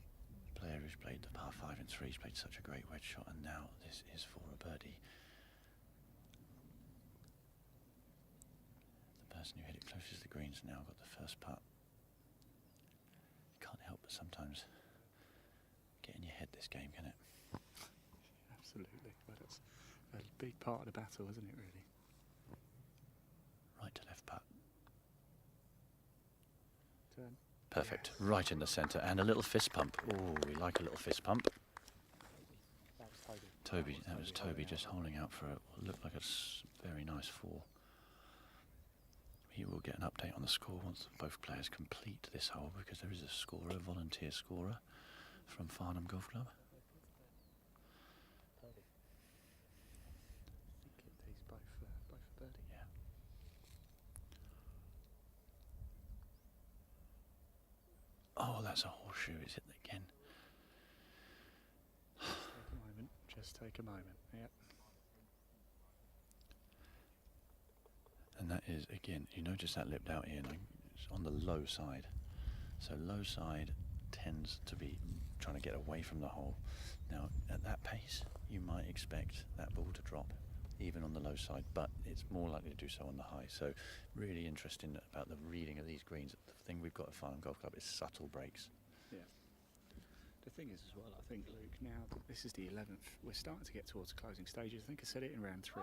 player who's played the par 5 and 3 has played such a great wedge shot, and now this is for a birdie. The person who hit it closest to the green's now got the first putt. You can't help but sometimes get in your head, this game, can it? Absolutely. Well, that's a big part of the battle, isn't it, really? Right to left putt. Turn. Perfect. Right in the centre, and a little fist pump. Oh, we like a little fist pump. That was Toby. That was Toby just holding out for what looked like a very nice 4. He will get an update on the score once both players complete this hole, because there is a scorer, a volunteer scorer from Farnham Golf Club. These both for birdie. Yeah. Oh, that's a horseshoe, is it again? Take a moment. Just take a moment. Yep. And that is, again, you notice that lipped out here, it's on the low side. So low side tends to be trying to get away from the hole. Now, at that pace, you might expect that ball to drop, even on the low side, but it's more likely to do so on the high. So really interesting about the reading of these greens. The thing we've got at Farnham Golf Club is subtle breaks. Yeah. The thing is as well, I think, Luke, now that this is the 11th, we're starting to get towards the closing stages. I think I said it in round 3.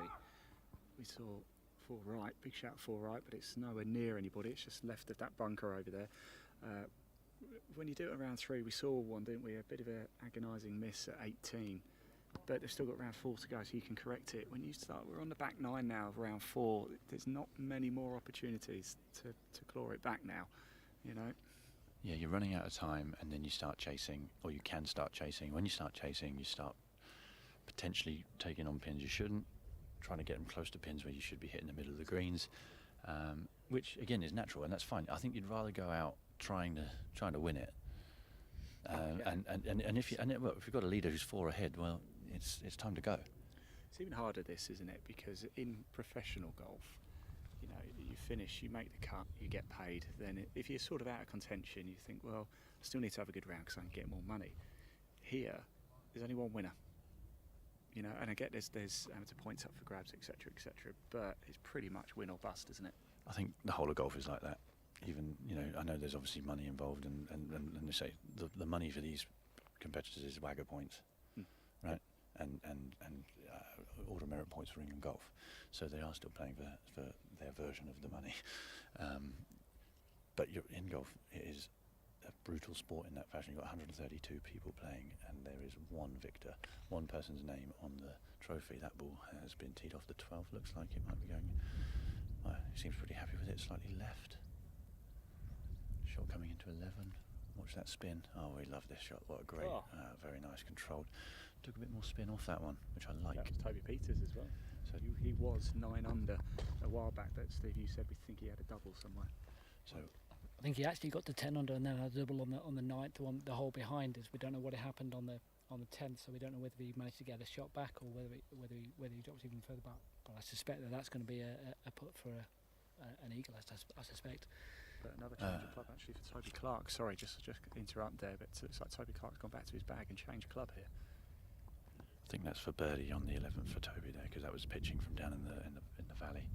We saw 4 right, big shout 4 right, but it's nowhere near anybody. It's just left of that bunker over there. When you do it around 3, we saw one, didn't we? A bit of an agonising miss at 18, but they've still got round 4 to go, so you can correct it. When you start, we're on the back 9 now of round 4. There's not many more opportunities to claw it back now, you know. Yeah, you're running out of time, and then you start chasing, or you can start chasing. When you start chasing, you start potentially taking on pins you shouldn't, trying to get them close to pins where you should be hitting the middle of the greens, which again is natural, and that's fine. I think you'd rather go out trying to win it, and if you've got a leader who's 4 ahead, well, it's time to go. It's even harder, this, isn't it? Because in professional golf, you know, you finish, you make the cut, you get paid. Then if you're sort of out of contention, you think, well, I still need to have a good round because I can get more money. Here, there's only one winner. You know, and I get there's amateur points up for grabs, etc., but it's pretty much win or bust, isn't it? I think the whole of golf is like that. Even, you know, I know there's obviously money involved, and they say the money for these competitors is wagger points, right? And order merit points for England Golf. So they are still playing for their version of the money. But you're in golf, it is a brutal sport in that fashion. You've got 132 people playing, and there is one victor, one person's name on the trophy. That ball has been teed off the 12. Looks like it might be going. He seems pretty happy with it. Slightly left. Shot coming into 11. Watch that spin. Oh, we love this shot. What a great, very nice controlled. Took a bit more spin off that one, which I like. That was Toby Peters as well. So he was 9 under a while back, but Steve, you said we think he had a double somewhere. So I think he actually got to 10 under and then had a double on the 9th, the hole behind us. We don't know what had happened on the 10th, so we don't know whether he managed to get a shot back or whether he dropped even further back. But I suspect that's going to be a put for an eagle. I suspect. But another change of club actually for Toby Clark. Sorry, just interrupt there, but it looks like Toby Clark's gone back to his bag and changed club here. I think that's for birdie on the 11th for Toby there, because that was pitching from down in the valley.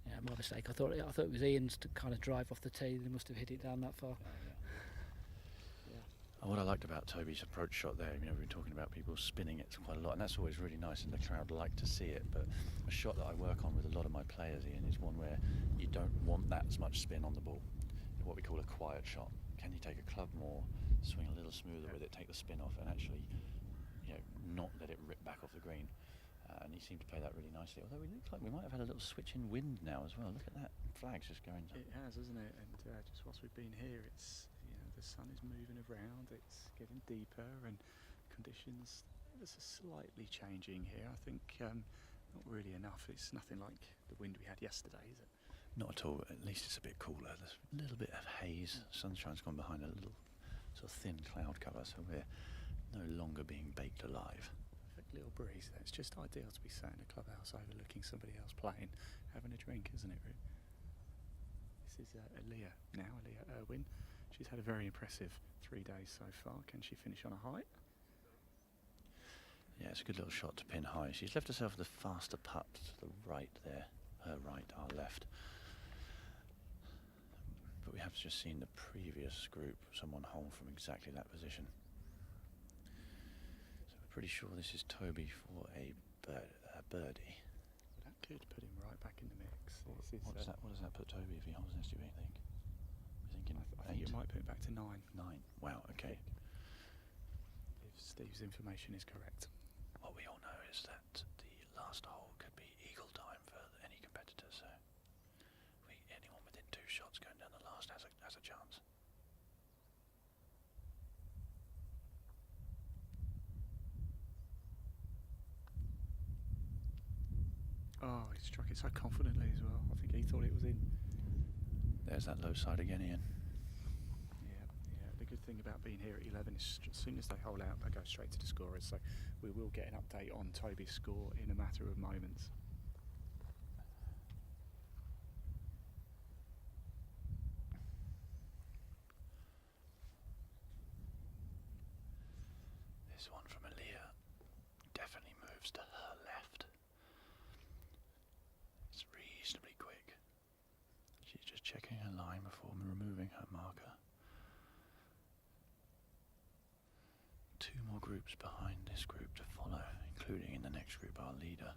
Yeah, my mistake. I thought it was Ian's to kind of drive off the tee. They must have hit it down that far. What I liked about Toby's approach shot there, we've been talking about people spinning it quite a lot, and that's always really nice, and the crowd like to see it. But a shot that I work on with a lot of my players, Ian, is one where you don't want that as much spin on the ball. What we call a quiet shot. Can you take a club more, swing a little smoother with it, take the spin off, and actually, not let it rip back off the green? And he seemed to play that really nicely. Although it looks like we might have had a little switch in wind now as well. Look at that, flag's just going. It has, hasn't it? And just whilst we've been here, it's the sun is moving around. It's getting deeper, and conditions are slightly changing here. I think not really enough. It's nothing like the wind we had yesterday, is it? Not at all. At least it's a bit cooler. There's a little bit of haze. Sunshine's gone behind a little sort of thin cloud cover, so we're no longer being baked alive. Perfect little breeze. It's just ideal to be sat in a clubhouse overlooking somebody else playing, having a drink, isn't it, Ruth? This is Aaliyah now, Aaliyah Irwin. She's had a very impressive 3 days so far. Can she finish on a high? Yeah, it's a good little shot to pin high. She's left herself with a faster putt to the right there. Her right, our left. But we have just seen the previous group, someone hole from exactly that position. So we're pretty sure this is Toby for a birdie. Well, that could put him right back in the mix. What does that put Toby if he holds this, do you think? We're thinking I think it might put it back to 9. 9. Wow, okay. If Steve's information is correct. What we all know is that the last hole could be eagle time for any competitor, so anyone within 2 shots going down the last has a chance. Oh, he struck it so confidently as well. I think he thought it was in. There's that low side again, Ian. Yeah. The good thing about being here at 11 is as soon as they hole out, they go straight to the scorers. So we will get an update on Toby's score in a matter of moments. This one from Aaliyah definitely moves to her left. It's reasonably quick. She's just checking her line before removing her marker. 2 more groups behind this group to follow, including in the next group our leader.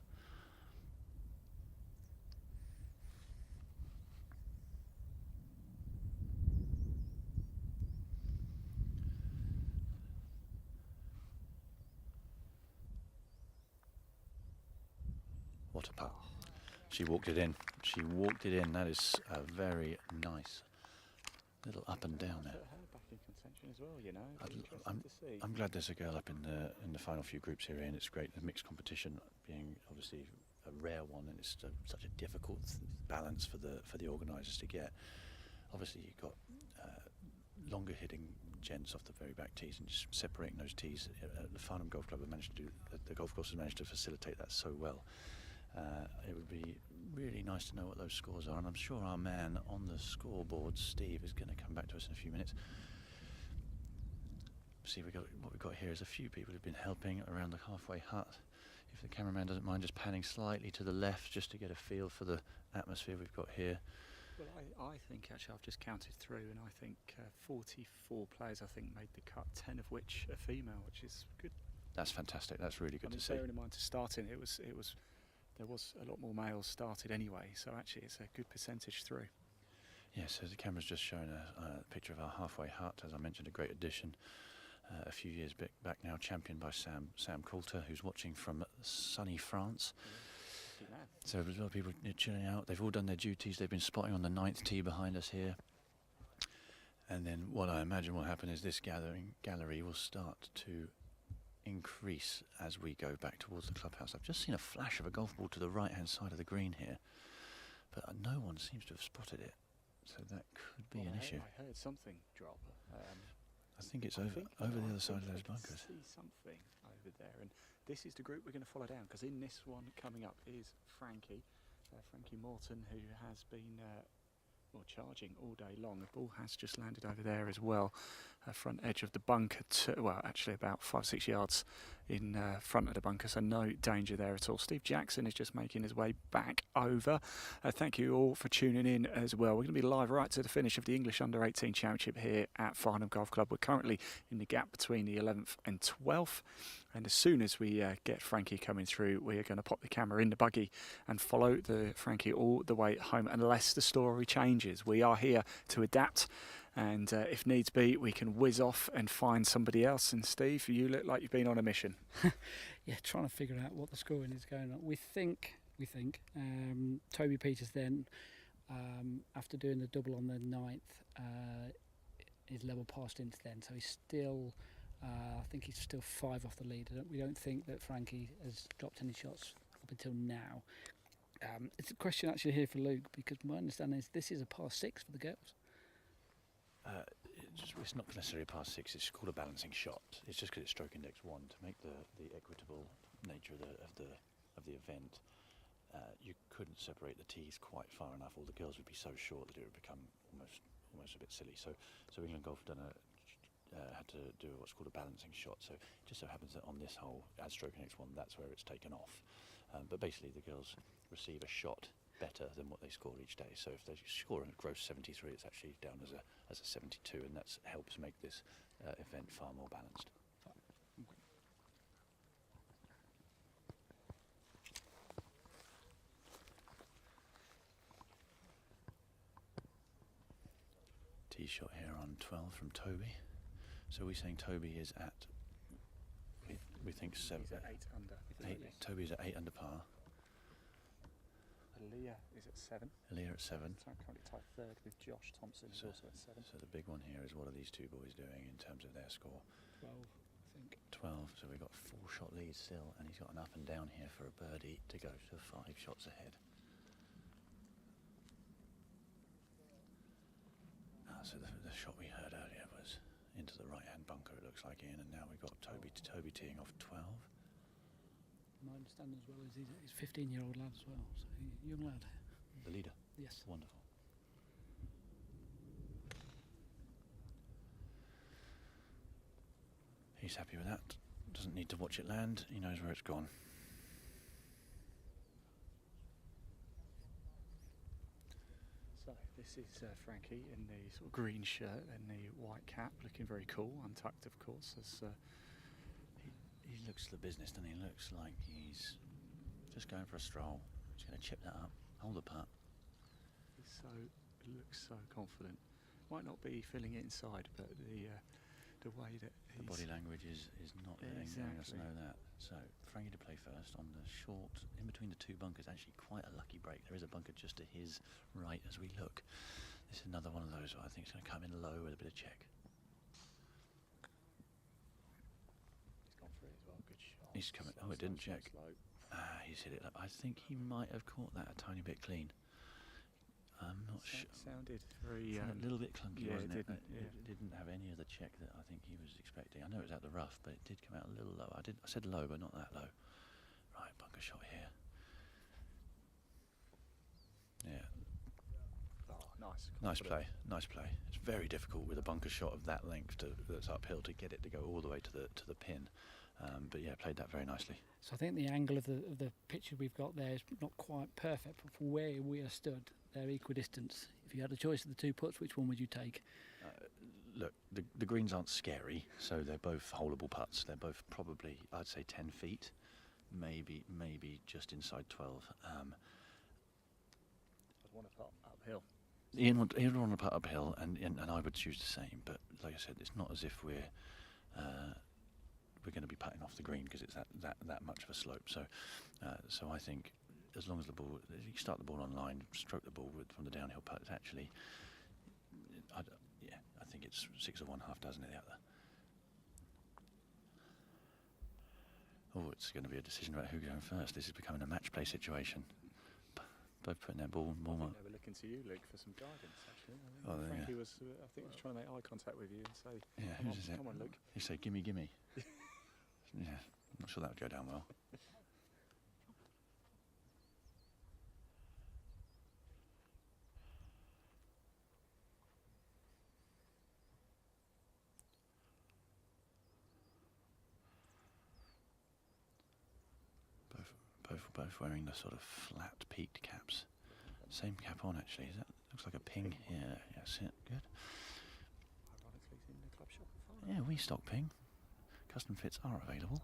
What a putt. She walked it in. That is a very nice little up and down there. Put her back in contention as well, I'm glad there's a girl up in the final few groups here, and it's great. The mixed competition being obviously a rare one, and it's such a difficult balance for the organisers to get. Obviously, you've got longer hitting gents off the very back tees, and just separating those tees. The Farnham Golf Club have managed to do. The golf course has managed to facilitate that so well. It would be really nice to know what those scores are, and I'm sure our man on the scoreboard, Steve, is going to come back to us in a few minutes. See, what we've got here is a few people who've been helping around the halfway hut. If the cameraman doesn't mind just panning slightly to the left, just to get a feel for the atmosphere we've got here. Well, I think actually I've just counted through, and I think 44 players made the cut, 10 of which are female, which is good. That's fantastic. That's really good to see. Bearing in mind to starting, there was a lot more males started anyway, so actually it's a good percentage through. Yeah, so the camera's just showing a picture of our halfway hut. As I mentioned, a great addition. A few years back now, championed by Sam Coulter, who's watching from sunny France. So there's a lot of people chilling out. They've all done their duties. They've been spotting on the 9th tee behind us here. And then what I imagine will happen is this gallery will start to increase as we go back towards the clubhouse. I've just seen a flash of a golf ball to the right-hand side of the green here, but no one seems to have spotted it. So that could be an issue. I heard something drop. I think it's over the other side of those bunkers. I see something over there, and this is the group we're going to follow down, because in this one coming up is Frankie Morton, who has been charging all day long. The ball has just landed over there as well, front edge of the bunker, well, actually about 5-6 yards in front of the bunker, so no danger there at all. Steve Jackson is just making his way back over. Thank you all for tuning in as well. We're going to be live right to the finish of the English U18 Championship here at Farnham Golf Club. We're currently in the gap between the 11th and 12th, and as soon as we get Frankie coming through, we are going to pop the camera in the buggy and follow Frankie all the way home, unless the story changes. We are here to adapt, and if needs be, we can whiz off and find somebody else. And Steve, you look like you've been on a mission. Yeah, trying to figure out what the scoring is going on. We think Toby Peters then, after doing the double on the 9th, is level past into then, so he's still, I think he's still 5 off the lead. We don't think that Frankie has dropped any shots up until now. It's a question actually here for Luke, because my understanding is this is a par 6 for the girls. It's not necessarily a par 6. It's called a balancing shot. It's just because it's stroke index 1 to make the equitable nature of the event. You couldn't separate the tees quite far enough. All the girls would be so short that it would become almost a bit silly. So England Golf had to do what's called a balancing shot. So it just so happens that on this hole, at stroke index 1, that's where it's taken off. But basically, the girls receive a shot better than what they score each day. So if they score a gross 73, it's actually down as a 72, and that helps make this event far more balanced. Tee shot here on 12 from Toby. So we're saying Toby is at, we think 7. He's at 8 under. Toby's at 8 under par. Aaliyah is at 7. Aaliyah at 7. So I'm currently tied 3rd with Josh Thompson, who's also at 7. So the big one here is what are these two boys doing in terms of their score? 12, I think. 12, so we've got 4-shot lead still, and he's got an up and down here for a birdie to go to 5 shots ahead. So the shot we heard earlier was into the right-hand bunker, it looks like, Ian, and now we've got Toby teeing off 12. My understanding as well is he's a 15-year-old lad as well, so young lad. The leader? Yes. Wonderful. He's happy with that. Doesn't need to watch it land. He knows where it's gone. So this is Frankie in the sort of green shirt and the white cap, looking very cool, untucked of course. As, he looks the business, doesn't he? Looks like he's just going for a stroll. He's going to chip that up, hold the putt. He looks so confident. Might not be feeling it inside, but the way that the body language is not letting us know that. So Frankie to play first on the short, in between the two bunkers. Actually, quite a lucky break. There is a bunker just to his right as we look. This is another one of those. I think it's going to come in low with a bit of check. He's gone for it as well. Good shot. He's coming. Oh, it didn't check. He's hit it up. I think he might have caught that a tiny bit clean. I'm not sure. Sounded very a little bit clunky, yeah, wasn't it? It didn't have any of the check that I think he was expecting. I know it was at the rough, but it did come out a little low. I said low, but not that low. Right, bunker shot here. Yeah. Oh, nice. Nice play. Nice play. It's very difficult with a bunker shot of that length that's uphill to get it to go all the way to the pin. But yeah, played that very nicely. So I think the angle of the picture we've got there is not quite perfect, but for where we are stood, they're equidistant. If you had a choice of the two putts, which one would you take? Look, the greens aren't scary, so they're both holeable putts. They're both probably, I'd say, 10 feet, maybe just inside 12. I'd want to putt uphill. Ian would want to putt uphill, and I would choose the same. But like I said, it's not as if we're going to be putting off the green because it's that much of a slope. So I think as long as the ball, you start the ball on line, stroke the ball from the downhill putt, it's actually, I think it's 6 of one, half dozen of the other. Oh, it's going to be a decision about who goes first. This is becoming a match play situation. Both putting their ball more. They were looking to you, Luke, for some guidance. Actually, Frankie was trying to make eye contact with you and say, "Yeah, come on, Luke." He said, "Gimme, gimme." Yeah, I'm not sure that would go down well. Both wearing the sort of flat peaked caps. Same cap on actually. Looks like a ping here. Yes, yeah, good. Yeah, we stock ping. Custom fits are available.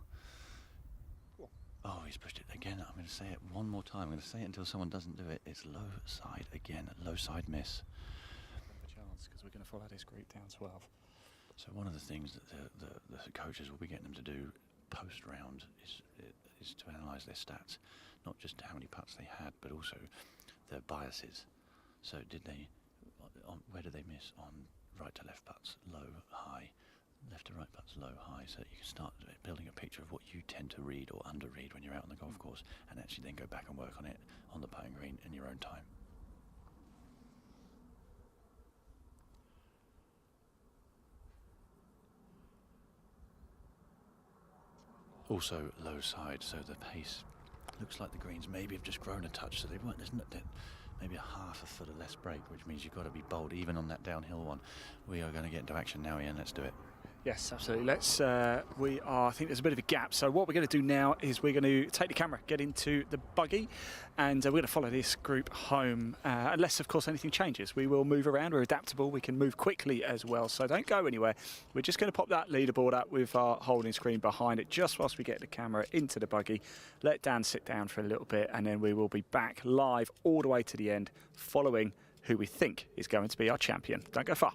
Oh, he's pushed it again. I'm going to say it one more time. I'm going to say it until someone doesn't do it. It's low side again. Low side miss. A chance because we're going to follow this group down 12. So one of the things that the coaches will be getting them to do post round is to analyse their stats, not just how many putts they had, but also their biases. So where did they miss on right to left putts, low, high, left to right putts, low, high, so that you can start building a picture of what you tend to read or underread when you're out on the golf course, and actually then go back and work on it on the putting green in your own time. Also low side, so the pace looks like the greens maybe have just grown a touch, so they weren't. There's maybe a half a foot of less break, which means you've got to be bold even on that downhill one. We are going to get into action now, Ian. Let's do it. Yes, absolutely. I think there's a bit of a gap. So what we're going to do now is we're going to take the camera, get into the buggy, and we're going to follow this group home. Unless, of course, anything changes. We will move around. We're adaptable. We can move quickly as well. So don't go anywhere. We're just going to pop that leaderboard up with our holding screen behind it just whilst we get the camera into the buggy. Let Dan sit down for a little bit, and then we will be back live all the way to the end, following who we think is going to be our champion. Don't go far.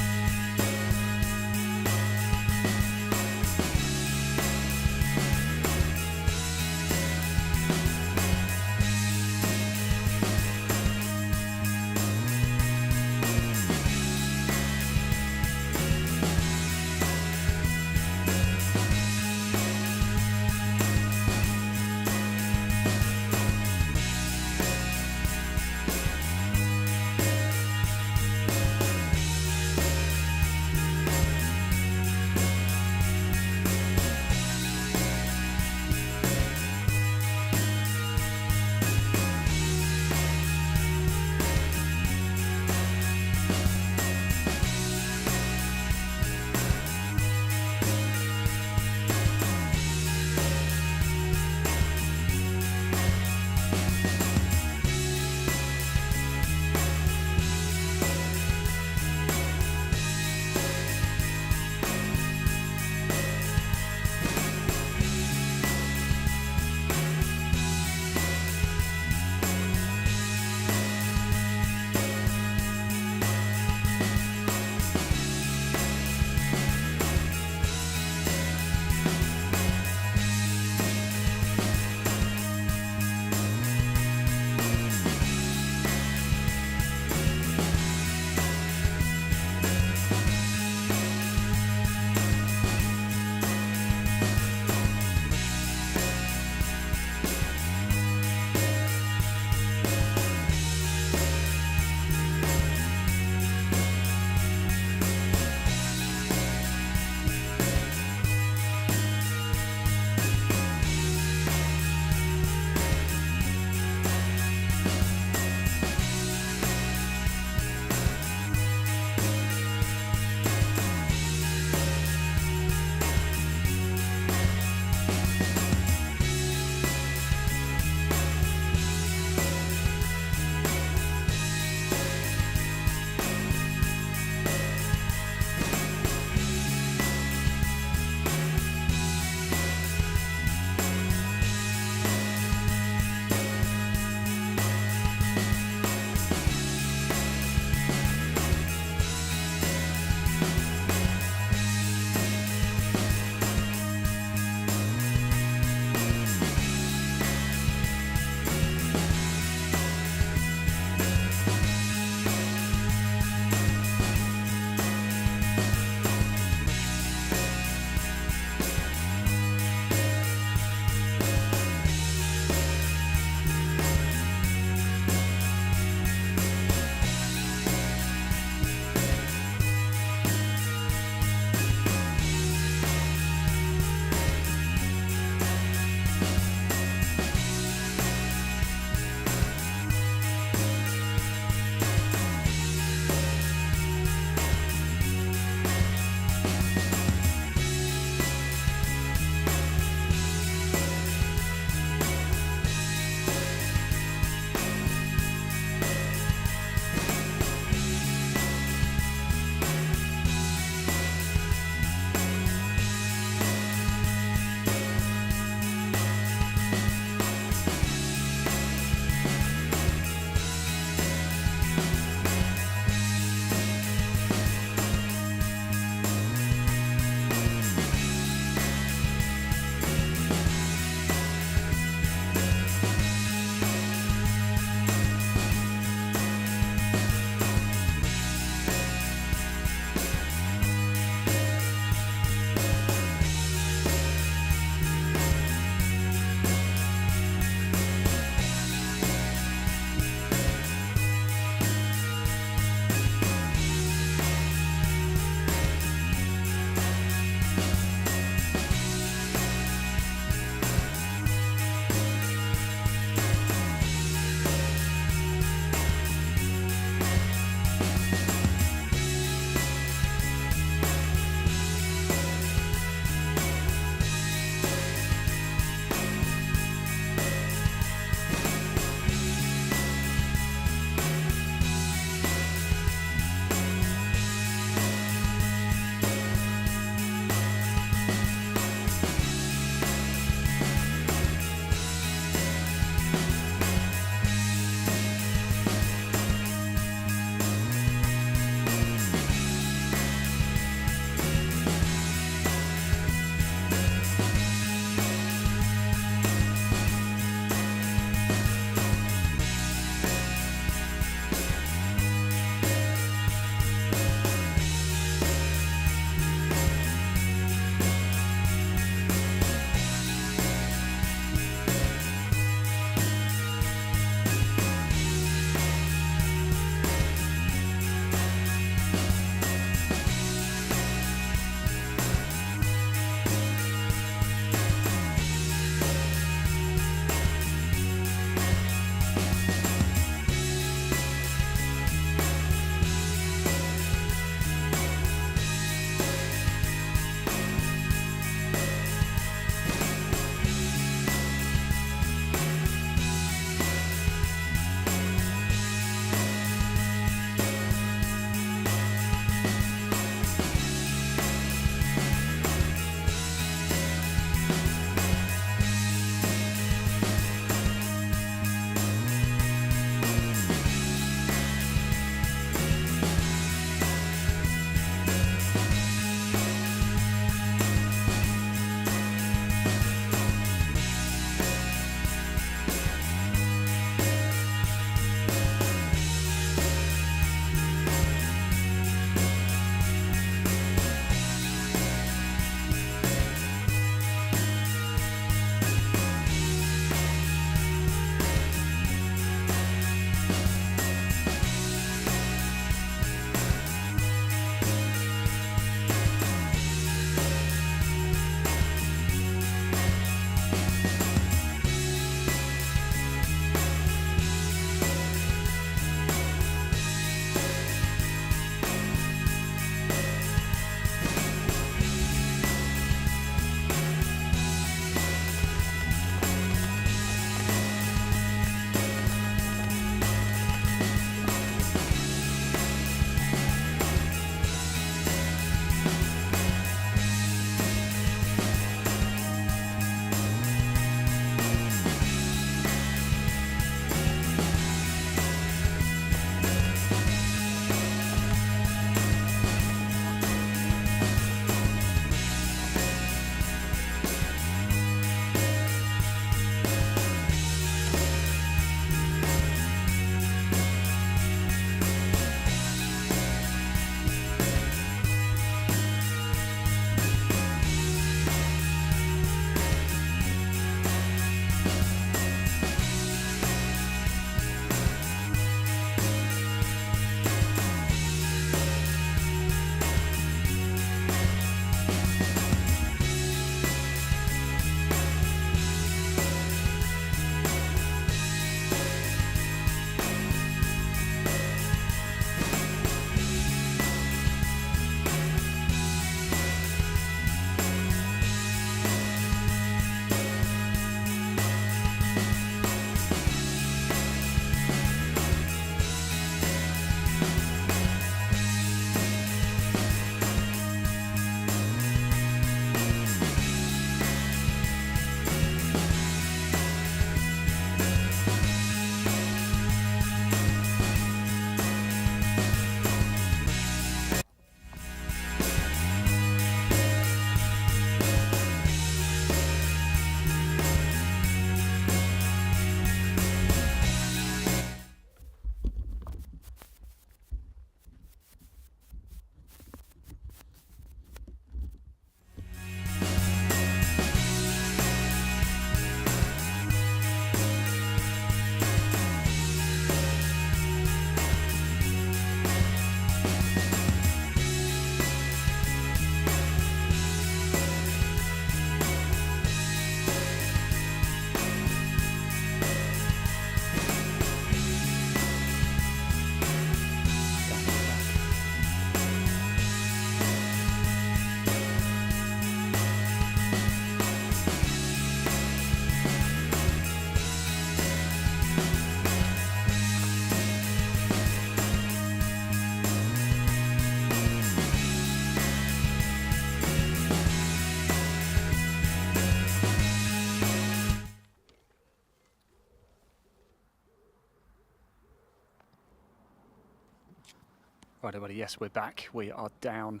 Right, everybody, yes, we're back. We are down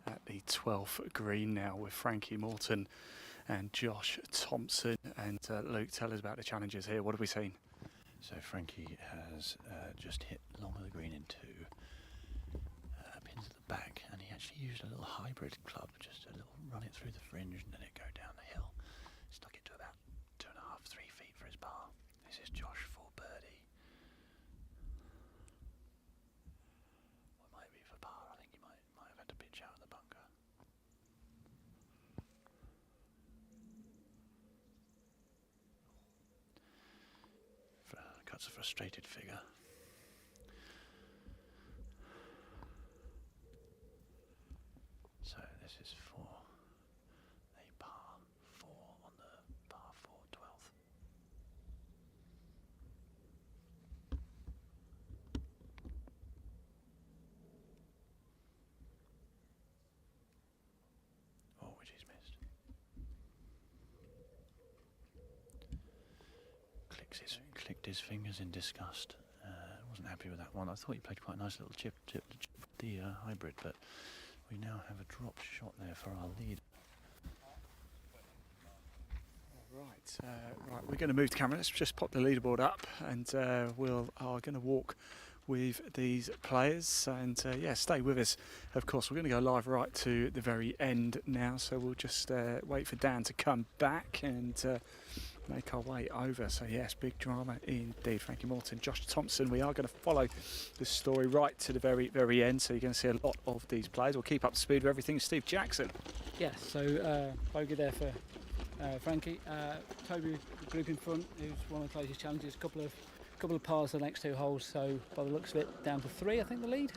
at the 12th green now with Frankie Morton and Josh Thompson. And Luke, tell us about the challenges here. What have we seen? So Frankie has just hit long of the green in 2, pins at the back, and he actually used a little hybrid club, just a little run it through the fringe and let it go down the hill. Stuck it to about 2.5, 3 feet for his par. This is Josh for birdie. What might be for par? I think he might have had to pitch out of the bunker. Cuts a frustrated figure. So this is for a par 4 on the par 4 12th. Oh, which he's missed. Clicked his fingers in disgust. Wasn't happy with that one. I thought he played quite a nice little chip the hybrid, but we now have a dropped shot there for our lead. Right, we're going to move the camera. Let's just pop the leaderboard up, and we are going to walk with these players. And yeah, stay with us. Of course, we're going to go live right to the very end now. So we'll just wait for Dan to come back and make our way over. So yes, big drama indeed. Frankie Morton, Josh Thompson. We are going to follow the story right to the very, very end. So you're going to see a lot of these players. We'll keep up to speed with everything. Steve Jackson. Yes, so bogey there for Frankie. Toby, the group in front, who's one of the closest challenges. Couple of pars the next 2 holes. So by the looks of it, down to 3, I think the lead.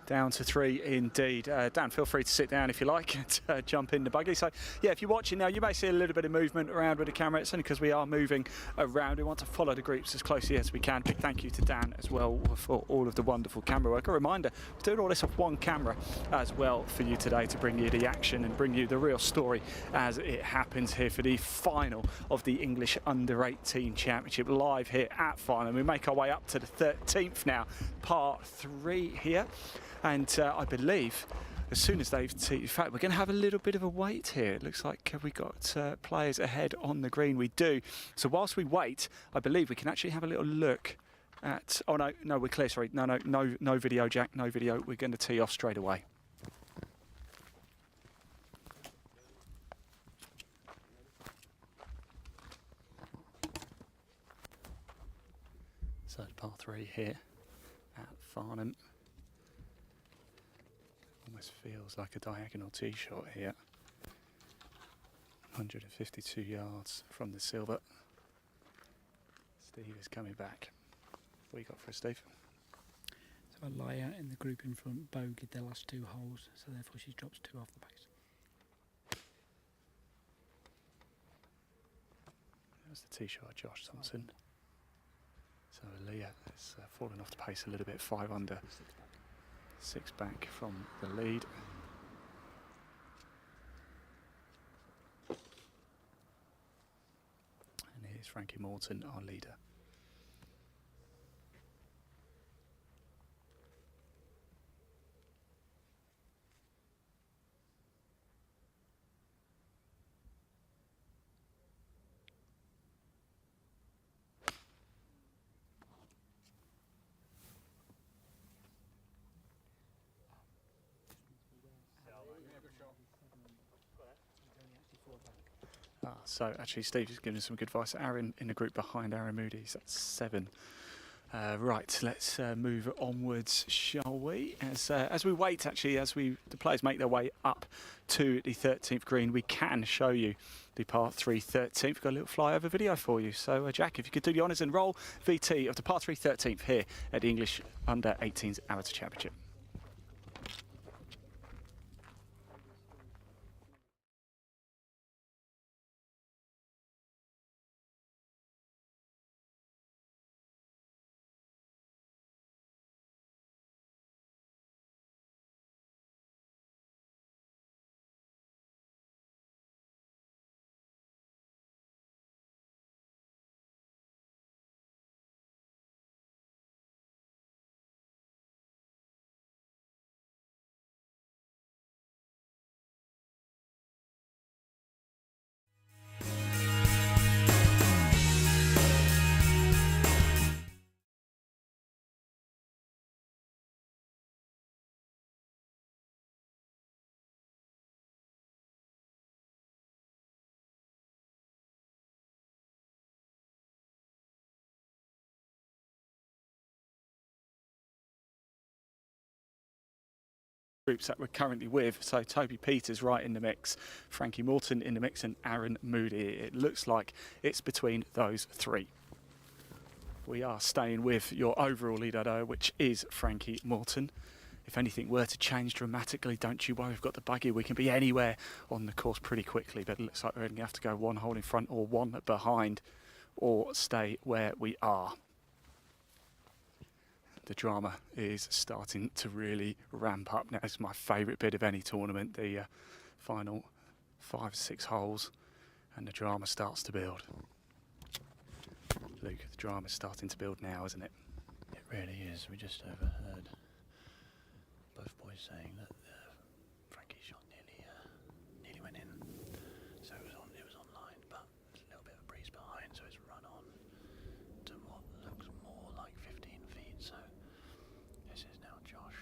Down to 3 indeed. Dan, feel free to sit down if you like and jump in the buggy. So yeah, if you're watching now, you may see a little bit of movement around with the camera. It's only because we are moving around. We want to follow the groups as closely as we can. Big thank you to Dan as well for all of the wonderful camera work. A reminder, we're doing all this off one camera as well for you today to bring you the action and bring you the real story as it happens here for the final of the English Under-18 Championship live here at Farnham. We make our way up to the 13th now, par 3 here. And I believe as soon as they've teed, in fact, we're going to have a little bit of a wait here. It looks like we got players ahead on the green. We do. So whilst we wait, I believe we can actually have a little look at. Oh no, we're clear. Sorry, no video, Jack. No video. We're going to tee off straight away. So it's par 3 here at Farnham. Almost feels like a diagonal tee shot here. 152 yards from the silver. Steve is coming back. What you got for us, Steve? So a lie out in the group in front, bogeyed their last 2 holes, so therefore she drops 2 off the pace. That was the tee shot, Josh Thompson. So Leah has fallen off the pace a little bit, 5 under. 6 back from the lead. And here's Frankie Morton, our leader. So actually Steve is giving us some good advice. Aaron in the group behind Aaron Moody's at 7. Right, let's move onwards, shall we? As we wait, actually, the players make their way up to the 13th green, we can show you the par 3 13th. We've got a little flyover video for you. So Jack, if you could do the honours and roll VT of the par 3 13th here at the English Under-18s Amateur Championship. groups that we're currently with. So Toby Peters right in the mix, Frankie Morton in the mix, and Aaron Moody. It looks like it's between those three. We are staying with your overall leader though, which is Frankie Morton. If anything were to change dramatically, don't you worry, we've got the buggy. We can be anywhere on the course pretty quickly, but it looks like we're going to have to go one hole in front or one behind, or stay where we are. The drama is starting to really ramp up now. It's my favourite bit of any tournament, the final 5 or 6 holes, and the drama starts to build. Luke, the drama's starting to build now, isn't it? It really is. We just overheard both boys saying that Frankie's shot nearly went in. So it was online, but there's a little bit of a breeze behind, so it's run on to what looks more like 15 feet. So this is now Josh.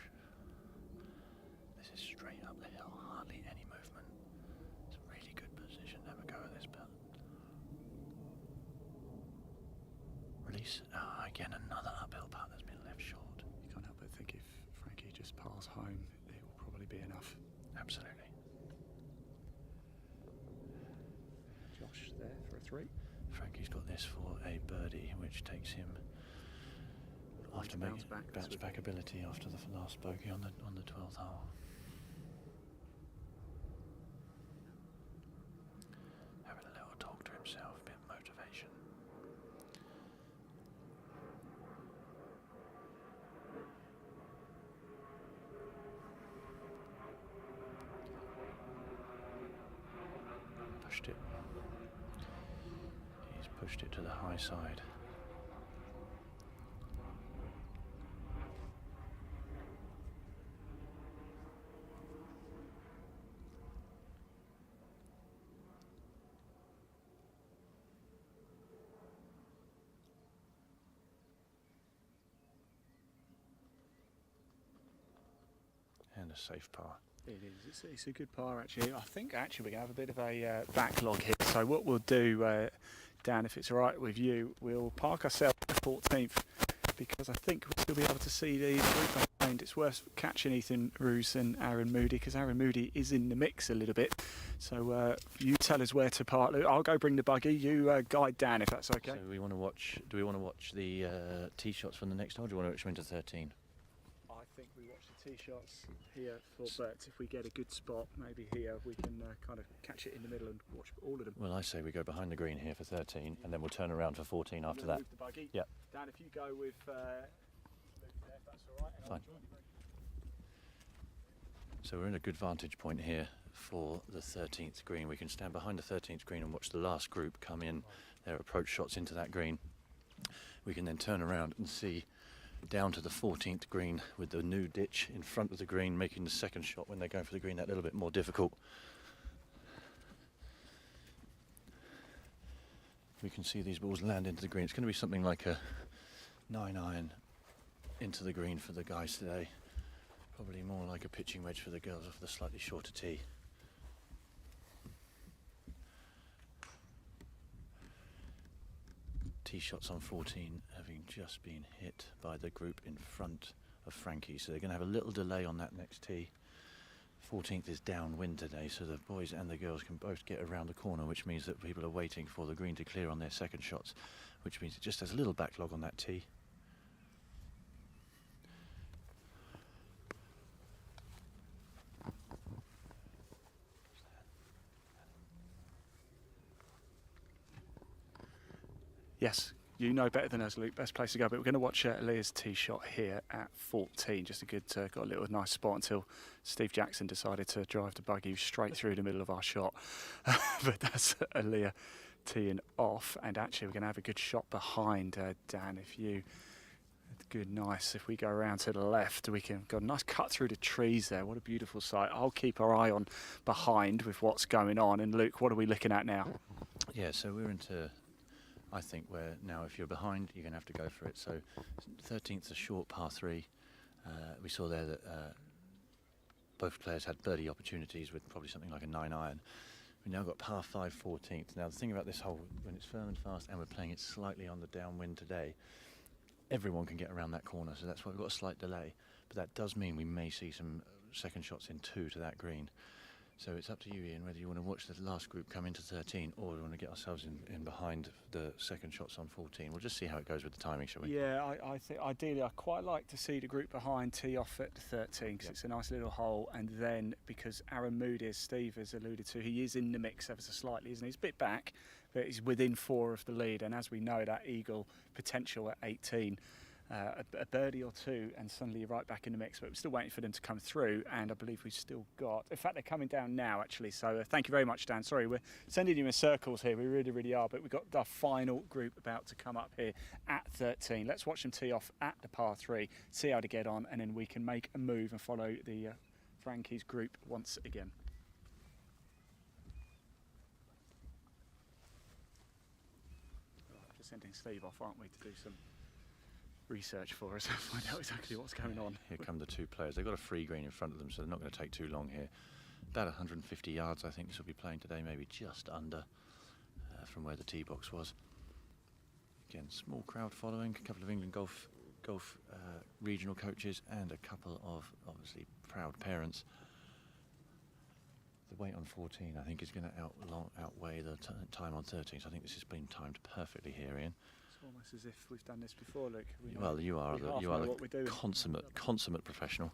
This is straight up the hill, hardly any movement. It's a really good position. Have a go at this, but release. Again, another uphill putt that's been left short. You can't help but think if Frankie just pass home, it will probably be enough. Absolutely. Josh there for a 3. Frankie's got this for a birdie, which takes him after making bounce back ability after the last bogey on the 12th hole. Having a little talk to himself, a bit of motivation. Pushed it. He's pushed it to the high side. And a safe par. It is. It's a good par actually. I think actually we're going to have a bit of a backlog here. So what we'll do, Dan, if it's all right with you, we'll park ourselves at 14th because I think we'll still be able to see the group behind. It's worth catching Ethan Roos and Aaron Moody because Aaron Moody is in the mix a little bit. So you tell us where to park, Luke. I'll go bring the buggy. You guide Dan if that's okay. So we want to watch. Do we want to watch the tee shots from the next hole? Or do you want to watch them into 13? I think we watch the tee shots here for Bert. If we get a good spot, maybe here we can kind of catch it in the middle and watch all of them. Well, I say we go behind the green here for 13, and then we'll turn around for 14 after that. Move the buggy. Yep. Dan, if you go with Luke there, if that's all right. And Fine. So we're in a good vantage point here for the 13th green. We can stand behind the 13th green and watch the last group come in their approach shots into that green. We can then turn around and see down to the 14th green with the new ditch in front of the green, making the second shot when they're going for the green that little bit more difficult. We can see these balls land into the green. It's going to be something like a 9-iron into the green for the guys today. Probably more like a pitching wedge for the girls off the slightly shorter tee. Tee shots on 14 having just been hit by the group in front of Frankie, so they're going to have a little delay on that next tee. 14th is downwind today, so the boys and the girls can both get around the corner, which means that people are waiting for the green to clear on their second shots, which means it just has a little backlog on that tee. Yes, you know better than us, Luke. Best place to go. But we're going to watch Leah's tee shot here at 14. Just a good, got a little nice spot until Steve Jackson decided to drive the buggy straight through the middle of our shot. But that's Leah teeing off. And actually, we're going to have a good shot behind Dan. If you, good, nice. If we go around to the left, we can got a nice cut through the trees there. What a beautiful sight. I'll keep our eye on behind with what's going on. And Luke, what are we looking at now? Yeah, so we're into, I think where now if you're behind, you're going to have to go for it. So 13th, a short par 3. We saw there that both players had birdie opportunities with probably something like a 9-iron. We've now got par 5, 14th. Now the thing about this hole, when it's firm and fast and we're playing it slightly on the downwind today, everyone can get around that corner, so that's why we've got a slight delay. But that does mean we may see some second shots in 2 to that green. So it's up to you, Ian, whether you want to watch the last group come into 13 or we want to get ourselves in behind the second shots on 14. We'll just see how it goes with the timing, shall we? Yeah, I think ideally I'd quite like to see the group behind tee off at 13 because it's a nice little hole, and then because Aaron Moody, as Steve has alluded to, he is in the mix ever so slightly, isn't he? He's a bit back, but he's within 4 of the lead, and as we know, that eagle potential at 18. A birdie or 2 and suddenly you're right back in the mix, but we're still waiting for them to come through, and I believe we've still got, in fact they're coming down now actually, so thank you very much, Dan. Sorry, we're sending you in circles here, we really are, but we've got our final group about to come up here at 13. Let's watch them tee off at the par 3, see how they get on, and then we can make a move and follow the Frankie's group once again. Just sending Steve off, aren't we, to do some research for us and find out exactly what's going on. Here come the 2 players. They've got a free green in front of them, so they're not going to take too long here. About 150 yards, I think this will be playing today, maybe just under from where the tee box was. Again, small crowd following, a couple of England golf regional coaches and a couple of obviously proud parents. The weight on 14, I think, is going to outweigh the time on 13, so I think this has been timed perfectly here, Ian. Almost as if we've done this before, Luke. Well, you are the consummate professional.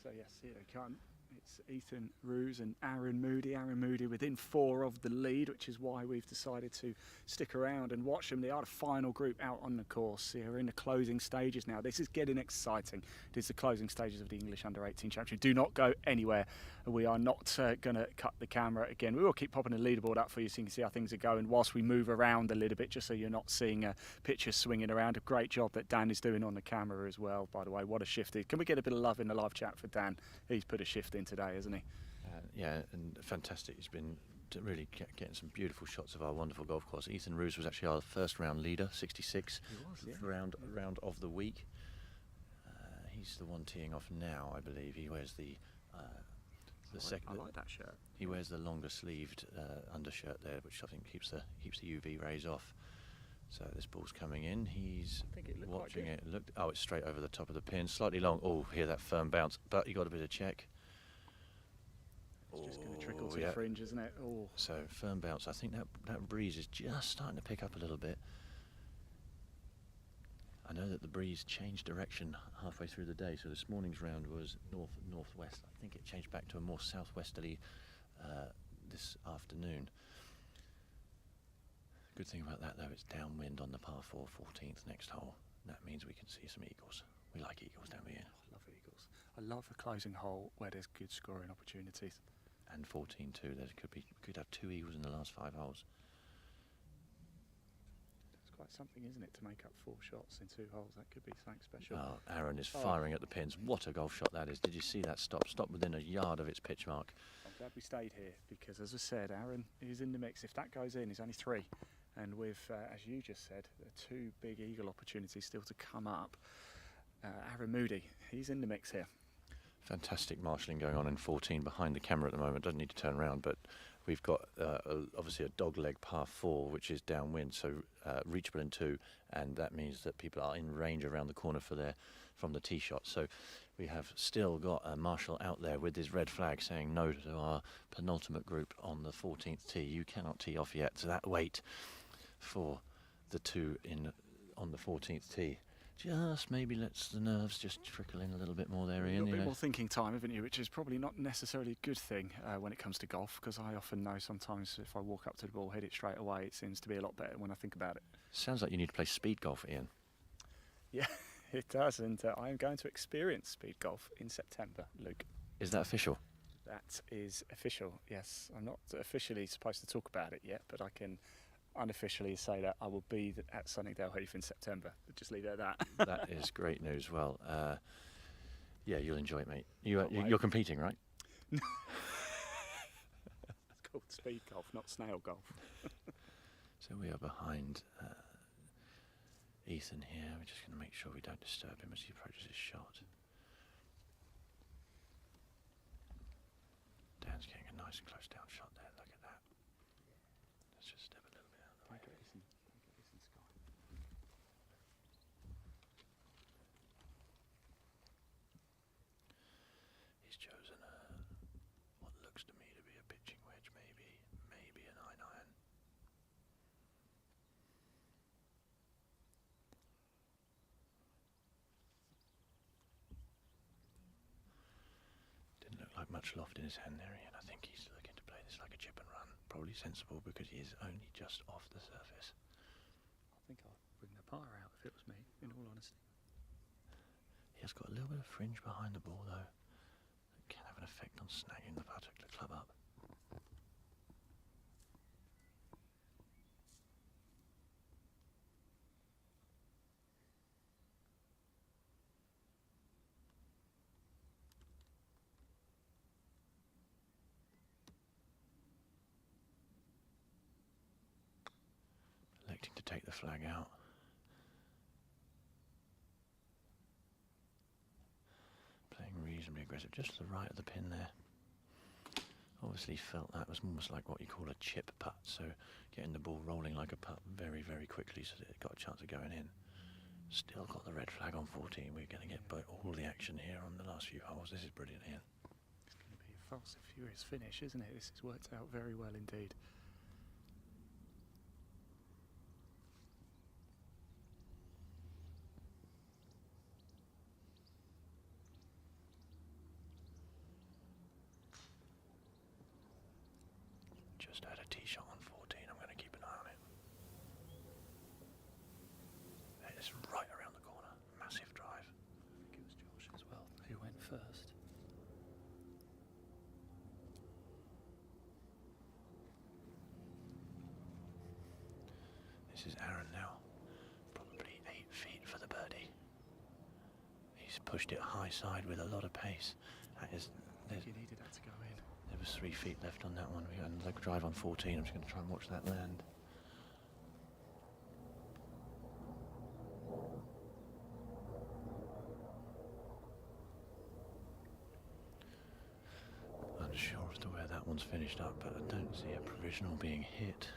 So yes, here they come. It's Ethan Roos and Aaron Moody. Aaron Moody within 4 of the lead, which is why we've decided to stick around and watch them. They are the final group out on the course. They're in the closing stages now. This is getting exciting. It is the closing stages of the English U18 Championship. Do not go anywhere. We are not going to cut the camera again. We will keep popping the leaderboard up for you so you can see how things are going whilst we move around a little bit, just so you're not seeing pictures swinging around. A great job that Dan is doing on the camera as well, by the way. What a shift. Can we get a bit of love in the live chat for Dan? He's put a shift in today, hasn't he? Yeah, and fantastic. He's been really getting some beautiful shots of our wonderful golf course. Ethan Roos was actually our first round leader, 66, round of the week. He's the one teeing off now, I believe. He wears the second. I like that shirt. He wears the longer sleeved undershirt there, which I think keeps the UV rays off. So this ball's coming in. He's watching it. Oh, it's straight over the top of the pin, slightly long. Oh, hear that firm bounce, but you got a bit of check. It's just going to trickle to the fringe, isn't it? Oh. So firm bounce. I think that breeze is just starting to pick up a little bit. I know that the breeze changed direction halfway through the day. So this morning's round was northwest. I think it changed back to a more southwesterly this afternoon. Good thing about that, though, it's downwind on the par 4 14th next hole. That means we can see some eagles. We like eagles, don't we, Ian? I love eagles. I love a closing hole where there's good scoring opportunities. And 14 too. There could have 2 eagles in the last 5 holes. It's quite something, isn't it, to make up 4 shots in 2 holes? That could be something special. Oh, Aaron is firing at the pins. What a golf shot that is. Did you see that stop? Stop within a yard of its pitch mark. I'm glad we stayed here because, as I said, Aaron is in the mix. If that goes in, he's only 3. And with, as you just said, 2 big eagle opportunities still to come up. Aaron Moody, he's in the mix here. Fantastic marshalling going on in 14 behind the camera at the moment. Doesn't need to turn around, but we've got obviously a dogleg par 4, which is downwind, so reachable in 2, and that means that people are in range around the corner from the tee shot. So we have still got a marshal out there with his red flag saying no to our penultimate group on the 14th tee. You cannot tee off yet, so that wait for the 2 on the 14th tee just maybe lets the nerves just trickle in a little bit more there, Ian. A little bit more thinking time, haven't you? Which is probably not necessarily a good thing when it comes to golf, because I often know sometimes if I walk up to the ball, hit it straight away, it seems to be a lot better when I think about it. Sounds like you need to play speed golf, Ian. Yeah, it does, and I am going to experience speed golf in September, Luke. Is that official? That is official, yes. I'm not officially supposed to talk about it yet, but I can unofficially say that I will be at Sunningdale Heath in September. But just leave it at that. That is great news. Well, yeah, you'll enjoy it, mate. You're competing, right? It's called speed golf, not snail golf. So we are behind Ethan here. We're just going to make sure we don't disturb him as he approaches his shot. Dan's getting a nice close down shot there. Look at that. Let's just step a little bit out of the way. much loft in his hand there, Ian. I think he's looking to play this like a chip and run. Probably sensible because he is only just off the surface. I think I'd bring the putter out if it was me, in all honesty. He has got a little bit of fringe behind the ball though. It can have an effect on snagging the putter to club up. Electing to take the flag out. Playing reasonably aggressive, just to the right of the pin there. Obviously felt that was almost like what you call a chip putt, so getting the ball rolling like a putt very, very quickly so that it got a chance of going in. Still got the red flag on 14. We're going to get all the action here on the last few holes. This is brilliant, Ian. It's going to be a fast and furious finish, isn't it? This has worked out very well indeed. Just had a tee shot on 14. I'm going to keep an eye on it. It's right around the corner. Massive drive. I think it was Josh as well who went first. This is Aaron now. Probably 8 feet for the birdie. He's pushed it high side with a lot of pace. That is. I think you needed that to go in. There was 3 feet left on that one. We got another drive on 14. I'm just going to try and watch that land. Unsure as to where that one's finished up, but I don't see a provisional being hit.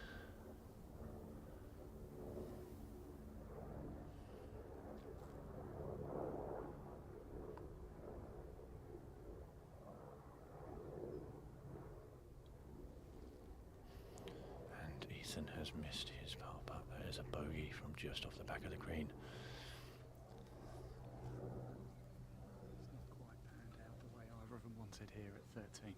Has missed his par putt. There's a bogey from just off the back of the green. It's not quite panned out the way either of them wanted here at 13.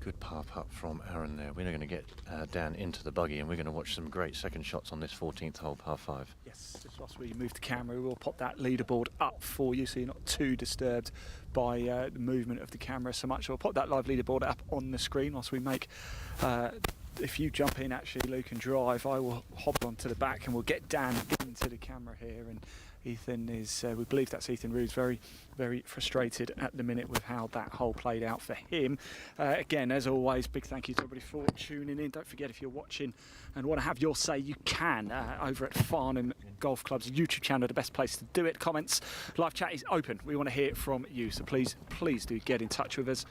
Good par putt from Aaron there. We're going to get down into the buggy and we're going to watch some great second shots on this 14th hole, par 5. Yes, just whilst we move the camera, we'll pop that leaderboard up for you so you're not too disturbed by the movement of the camera so much. We'll pop that live leaderboard up on the screen whilst we make... if you jump in, actually, Luke, and drive, I will hop onto the back and we'll get Dan into the camera here. And Ethan is, we believe that's Ethan Roos, very, very frustrated at the minute with how that hole played out for him. Again, as always, big thank you to everybody for tuning in. Don't forget, if you're watching and want to have your say, you can over at Farnham Golf Club's YouTube channel, the best place to do it. Comments, live chat is open. We want to hear from you, so please do get in touch with us.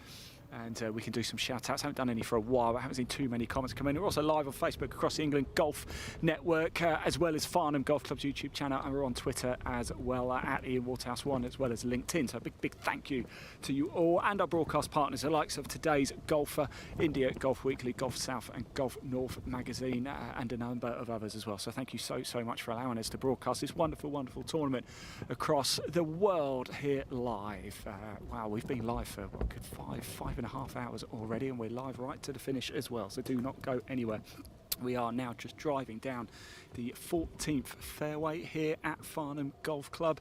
And we can do some shout-outs. Haven't done any for a while. I haven't seen too many comments come in. We're also live on Facebook across the England Golf Network, as well as Farnham Golf Club's YouTube channel, and we're on Twitter as well at Ian Waterhouse 1, as well as LinkedIn. So a big thank you to you all and our broadcast partners, the likes of Today's Golfer, India Golf Weekly, Golf South and Golf North magazine, and a number of others as well. So thank you so much for allowing us to broadcast this wonderful tournament across the world here live. Wow, we've been live for what, good five and a half hours already, and we're live right to the finish as well, so do not go anywhere. We are now just driving down the 14th fairway here at Farnham Golf Club,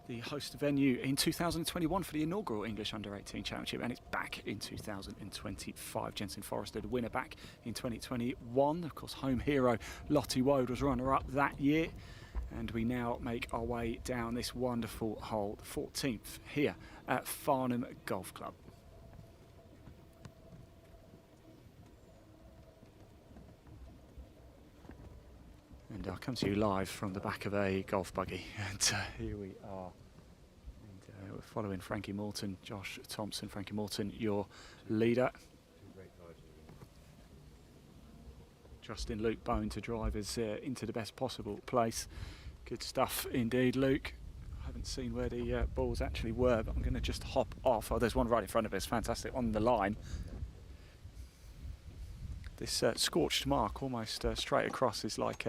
the host venue in 2021 for the inaugural English U18 Championship, and it's back in 2025. Jensen Forrester, the winner, back in 2021. Of course, home hero Lottie Woad was runner-up that year. And we now make our way down this wonderful hole, the 14th, here at Farnham Golf Club. And I'll come to you live from the back of a golf buggy. And here we are. And we're following Frankie Morton, Josh Thompson. Frankie Morton, your leader. Trusting Luke Bone to drive us into the best possible place. Good stuff indeed, Luke. I haven't seen where the balls actually were, but I'm going to just hop off. Oh, there's one right in front of us. Fantastic. On the line. This scorched mark almost straight across is like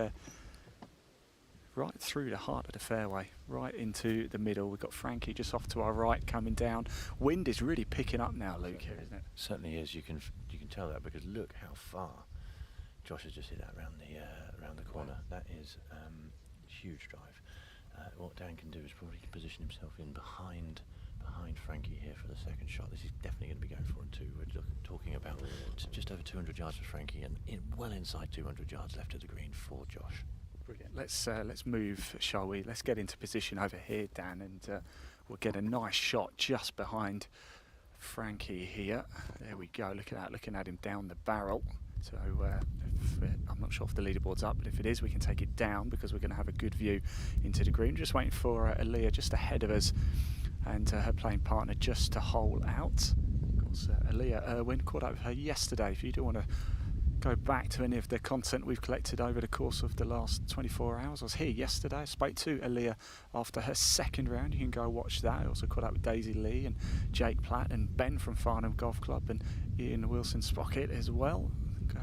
right through the heart of the fairway, right into the middle. We've got Frankie just off to our right coming down. Wind is really picking up now, Luke, here, isn't it? Certainly is. You can tell that because look how far Josh has just hit that around the corner. That is huge drive. What Dan can do is probably position himself in behind Frankie here for the second shot. This is definitely going to be going for him too. We're talking about just over 200 yards for Frankie and well inside 200 yards left of the green for Josh. Brilliant. Let's move, shall we? Let's get into position over here, Dan, and we'll get a nice shot just behind Frankie here. There we go. Look at that, looking at him down the barrel. So I'm not sure if the leaderboard's up, but if it is, we can take it down because we're going to have a good view into the green. Just waiting for Aaliyah just ahead of us and her playing partner just to hole out. Of course, Aaliyah Irwin, caught up with her yesterday. If you do want to go back to any of the content we've collected over the course of the last 24 hours, I was here yesterday. I spoke to Aaliyah after her second round. You can go watch that. I also caught up with Daisy Lee and Jake Platt and Ben from Farnham Golf Club and Ian Wilson Sprocket as well.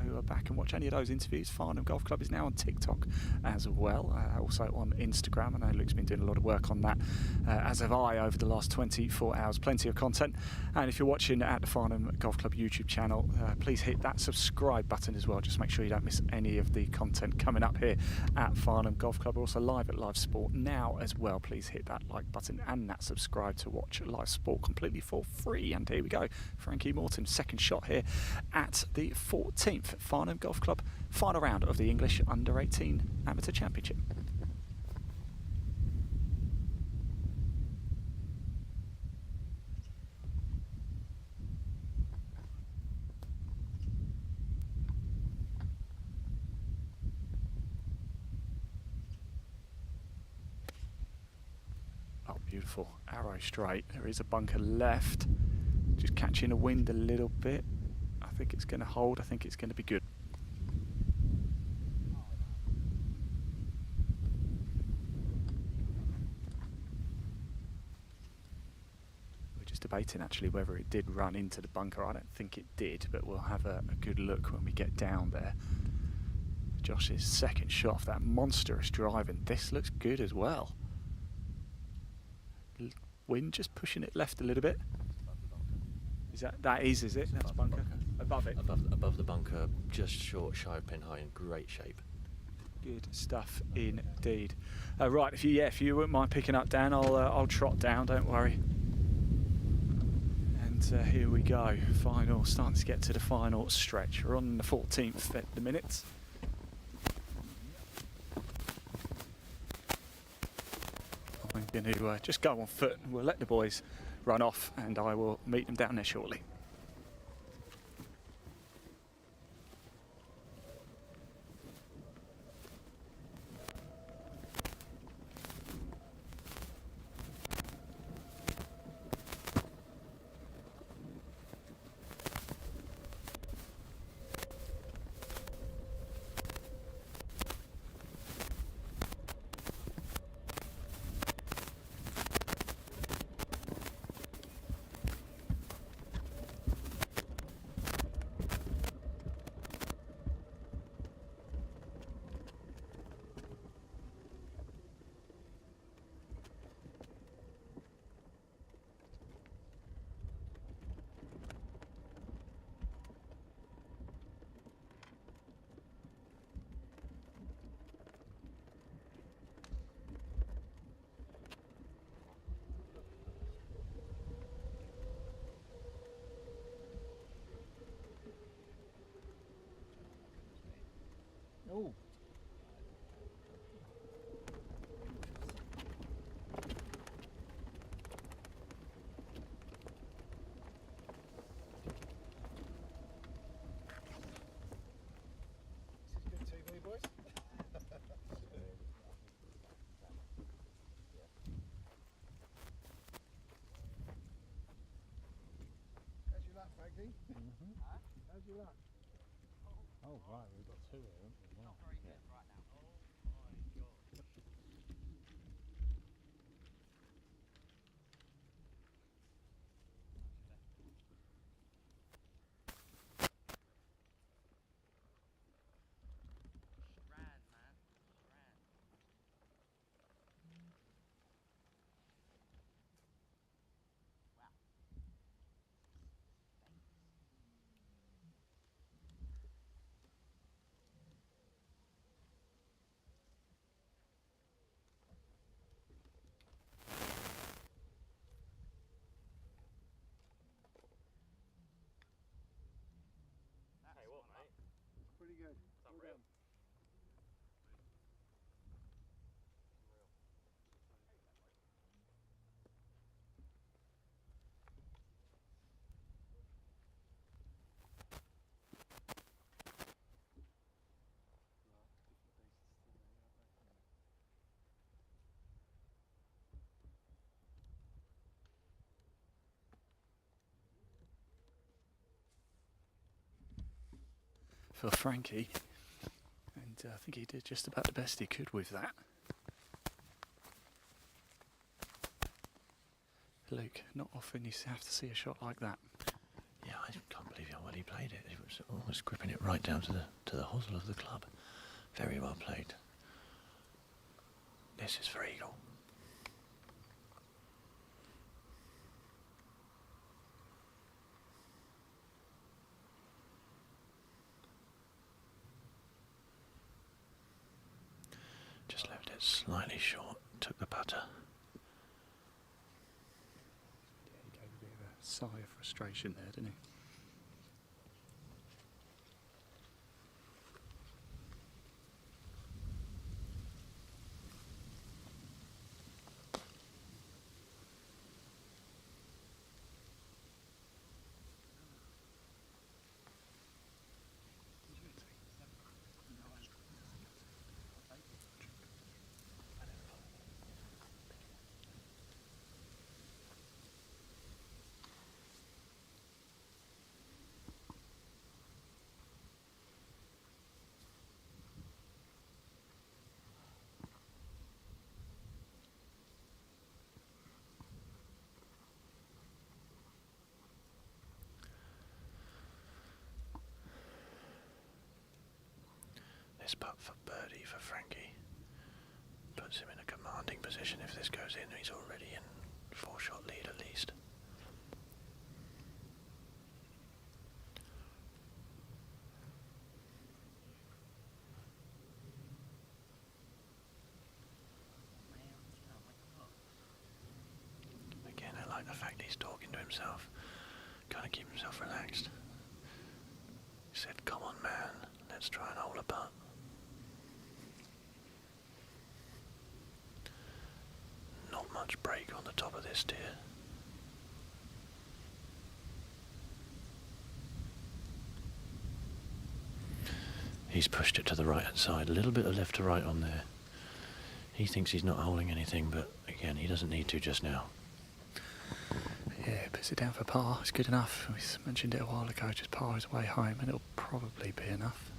Go back and watch any of those interviews. Farnham Golf Club is now on TikTok as well, also on Instagram. I know Luke's been doing a lot of work on that, as have I, over the last 24 hours. Plenty of content. And if you're watching at the Farnham Golf Club YouTube channel, please hit that subscribe button as well. Just make sure you don't miss any of the content coming up here at Farnham Golf Club. We're also live at Live Sport now as well. Please hit that like button and that subscribe to watch Live Sport completely for free. And here we go. Frankie Morton, second shot here at the 14th Farnham Golf Club final round of the English Under-18 Amateur Championship. Oh, beautiful. Arrow straight. There is a bunker left. Just catching the wind a little bit. I think it's going to hold. I think it's going to be good. We're just debating actually whether it did run into the bunker. I don't think it did, but we'll have a good look when we get down there. Josh's second shot off that monstrous drive, and this looks good as well. Wind just pushing it left a little bit. Is it? That's bunker. Above it. Above the bunker, just short, shy of pin high, in great shape. Good stuff indeed. Right, if you wouldn't mind picking up, Dan, I'll trot down. Don't worry. And here we go. Starting to get to the final stretch. We're on the 14th at the minute. I'm going to just go on foot. We'll let the boys run off, and I will meet them down there shortly. Oh. This is good TV, boys. How's your luck, Frankie? How's your luck? Oh, right, we've got two here, haven't we? Wow. Yeah. for Frankie. And I think he did just about the best he could with that. Luke, not often you have to see a shot like that. Yeah, I can't believe how well he played it. He was almost gripping it right down to the hosel of the club. Very well played. This is for eagle. Just left it slightly short, took the putter. Yeah, he gave a bit of a sigh of frustration there, didn't he? This putt for birdie for Frankie puts him in a commanding position. If this goes in, he's already in 4-shot lead at least. Again, I like the fact he's talking to himself, kind of keep himself relaxed. He said, "Come on, man, let's try and hole a putt." Not much break on the top of this tier. He's pushed it to the right hand side, a little bit of left to right on there. He thinks he's not holding anything, but again, he doesn't need to just now. Yeah, puts it down for par. It's good enough. We mentioned it a while ago, just par his way home, and it'll probably be enough.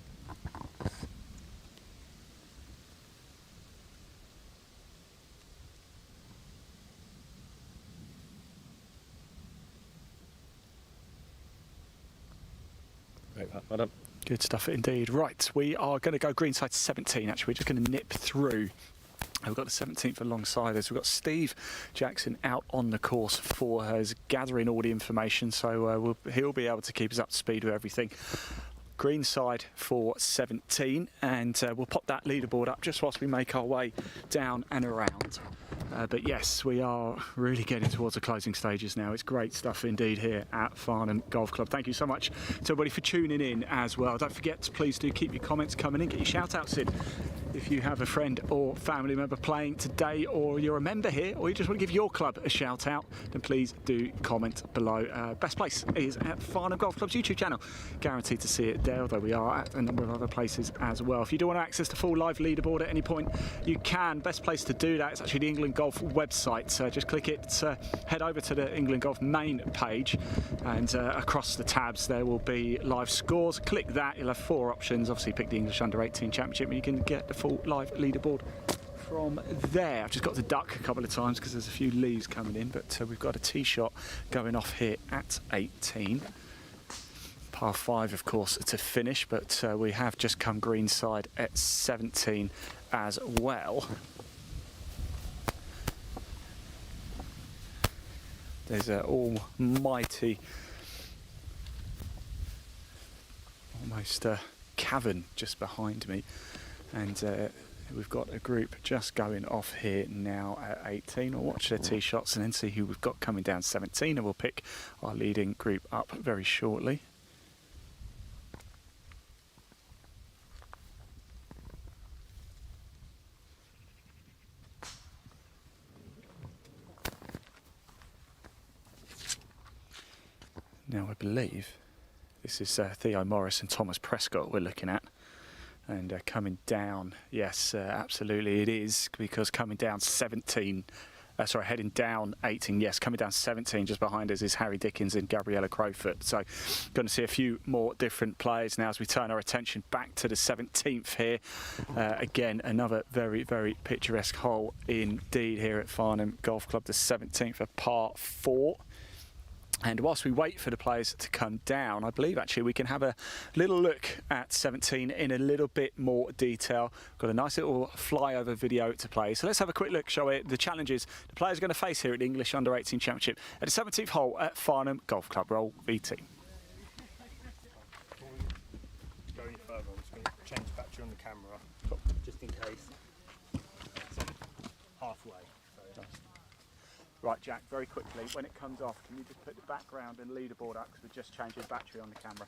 Well done. Good stuff indeed. Right, we are going to go greenside 17 actually. We're just going to nip through. We've got the 17th alongside us. We've got Steve Jackson out on the course for us, gathering all the information, so he'll be able to keep us up to speed with everything. Greenside for 17, and we'll pop that leaderboard up just whilst we make our way down and around. But yes, we are really getting towards the closing stages now. It's great stuff indeed here at Farnham Golf Club. Thank you so much to everybody for tuning in as well. Don't forget, please do keep your comments coming in. Get your shout outs in. If you have a friend or family member playing today, or you're a member here, or you just want to give your club a shout out, then please do comment below. Best place is at Farnham Golf Club's YouTube channel. Guaranteed to see it there, although we are at a number of other places as well. If you do want to access the full live leaderboard at any point, you can. Best place to do that is actually the England Golf website. So just click it, head over to the England Golf main page, and across the tabs there will be live scores. Click that, you'll have 4 options. Obviously pick the English U18 Championship and you can get the full live leaderboard from there. I've just got to duck a couple of times because there's a few leaves coming in, but we've got a tee shot going off here at 18. Par 5 of course to finish, but we have just come greenside at 17 as well. There's an almighty, almost cavern just behind me, and we've got a group just going off here now at 18. We'll watch their tee shots and then see who we've got coming down 17, and we'll pick our leading group up very shortly. Now I believe this is Theo Morris and Thomas Prescott we're looking at, and coming down, yes, absolutely it is, because coming down 17 Sorry, heading down 18. Yes, coming down 17 just behind us is Harry Dickens and Gabriella Crowfoot. So going to see a few more different players now as we turn our attention back to the 17th here. Again, another very, very picturesque hole indeed here at Farnham Golf Club, the 17th, a par 4. And whilst we wait for the players to come down, I believe actually we can have a little look at 17 in a little bit more detail. Got a nice little flyover video to play. So let's have a quick look, shall we, the challenges the players are going to face here at the English U18 Championship at the 17th hole at Farnham Golf Club. Roll VT. Going further, I'm just going to change battery on the camera, just in case. So halfway. So. Right, Jack, very quickly, when it comes off, can you just put the background and leaderboard up because we're just changing battery on the camera.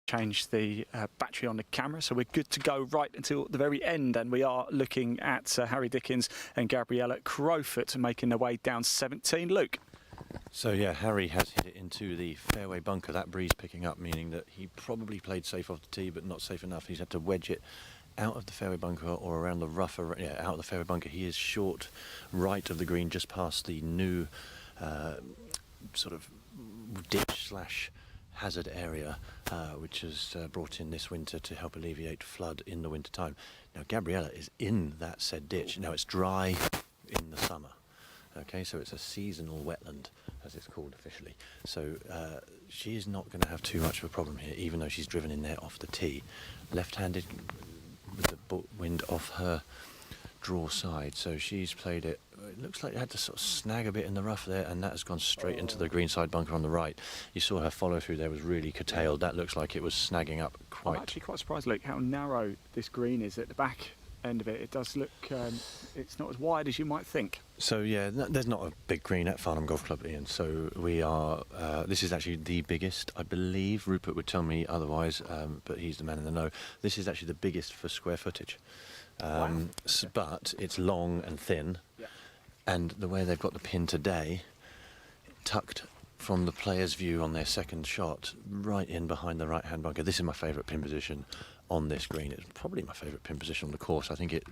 Change the battery on the camera, so we're good to go right until the very end, and we are looking at Harry Dickens and Gabriella Crowfoot making their way down 17. Luke. So yeah, Harry has hit it into the fairway bunker. That breeze picking up, meaning that he probably played safe off the tee, but not safe enough. He's had to wedge it out of the fairway bunker or around the rough, out of the fairway bunker. He is short right of the green, just past the new sort of ditch slash hazard area, which is brought in this winter to help alleviate flood in the winter time. Now Gabriella is in that said ditch. Now it's dry in the summer. Okay, so it's a seasonal wetland, as it's called officially. So she is not going to have too much of a problem here, even though she's driven in there off the tee. Left-handed with the wind off her draw side, so she's played it. It looks like it had to sort of snag a bit in the rough there, and that has gone straight into the greenside bunker on the right. You saw her follow through there was really curtailed. That looks like it was snagging up quite. I'm actually quite surprised, Luke, how narrow this green is at the back end of it. It does look, it's not as wide as you might think. So yeah, there's not a big green at Farnham Golf Club, Ian. So we are. This is actually the biggest, I believe. Rupert would tell me otherwise, but he's the man in the know. This is actually the biggest for square footage. Wow. But it's long and thin, and the way they've got the pin today, tucked from the player's view on their second shot, right in behind the right-hand bunker. This is my favourite pin position on this green. It's probably my favourite pin position on the course. I think it,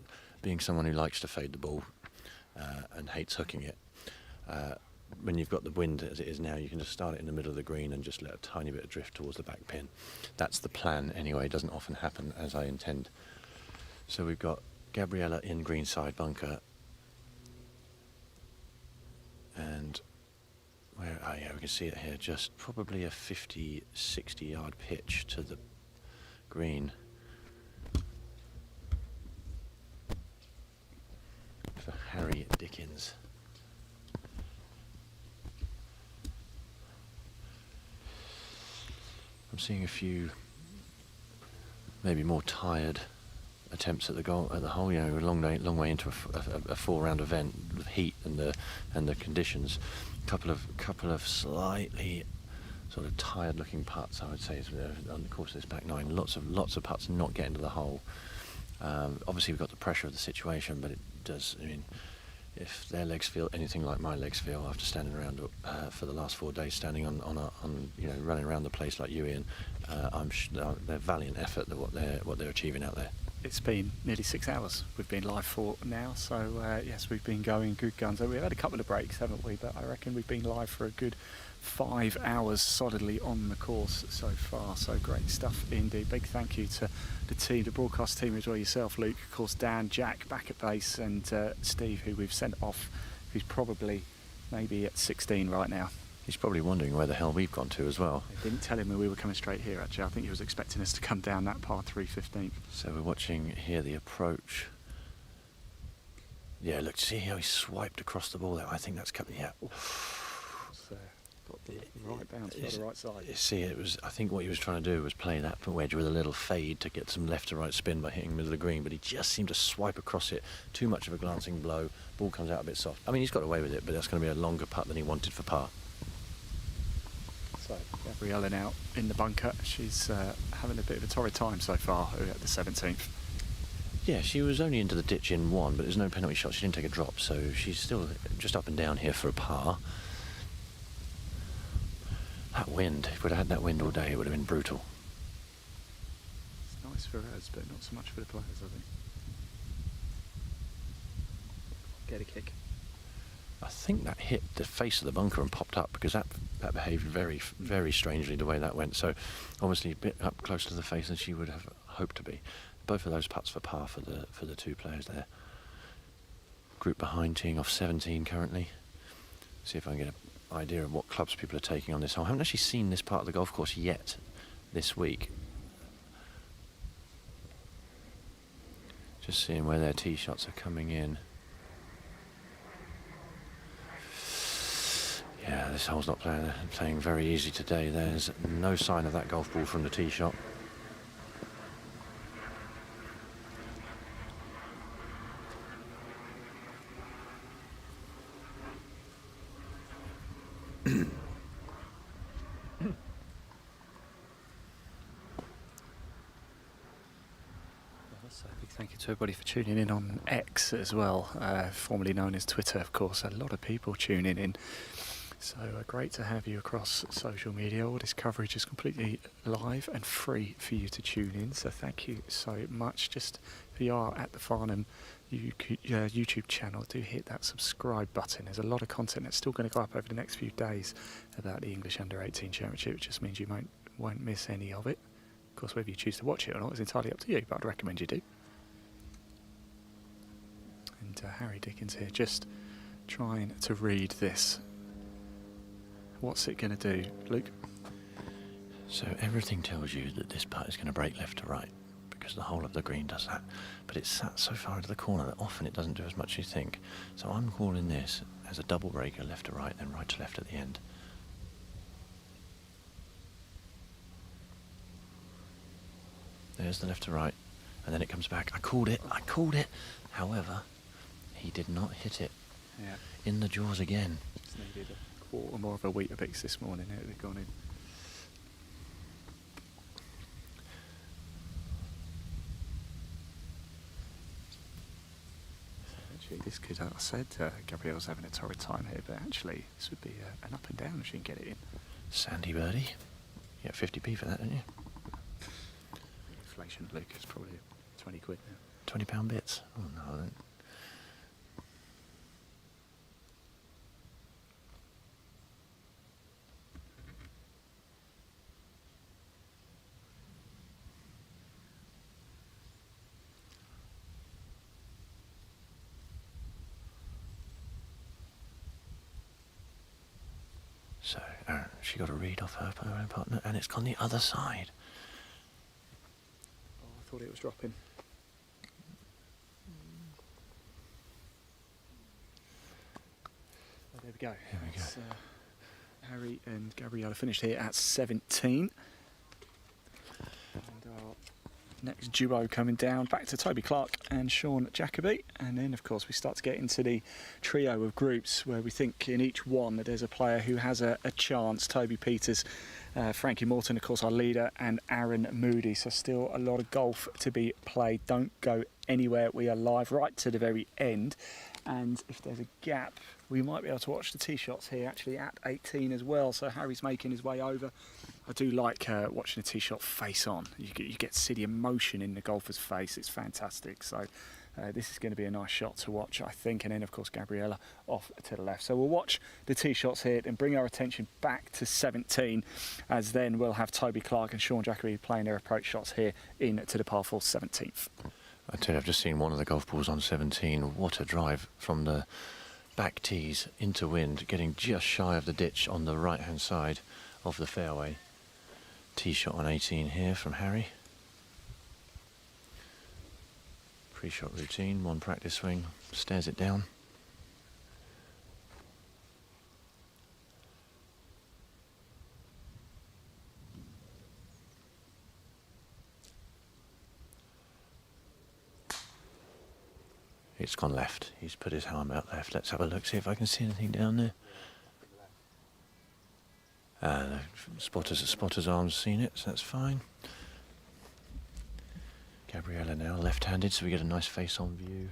being someone who likes to fade the ball and hates hooking it, when you've got the wind as it is now, you can just start it in the middle of the green and just let a tiny bit of drift towards the back pin. That's the plan anyway. It doesn't often happen as I intend. So we've got Gabriella in greenside bunker, and where, oh yeah, we can see it here, just probably a 50-60 yard pitch to the green for Harry Dickens. I'm seeing a few maybe more tired attempts at the goal at the hole. You know, a long way into a 4-round event with heat and the conditions. Couple of slightly sort of tired-looking putts, I would say, on the course of this back nine. Lots of putts not getting to the hole. Obviously, we've got the pressure of the situation, but it does. I mean, if their legs feel anything like my legs feel after standing around for the last 4 days, standing on you know, running around the place like you, Ian, they're valiant effort that what they're achieving out there. it's been nearly 6 hours we've been live for now, so yes, we've been going good guns. We've had a couple of breaks, haven't we? But I reckon we've been live for a good 5 hours solidly on the course so far. So great stuff indeed. Big thank you to the team, the broadcast team as well, yourself, Luke, of course, Dan, Jack back at base, and Steve, who we've sent off, who's probably maybe at 16 right now. He's probably wondering where the hell we've gone to as well. I didn't tell him when we were coming straight here, actually. I think he was expecting us to come down that par 3 15th. So we're watching here the approach. Yeah, look, see how he swiped across the ball there? I think that's coming, yeah. Got the right bounce for the right side. You see, it was. I think what he was trying to do was play that wedge with a little fade to get some left to right spin by hitting middle of the green, but he just seemed to swipe across it. Too much of a glancing blow. Ball comes out a bit soft. I mean, he's got away with it, but that's going to be a longer putt than he wanted for par. So Gabriella now in the bunker. She's having a bit of a torrid time so far at the 17th. Yeah, she was only into the ditch in one, but there's no penalty shot. She didn't take a drop, so she's still just up and down here for a par. That wind, if we'd had that wind all day, it would have been brutal. It's nice for us, but not so much for the players, I think. Get a kick. I think that hit the face of the bunker and popped up, because that behaved very, very strangely the way that went. So obviously a bit up close to the face than she would have hoped to be. Both of those putts for par for the two players there. Group behind teeing off 17 currently. See if I can get an idea of what clubs people are taking on this hole. I haven't actually seen this part of the golf course yet this week. Just seeing where their tee shots are coming in. Yeah, this hole's not playing very easy today. There's no sign of that golf ball from the tee shot. Big thank you to everybody for tuning in on X as well, formerly known as Twitter, of course. A lot of people tuning in. So great to have you across social media. All this coverage is completely live and free for you to tune in. So thank you so much. Just if you are at the Farnham YouTube channel, do hit that subscribe button. There's a lot of content that's still going to go up over the next few days about the English U18 Championship, which just means you won't miss any of it. Of course, whether you choose to watch it or not is entirely up to you, but I'd recommend you do. And Harry Dickens here, just trying to read this. What's it going to do, Luke? So everything tells you that this putt is going to break left to right, because the whole of the green does that. But it's sat so far into the corner that often it doesn't do as much as you think. So I'm calling this as a double breaker, left to right, then right to left at the end. There's the left to right, and then it comes back. I called it. However, he did not hit it. Yeah. In the jaws again. It's needed a quarter more of a Weetabix this morning. It would have gone in. Actually, this could, I said Gabrielle's having a torrid time here, but actually this would be an up and down if she can get it in. Sandy birdie. You get 50p for that, don't you? Inflation, Luke, is probably 20 quid now. £20 bits? Oh no, I don't. So, she got a read off her partner, and it's gone the other side. Oh, I thought it was dropping. Oh, there we go. Here we go. Harry and Gabriella finished here at 17. And our next duo coming down, back to Toby Clark and Sean Jacoby. And then, of course, we start to get into the trio of groups where we think in each one that there's a player who has a chance. Toby Peters, Frankie Morton, of course, our leader, and Aaron Moody. So still a lot of golf to be played. Don't go anywhere. We are live right to the very end. And if there's a gap, we might be able to watch the tee shots here actually at 18 as well. So Harry's making his way over. I do like watching a tee shot face on. You get to see the emotion in the golfer's face. It's fantastic. So this is going to be a nice shot to watch, I think. And then, of course, Gabriella off to the left. So we'll watch the tee shots here and bring our attention back to 17, as then we'll have Toby Clark and Sean Jackery playing their approach shots here into the par 4 17th. I tell you, I've just seen one of the golf balls on 17. What a drive from the back tees into wind, getting just shy of the ditch on the right-hand side of the fairway. Tee shot on 18 here from Harry. Pre-shot routine, one practice swing, stares it down. It's gone left. He's put his arm out left. Let's have a look, see if I can see anything down there. Spotter's arm's seen it, so that's fine. Gabriella now left-handed, so we get a nice face-on view,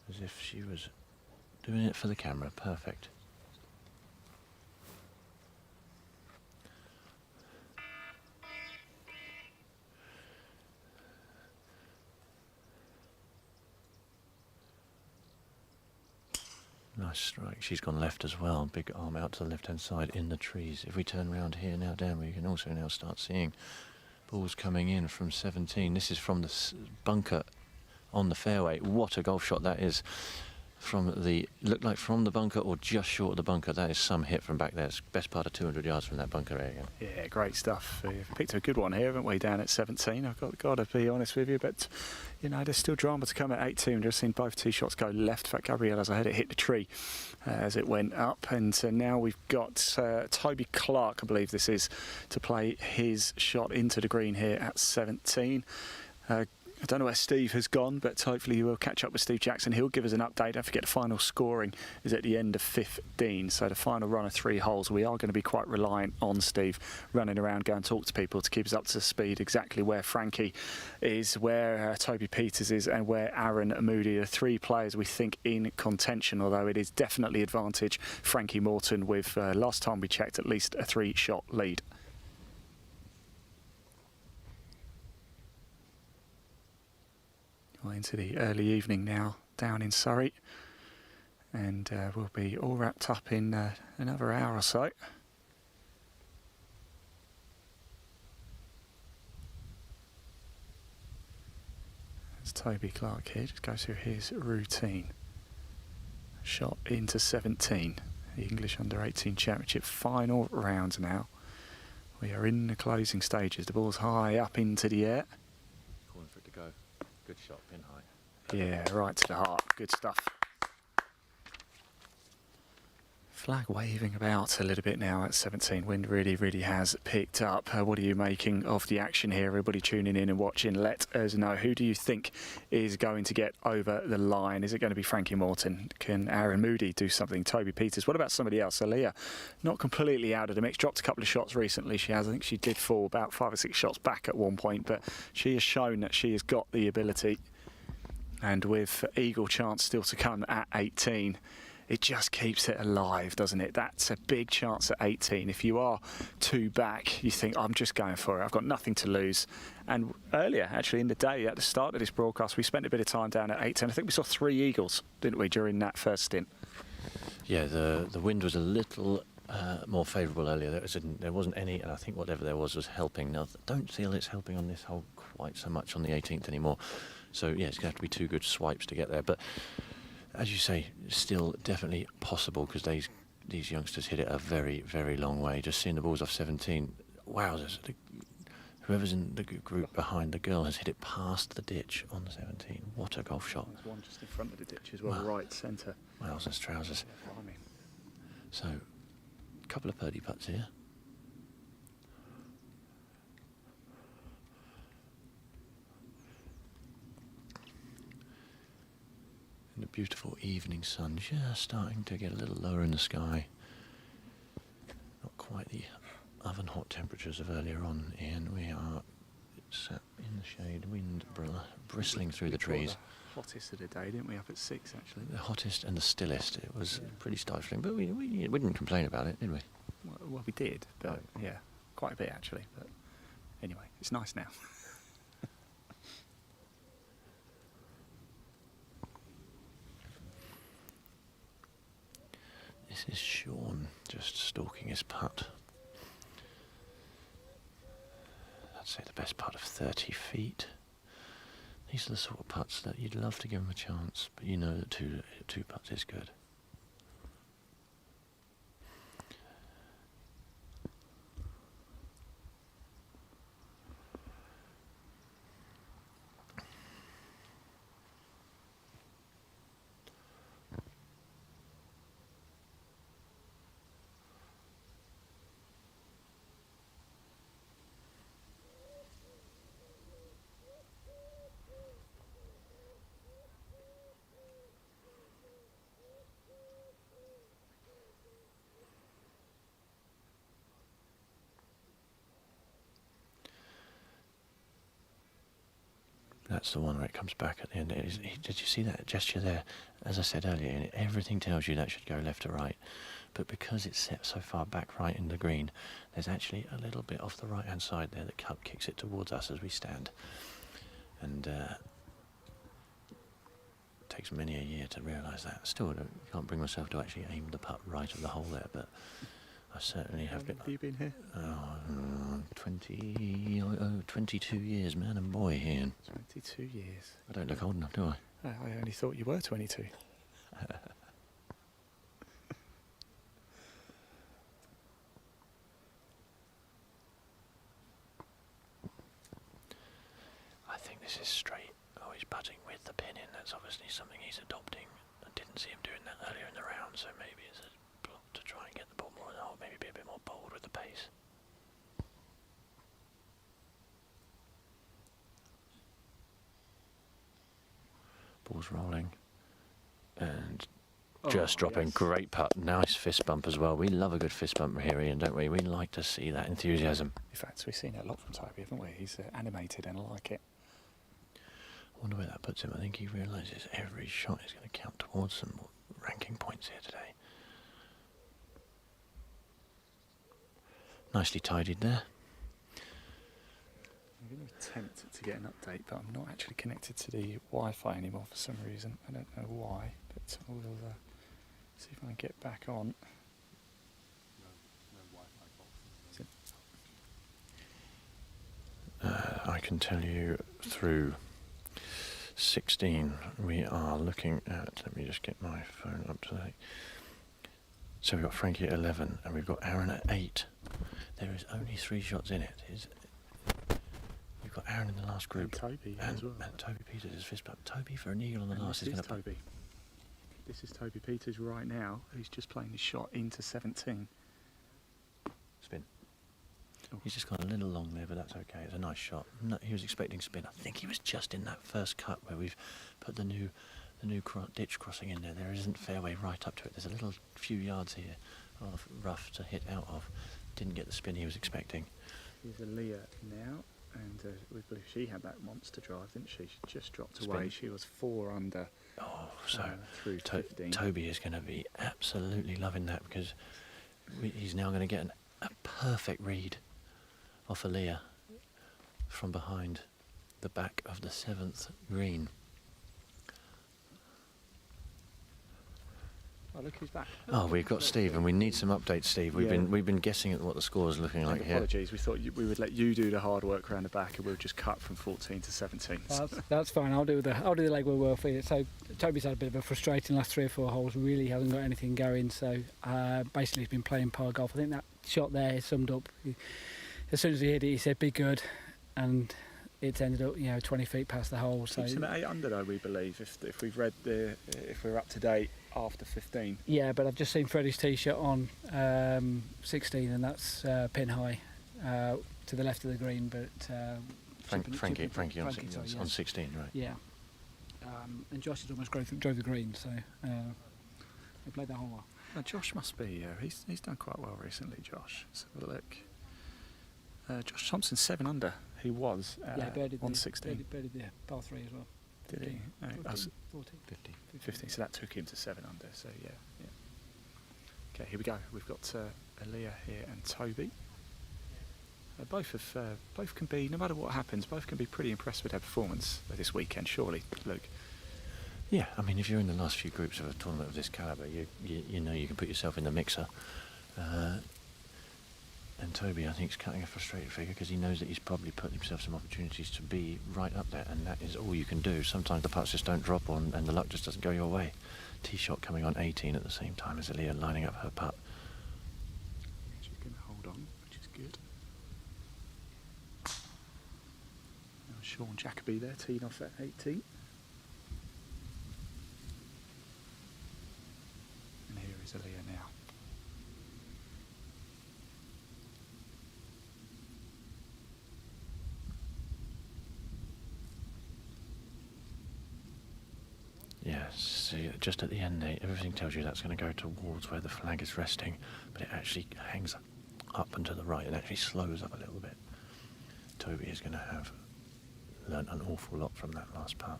as if she was doing it for the camera. Perfect. Nice strike. She's gone left as well. Big arm out to the left-hand side in the trees. If we turn round here now, Dan, we can also now start seeing balls coming in from 17. This is from the bunker on the fairway. What a golf shot that is. From the, looked like from the bunker or just short of the bunker. That is some hit from back there. It's best part of 200 yards from that bunker area. Yeah, great stuff. We've picked a good one here, haven't we, down at 17? I've got to be honest with you, but you know, there's still drama to come at 18. We've just seen both tee shots go left. In fact, Gabrielle, as I had it hit the tree as it went up, and now we've got Toby Clark, I believe this is, to play his shot into the green here at 17. I don't know where Steve has gone, but hopefully you will catch up with Steve Jackson. He'll give us an update. Don't forget the final scoring is at the end of 15. So the final run of 3 holes, we are going to be quite reliant on Steve running around, going to talk to people to keep us up to speed exactly where Frankie is, where Toby Peters is, and where Aaron Moody. The 3 players we think in contention, although it is definitely advantage Frankie Morton with, last time we checked, at least a 3-shot lead. Well, into the early evening now down in Surrey, and we'll be all wrapped up in another hour or so. There's Toby Clark here, just goes through his routine. Shot into 17, the English U18 Championship final round now. We are in the closing stages. The ball's high up into the air. Calling for it to go. Good shot, pin high. Yeah, right to the heart. Good stuff. Flag waving about a little bit now at 17. Wind really has picked up. What are you making of the action here? Everybody tuning in and watching, let us know. Who do you think is going to get over the line? Is it going to be Frankie Morton? Can Aaron Moody do something? Toby Peters? What about somebody else? Aaliyah, not completely out of the mix. Dropped a couple of shots recently. She has. I think she did fall about 5 or 6 shots back at one point, but she has shown that she has got the ability. And with eagle chance still to come at 18, it just keeps it alive, doesn't it? That's a big chance at 18. If you are 2 back, you think, I'm just going for it. I've got nothing to lose. And earlier, actually, in the day, at the start of this broadcast, we spent a bit of time down at 18. I think we saw 3 eagles, didn't we, during that first stint? Yeah, the wind was a little more favourable earlier. There wasn't any, and I think whatever there was helping. Now, I don't feel it's helping on this hole quite so much on the 18th anymore. So, yeah, it's going to have to be 2 good swipes to get there. But as you say, still definitely possible, because these youngsters hit it a very long way. Just seeing the balls off 17, wow, whoever's in the group behind the girl has hit it past the ditch on the 17. What a golf shot. There's one just in front of the ditch as well, right centre. Wowzers, trousers. So, a couple of birdie putts here. And the beautiful evening sun just starting to get a little lower in the sky. Not quite the oven hot temperatures of earlier on, Ian. We are sat in the shade, wind bristling through the trees. The hottest of the day, didn't we? Up at 6 actually. The hottest and the stillest. It was pretty stifling, but we didn't complain about it, did we? Well, we did, but yeah, quite a bit actually. But anyway, it's nice now. This is Sean just stalking his putt. I'd say the best putt of 30 feet. These are the sort of putts that you'd love to give him a chance, but you know that two putts is good. That's the one where it comes back at the end. Did you see that gesture there? As I said earlier, everything tells you that should go left to right. But because it's set so far back right in the green, there's actually a little bit off the right-hand side there that kicks it towards us as we stand. And it takes many a year to realise that. Still, I can't bring myself to actually aim the putt right of the hole there, but I certainly have been. Have you been here? 22 years, man and boy, Ian. 22 years. I don't look old enough, do I? I only thought you were 22. I think this is straight. Oh, he's putting with the pin in. That's obviously something he's adopting. I didn't see him doing that earlier in the round, so maybe it's a block to try and get the ball more in the hole, maybe be a bit more bold with the pace. Ball's rolling. And just dropping. Yes. Great putt. Nice fist bump as well. We love a good fist bump here, Ian, don't we? We like to see that enthusiasm. In fact, we've seen it a lot from Toby, haven't we? He's animated and I like it. I wonder where that puts him. I think he realises every shot is going to count towards some ranking points here today. Nicely tidied there. I'm going to attempt to get an update, but I'm not actually connected to the Wi-Fi anymore for some reason. I don't know why, but I will see if I can get back on. I can tell you through 16 we are looking at, let me just get my phone up to date. So we've got Frankie at 11 and we've got Aaron at 8. There is only 3 shots in it. We've got Aaron in the last group. And Toby as well. And Toby Peters is fist bump. Toby for an eagle on the last is going to Toby. This is Toby Peters right now, who's just playing his shot into 17. spin. He's just gone a little long there, but that's okay. It's a nice shot. No, he was expecting spin. I think he was just in that first cut where we've put the new ditch crossing in there. There isn't fairway right up to it. There's a little few yards here of rough to hit out of. Didn't get the spin he was expecting. Here's a Leah now, and we believe she had that monster drive, didn't she? She just dropped Spin. away. She was 4 under. Oh, so through 15. Toby is going to be absolutely loving that because he's now going to get a perfect read off Leah from behind the back of the 7th green. Oh, look who's back. Oh, we've got Steve, and we need some updates, Steve. We've been guessing at what the score is looking like here. Apologies, we thought we would let you do the hard work around the back, and we'll just cut from 14 to 17. That's fine. I'll do the legwork well for you. So Toby's had a bit of a frustrating last 3 or 4 holes. Really hasn't got anything going. So basically, he's been playing par golf. I think that shot there is summed up. As soon as he hit it, he said, "Be good," and it's ended up 20 feet past the hole. So keeps him at 8 under though, we believe, if we've read if we're up to date after 15. Yeah, but I've just seen Freddie's tee shot on 16, and that's pin high to the left of the green. But Frankie on 16, right? Yeah, and Josh has almost drove the green, so they played that hole well. Now, Josh must be he's done quite well recently. Josh, let's have a look. Josh Thompson 7 under. He was on 16. Birdied the par 3 as well. Did he? 14. 15. So that took him to 7 under. So yeah. Okay, here we go. We've got Aaliyah here and Toby. Both can be, no matter what happens, both can be pretty impressed with their performance this weekend. Surely, Luke. Yeah, I mean, if you're in the last few groups of a tournament of this calibre, you know you can put yourself in the mixer. And Toby, I think, is cutting a frustrated figure because he knows that he's probably put himself some opportunities to be right up there, and that is all you can do. Sometimes the putts just don't drop on, and the luck just doesn't go your way. Tee shot coming on 18 at the same time as Aaliyah lining up her putt. She's going to hold on, which is good. Now Sean Jacoby there, teeing off at 18. And here is Aaliyah now. Yes, see, just at the end there, everything tells you that's going to go towards where the flag is resting, but it actually hangs up and to the right and actually slows up a little bit. Toby is going to have learnt an awful lot from that last part.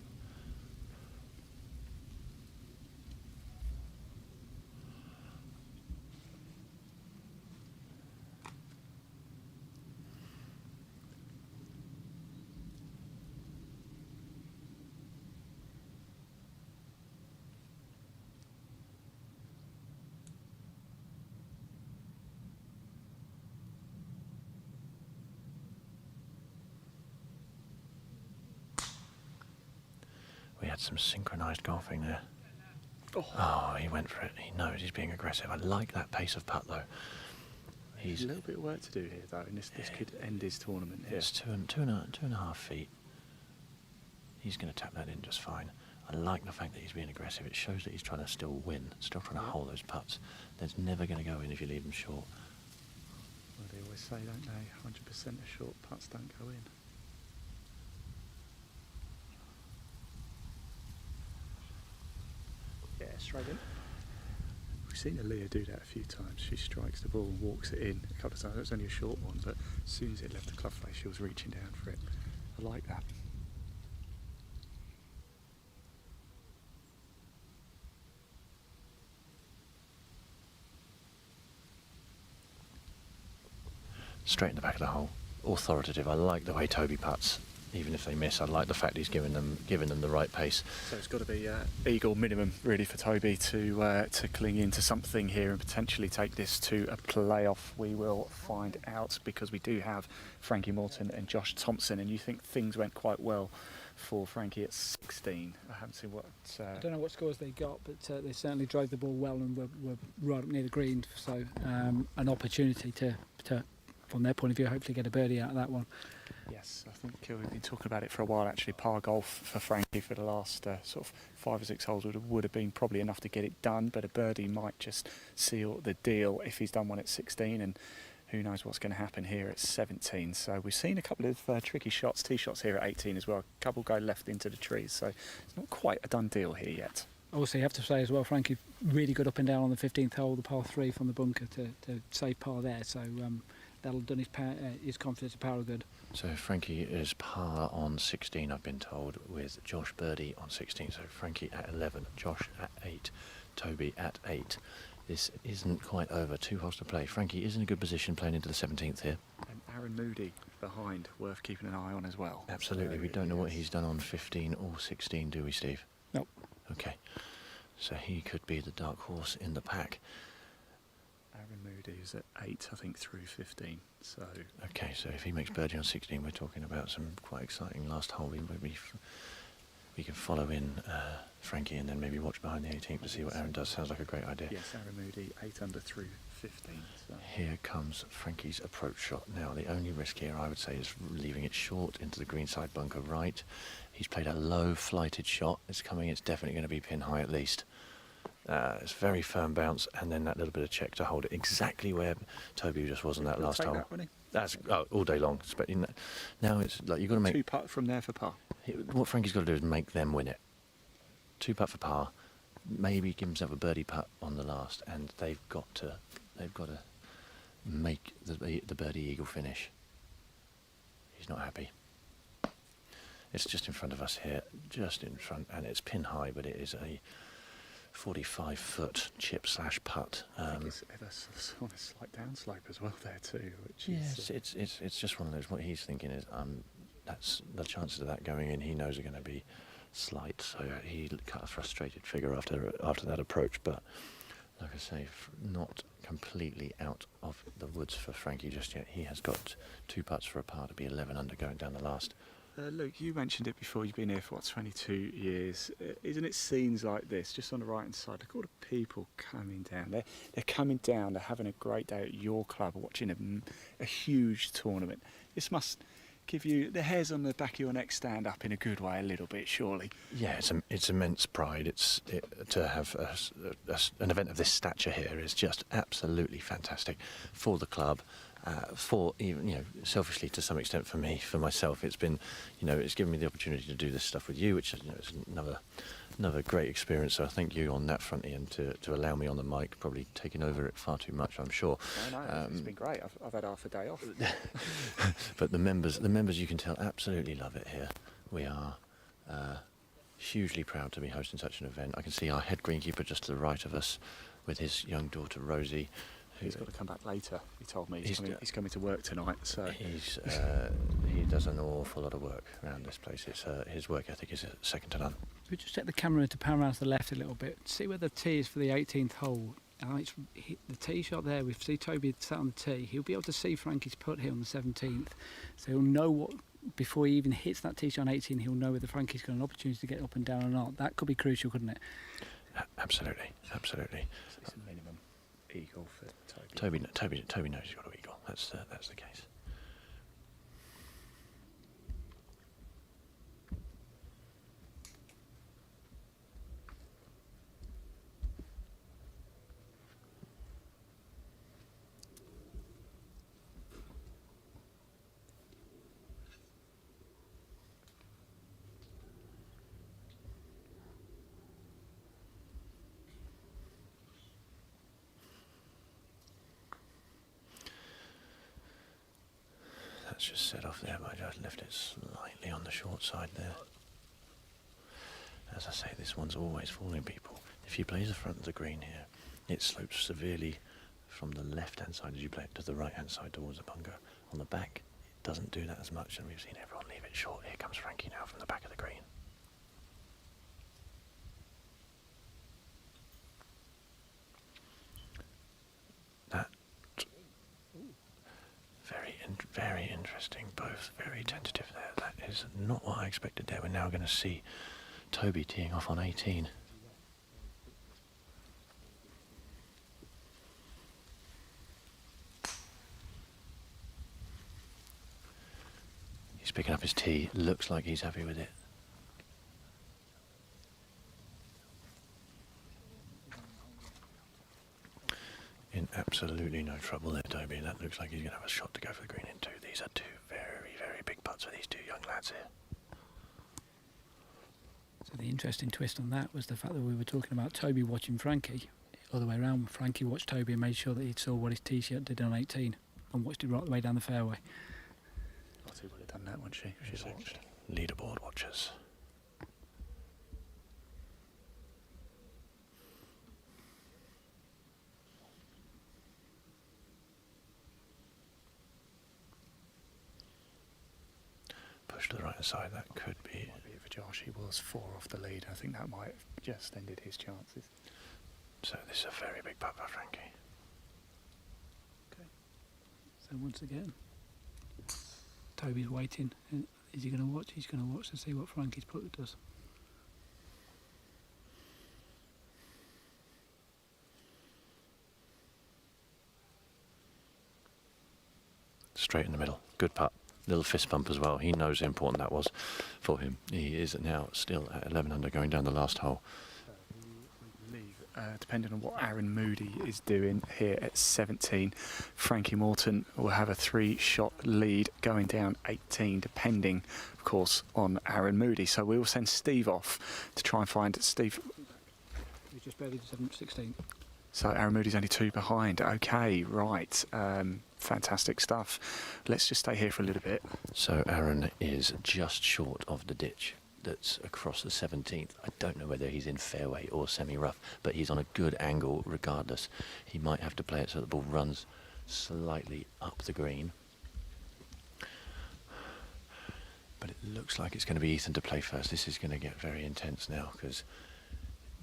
We had some synchronised golfing there. Oh, he went for it. He knows he's being aggressive. I like that pace of putt, though. He's a little bit of work to do here, though, and this could end his tournament here. It's two and a half feet. He's going to tap that in just fine. I like the fact that he's being aggressive. It shows that he's trying to still win, still trying to hold those putts. That's never going to go in if you leave them short. Well, they always say, don't they, 100% of short putts don't go in. Yeah, straight in. We've seen Aaliyah do that a few times. She strikes the ball and walks it in a couple of times. It was only a short one, but as soon as it left the club face, she was reaching down for it. I like that. Straight in the back of the hole. Authoritative. I like the way Toby putts. Even if they miss, I like the fact he's giving them the right pace. So it's got to be eagle minimum really for Toby to cling into something here and potentially take this to a playoff. We will find out, because we do have Frankie Morton and Josh Thompson, and you think things went quite well for Frankie at 16. I haven't seen what... I don't know what scores they got, but they certainly drove the ball well and were right up near the green. So an opportunity to, from their point of view, hopefully get a birdie out of that one. Yes, I think we've been talking about it for a while actually. Par golf for Frankie for the last sort of 5 or 6 holes would have been probably enough to get it done, but a birdie might just seal the deal if he's done one at 16, and who knows what's going to happen here at 17. So we've seen a couple of tricky shots, tee shots here at 18 as well. A couple go left into the trees, so it's not quite a done deal here yet. Also, you have to say as well, Frankie really good up and down on the 15th hole, the par 3 from the bunker to save par there. So that'll done his confidence a power of good. So Frankie is par on 16, I've been told, with Josh birdie on 16. So Frankie at 11, Josh at 8, Toby at 8. This isn't quite over. 2 holes to play. Frankie is in a good position playing into the 17th here. And Aaron Moody behind, worth keeping an eye on as well. Absolutely. We don't know what he's done on 15 or 16, do we, Steve? Nope. Okay. So he could be the dark horse in the pack. Aaron Moody is at 8, I think, through 15. So okay, so if he makes birdie on 16, we're talking about some quite exciting last hole. We can follow in Frankie and then maybe watch behind the 18th to see what Aaron does. Sounds like a great idea. Yes, Aaron Moody, 8 under through 15. So. Here comes Frankie's approach shot. Now, the only risk here, I would say, is leaving it short into the greenside bunker right. He's played a low flighted shot. It's coming. It's definitely going to be pin high at least. It's very firm bounce, and then that little bit of check to hold it exactly where Toby just was on that last hole. That's all day long. Now it's like you've got to make 2 putt from there for par. What Frankie's got to do is make them win it. 2 putt for par. Maybe give himself a birdie putt on the last, and they've got to make the birdie eagle finish. He's not happy. It's just in front of us here, just in front, and it's pin high, but it is a 45-foot chip / putt. It's on a slight downslope as well there too, which Yes, it's just one of those. What he's thinking is, that's the chances of that going in. He knows are going to be slight, so he cut a frustrated figure after that approach. But like I say, not completely out of the woods for Frankie just yet. He has got 2 putts for a par to be 11 under going down the last. Luke, you mentioned it before. You've been here for 22 years. Isn't it scenes like this, just on the right hand side? Look at all the people coming down. They're coming down. They're having a great day at your club, watching a huge tournament. This must give you the hairs on the back of your neck stand up in a good way a little bit, surely. Yeah, it's immense pride. To have an event of this stature here is just absolutely fantastic for the club. For even, selfishly to some extent for me, for myself, it's been, it's given me the opportunity to do this stuff with you, which is, is another great experience. So I thank you on that front, Ian, to allow me on the mic, probably taking over it far too much, I'm sure. No, it's been great. I've had half a day off. But the members, you can tell, absolutely love it here. We are hugely proud to be hosting such an event. I can see our head greenkeeper just to the right of us with his young daughter, Rosie. He's got to come back later, he told me. He's coming to work tonight, so... He does an awful lot of work around this place. His work ethic is second to none. We just set the camera to pan around to the left a little bit, see where the tee is for the 18th hole. The tee shot there, we see Toby sat on the tee. He'll be able to see Frankie's putt here on the 17th, so he'll know what, before he even hits that tee shot on 18, he'll know whether Frankie's got an opportunity to get up and down or not. That could be crucial, couldn't it? Absolutely. It's a minimum eagle for Toby. Toby knows he's got to eagle. That's the case. That's just set off there, but I just left it slightly on the short side there. As I say, this one's always fooling people. If you play the front of the green here, it slopes severely from the left-hand side as you play it to the right-hand side towards the bunker. On the back, it doesn't do that as much, and we've seen everyone leave it short. Here comes Frankie now from the back of the green. Very interesting, both very tentative there. That is not what I expected there. We're now going to see Toby teeing off on 18. He's picking up his tee, looks like he's happy with it. In absolutely no trouble there, Toby. That looks like he's going to have a shot to go for the green in two. These are 2 very, very big putts for these 2 young lads here. So the interesting twist on that was the fact that we were talking about Toby watching Frankie. Other way around, Frankie watched Toby and made sure that he saw what his tee shot did on 18 and watched it right the way down the fairway. Lottie would have done that, wouldn't she? She's watched. Leaderboard watchers. Push to the right side, that could be... Might be for Josh. He was 4 off the lead. I think that might have just ended his chances. So this is a very big putt for Frankie. Okay. So once again, Toby's waiting. Is he going to watch? He's going to watch to see what Frankie's putt does. Straight in the middle. Good putt. Little fist bump as well. He knows how important that was for him. He is now still at 11 under going down the last hole. Depending on what Aaron Moody is doing here at 17, Frankie Morton will have a 3-shot lead going down 18, depending, of course, on Aaron Moody. So we will send Steve off to try and find Steve. He's just barely 16. So Aaron Moody's only 2 behind. Okay, right. Fantastic stuff. Let's just stay here for a little bit. So Aaron is just short of the ditch that's across the 17th. I don't know whether he's in fairway or semi-rough, but he's on a good angle regardless. He might have to play it so the ball runs slightly up the green. But it looks like it's going to be Ethan to play first. This is going to get very intense now because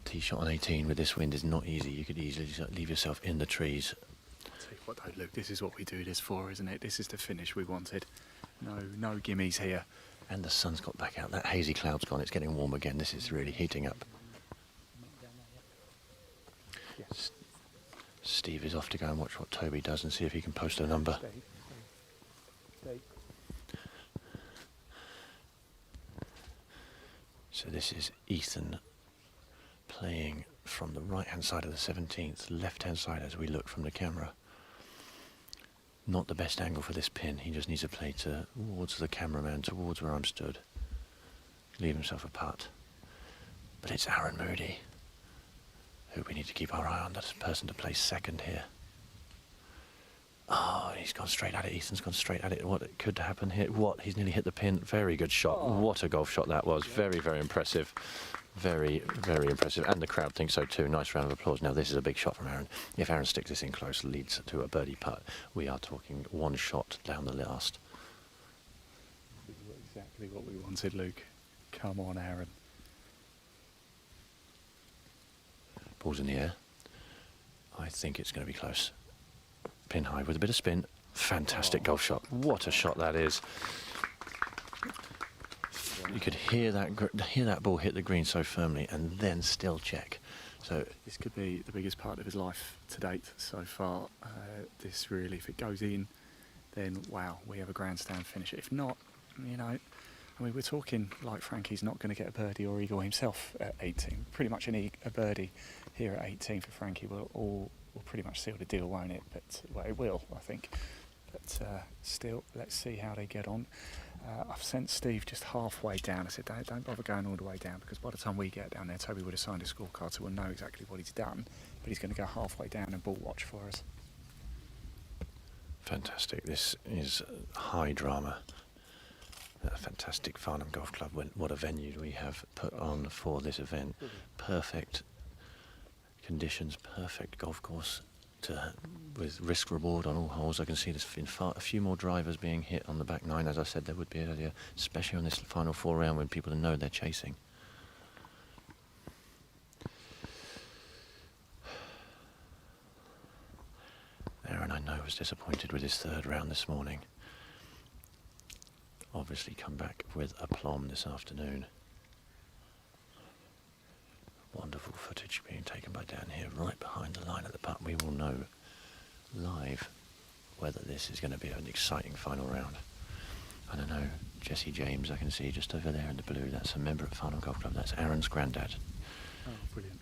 tee shot on 18 with this wind is not easy. You could easily just leave yourself in the trees. I'll tell you what though, Luke, this is what we do this for, isn't it? This is the finish we wanted. No gimmies here. And the sun's got back out. That hazy cloud's gone. It's getting warm again. This is really heating up. Steve is off to go and watch what Toby does and see if he can post a number. So this is Ethan playing from the right-hand side of the 17th, left-hand side as we look from the camera. Not the best angle for this pin. He just needs to play towards the cameraman, towards where I'm stood. Leave himself a putt. But it's Aaron Moody, who we need to keep our eye on. That's the person to play second here. Oh, he's gone straight at it. Ethan's gone straight at it. What could happen here? What? He's nearly hit the pin. Very good shot. Oh. What a golf shot that was. Very, very impressive. Very, very impressive. And the crowd thinks so too. Nice round of applause. Now, this is a big shot from Aaron. If Aaron sticks this in close, leads to a birdie putt, we are talking one shot down the last. Exactly what we wanted, Luke. Come on, Aaron. Ball's in the air. I think it's going to be close. Pin high with a bit of spin. Fantastic golf shot. What a shot that is. You could hear that ball hit the green so firmly and then still check. So this could be the biggest part of his life to date so far. This really, if it goes in, then wow, we have a grandstand finish. If not, you know, I mean, we're talking like Frankie's not going to get a birdie or eagle himself at 18. Pretty much a birdie here at 18 for Frankie will pretty much seal the deal, won't it? But well, it will, I think. But still, let's see how they get on. I've sent Steve just halfway down. I said, don't bother going all the way down, because by the time we get down there, Toby would have signed his scorecard, so we'll know exactly what he's done. But he's going to go halfway down and ball watch for us. Fantastic. This is high drama. A fantastic Farnham Golf Club. What a venue we have put on for this event. Perfect conditions, perfect golf course with risk reward on all holes. I can see there's been a few more drivers being hit on the back nine, as I said there would be earlier, especially on this final 4 round when people know they're chasing. Aaron, I know, was disappointed with his 3rd round this morning. Obviously come back with aplomb this afternoon. Wonderful footage being taken by Dan here, right behind the line of the putt. We will know live whether this is going to be an exciting final round. I don't know, Jesse James, I can see just over there in the blue. That's a member at Farnham Golf Club. That's Aaron's granddad. Oh, brilliant.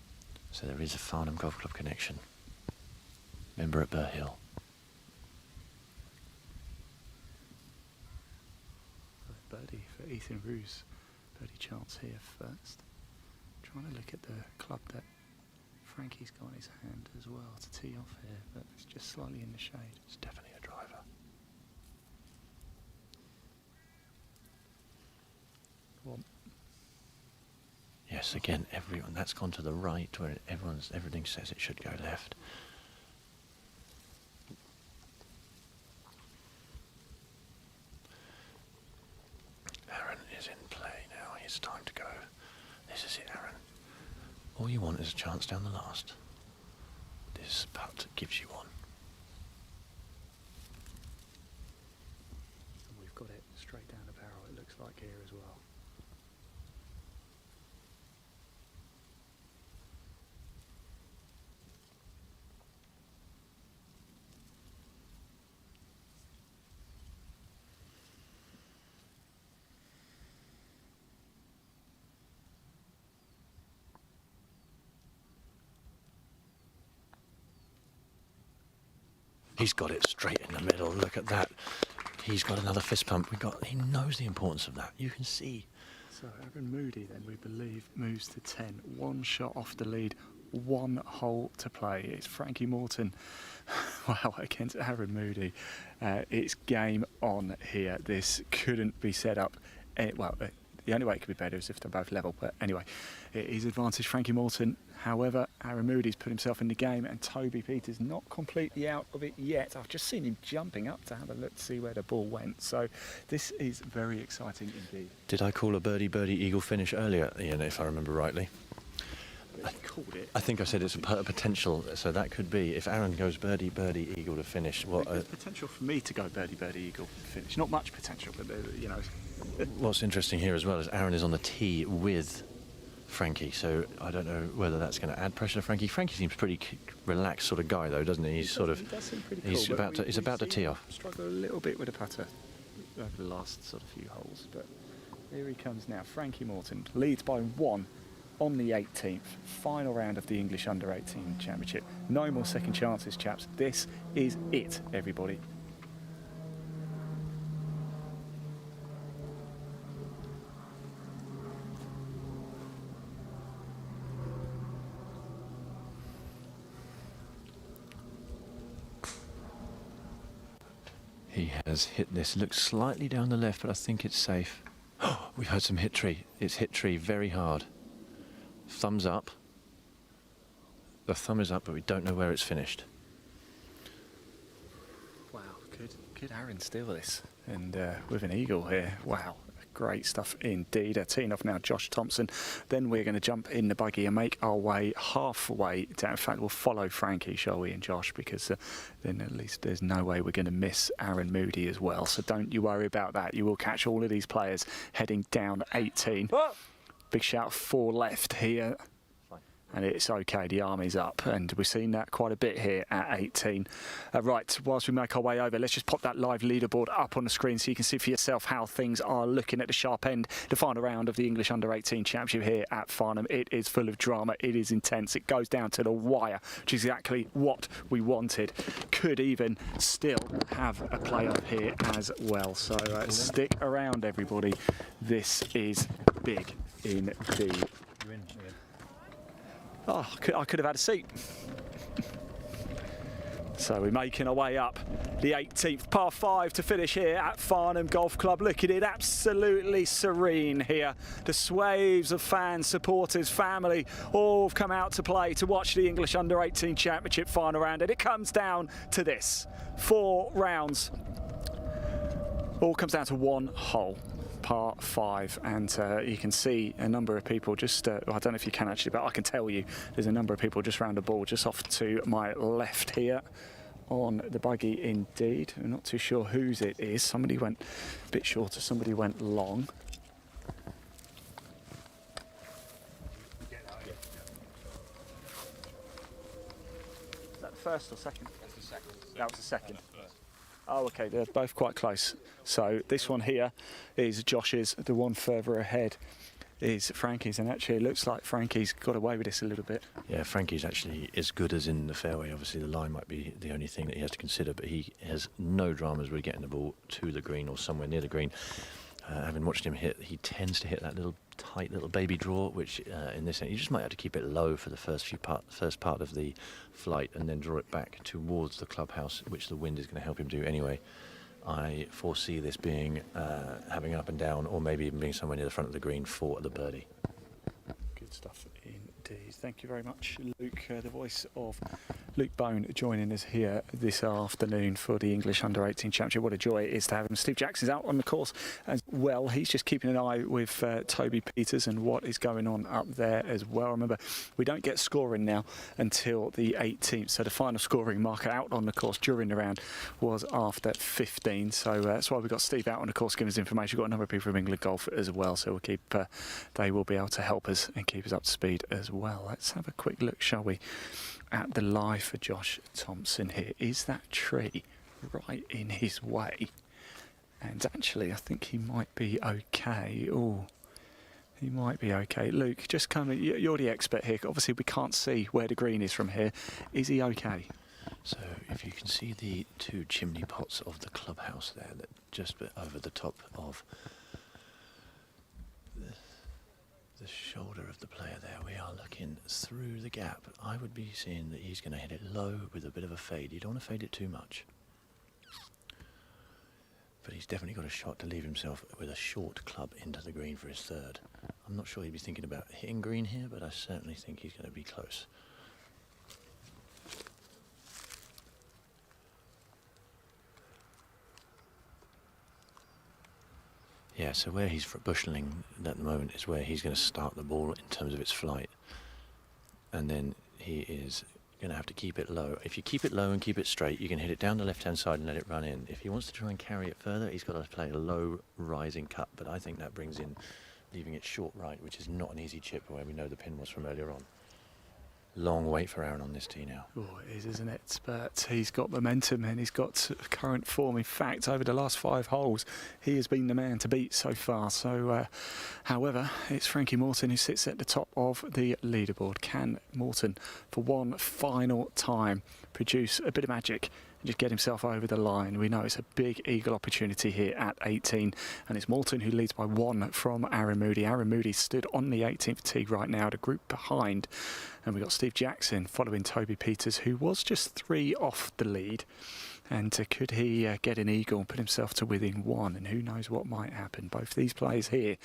So there is a Farnham Golf Club connection. Member at Burr Hill. Birdie for Ethan Roos. Birdie chance here first. Trying to look at the club that Frankie's got in his hand as well to tee off here, but it's just slightly in the shade. It's definitely a driver. Well, yes, again, everyone that's gone to the right where everything says it should go left. Aaron is in play now. It's time to go. This is it, Aaron. All you want is a chance down the last. This putt gives you one. And we've got it straight down the barrel, it looks like here as well. He's got it straight in the middle. Look at that. He's got another fist pump. He knows the importance of that. You can see. So Aaron Moody then, we believe, moves to 10. 1 shot off the lead, 1 hole to play. It's Frankie Morton, wow, against Aaron Moody. It's game on here. This couldn't be set up. The only way it could be better is if they're both level. But anyway, it is advantage Frankie Morton. However, Aaron Moody's put himself in the game, and Toby Peters not completely out of it yet. I've just seen him jumping up to have a look to see where the ball went. So this is very exciting indeed. Did I call a birdie eagle finish earlier, Ian, if I remember rightly? I called it. I think I said it's a potential, so that could be if Aaron goes birdie eagle to finish. What there's potential for me to go birdie eagle finish. Not much potential, but you know. What's interesting here as well is Aaron is on the tee with Frankie, so I don't know whether that's going to add pressure to Frankie. Frankie seems pretty relaxed sort of guy, though, doesn't he? He does seem pretty cool, he's about to tee off. Struggle a little bit with a putter over the last sort of few holes, but here he comes now. Frankie Morton leads by 1 on the 18th, final round of the English Under-18 Championship. No more second chances, chaps. This is it, everybody. He has hit this. Looks slightly down the left, but I think it's safe. Oh, we've heard some hit tree. It's hit tree very hard. Thumbs up. The thumb is up, but we don't know where it's finished. Wow, could Aaron steal this? And with an eagle here, wow. Great stuff indeed. Teeing off now, Josh Thompson. Then we're going to jump in the buggy and make our way halfway down. In fact, we'll follow Frankie, shall we, and Josh, because then at least there's no way we're going to miss Aaron Moody as well. So don't you worry about that. You will catch all of these players heading down 18. Whoa. Big shout 4 left here. And it's okay, the army's up, and we've seen that quite a bit here at 18. Right, whilst we make our way over, let's just pop that live leaderboard up on the screen so you can see for yourself how things are looking at the sharp end. The final round of the English Under-18 Championship here at Farnham. It is full of drama, it is intense, it goes down to the wire, which is exactly what we wanted. Could even still have a playoff here as well. So stick around, everybody. This is big indeed. Oh, I could have had a seat. So we're making our way up the 18th par 5 to finish here at Farnham Golf Club. Look at it, absolutely serene here. The swaves of fans, supporters, family, all have come out to play to watch the English Under-18 Championship final round. And it comes down to this. 4 rounds. All comes down to 1 hole. Par 5, and you can see a number of people just I don't know if you can actually, but I can tell you there's a number of people just round the ball just off to my left here on the buggy indeed. I'm not too sure whose it is. Somebody went a bit shorter, somebody went long. Is that the first or second? That's the second. That was the second. Oh, okay, they're both quite close. So this one here is Josh's, the one further ahead is Frankie's, and actually it looks like Frankie's got away with this a little bit. Yeah, Frankie's actually as good as in the fairway. Obviously the line might be the only thing that he has to consider, but he has no dramas with getting the ball to the green or somewhere near the green. Having watched him hit, he tends to hit that little tight little baby draw, which in this end, you just might have to keep it low for the first part of the flight, and then draw it back towards the clubhouse, which the wind is going to help him do anyway. I foresee this being having up and down, or maybe even being somewhere near the front of the green for the birdie. Good stuff indeed. Thank you very much, Luke, the voice of Luke Bone, joining us here this afternoon for the English Under-18 Championship. What a joy it is to have him. Steve Jackson's out on the course as well. He's just keeping an eye with Toby Peters and what is going on up there as well. Remember, we don't get scoring now until the 18th, so the final scoring marker out on the course during the round was after 15. So that's why we've got Steve out on the course giving us information. We've got a number of people from England Golf as well, so we'll keep. They will be able to help us and keep us up to speed as well. Let's have a quick look, shall we, at the lie for Josh Thompson here. Is that tree right in his way? And actually, I think he might be okay. Oh, he might be okay. Luke, just come. You're the expert here. Obviously, we can't see where the green is from here. Is he okay? So, if you can see the 2 chimney pots of the clubhouse there, that just over the top of the shoulder of the player there. We are looking through the gap. I would be seeing that he's going to hit it low with a bit of a fade. You don't want to fade it too much. But he's definitely got a shot to leave himself with a short club into the green for his third. I'm not sure he'd be thinking about hitting green here, but I certainly think he's going to be close. Yeah, so where he's busheling at the moment is where he's going to start the ball in terms of its flight. And then he is going to have to keep it low. If you keep it low and keep it straight, you can hit it down the left-hand side and let it run in. If he wants to try and carry it further, he's got to play a low rising cut. But I think that brings in leaving it short right, which is not an easy chip where we know the pin was from earlier on. Long wait for Aaron on this tee now. Oh, it is, isn't it? But he's got momentum and he's got current form. In fact, over the last 5 holes, he has been the man to beat so far. So, however, it's Frankie Morton who sits at the top of the leaderboard. Can Morton, for one final time, produce a bit of magic and just get himself over the line? We know it's a big eagle opportunity here at 18, and it's Morton who leads by 1 from Aaron Moody. Aaron Moody stood on the 18th tee right now, the group behind, and we've got Steve Jackson following Toby Peters, who was just 3 off the lead. And could he get an eagle and put himself to within 1? And who knows what might happen. Both these players here.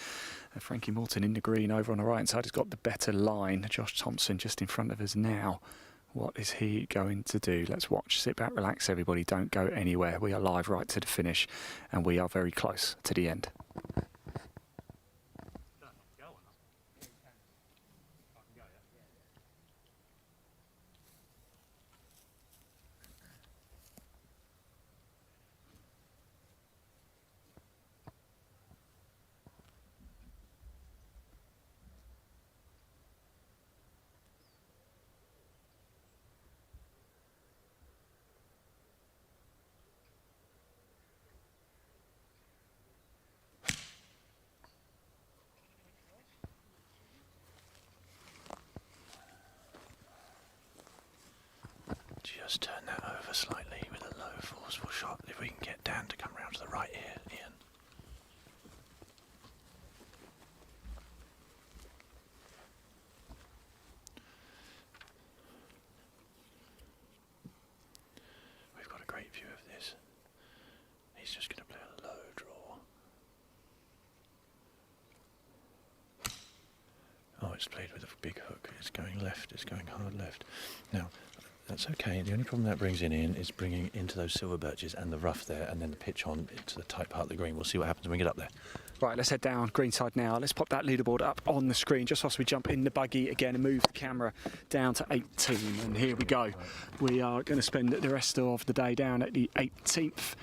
Frankie Morton in the green over on the right side has got the better line. Josh Thompson just in front of us now. What is he going to do? Let's watch. Sit back, relax, everybody. Don't go anywhere. We are live right to the finish, and we are very close to the end. Just turn that over slightly with a low forceful shot. If we can get Dan to come round to the right here, Ian. We've got a great view of this. He's just going to play a low draw. Oh, it's played with a big hook. It's going left. It's going hard left. Now, that's okay. The only problem that brings in is bringing into those silver birches and the rough there, and then the pitch on into the tight part of the green. We'll see what happens when we get up there. Right, let's head down greenside now. Let's pop that leaderboard up on the screen just whilst we jump in the buggy again and move the camera down to 18. And here we go. We are going to spend the rest of the day down at the 18th.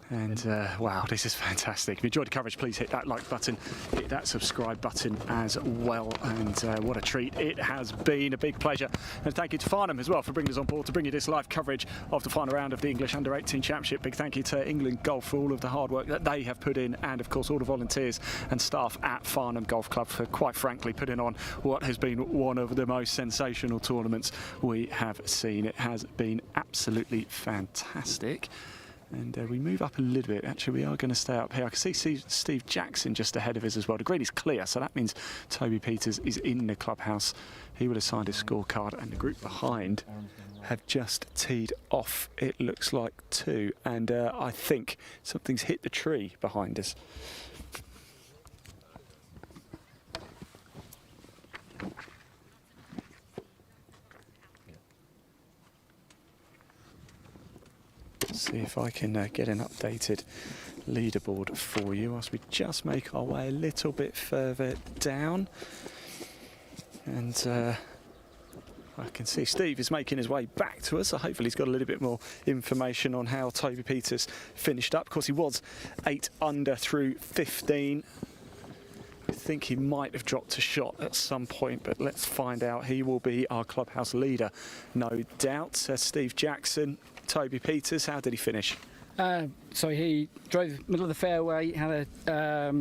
And wow, this is fantastic. If you enjoyed the coverage, please hit that like button, hit that subscribe button as well. And what a treat it has been. A big pleasure. And thank you to Farnham as well for bringing us on board to bring you this live coverage of the final round of the English U18 Championship. Big thank you to England Golf for all of the hard work that they have put in, and of course all the volunteers and staff at Farnham Golf Club for, quite frankly, putting on what has been one of the most sensational tournaments we have seen. It has been absolutely fantastic. And we move up a little bit. Actually, we are going to stay up here. I can see Steve Jackson just ahead of us as well. The green is clear, so that means Toby Peters is in the clubhouse. He will have signed his scorecard, and the group behind have just teed off, it looks like, too. And I think something's hit the tree behind us. See if I can get an updated leaderboard for you whilst we just make our way a little bit further down. And I can see Steve is making his way back to us, so hopefully he's got a little bit more information on how Toby Peters finished up. Of course, he was 8 under through 15. I think he might have dropped a shot at some point, but let's find out. He will be our clubhouse leader, no doubt. Steve Jackson, Toby Peters, how did he finish? So he drove middle of the fairway, had a,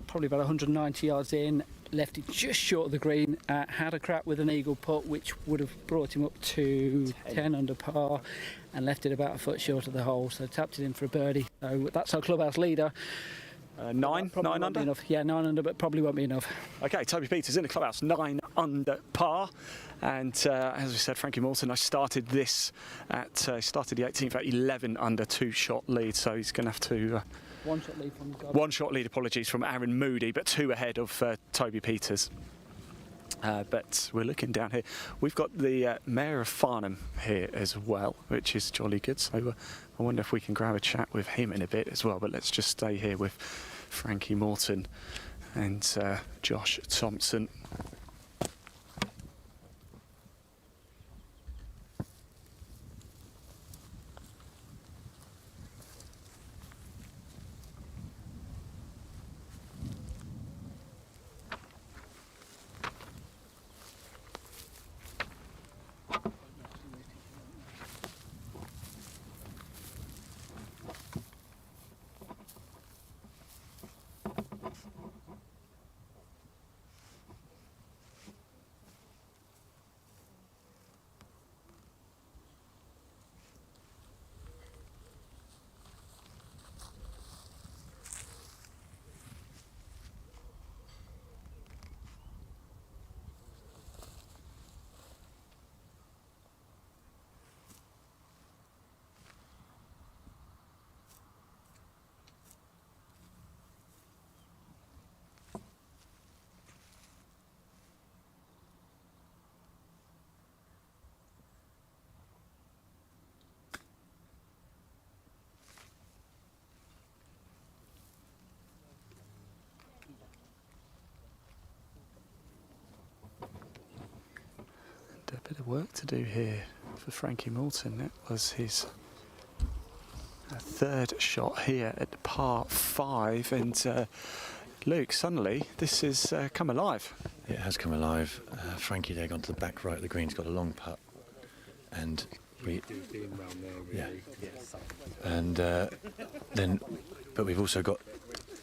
probably about 190 yards in, left it just short of the green, had a crack with an eagle putt, which would have brought him up to 10 under par, and left it about a foot short of the hole, so tapped it in for a birdie. So that's our clubhouse leader. Nine Won't be under? enough. Yeah, 9 under, but probably won't be enough. Okay, Toby Peters in the clubhouse, 9 under par. And as we said, Frankie Morton, I started this started the 18th at 11 under, 2-shot lead. So he's going to have to... 1-shot lead from his 1-shot lead, apologies, from Aaron Moody, but 2 ahead of Toby Peters. But we're looking down here. We've got the Mayor of Farnham here as well, which is jolly good. So I wonder if we can grab a chat with him in a bit as well. But let's just stay here with Frankie Morton and Josh Thompson. A bit of work to do here for Frankie Morton. That was his 3rd shot here at par 5, and Luke, suddenly this has come alive. It has come alive. Frankie there gone to the back right of the green. He's got a long putt, and and then, but we've also got,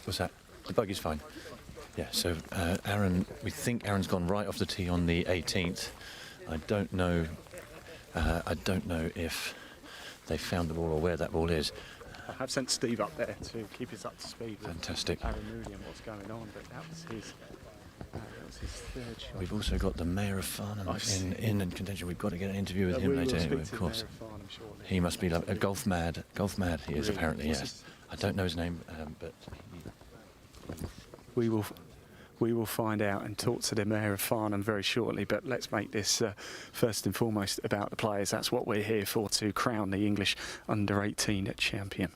what's that? The buggy's fine. Yeah. So Aaron, we think Aaron's gone right off the tee on the 18th. I don't know if they found the ball or where that ball is. I have sent Steve up there to keep us up to speed. Fantastic. Aaron Moody and what's going on, but that was his 3rd shot. We've also got the Mayor of Farnham in contention. We've got to get an interview with him later, of course. He must be like a golf mad. He is apparently, yes. I don't know his name, but we will find out and talk to the Mayor of Farnham very shortly, but let's make this first and foremost about the players. That's what we're here for, to crown the English under-18 champion.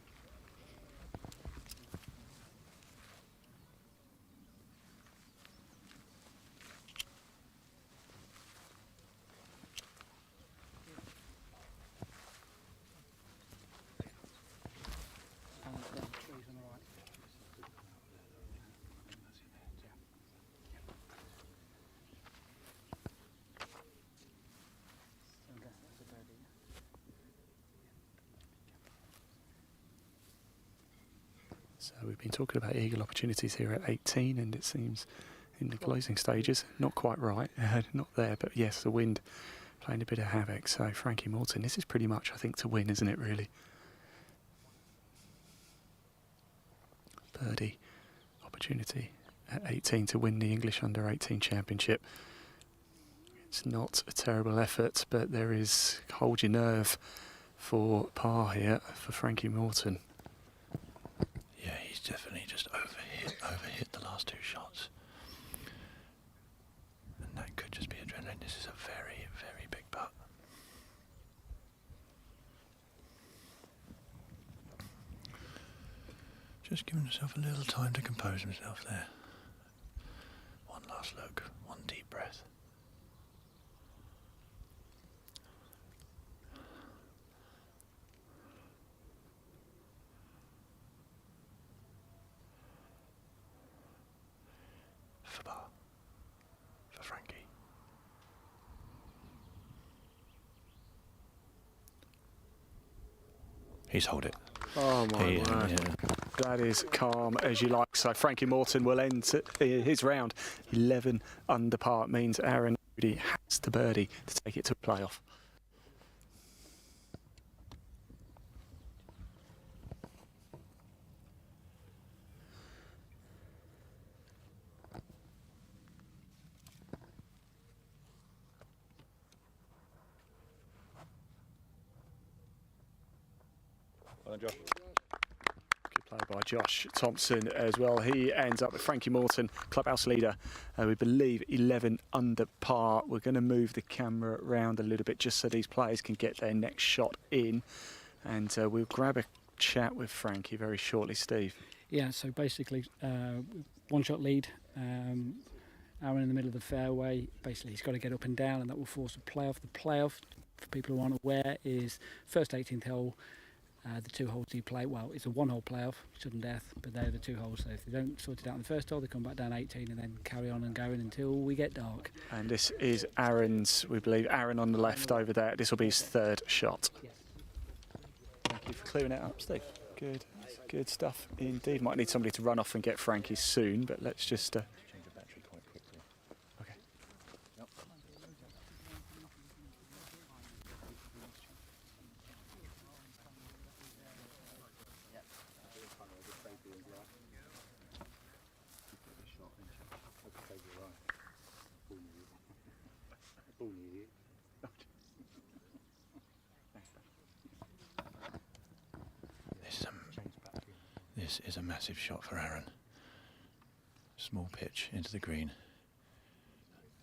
So we've been talking about eagle opportunities here at 18, and it seems in the closing stages, not quite right, not there, but yes, the wind playing a bit of havoc. So Frankie Morton, this is pretty much, I think, to win, isn't it, really? Birdie opportunity at 18 to win the English under-18 Championship. It's not a terrible effort, but there is, hold your nerve for par here for Frankie Morton. yeah, he's definitely just overhit the last 2 shots. And that could just be adrenaline. This is a very, very big putt. Just giving himself a little time to compose himself there. One last look, one deep breath. For Frankie. He's hold it. Oh my word. Yeah. That is calm as you like. So Frankie Morton will end his round 11 under par. It means Aaron Moody has to birdie to take it to a playoff. Well done, Josh. Good play by Josh Thompson as well. He ends up with Frankie Morton, clubhouse leader. We believe 11 under par. We're going to move the camera around a little bit just so these players can get their next shot in. And we'll grab a chat with Frankie very shortly, Steve. Yeah, so basically, one-shot lead. Aaron in the middle of the fairway. Basically, he's got to get up and down, and that will force a playoff. The playoff, for people who aren't aware, is first 18th hole. The 2 holes you play, well, it's a 1-hole playoff, sudden death, but they're the 2 holes. So if they don't sort it out in the first hole, they come back down 18 and then carry on and going until we get dark. And this is Aaron's, we believe, Aaron on the left over there. This will be his 3rd shot. Yes. Thank you for clearing it up, Steve. Good stuff indeed. Might need somebody to run off and get Frankie soon, but let's just... Change the battery quite quickly. Okay. Yep. This is a massive shot for Aaron. Small pitch into the green.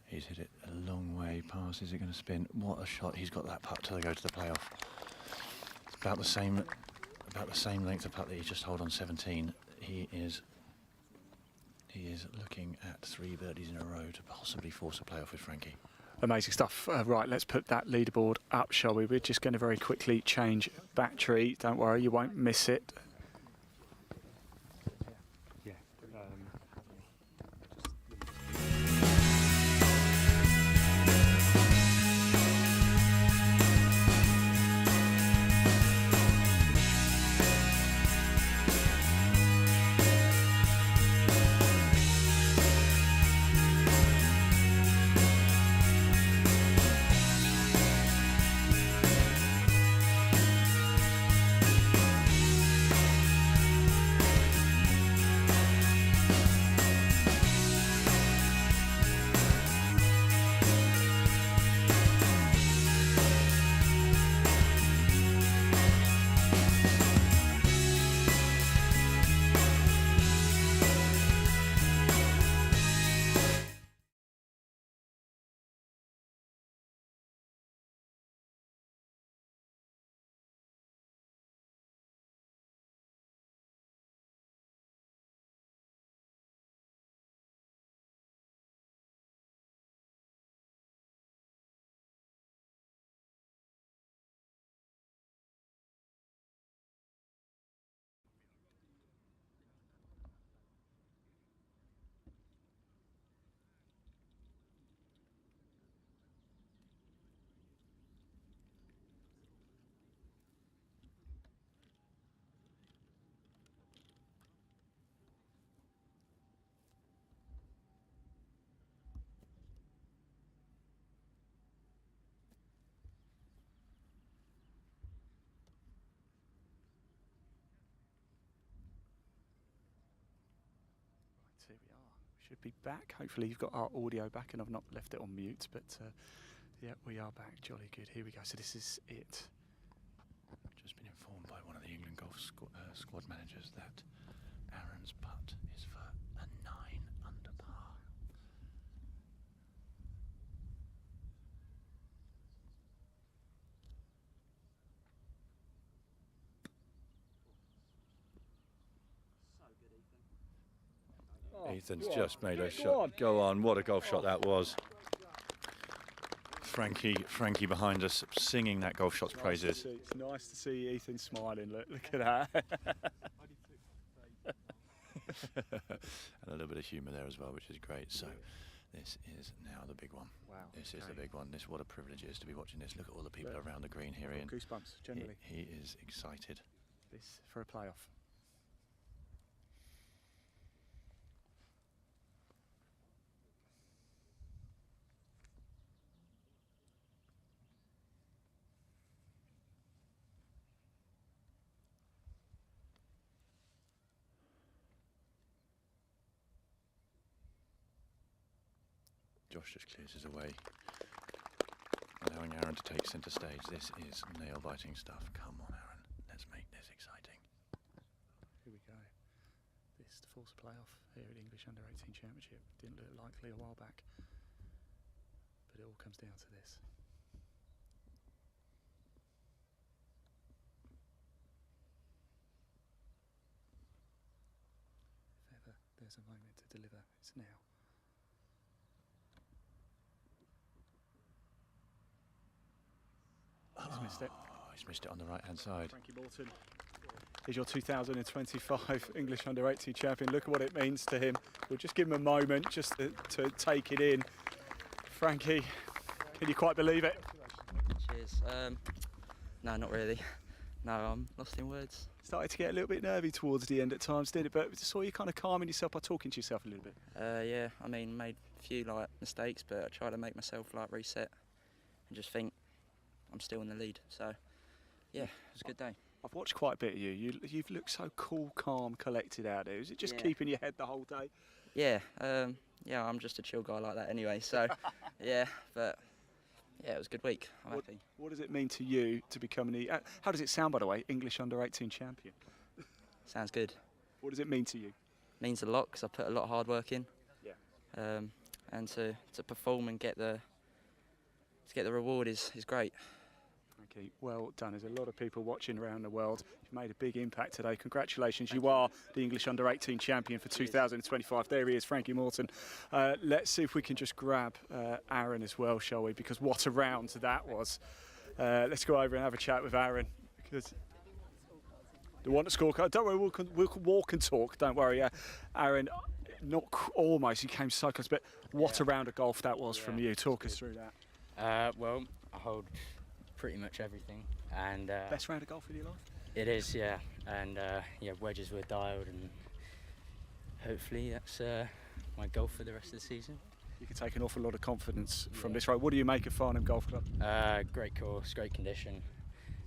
He's hit it a long way past. Is it going to spin? What a shot! He's got that putt till they go to the playoff. It's about the same length of putt that he just held on 17. He is looking at 3 birdies in a row to possibly force a playoff with Frankie. Amazing stuff. Right, let's put that leaderboard up, shall we? We're just going to very quickly change battery. Don't worry, you won't miss it. Here we are. Should be back. Hopefully you've got our audio back and I've not left it on mute, but yeah, we are back. Jolly good. Here we go. So this is it. Just been informed by one of the England Golf squad managers that Aaron's putt is for a 9 under par. Ethan's just made a shot. Go on, what a golf shot that was. Frankie behind us singing that golf shot's praises. It's nice to see Ethan smiling. Look at that. And a little bit of humour there as well, which is great. So this is now the big one. Wow. This is the big one. What a privilege it is to be watching this. Look at all the people around the green here, Ian. Goosebumps, generally. He is excited. This for a playoff. Josh just clears us away, allowing Aaron to take centre stage. This is nail-biting stuff. Come on, Aaron. Let's make this exciting. this to force a playoff here at the English Under-18 Championship. Didn't look likely a while back, but it all comes down to this. If ever there's a moment to deliver, it's now. He's missed it. He's missed it on the right-hand side. Frankie Morton is your 2025 English Under-18 champion. Look at what it means to him. We'll just give him a moment just to take it in. Frankie, can you quite believe it? Cheers. No, not really. No, I'm lost in words. Started to get a little bit nervy towards the end at times, didn't it? But I saw you kind of calming yourself by talking to yourself a little bit. Yeah, I mean, made a few mistakes, but I try to make myself reset and just think I'm still in the lead. So, yeah, it was a good day. I've watched quite a bit of you. You've looked so cool, calm, collected out there. Is it just keeping your head the whole day? Yeah, yeah, I'm just a chill guy like that anyway. So, yeah, but yeah, it was a good week. I'm happy. What does it mean to you to become the? How does it sound, by the way? English Under-18 champion. Sounds good. What does it mean to you? Means a lot because I put a lot of hard work in. Yeah. And to perform and get the reward is great. Frankie, well done. There's a lot of people watching around the world. You've made a big impact today. Congratulations. You are the English Under-18 champion for 2025. There he is, Frankie Morton. Let's see if we can just grab Aaron as well, shall we? Because what a round that was. Let's go over and have a chat with Aaron. Because the one at scorecard. Don't worry, we'll walk and talk. Don't worry. Aaron, not almost. He came so close, but what a round of golf that was from you. Talk us through that. Well, I hold pretty much everything, and best round of golf in your life. It is, yeah, and yeah, wedges were dialed, and hopefully that's my golf for the rest of the season. You can take an awful lot of confidence from this road. What do you make of Farnham Golf Club? Great course, great condition,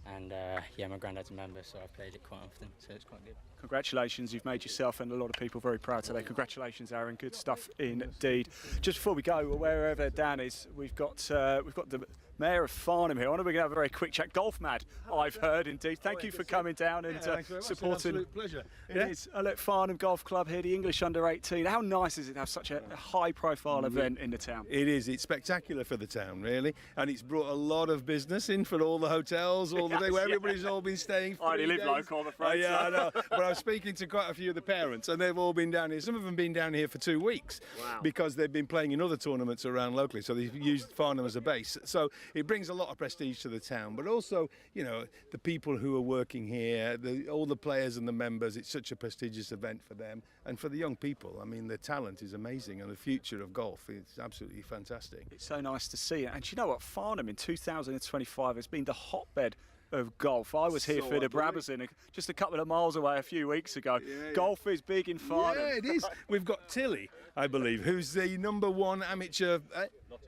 and yeah, my granddad's a member, so I've played it quite often, so it's quite good. Congratulations, you've made yourself and a lot of people very proud today. Congratulations, Aaron, good stuff indeed. Just before we go, wherever Dan is, we've got the Mayor of Farnham here. I wonder if we can have a very quick chat. Golf mad, I've heard indeed. Thank you for coming down and supporting. Absolute pleasure. It is. Look, Farnham Golf Club here, the English Under-18. How nice is it to have such a high-profile event in the town? It is. It's spectacular for the town, really, and it's brought a lot of business in for all the hotels, all the day where everybody's all been staying. I only live local, I'm afraid. Yeah, I know. But I was speaking to quite a few of the parents, and they've all been down here. Some of them have been down here for 2 weeks because they've been playing in other tournaments around locally, so they've used Farnham as a base. So it brings a lot of prestige to the town, but also, you know, the people who are working here, all the players and the members. It's such a prestigious event for them and for the young people. I mean, the talent is amazing, and the future of golf is absolutely fantastic. It's so nice to see it. And you know what? Farnham in 2025 has been the hotbed of golf. I was here for the Brabazon just a couple of miles away a few weeks ago. Golf is big in Farnham. Yeah, it is. We've got Tilly, I believe, who's the #1 amateur.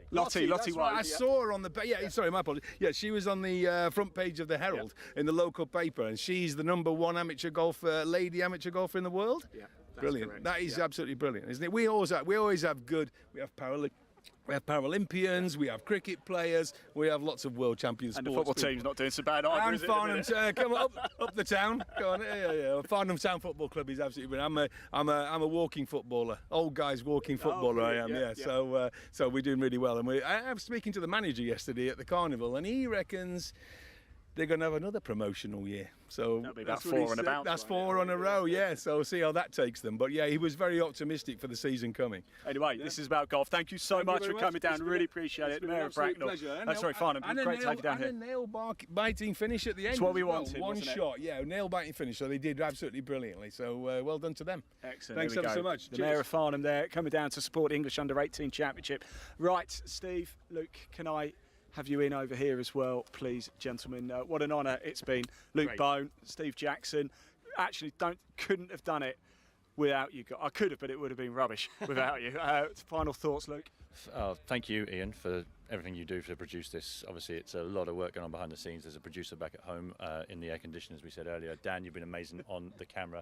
Lottie That's Wade. right. I saw her on the sorry, my apologies. Yeah, she was on the front page of the Herald in the local paper, and she's the #1 amateur golfer, lady amateur golfer in the world. Yeah, brilliant. correct. That is absolutely brilliant, isn't it? We always have good. We have Paralympians, we have cricket players, we have lots of world champion And the sports football people. team's not doing so bad either, And is it? Farnham, come up the town. Go on, yeah. Farnham Town Football Club is absolutely brilliant. I'm a walking footballer, old guy's walking footballer. I am, yeah. So we're doing really well. And I was speaking to the manager yesterday at the carnival, and he reckons they're going to have another promotional year. So that'll be about that's what he 4 on a said. bounce. That's 4 on a row, yeah. So we'll see how that takes them. But yeah, he was very optimistic for the season coming. Anyway, this is about golf. Thank you so much for coming down. Really appreciate it. Mayor of Bracknell. Sorry, Farnham. Great to have you down here. And a nail-biting finish at the end. It's what we as well. wanted, One wasn't it? shot, yeah, nail-biting finish. So they did absolutely brilliantly. So well done to them. Excellent. Thanks There we ever go. so much. The Cheers. Mayor of Farnham there, coming down to support English Under-18 Championship. Right, Steve, Luke, can I have you in over here as well, please, gentlemen? What an honour it's been. Luke Great. Bone, Steve Jackson. Actually, couldn't have done it without you. I could have, but it would have been rubbish without you. Final thoughts, Luke? Thank you, Ian, for everything you do to produce this. Obviously, it's a lot of work going on behind the scenes. There's a producer back at home in the air conditioning, as we said earlier. Dan, you've been amazing on the camera.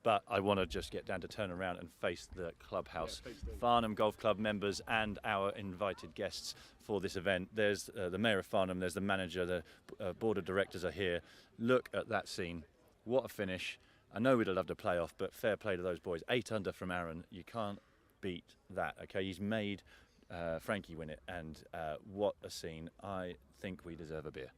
But I want to just get Dan to turn around and face the clubhouse. Farnham Golf Club members and our invited guests for this event. There's the Mayor of Farnham, there's the manager, the board of directors are here. Look at that scene. What a finish. I know we'd have loved a playoff, but fair play to those boys. 8 under from Aaron. You can't beat that. Okay, he's made Frankie win it, and what a scene. I think we deserve a beer.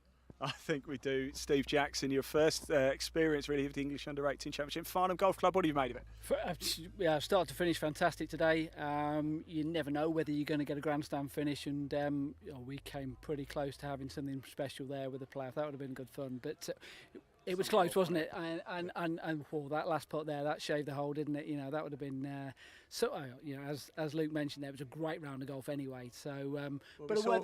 I think we do. Steve Jackson, your first experience really of the English U18 Championship. Farnham Golf Club, what have you made of it? Yeah, start to finish, fantastic today. You never know whether you're going to get a grandstand finish, and we came pretty close to having something special there with the playoff. That would have been good fun, but it was close, wasn't it? And that last putt there, that shaved the hole, didn't it? You know, that would have been as Luke mentioned, there was a great round of golf anyway. So,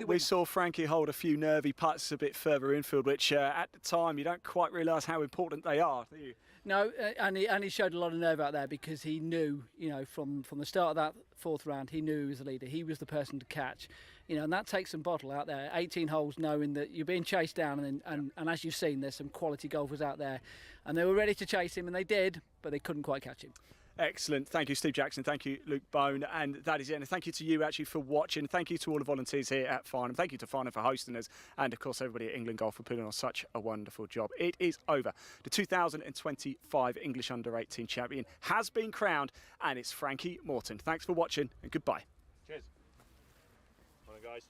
we saw Frankie hold a few nervy putts a bit further infield, which at the time you don't quite realise how important they are, do you? No, and he showed a lot of nerve out there because he knew, from the start of that fourth round, he knew he was the leader. He was the person to catch, and that takes some bottle out there. 18 holes, knowing that you're being chased down, and as you've seen, there's some quality golfers out there, and they were ready to chase him, and they did, but they couldn't quite catch him. Excellent. Thank you, Steve Jackson. Thank you, Luke Bone. And that is it. And thank you to you, actually, for watching. Thank you to all the volunteers here at Farnham. Thank you to Farnham for hosting us. And, of course, everybody at England Golf for putting on such a wonderful job. It is over. The 2025 English Under-18 champion has been crowned, and it's Frankie Morton. Thanks for watching, and goodbye. Cheers. Morning, guys.